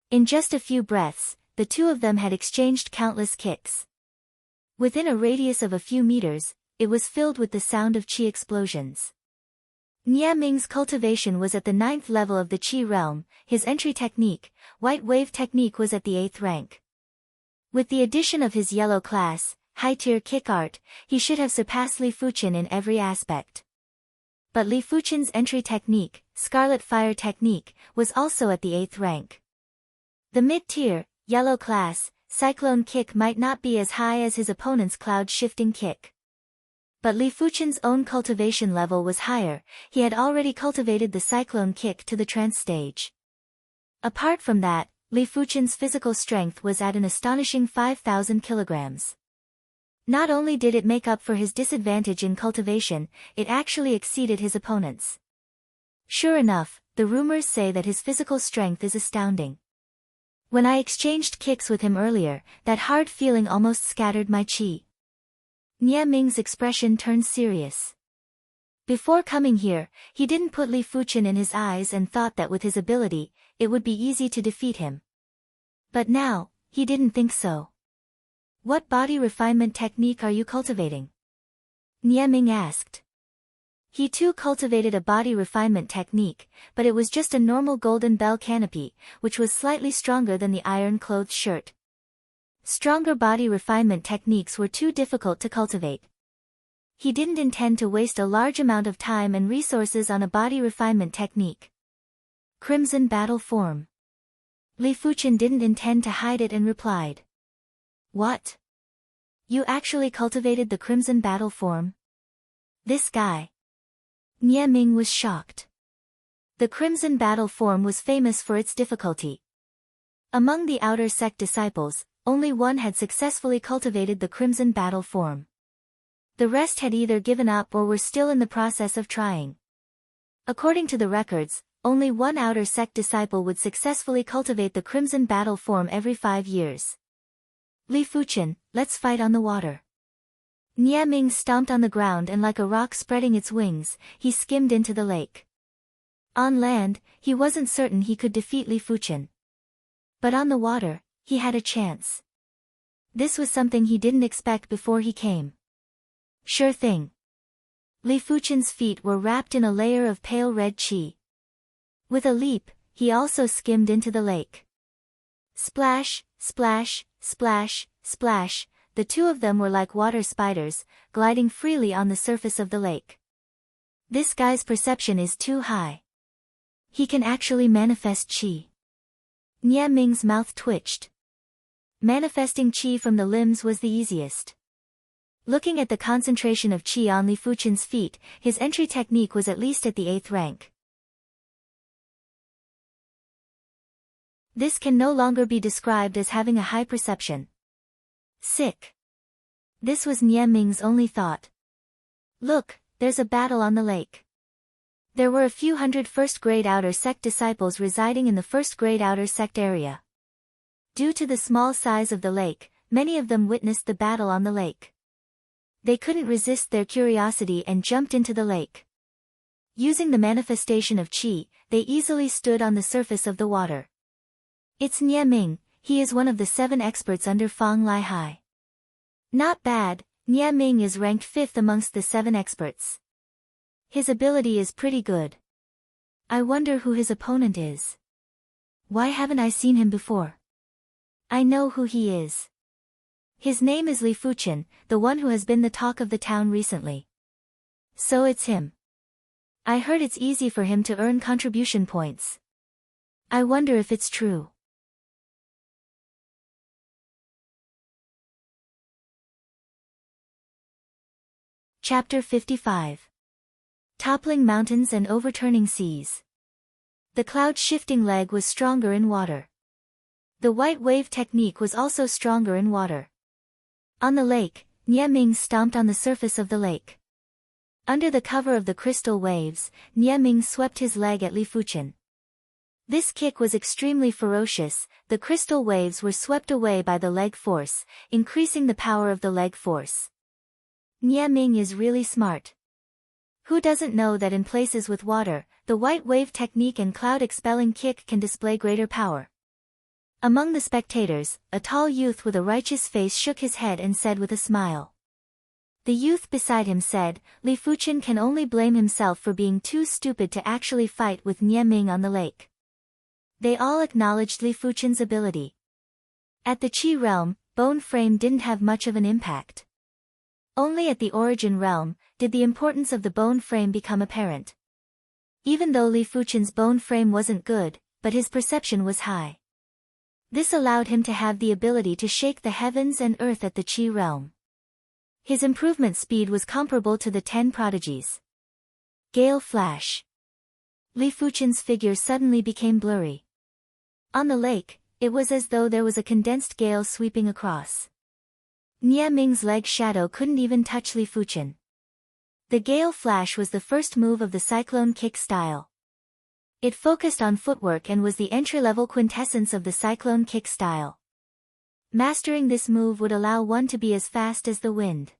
In just a few breaths, the two of them had exchanged countless kicks. Within a radius of a few meters, it was filled with the sound of qi explosions. Nie Ming's cultivation was at the 9th level of the qi realm, his entry technique, white wave technique, was at the 8th rank. With the addition of his yellow class, high-tier kick art, he should have surpassed Li Fuchen in every aspect. But Li Fuchen's entry technique, Scarlet Fire technique, was also at the 8th rank. The mid-tier, yellow class, cyclone kick might not be as high as his opponent's cloud-shifting kick. But Li Fuchen's own cultivation level was higher, he had already cultivated the cyclone kick to the trance stage. Apart from that, Li Fuchen's physical strength was at an astonishing 5,000 kilograms. Not only did it make up for his disadvantage in cultivation, it actually exceeded his opponents. Sure enough, the rumors say that his physical strength is astounding. When I exchanged kicks with him earlier, that hard feeling almost scattered my chi. Nie Ming's expression turned serious. Before coming here, he didn't put Li Fuchen in his eyes and thought that with his ability, it would be easy to defeat him. But now, he didn't think so. What body refinement technique are you cultivating? Nie Ming asked. He too cultivated a body refinement technique, but it was just a normal golden bell canopy, which was slightly stronger than the iron-clothed shirt. Stronger body refinement techniques were too difficult to cultivate. He didn't intend to waste a large amount of time and resources on a body refinement technique. Crimson battle form. Li Fuchen didn't intend to hide it and replied. What? You actually cultivated the crimson battle form? This guy. Nie Ming was shocked. The crimson battle form was famous for its difficulty. Among the outer sect disciples, only one had successfully cultivated the crimson battle form. The rest had either given up or were still in the process of trying. According to the records, only one outer sect disciple would successfully cultivate the crimson battle form every 5 years. Li Fuchen, let's fight on the water. Nie Ming stomped on the ground and like a rock spreading its wings, he skimmed into the lake. On land, he wasn't certain he could defeat Li Fuchen. But on the water, he had a chance. This was something he didn't expect before he came. Sure thing. Li Fuchen's feet were wrapped in a layer of pale red qi. With a leap, he also skimmed into the lake. Splash, splash, splash, splash, the two of them were like water spiders, gliding freely on the surface of the lake. This guy's perception is too high. He can actually manifest qi. Nie Ming's mouth twitched. Manifesting qi from the limbs was the easiest. Looking at the concentration of qi on Li Fuchen's feet, his entry technique was at least at the 8th rank. This can no longer be described as having a high perception. Sick. This was Nie Ming's only thought. Look, there's a battle on the lake. There were a few hundred first-grade outer sect disciples residing in the first-grade outer sect area. Due to the small size of the lake, many of them witnessed the battle on the lake. They couldn't resist their curiosity and jumped into the lake. Using the manifestation of qi, they easily stood on the surface of the water. It's Nie Ming, he is one of the 7 experts under Fang Lai Hai. Not bad, Nie Ming is ranked 5th amongst the 7 experts. His ability is pretty good. I wonder who his opponent is. Why haven't I seen him before? I know who he is. His name is Li Fuchen, the one who has been the talk of the town recently. So it's him. I heard it's easy for him to earn contribution points. I wonder if it's true. Chapter 55. Toppling mountains and overturning seas. The cloud shifting leg was stronger in water. The white wave technique was also stronger in water. On the lake, Nie Ming stomped on the surface of the lake. Under the cover of the crystal waves, Nie Ming swept his leg at Li Fuchen. This kick was extremely ferocious, the crystal waves were swept away by the leg force, increasing the power of the leg force. Nie Ming is really smart. Who doesn't know that in places with water, the white wave technique and cloud-expelling kick can display greater power? Among the spectators, a tall youth with a righteous face shook his head and said with a smile. The youth beside him said, Li Fuchen can only blame himself for being too stupid to actually fight with Nie Ming on the lake. They all acknowledged Li Fuchen's ability. At the Qi realm, bone frame didn't have much of an impact. Only at the origin realm, did the importance of the bone frame become apparent. Even though Li Fuchen's bone frame wasn't good, but his perception was high. This allowed him to have the ability to shake the heavens and earth at the Qi realm. His improvement speed was comparable to the 10 prodigies. Gale flash. Li Fuchen's figure suddenly became blurry. On the lake, it was as though there was a condensed gale sweeping across. Nie Ming's leg shadow couldn't even touch Li Fuchen. The Gale Flash was the first move of the Cyclone Kick style. It focused on footwork and was the entry-level quintessence of the Cyclone Kick style. Mastering this move would allow one to be as fast as the wind.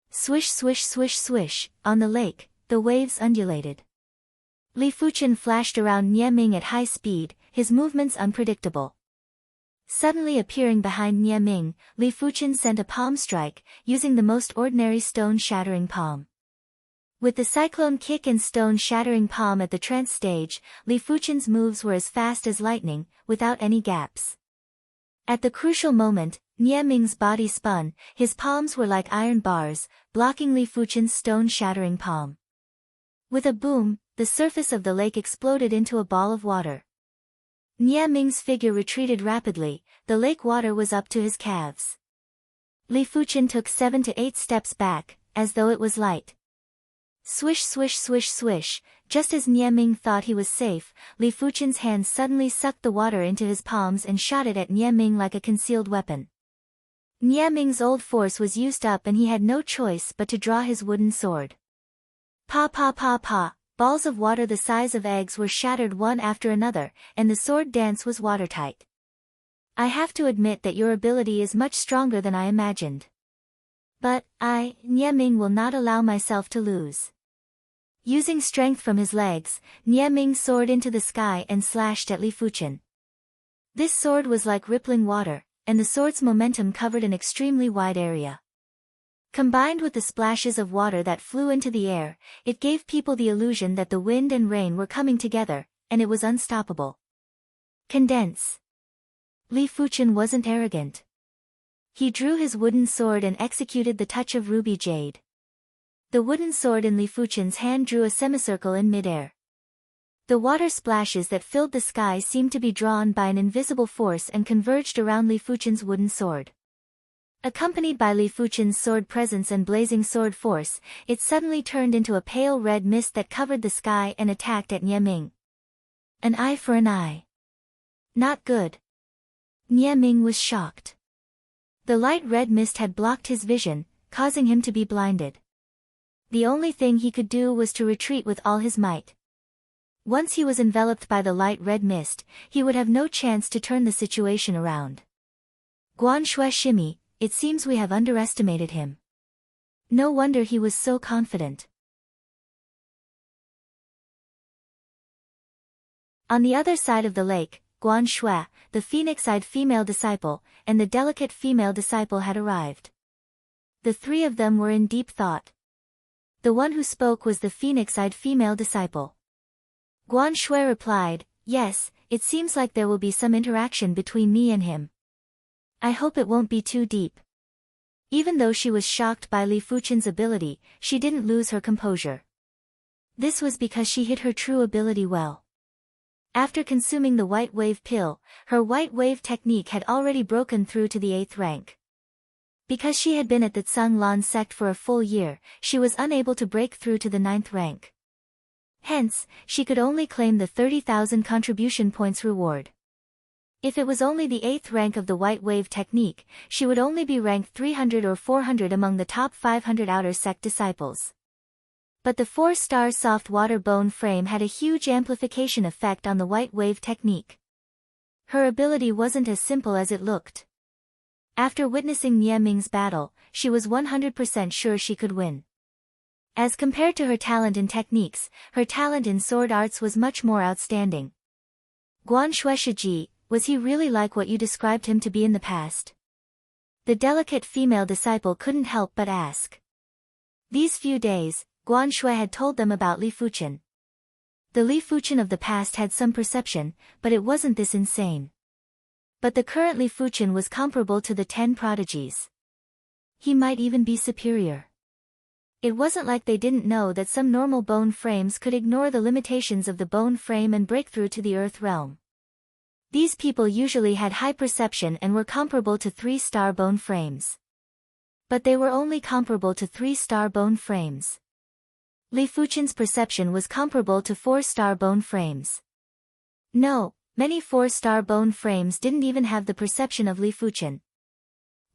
Swish swish swish swish, on the lake, the waves undulated. Li Fuchen flashed around Nie Ming at high speed, his movements unpredictable. Suddenly appearing behind Nie Ming, Li Fuchen sent a palm strike, using the most ordinary stone-shattering palm. With the Cyclone Kick and stone-shattering palm at the trance stage, Li Fuchen's moves were as fast as lightning, without any gaps. At the crucial moment, Nie Ming's body spun, his palms were like iron bars, blocking Li Fuchen's stone-shattering palm. With a boom, the surface of the lake exploded into a ball of water. Nie Ming's figure retreated rapidly, the lake water was up to his calves. Li Fuchen took 7 to 8 steps back, as though it was light. Swish swish swish swish, just as Nie Ming thought he was safe, Li Fuchen's hand suddenly sucked the water into his palms and shot it at Nie Ming like a concealed weapon. Nie Ming's old force was used up and he had no choice but to draw his wooden sword. Pa pa pa pa, balls of water the size of eggs were shattered one after another, and the sword dance was watertight. I have to admit that your ability is much stronger than I imagined. But, Nie Ming will not allow myself to lose. Using strength from his legs, Nie Ming soared into the sky and slashed at Li Fuchen. This sword was like rippling water, and the sword's momentum covered an extremely wide area. Combined with the splashes of water that flew into the air, it gave people the illusion that the wind and rain were coming together, and it was unstoppable. Condense. Li Fuchen wasn't arrogant. He drew his wooden sword and executed the touch of ruby jade. The wooden sword in Li Fuchen's hand drew a semicircle in midair. The water splashes that filled the sky seemed to be drawn by an invisible force and converged around Li Fuchen's wooden sword. Accompanied by Li Fuchen's sword presence and blazing sword force, it suddenly turned into a pale red mist that covered the sky and attacked at Nie Ming. An eye for an eye. Not good. Nie Ming was shocked. The light red mist had blocked his vision, causing him to be blinded. The only thing he could do was to retreat with all his might. Once he was enveloped by the light red mist, he would have no chance to turn the situation around. Guan Shui shimmy, it seems we have underestimated him. No wonder he was so confident. On the other side of the lake, Guan Shui, the phoenix-eyed female disciple, and the delicate female disciple had arrived. The three of them were in deep thought. The one who spoke was the phoenix-eyed female disciple. Guan Shui replied, "Yes, it seems like there will be some interaction between me and him. I hope it won't be too deep." Even though she was shocked by Li Fuchen's ability, she didn't lose her composure. This was because she hid her true ability well. After consuming the white wave pill, her white wave technique had already broken through to the 8th rank. Because she had been at the Tsung Lan sect for a full year, she was unable to break through to the 9th rank. Hence, she could only claim the 30,000 contribution points reward. If it was only the 8th rank of the white wave technique, she would only be ranked 300 or 400 among the top 500 outer sect disciples. But the 4-star soft water bone frame had a huge amplification effect on the white wave technique. Her ability wasn't as simple as it looked. After witnessing Nie Ming's battle, she was 100% sure she could win. As compared to her talent in techniques, her talent in sword arts was much more outstanding. Guan Shui Shiji, was he really like what you described him to be in the past? The delicate female disciple couldn't help but ask. These few days, Guan Shui had told them about Li Fuchen. The Li Fuchen of the past had some perception, but it wasn't this insane. But the current Li Fuchen was comparable to the 10 prodigies. He might even be superior. It wasn't like they didn't know that some normal bone frames could ignore the limitations of the bone frame and break through to the earth realm. These people usually had high perception and were comparable to 3-star bone frames. But they were only comparable to 3-star bone frames. Li Fuchen's perception was comparable to 4-star bone frames. No, many 4-star bone frames didn't even have the perception of Li Fuchen.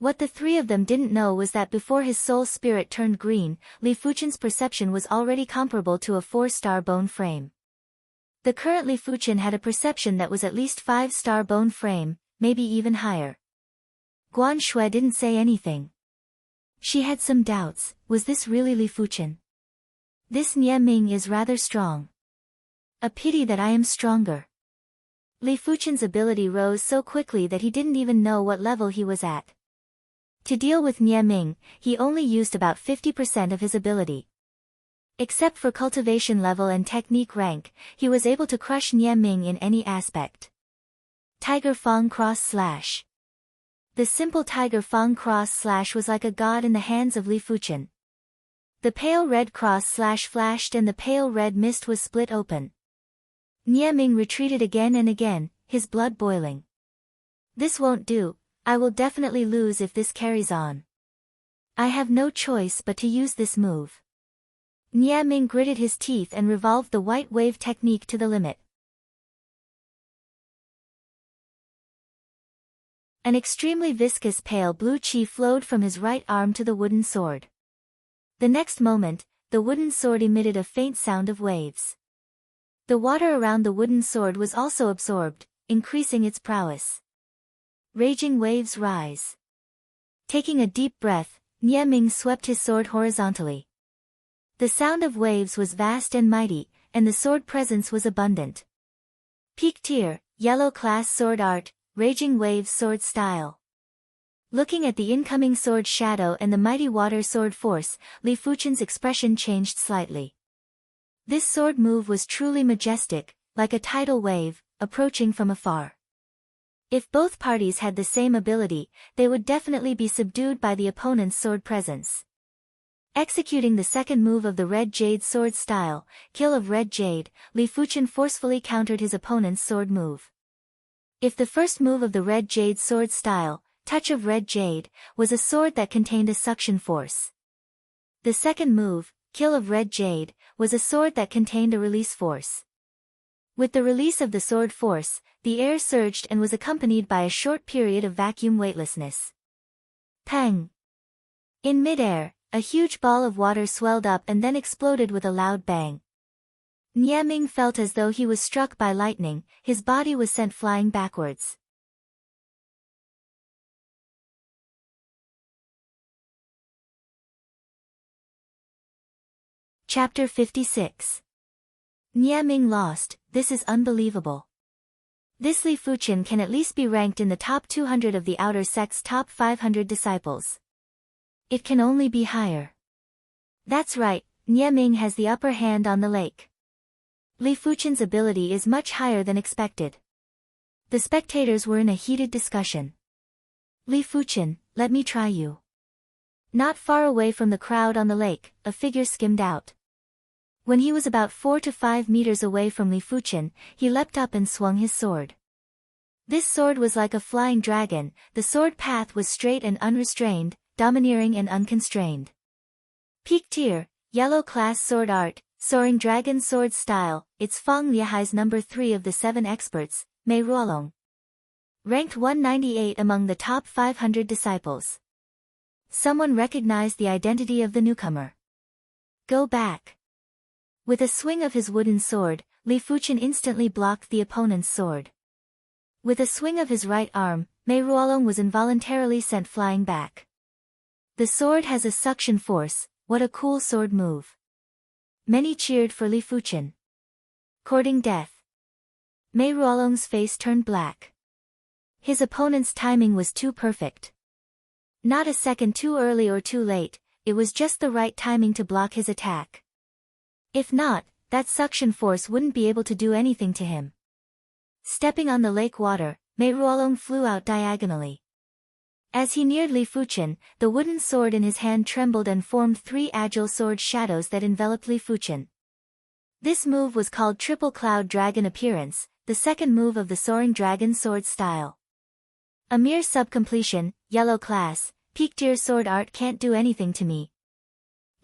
What the three of them didn't know was that before his soul spirit turned green, Li Fuchen's perception was already comparable to a 4-star bone frame. The current Li Fuchen had a perception that was at least 5-star bone frame, maybe even higher. Guan Shui didn't say anything. She had some doubts. Was this really Li Fuchen? This Nie Ming is rather strong. A pity that I am stronger. Li Fuchen's ability rose so quickly that he didn't even know what level he was at. To deal with Nie Ming, he only used about 50% of his ability. Except for cultivation level and technique rank, he was able to crush Nie Ming in any aspect. Tiger Fang Cross Slash. The simple Tiger Fang Cross Slash was like a god in the hands of Li Fuchen. The pale red cross slash flashed and the pale red mist was split open. Nie Ming retreated again and again, his blood boiling. This won't do, I will definitely lose if this carries on. I have no choice but to use this move. Nie Ming gritted his teeth and revolved the white wave technique to the limit. An extremely viscous pale blue qi flowed from his right arm to the wooden sword. The next moment, the wooden sword emitted a faint sound of waves. The water around the wooden sword was also absorbed, increasing its prowess. Raging waves rise. Taking a deep breath, Nie Ming swept his sword horizontally. The sound of waves was vast and mighty, and the sword presence was abundant. Peak tier, yellow class sword art, raging waves sword style. Looking at the incoming sword shadow and the mighty water sword force, Li Fuchen's expression changed slightly. This sword move was truly majestic, like a tidal wave, approaching from afar. If both parties had the same ability, they would definitely be subdued by the opponent's sword presence. Executing the second move of the Red Jade sword style, Kill of Red Jade, Li Fuchen forcefully countered his opponent's sword move. If the first move of the Red Jade sword style, Touch of Red Jade, was a sword that contained a suction force. The second move, Kill of Red Jade, was a sword that contained a release force. With the release of the sword force, the air surged and was accompanied by a short period of vacuum weightlessness. Pang! In midair, a huge ball of water swelled up and then exploded with a loud bang. Nie Ming felt as though he was struck by lightning, his body was sent flying backwards. Chapter 56. Nie Ming lost. This is unbelievable. This Li Fuchen can at least be ranked in the top 200 of the outer sect's top 500 disciples. It can only be higher. That's right, Nie Ming has the upper hand on the lake. Li Fuchen's ability is much higher than expected. The spectators were in a heated discussion. Li Fuchen, let me try you. Not far away from the crowd on the lake, a figure skimmed out. When he was about 4 to 5 meters away from Li Fuchen, he leapt up and swung his sword. This sword was like a flying dragon, the sword path was straight and unrestrained, domineering and unconstrained. Peak tier, yellow class sword art, soaring dragon sword style, it's Fang Liehai's number 3 of the 7 experts, Mei Ruolong. Ranked 198 among the top 500 disciples. Someone recognized the identity of the newcomer. Go back. With a swing of his wooden sword, Li Fuchen instantly blocked the opponent's sword. With a swing of his right arm, Mei Ruolong was involuntarily sent flying back. The sword has a suction force, what a cool sword move. Many cheered for Li Fuchen. Courting death. Mei Ruolong's face turned black. His opponent's timing was too perfect. Not a second too early or too late, it was just the right timing to block his attack. If not, that suction force wouldn't be able to do anything to him. Stepping on the lake water, Mei Ruolong flew out diagonally. As he neared Li Fuchen, the wooden sword in his hand trembled and formed 3 agile sword shadows that enveloped Li Fuchen. This move was called Triple Cloud Dragon Appearance, the second move of the Soaring Dragon sword style. A mere sub-completion, yellow class, peak tier sword art can't do anything to me.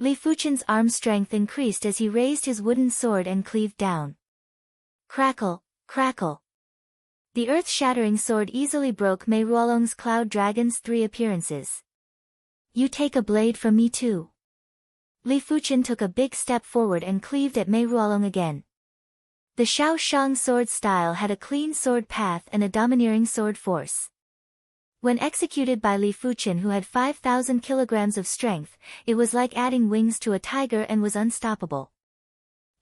Li Fuchen's arm strength increased as he raised his wooden sword and cleaved down. Crackle, crackle. The earth-shattering sword easily broke Mei Ruolong's Cloud Dragon's 3 appearances. You take a blade from me too. Li Fuchen took a big step forward and cleaved at Mei Ruolong again. The Xiao Shang sword style had a clean sword path and a domineering sword force. When executed by Li Fuchen, who had 5,000 kilograms of strength, it was like adding wings to a tiger and was unstoppable.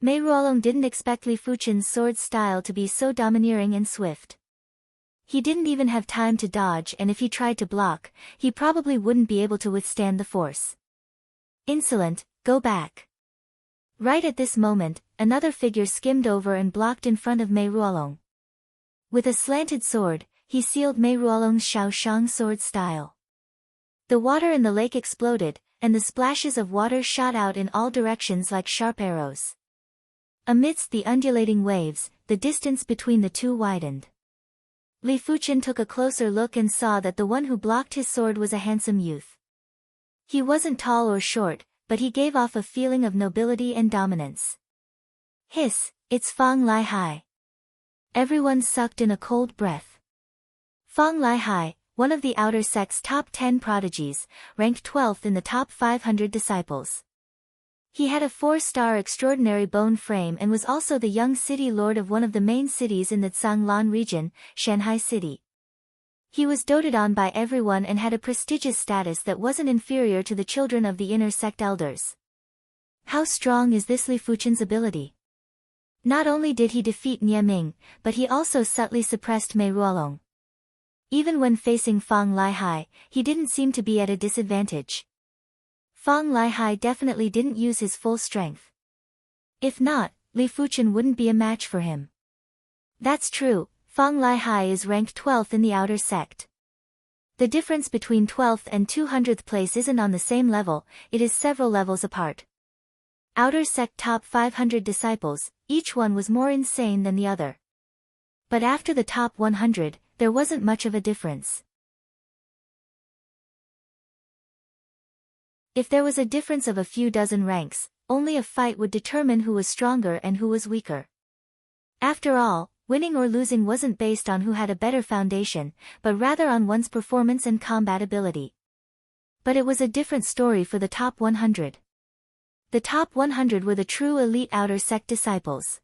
Mei Ruolong didn't expect Li Fuchen's sword style to be so domineering and swift. He didn't even have time to dodge, and if he tried to block, he probably wouldn't be able to withstand the force. Insolent, go back. Right at this moment, another figure skimmed over and blocked in front of Mei Ruolong. With a slanted sword, he sealed Mei Ruolong's Xiao Shang sword style. The water in the lake exploded, and the splashes of water shot out in all directions like sharp arrows. Amidst the undulating waves, the distance between the two widened. Li Fuchen took a closer look and saw that the one who blocked his sword was a handsome youth. He wasn't tall or short, but he gave off a feeling of nobility and dominance. Hiss, it's Fang Lihai. Everyone sucked in a cold breath. Fang Lihai, one of the outer sect's top 10 prodigies, ranked 12th in the top 500 disciples. He had a 4-star extraordinary bone frame and was also the young city lord of one of the main cities in the Zhanglan region, Shanghai City. He was doted on by everyone and had a prestigious status that wasn't inferior to the children of the inner sect elders. How strong is this Li Fuchen's ability? Not only did he defeat Nie Ming, but he also subtly suppressed Mei Ruolong. Even when facing Fang Lihai, he didn't seem to be at a disadvantage. Fang Lihai definitely didn't use his full strength. If not, Li Fuchen wouldn't be a match for him. That's true, Fang Lihai is ranked 12th in the outer sect. The difference between 12th and 200th place isn't on the same level, it is several levels apart. Outer sect top 500 disciples, each one was more insane than the other. But after the top 100, there wasn't much of a difference. If there was a difference of a few dozen ranks, only a fight would determine who was stronger and who was weaker. After all, winning or losing wasn't based on who had a better foundation, but rather on one's performance and combat ability. But it was a different story for the top 100. The top 100 were the true elite outer sect disciples.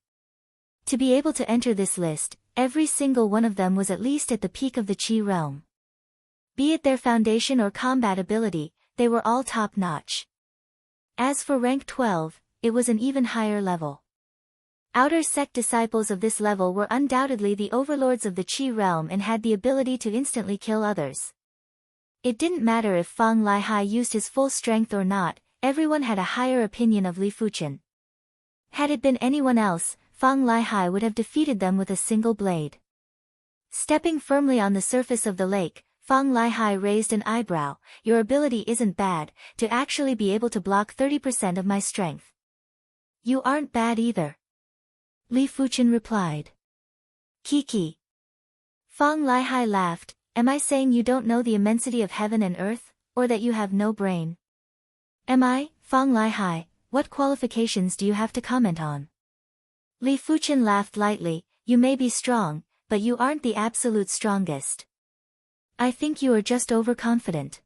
To be able to enter this list, every single one of them was at least at the peak of the Qi realm. Be it their foundation or combat ability, they were all top-notch. As for rank 12, it was an even higher level. Outer sect disciples of this level were undoubtedly the overlords of the Qi realm and had the ability to instantly kill others. It didn't matter if Fang Lihai used his full strength or not, everyone had a higher opinion of Li Fuchen. Had it been anyone else, Fang Lihai would have defeated them with a single blade. Stepping firmly on the surface of the lake, Fang Lihai raised an eyebrow. Your ability isn't bad, to actually be able to block 30% of my strength. You aren't bad either. Li Fuchen replied. Kiki. Fang Lihai laughed. Am I saying you don't know the immensity of heaven and earth, or that you have no brain? Am I, Fang Lihai? What qualifications do you have to comment on? Li Fuchen laughed lightly. You may be strong, but you aren't the absolute strongest. I think you are just overconfident.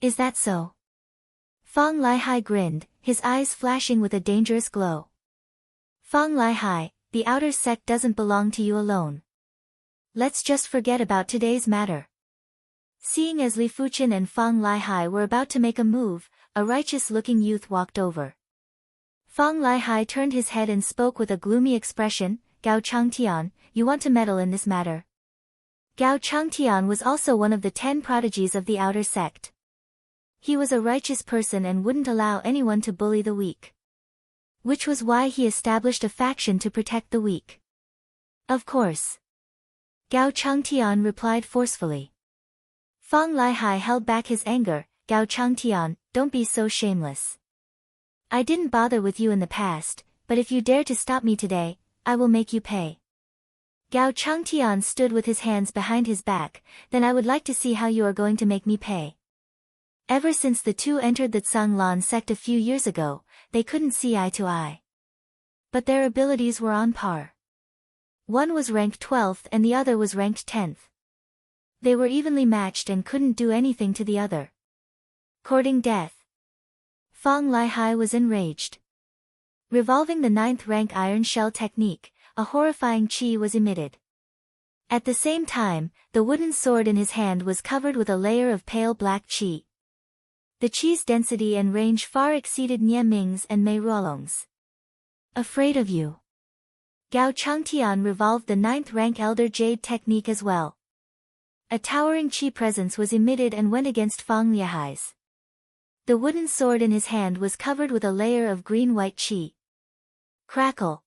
Is that so? Fang Lihai grinned, his eyes flashing with a dangerous glow. Fang Lihai, the outer sect doesn't belong to you alone. Let's just forget about today's matter. Seeing as Li Fuchen and Fang Lihai were about to make a move, a righteous-looking youth walked over. Fang Lihai turned his head and spoke with a gloomy expression. Gao Changtian, you want to meddle in this matter? Gao Changtian was also one of the 10 prodigies of the outer sect. He was a righteous person and wouldn't allow anyone to bully the weak. Which was why he established a faction to protect the weak. Of course. Gao Changtian replied forcefully. Fang Lihai held back his anger. Gao Changtian, don't be so shameless. I didn't bother with you in the past, but if you dare to stop me today, I will make you pay. Gao Changtian stood with his hands behind his back. Then I would like to see how you are going to make me pay. Ever since the two entered the Zhanglan sect a few years ago, they couldn't see eye to eye. But their abilities were on par. One was ranked 12th and the other was ranked 10th. They were evenly matched and couldn't do anything to the other. Courting death. Fang Lihai was enraged. Revolving the 9th rank iron shell technique, a horrifying qi was emitted. At the same time, the wooden sword in his hand was covered with a layer of pale black qi. The qi's density and range far exceeded Nie Ming's and Mei Ruolong's. Afraid of you. Gao Changtian revolved the 9th rank Elder Jade technique as well. A towering qi presence was emitted and went against Fang Lihai's. The wooden sword in his hand was covered with a layer of green-white qi. Crackle.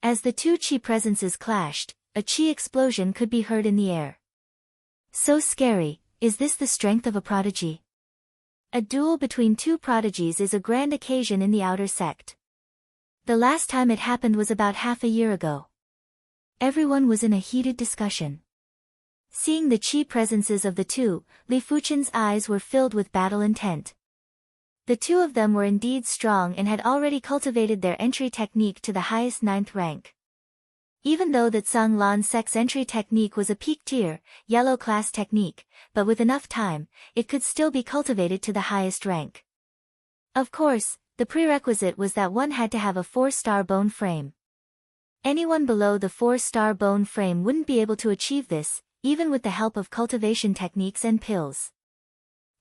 As the two qi presences clashed, a qi explosion could be heard in the air. So scary, is this the strength of a prodigy? A duel between two prodigies is a grand occasion in the outer sect. The last time it happened was about half a year ago. Everyone was in a heated discussion. Seeing the qi presences of the two, Li Fuchen's eyes were filled with battle intent. The two of them were indeed strong and had already cultivated their entry technique to the highest 9th rank. Even though that Tsang Lan Sect's entry technique was a peak tier, yellow class technique, but with enough time, it could still be cultivated to the highest rank. Of course, the prerequisite was that one had to have a 4-star bone frame. Anyone below the 4-star bone frame wouldn't be able to achieve this, even with the help of cultivation techniques and pills.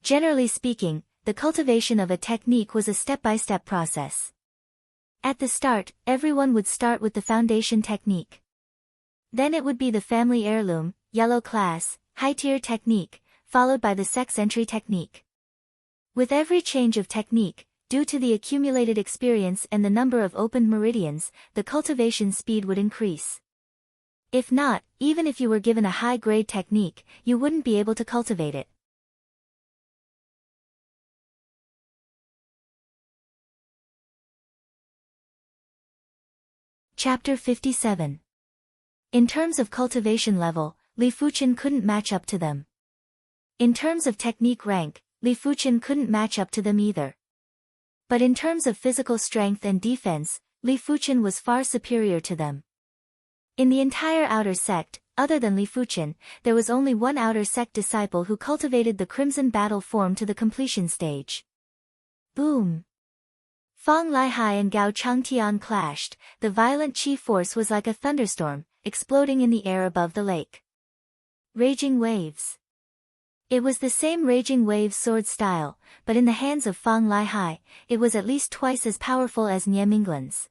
Generally speaking, the cultivation of a technique was a step-by-step process. At the start, everyone would start with the foundation technique. Then it would be the family heirloom, yellow class, high-tier technique, followed by the sex entry technique. With every change of technique, due to the accumulated experience and the number of opened meridians, the cultivation speed would increase. If not, even if you were given a high-grade technique, you wouldn't be able to cultivate it. Chapter 57. In terms of cultivation level, Li Fuchen couldn't match up to them. In terms of technique rank, Li Fuchen couldn't match up to them either. But in terms of physical strength and defense, Li Fuchen was far superior to them. In the entire outer sect, other than Li Fuchen, there was only one outer sect disciple who cultivated the Crimson Battle form to the completion stage. Boom! Fang Lihai and Gao Changtian clashed. The violent qi force was like a thunderstorm, exploding in the air above the lake. Raging waves. It was the same raging waves sword style, but in the hands of Fang Lihai, it was at least twice as powerful as Nie Minglan's.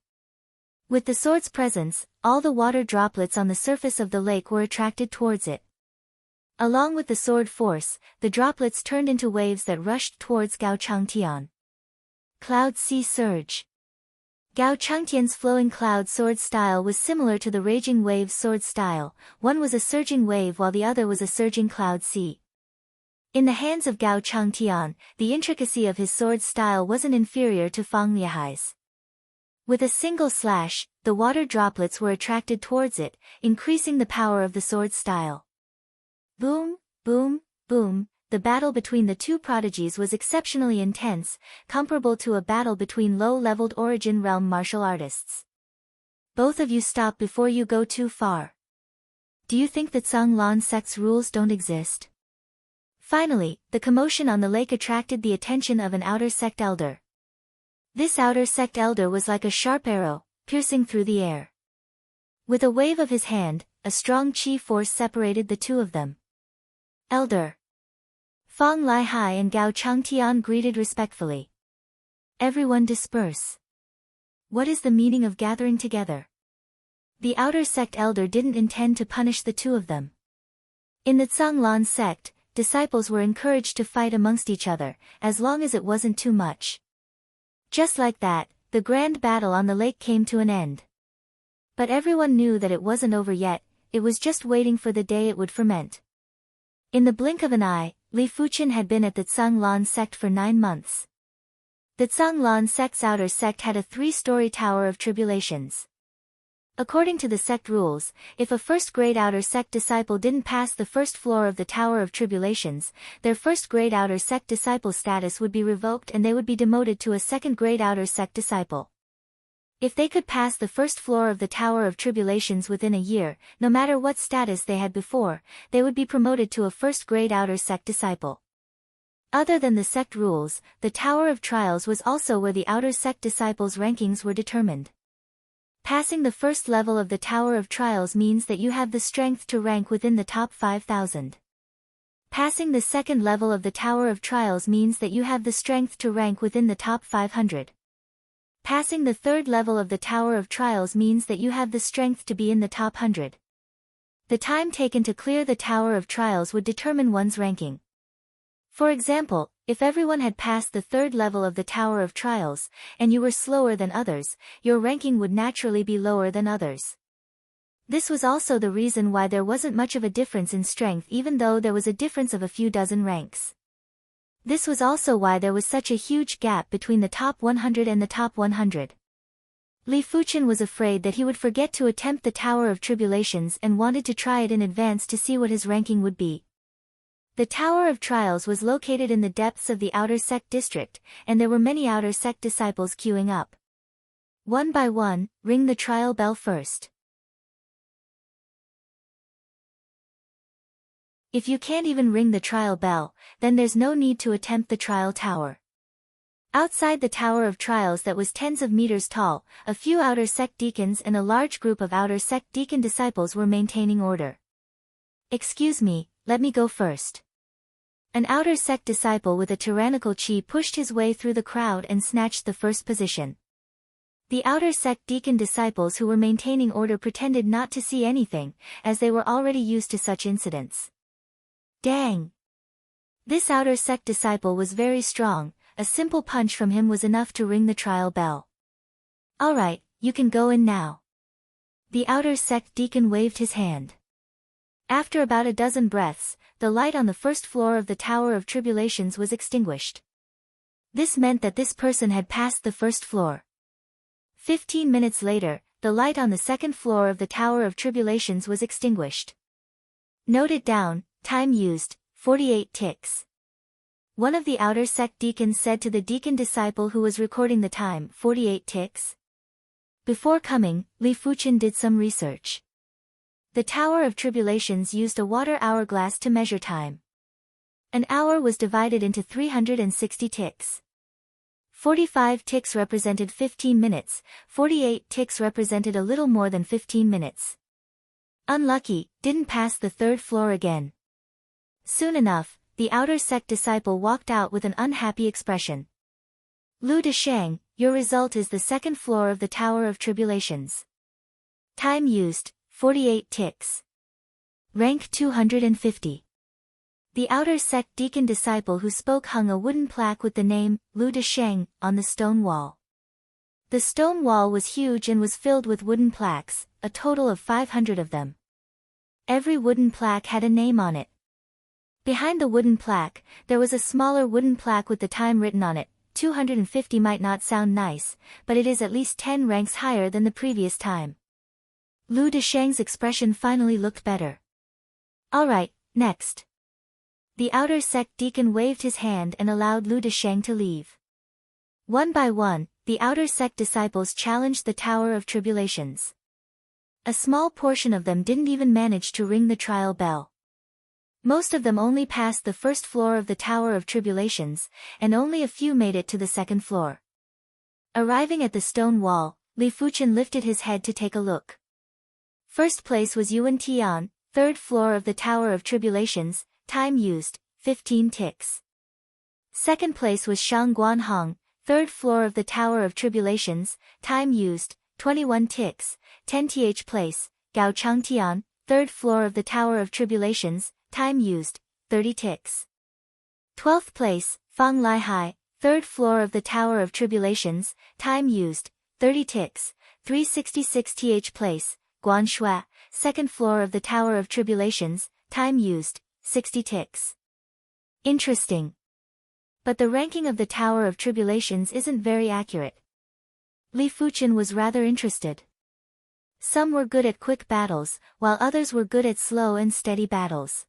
With the sword's presence, all the water droplets on the surface of the lake were attracted towards it. Along with the sword force, the droplets turned into waves that rushed towards Gao Changtian. Cloud Sea Surge. Gao Changtian's flowing cloud sword style was similar to the raging wave sword style. One was a surging wave while the other was a surging cloud sea. In the hands of Gao Changtian, the intricacy of his sword style wasn't inferior to Fang Lihai's. With a single slash, the water droplets were attracted towards it, increasing the power of the sword style. Boom, boom, boom. The battle between the two prodigies was exceptionally intense, comparable to a battle between low-leveled Origin Realm martial artists. Both of you stop before you go too far. Do you think that Tsang Lan Sect's rules don't exist? Finally, the commotion on the lake attracted the attention of an outer sect elder. This outer sect elder was like a sharp arrow, piercing through the air. With a wave of his hand, a strong qi force separated the two of them. Elder. Fang Lihai and Gao Changtian greeted respectfully. Everyone disperse. What is the meaning of gathering together? The outer sect elder didn't intend to punish the two of them. In the Tsang Lan sect, disciples were encouraged to fight amongst each other, as long as it wasn't too much. Just like that, the grand battle on the lake came to an end. But everyone knew that it wasn't over yet, it was just waiting for the day it would ferment. In the blink of an eye, Li Fuchen had been at the Tsang Lan sect for 9 months. The Tsang Lan sect's outer sect had a 3-story tower of tribulations. According to the sect rules, if a first-grade outer sect disciple didn't pass the first floor of the Tower of Tribulations, their first-grade outer sect disciple status would be revoked and they would be demoted to a second-grade outer sect disciple. If they could pass the first floor of the Tower of Tribulations within a year, no matter what status they had before, they would be promoted to a first-grade outer sect disciple. Other than the sect rules, the Tower of Trials was also where the outer sect disciples' rankings were determined. Passing the first level of the Tower of Trials means that you have the strength to rank within the top 5,000. Passing the second level of the Tower of Trials means that you have the strength to rank within the top 500. Passing the third level of the Tower of Trials means that you have the strength to be in the top 100. The time taken to clear the Tower of Trials would determine one's ranking. For example, if everyone had passed the third level of the Tower of Trials, and you were slower than others, your ranking would naturally be lower than others. This was also the reason why there wasn't much of a difference in strength even though there was a difference of a few dozen ranks. This was also why there was such a huge gap between the top 100 and the top 100. Li Fuchen was afraid that he would forget to attempt the Tower of Tribulations and wanted to try it in advance to see what his ranking would be. The Tower of Trials was located in the depths of the outer sect district, and there were many outer sect disciples queuing up. One by one, ring the trial bell first. If you can't even ring the trial bell, then there's no need to attempt the trial tower. Outside the Tower of Trials that was tens of meters tall, a few outer sect deacons and a large group of outer sect deacon disciples were maintaining order. Excuse me, let me go first. An outer sect disciple with a tyrannical chi pushed his way through the crowd and snatched the first position. The outer sect deacon disciples who were maintaining order pretended not to see anything, as they were already used to such incidents. Dang! This outer sect disciple was very strong, a simple punch from him was enough to ring the trial bell. Alright, you can go in now. The outer sect deacon waved his hand. After about a dozen breaths, the light on the first floor of the Tower of Tribulations was extinguished. This meant that this person had passed the first floor. 15 minutes later, the light on the second floor of the Tower of Tribulations was extinguished. Note it down, time used, 48 ticks. One of the outer sect deacons said to the deacon disciple who was recording the time, 48 ticks? Before coming, Li Fuchen did some research. The Tower of Tribulations used a water hourglass to measure time. An hour was divided into 360 ticks. 45 ticks represented 15 minutes, 48 ticks represented a little more than 15 minutes. Unlucky, didn't pass the third floor again. Soon enough, the outer sect disciple walked out with an unhappy expression. Lu Deshang, your result is the second floor of the Tower of Tribulations. Time used, 48 ticks. Rank 250. The outer sect deacon disciple who spoke hung a wooden plaque with the name, Lu Deshang, on the stone wall. The stone wall was huge and was filled with wooden plaques, a total of 500 of them. Every wooden plaque had a name on it. Behind the wooden plaque, there was a smaller wooden plaque with the time written on it. 250 might not sound nice, but it is at least 10 ranks higher than the previous time. Lu Deshang's expression finally looked better. Alright, next. The outer sect deacon waved his hand and allowed Lu Deshang to leave. One by one, the outer sect disciples challenged the Tower of Tribulations. A small portion of them didn't even manage to ring the trial bell. Most of them only passed the first floor of the Tower of Tribulations, and only a few made it to the second floor. Arriving at the stone wall, Li Fuchen lifted his head to take a look. First place was Yuan Tian, third floor of the Tower of Tribulations, time used, 15 ticks. Second place was Shang Guanhong, third floor of the Tower of Tribulations, time used, 21 ticks. 10th place, Gao Changtian, third floor of the Tower of Tribulations, time used, 30 ticks. 12th place, Fang Laihai, third floor of the Tower of Tribulations, time used, 30 ticks. 366th place, Guan Shua, second floor of the Tower of Tribulations, time used, 60 ticks. Interesting. But the ranking of the Tower of Tribulations isn't very accurate. Li Fuchen was rather interested. Some were good at quick battles, while others were good at slow and steady battles.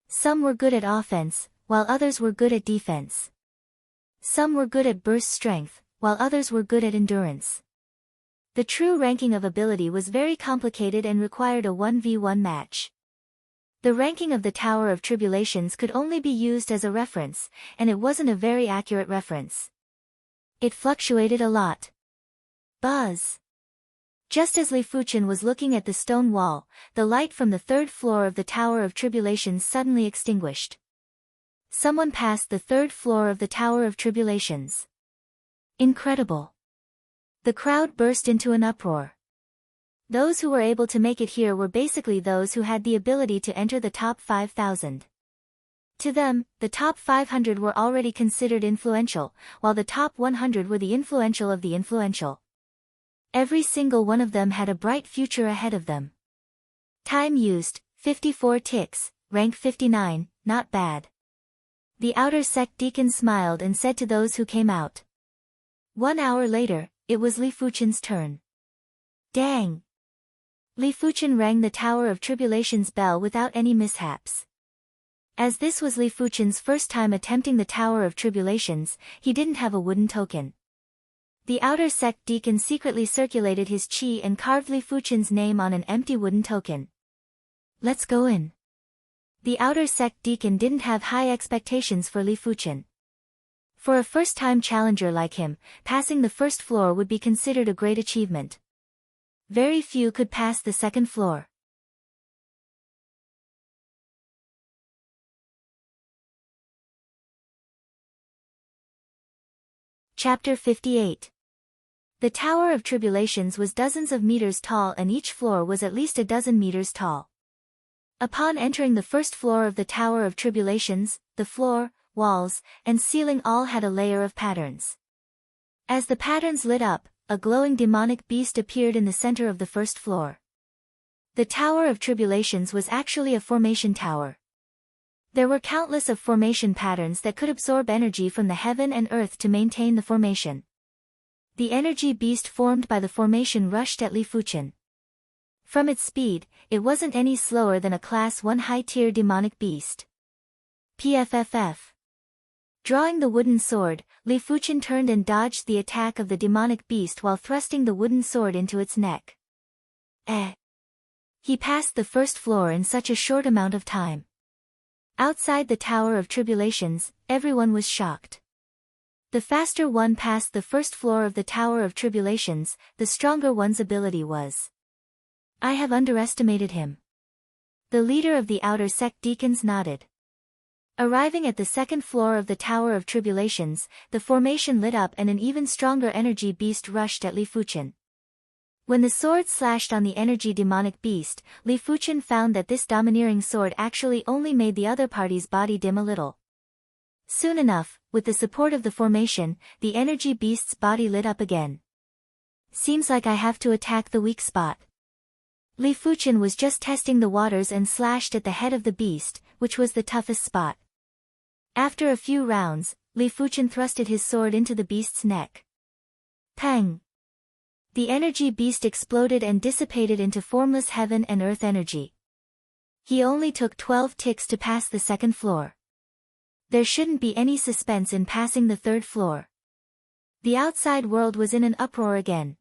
Some were good at offense, while others were good at defense. Some were good at burst strength, while others were good at endurance. The true ranking of ability was very complicated and required a 1v1 match. The ranking of the Tower of Tribulations could only be used as a reference, and it wasn't a very accurate reference. It fluctuated a lot. Buzz. Just as Li Fuchen was looking at the stone wall, the light from the third floor of the Tower of Tribulations suddenly extinguished. Someone passed the third floor of the Tower of Tribulations. Incredible. The crowd burst into an uproar. Those who were able to make it here were basically those who had the ability to enter the top 5,000. To them, the top 500 were already considered influential, while the top 100 were the influential of the influential. Every single one of them had a bright future ahead of them. Time used, 54 ticks, rank 59, not bad. The outer sect deacon smiled and said to those who came out. 1 hour later, it was Li Fuchen's turn. Dang! Li Fuchen rang the Tower of Tribulations bell without any mishaps. As this was Li Fuchen's first time attempting the Tower of Tribulations, he didn't have a wooden token. The outer sect deacon secretly circulated his chi and carved Li Fuchen's name on an empty wooden token. Let's go in. The outer sect deacon didn't have high expectations for Li Fuchen. For a first-time challenger like him, passing the first floor would be considered a great achievement. Very few could pass the second floor. Chapter 58. The Tower of Tribulations was dozens of meters tall and each floor was at least a dozen meters tall. Upon entering the first floor of the Tower of Tribulations, the floor, walls, and ceiling all had a layer of patterns. As the patterns lit up, a glowing demonic beast appeared in the center of the first floor. The Tower of Tribulations was actually a formation tower. There were countless of formation patterns that could absorb energy from the heaven and earth to maintain the formation. The energy beast formed by the formation rushed at Li Fuchen. From its speed, it wasn't any slower than a Class 1 high-tier demonic beast. PFFF. Drawing the wooden sword, Li Fuchen turned and dodged the attack of the demonic beast while thrusting the wooden sword into its neck. He passed the first floor in such a short amount of time. Outside the Tower of Tribulations, everyone was shocked. The faster one passed the first floor of the Tower of Tribulations, the stronger one's ability was. I have underestimated him. The leader of the outer sect deacons nodded. Arriving at the second floor of the Tower of Tribulations, the formation lit up and an even stronger energy beast rushed at Li Fuchen. When the sword slashed on the energy demonic beast, Li Fuchen found that this domineering sword actually only made the other party's body dim a little. Soon enough, with the support of the formation, the energy beast's body lit up again. Seems like I have to attack the weak spot. Li Fuchen was just testing the waters and slashed at the head of the beast, which was the toughest spot. After a few rounds, Li Fuchen thrusted his sword into the beast's neck. Pang! The energy beast exploded and dissipated into formless heaven and earth energy. He only took 12 ticks to pass the second floor. There shouldn't be any suspense in passing the third floor. The outside world was in an uproar again.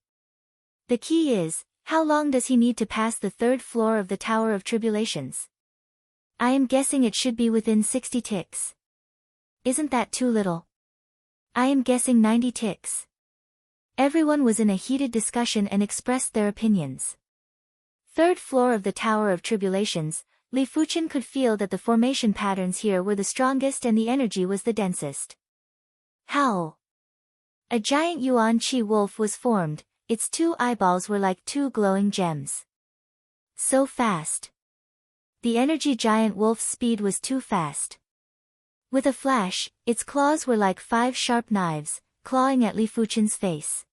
The key is, how long does he need to pass the third floor of the Tower of Tribulations? I am guessing it should be within 60 ticks. Isn't that too little? I am guessing 90 ticks. Everyone was in a heated discussion and expressed their opinions. Third floor of the Tower of Tribulations, Li Fuchen could feel that the formation patterns here were the strongest and the energy was the densest. Howl! A giant Yuan Chi wolf was formed, its 2 eyeballs were like 2 glowing gems. So fast. The energy giant wolf's speed was too fast. With a flash, its claws were like 5 sharp knives, clawing at Li Fuchen's face.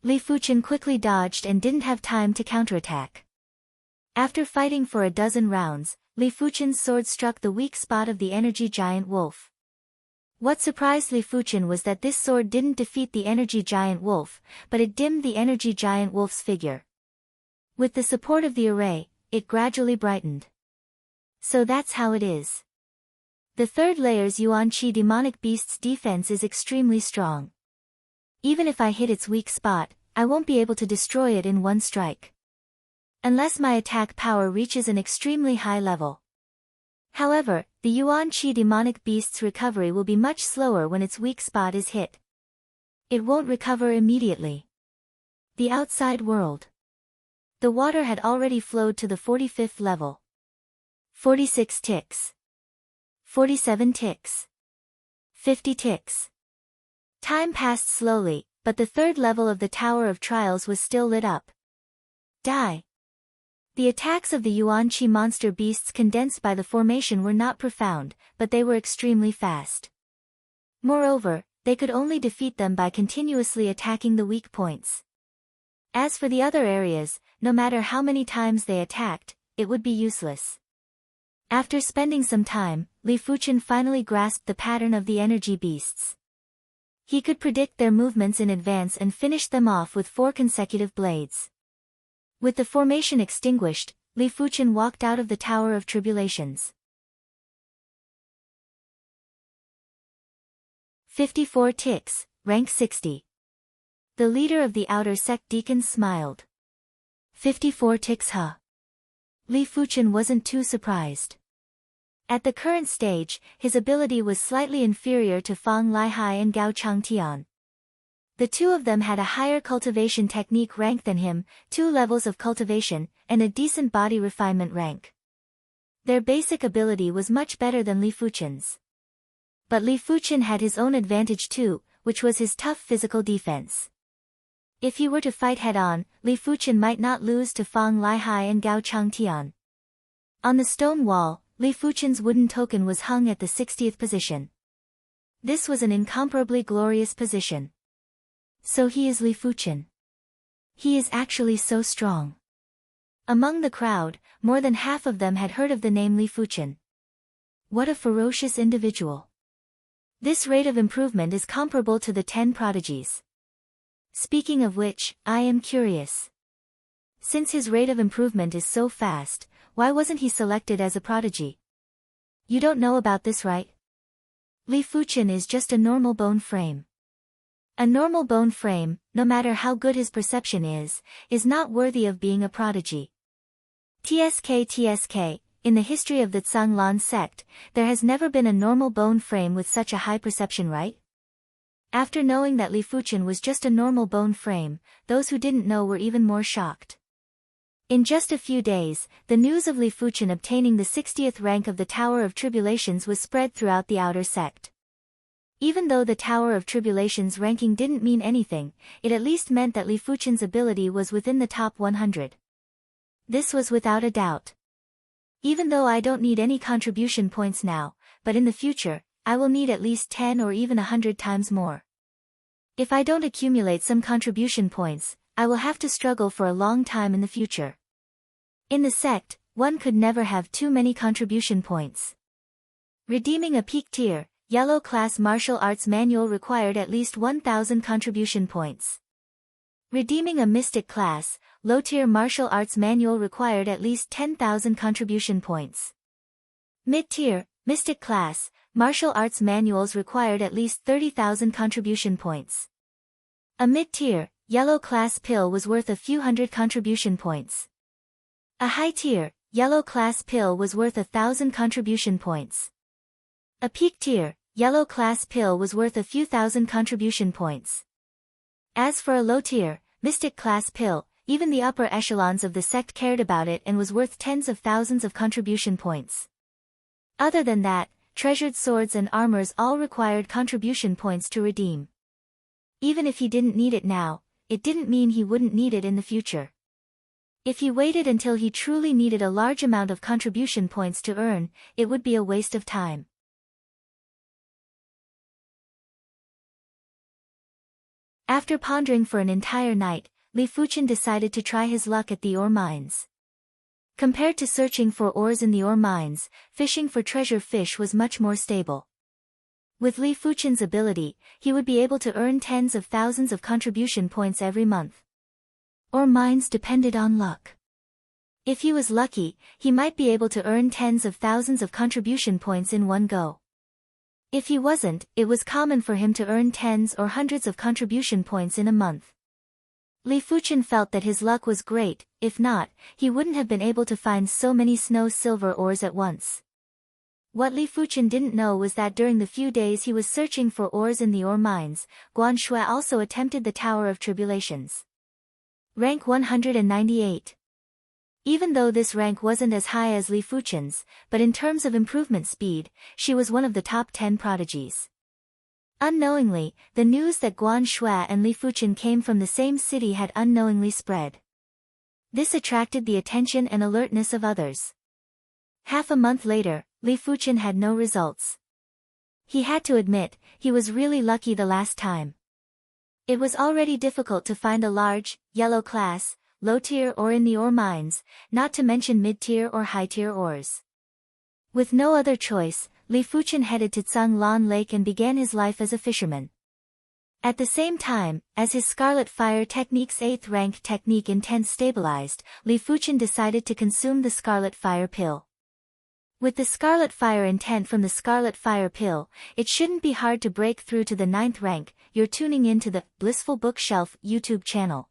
Li Fuchen quickly dodged and didn't have time to counterattack. After fighting for a dozen rounds, Li Fuchen's sword struck the weak spot of the energy giant wolf. What surprised Li Fuchen was that this sword didn't defeat the energy giant wolf, but it dimmed the energy giant wolf's figure. With the support of the array, it gradually brightened. So that's how it is. The third layer's Yuan Qi demonic beast's defense is extremely strong. Even if I hit its weak spot, I won't be able to destroy it in one strike. Unless my attack power reaches an extremely high level. However, the Yuan Qi demonic beast's recovery will be much slower when its weak spot is hit. It won't recover immediately. The outside world. The water had already flowed to the 45th level. 46 ticks. 47 ticks. 50 ticks. Time passed slowly, but the third level of the Tower of Trials was still lit up. Die. The attacks of the Yuan Qi monster beasts condensed by the formation were not profound, but they were extremely fast. Moreover, they could only defeat them by continuously attacking the weak points. As for the other areas, no matter how many times they attacked, it would be useless. After spending some time, Li Fuchen finally grasped the pattern of the energy beasts. He could predict their movements in advance and finish them off with 4 consecutive blades. With the formation extinguished, Li Fuchen walked out of the Tower of Tribulations. 54 ticks, rank 60. The leader of the outer sect deacons smiled. 54 ticks, huh? Li Fuchen wasn't too surprised. At the current stage, his ability was slightly inferior to Fang Lihai and Gao Changtian. The two of them had a higher cultivation technique rank than him, 2 levels of cultivation, and a decent body refinement rank. Their basic ability was much better than Li Fuchen's. But Li Fuchen had his own advantage too, which was his tough physical defense. If he were to fight head-on, Li Fuchen might not lose to Fang Lihai and Gao Changtian. On the stone wall, Li Fuchen's wooden token was hung at the 60th position. This was an incomparably glorious position. So he is Li Fuchen. He is actually so strong. Among the crowd, more than half of them had heard of the name Li Fuchen. What a ferocious individual. This rate of improvement is comparable to the 10 prodigies. Speaking of which, I am curious. Since his rate of improvement is so fast, why wasn't he selected as a prodigy? You don't know about this, right? Li Fuchen is just a normal bone frame. A normal bone frame, no matter how good his perception is not worthy of being a prodigy. TSK, in the history of the Zhanglan sect, there has never been a normal bone frame with such a high perception, right? After knowing that Li Fuchen was just a normal bone frame, those who didn't know were even more shocked. In just a few days, the news of Li Fuchen obtaining the 60th rank of the Tower of Tribulations was spread throughout the outer sect. Even though the Tower of Tribulations ranking didn't mean anything, it at least meant that Li Fuchen's ability was within the top 100. This was without a doubt. Even though I don't need any contribution points now, but in the future, I will need at least 10 or even 100 times more. If I don't accumulate some contribution points, I will have to struggle for a long time in the future. In the sect, one could never have too many contribution points. Redeeming a peak tier, yellow class martial arts manual required at least 1,000 contribution points. Redeeming a mystic class, low tier martial arts manual required at least 10,000 contribution points. Mid-tier, mystic class, martial arts manuals required at least 30,000 contribution points. A mid-tier, yellow class pill was worth a few hundred contribution points. A high-tier, yellow class pill was worth 1,000 contribution points. A peak-tier, yellow class pill was worth a few thousand contribution points. As for a low-tier, mystic class pill, even the upper echelons of the sect cared about it and was worth tens of thousands of contribution points. Other than that, treasured swords and armors all required contribution points to redeem. Even if he didn't need it now, it didn't mean he wouldn't need it in the future. If he waited until he truly needed a large amount of contribution points to earn, it would be a waste of time. After pondering for an entire night, Li Fuchen decided to try his luck at the ore mines. Compared to searching for ores in the ore mines, fishing for treasure fish was much more stable. With Li Fuchen's ability, he would be able to earn tens of thousands of contribution points every month. Ore mines depended on luck. If he was lucky, he might be able to earn tens of thousands of contribution points in one go. If he wasn't, it was common for him to earn tens or hundreds of contribution points in a month. Li Fuchen felt that his luck was great, if not, he wouldn't have been able to find so many snow-silver ores at once. What Li Fuchen didn't know was that during the few days he was searching for ores in the ore mines, Guan Shui also attempted the Tower of Tribulations. Rank 198. Even though this rank wasn't as high as Li Fuchen's, but in terms of improvement speed, she was one of the top 10 prodigies. Unknowingly, the news that Guan Shui and Li Fuchen came from the same city had unknowingly spread. This attracted the attention and alertness of others. Half a month later, Li Fuchen had no results. He had to admit, he was really lucky the last time. It was already difficult to find a large, yellow class, low-tier ore in the ore mines, not to mention mid-tier or high-tier ores. With no other choice, Li Fuchen headed to Tsanglan Lake and began his life as a fisherman. At the same time, as his Scarlet Fire Technique's 8th rank technique Intense stabilized, Li Fuchen decided to consume the Scarlet Fire Pill. With the Scarlet Fire Intent from the Scarlet Fire Pill, it shouldn't be hard to break through to the 9th rank. You're tuning in to the Blissful Bookshelf YouTube channel.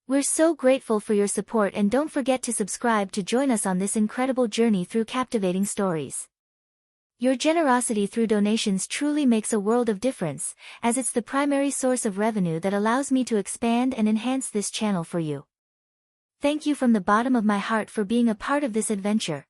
We're so grateful for your support, and don't forget to subscribe to join us on this incredible journey through captivating stories. Your generosity through donations truly makes a world of difference, as it's the primary source of revenue that allows me to expand and enhance this channel for you. Thank you from the bottom of my heart for being a part of this adventure.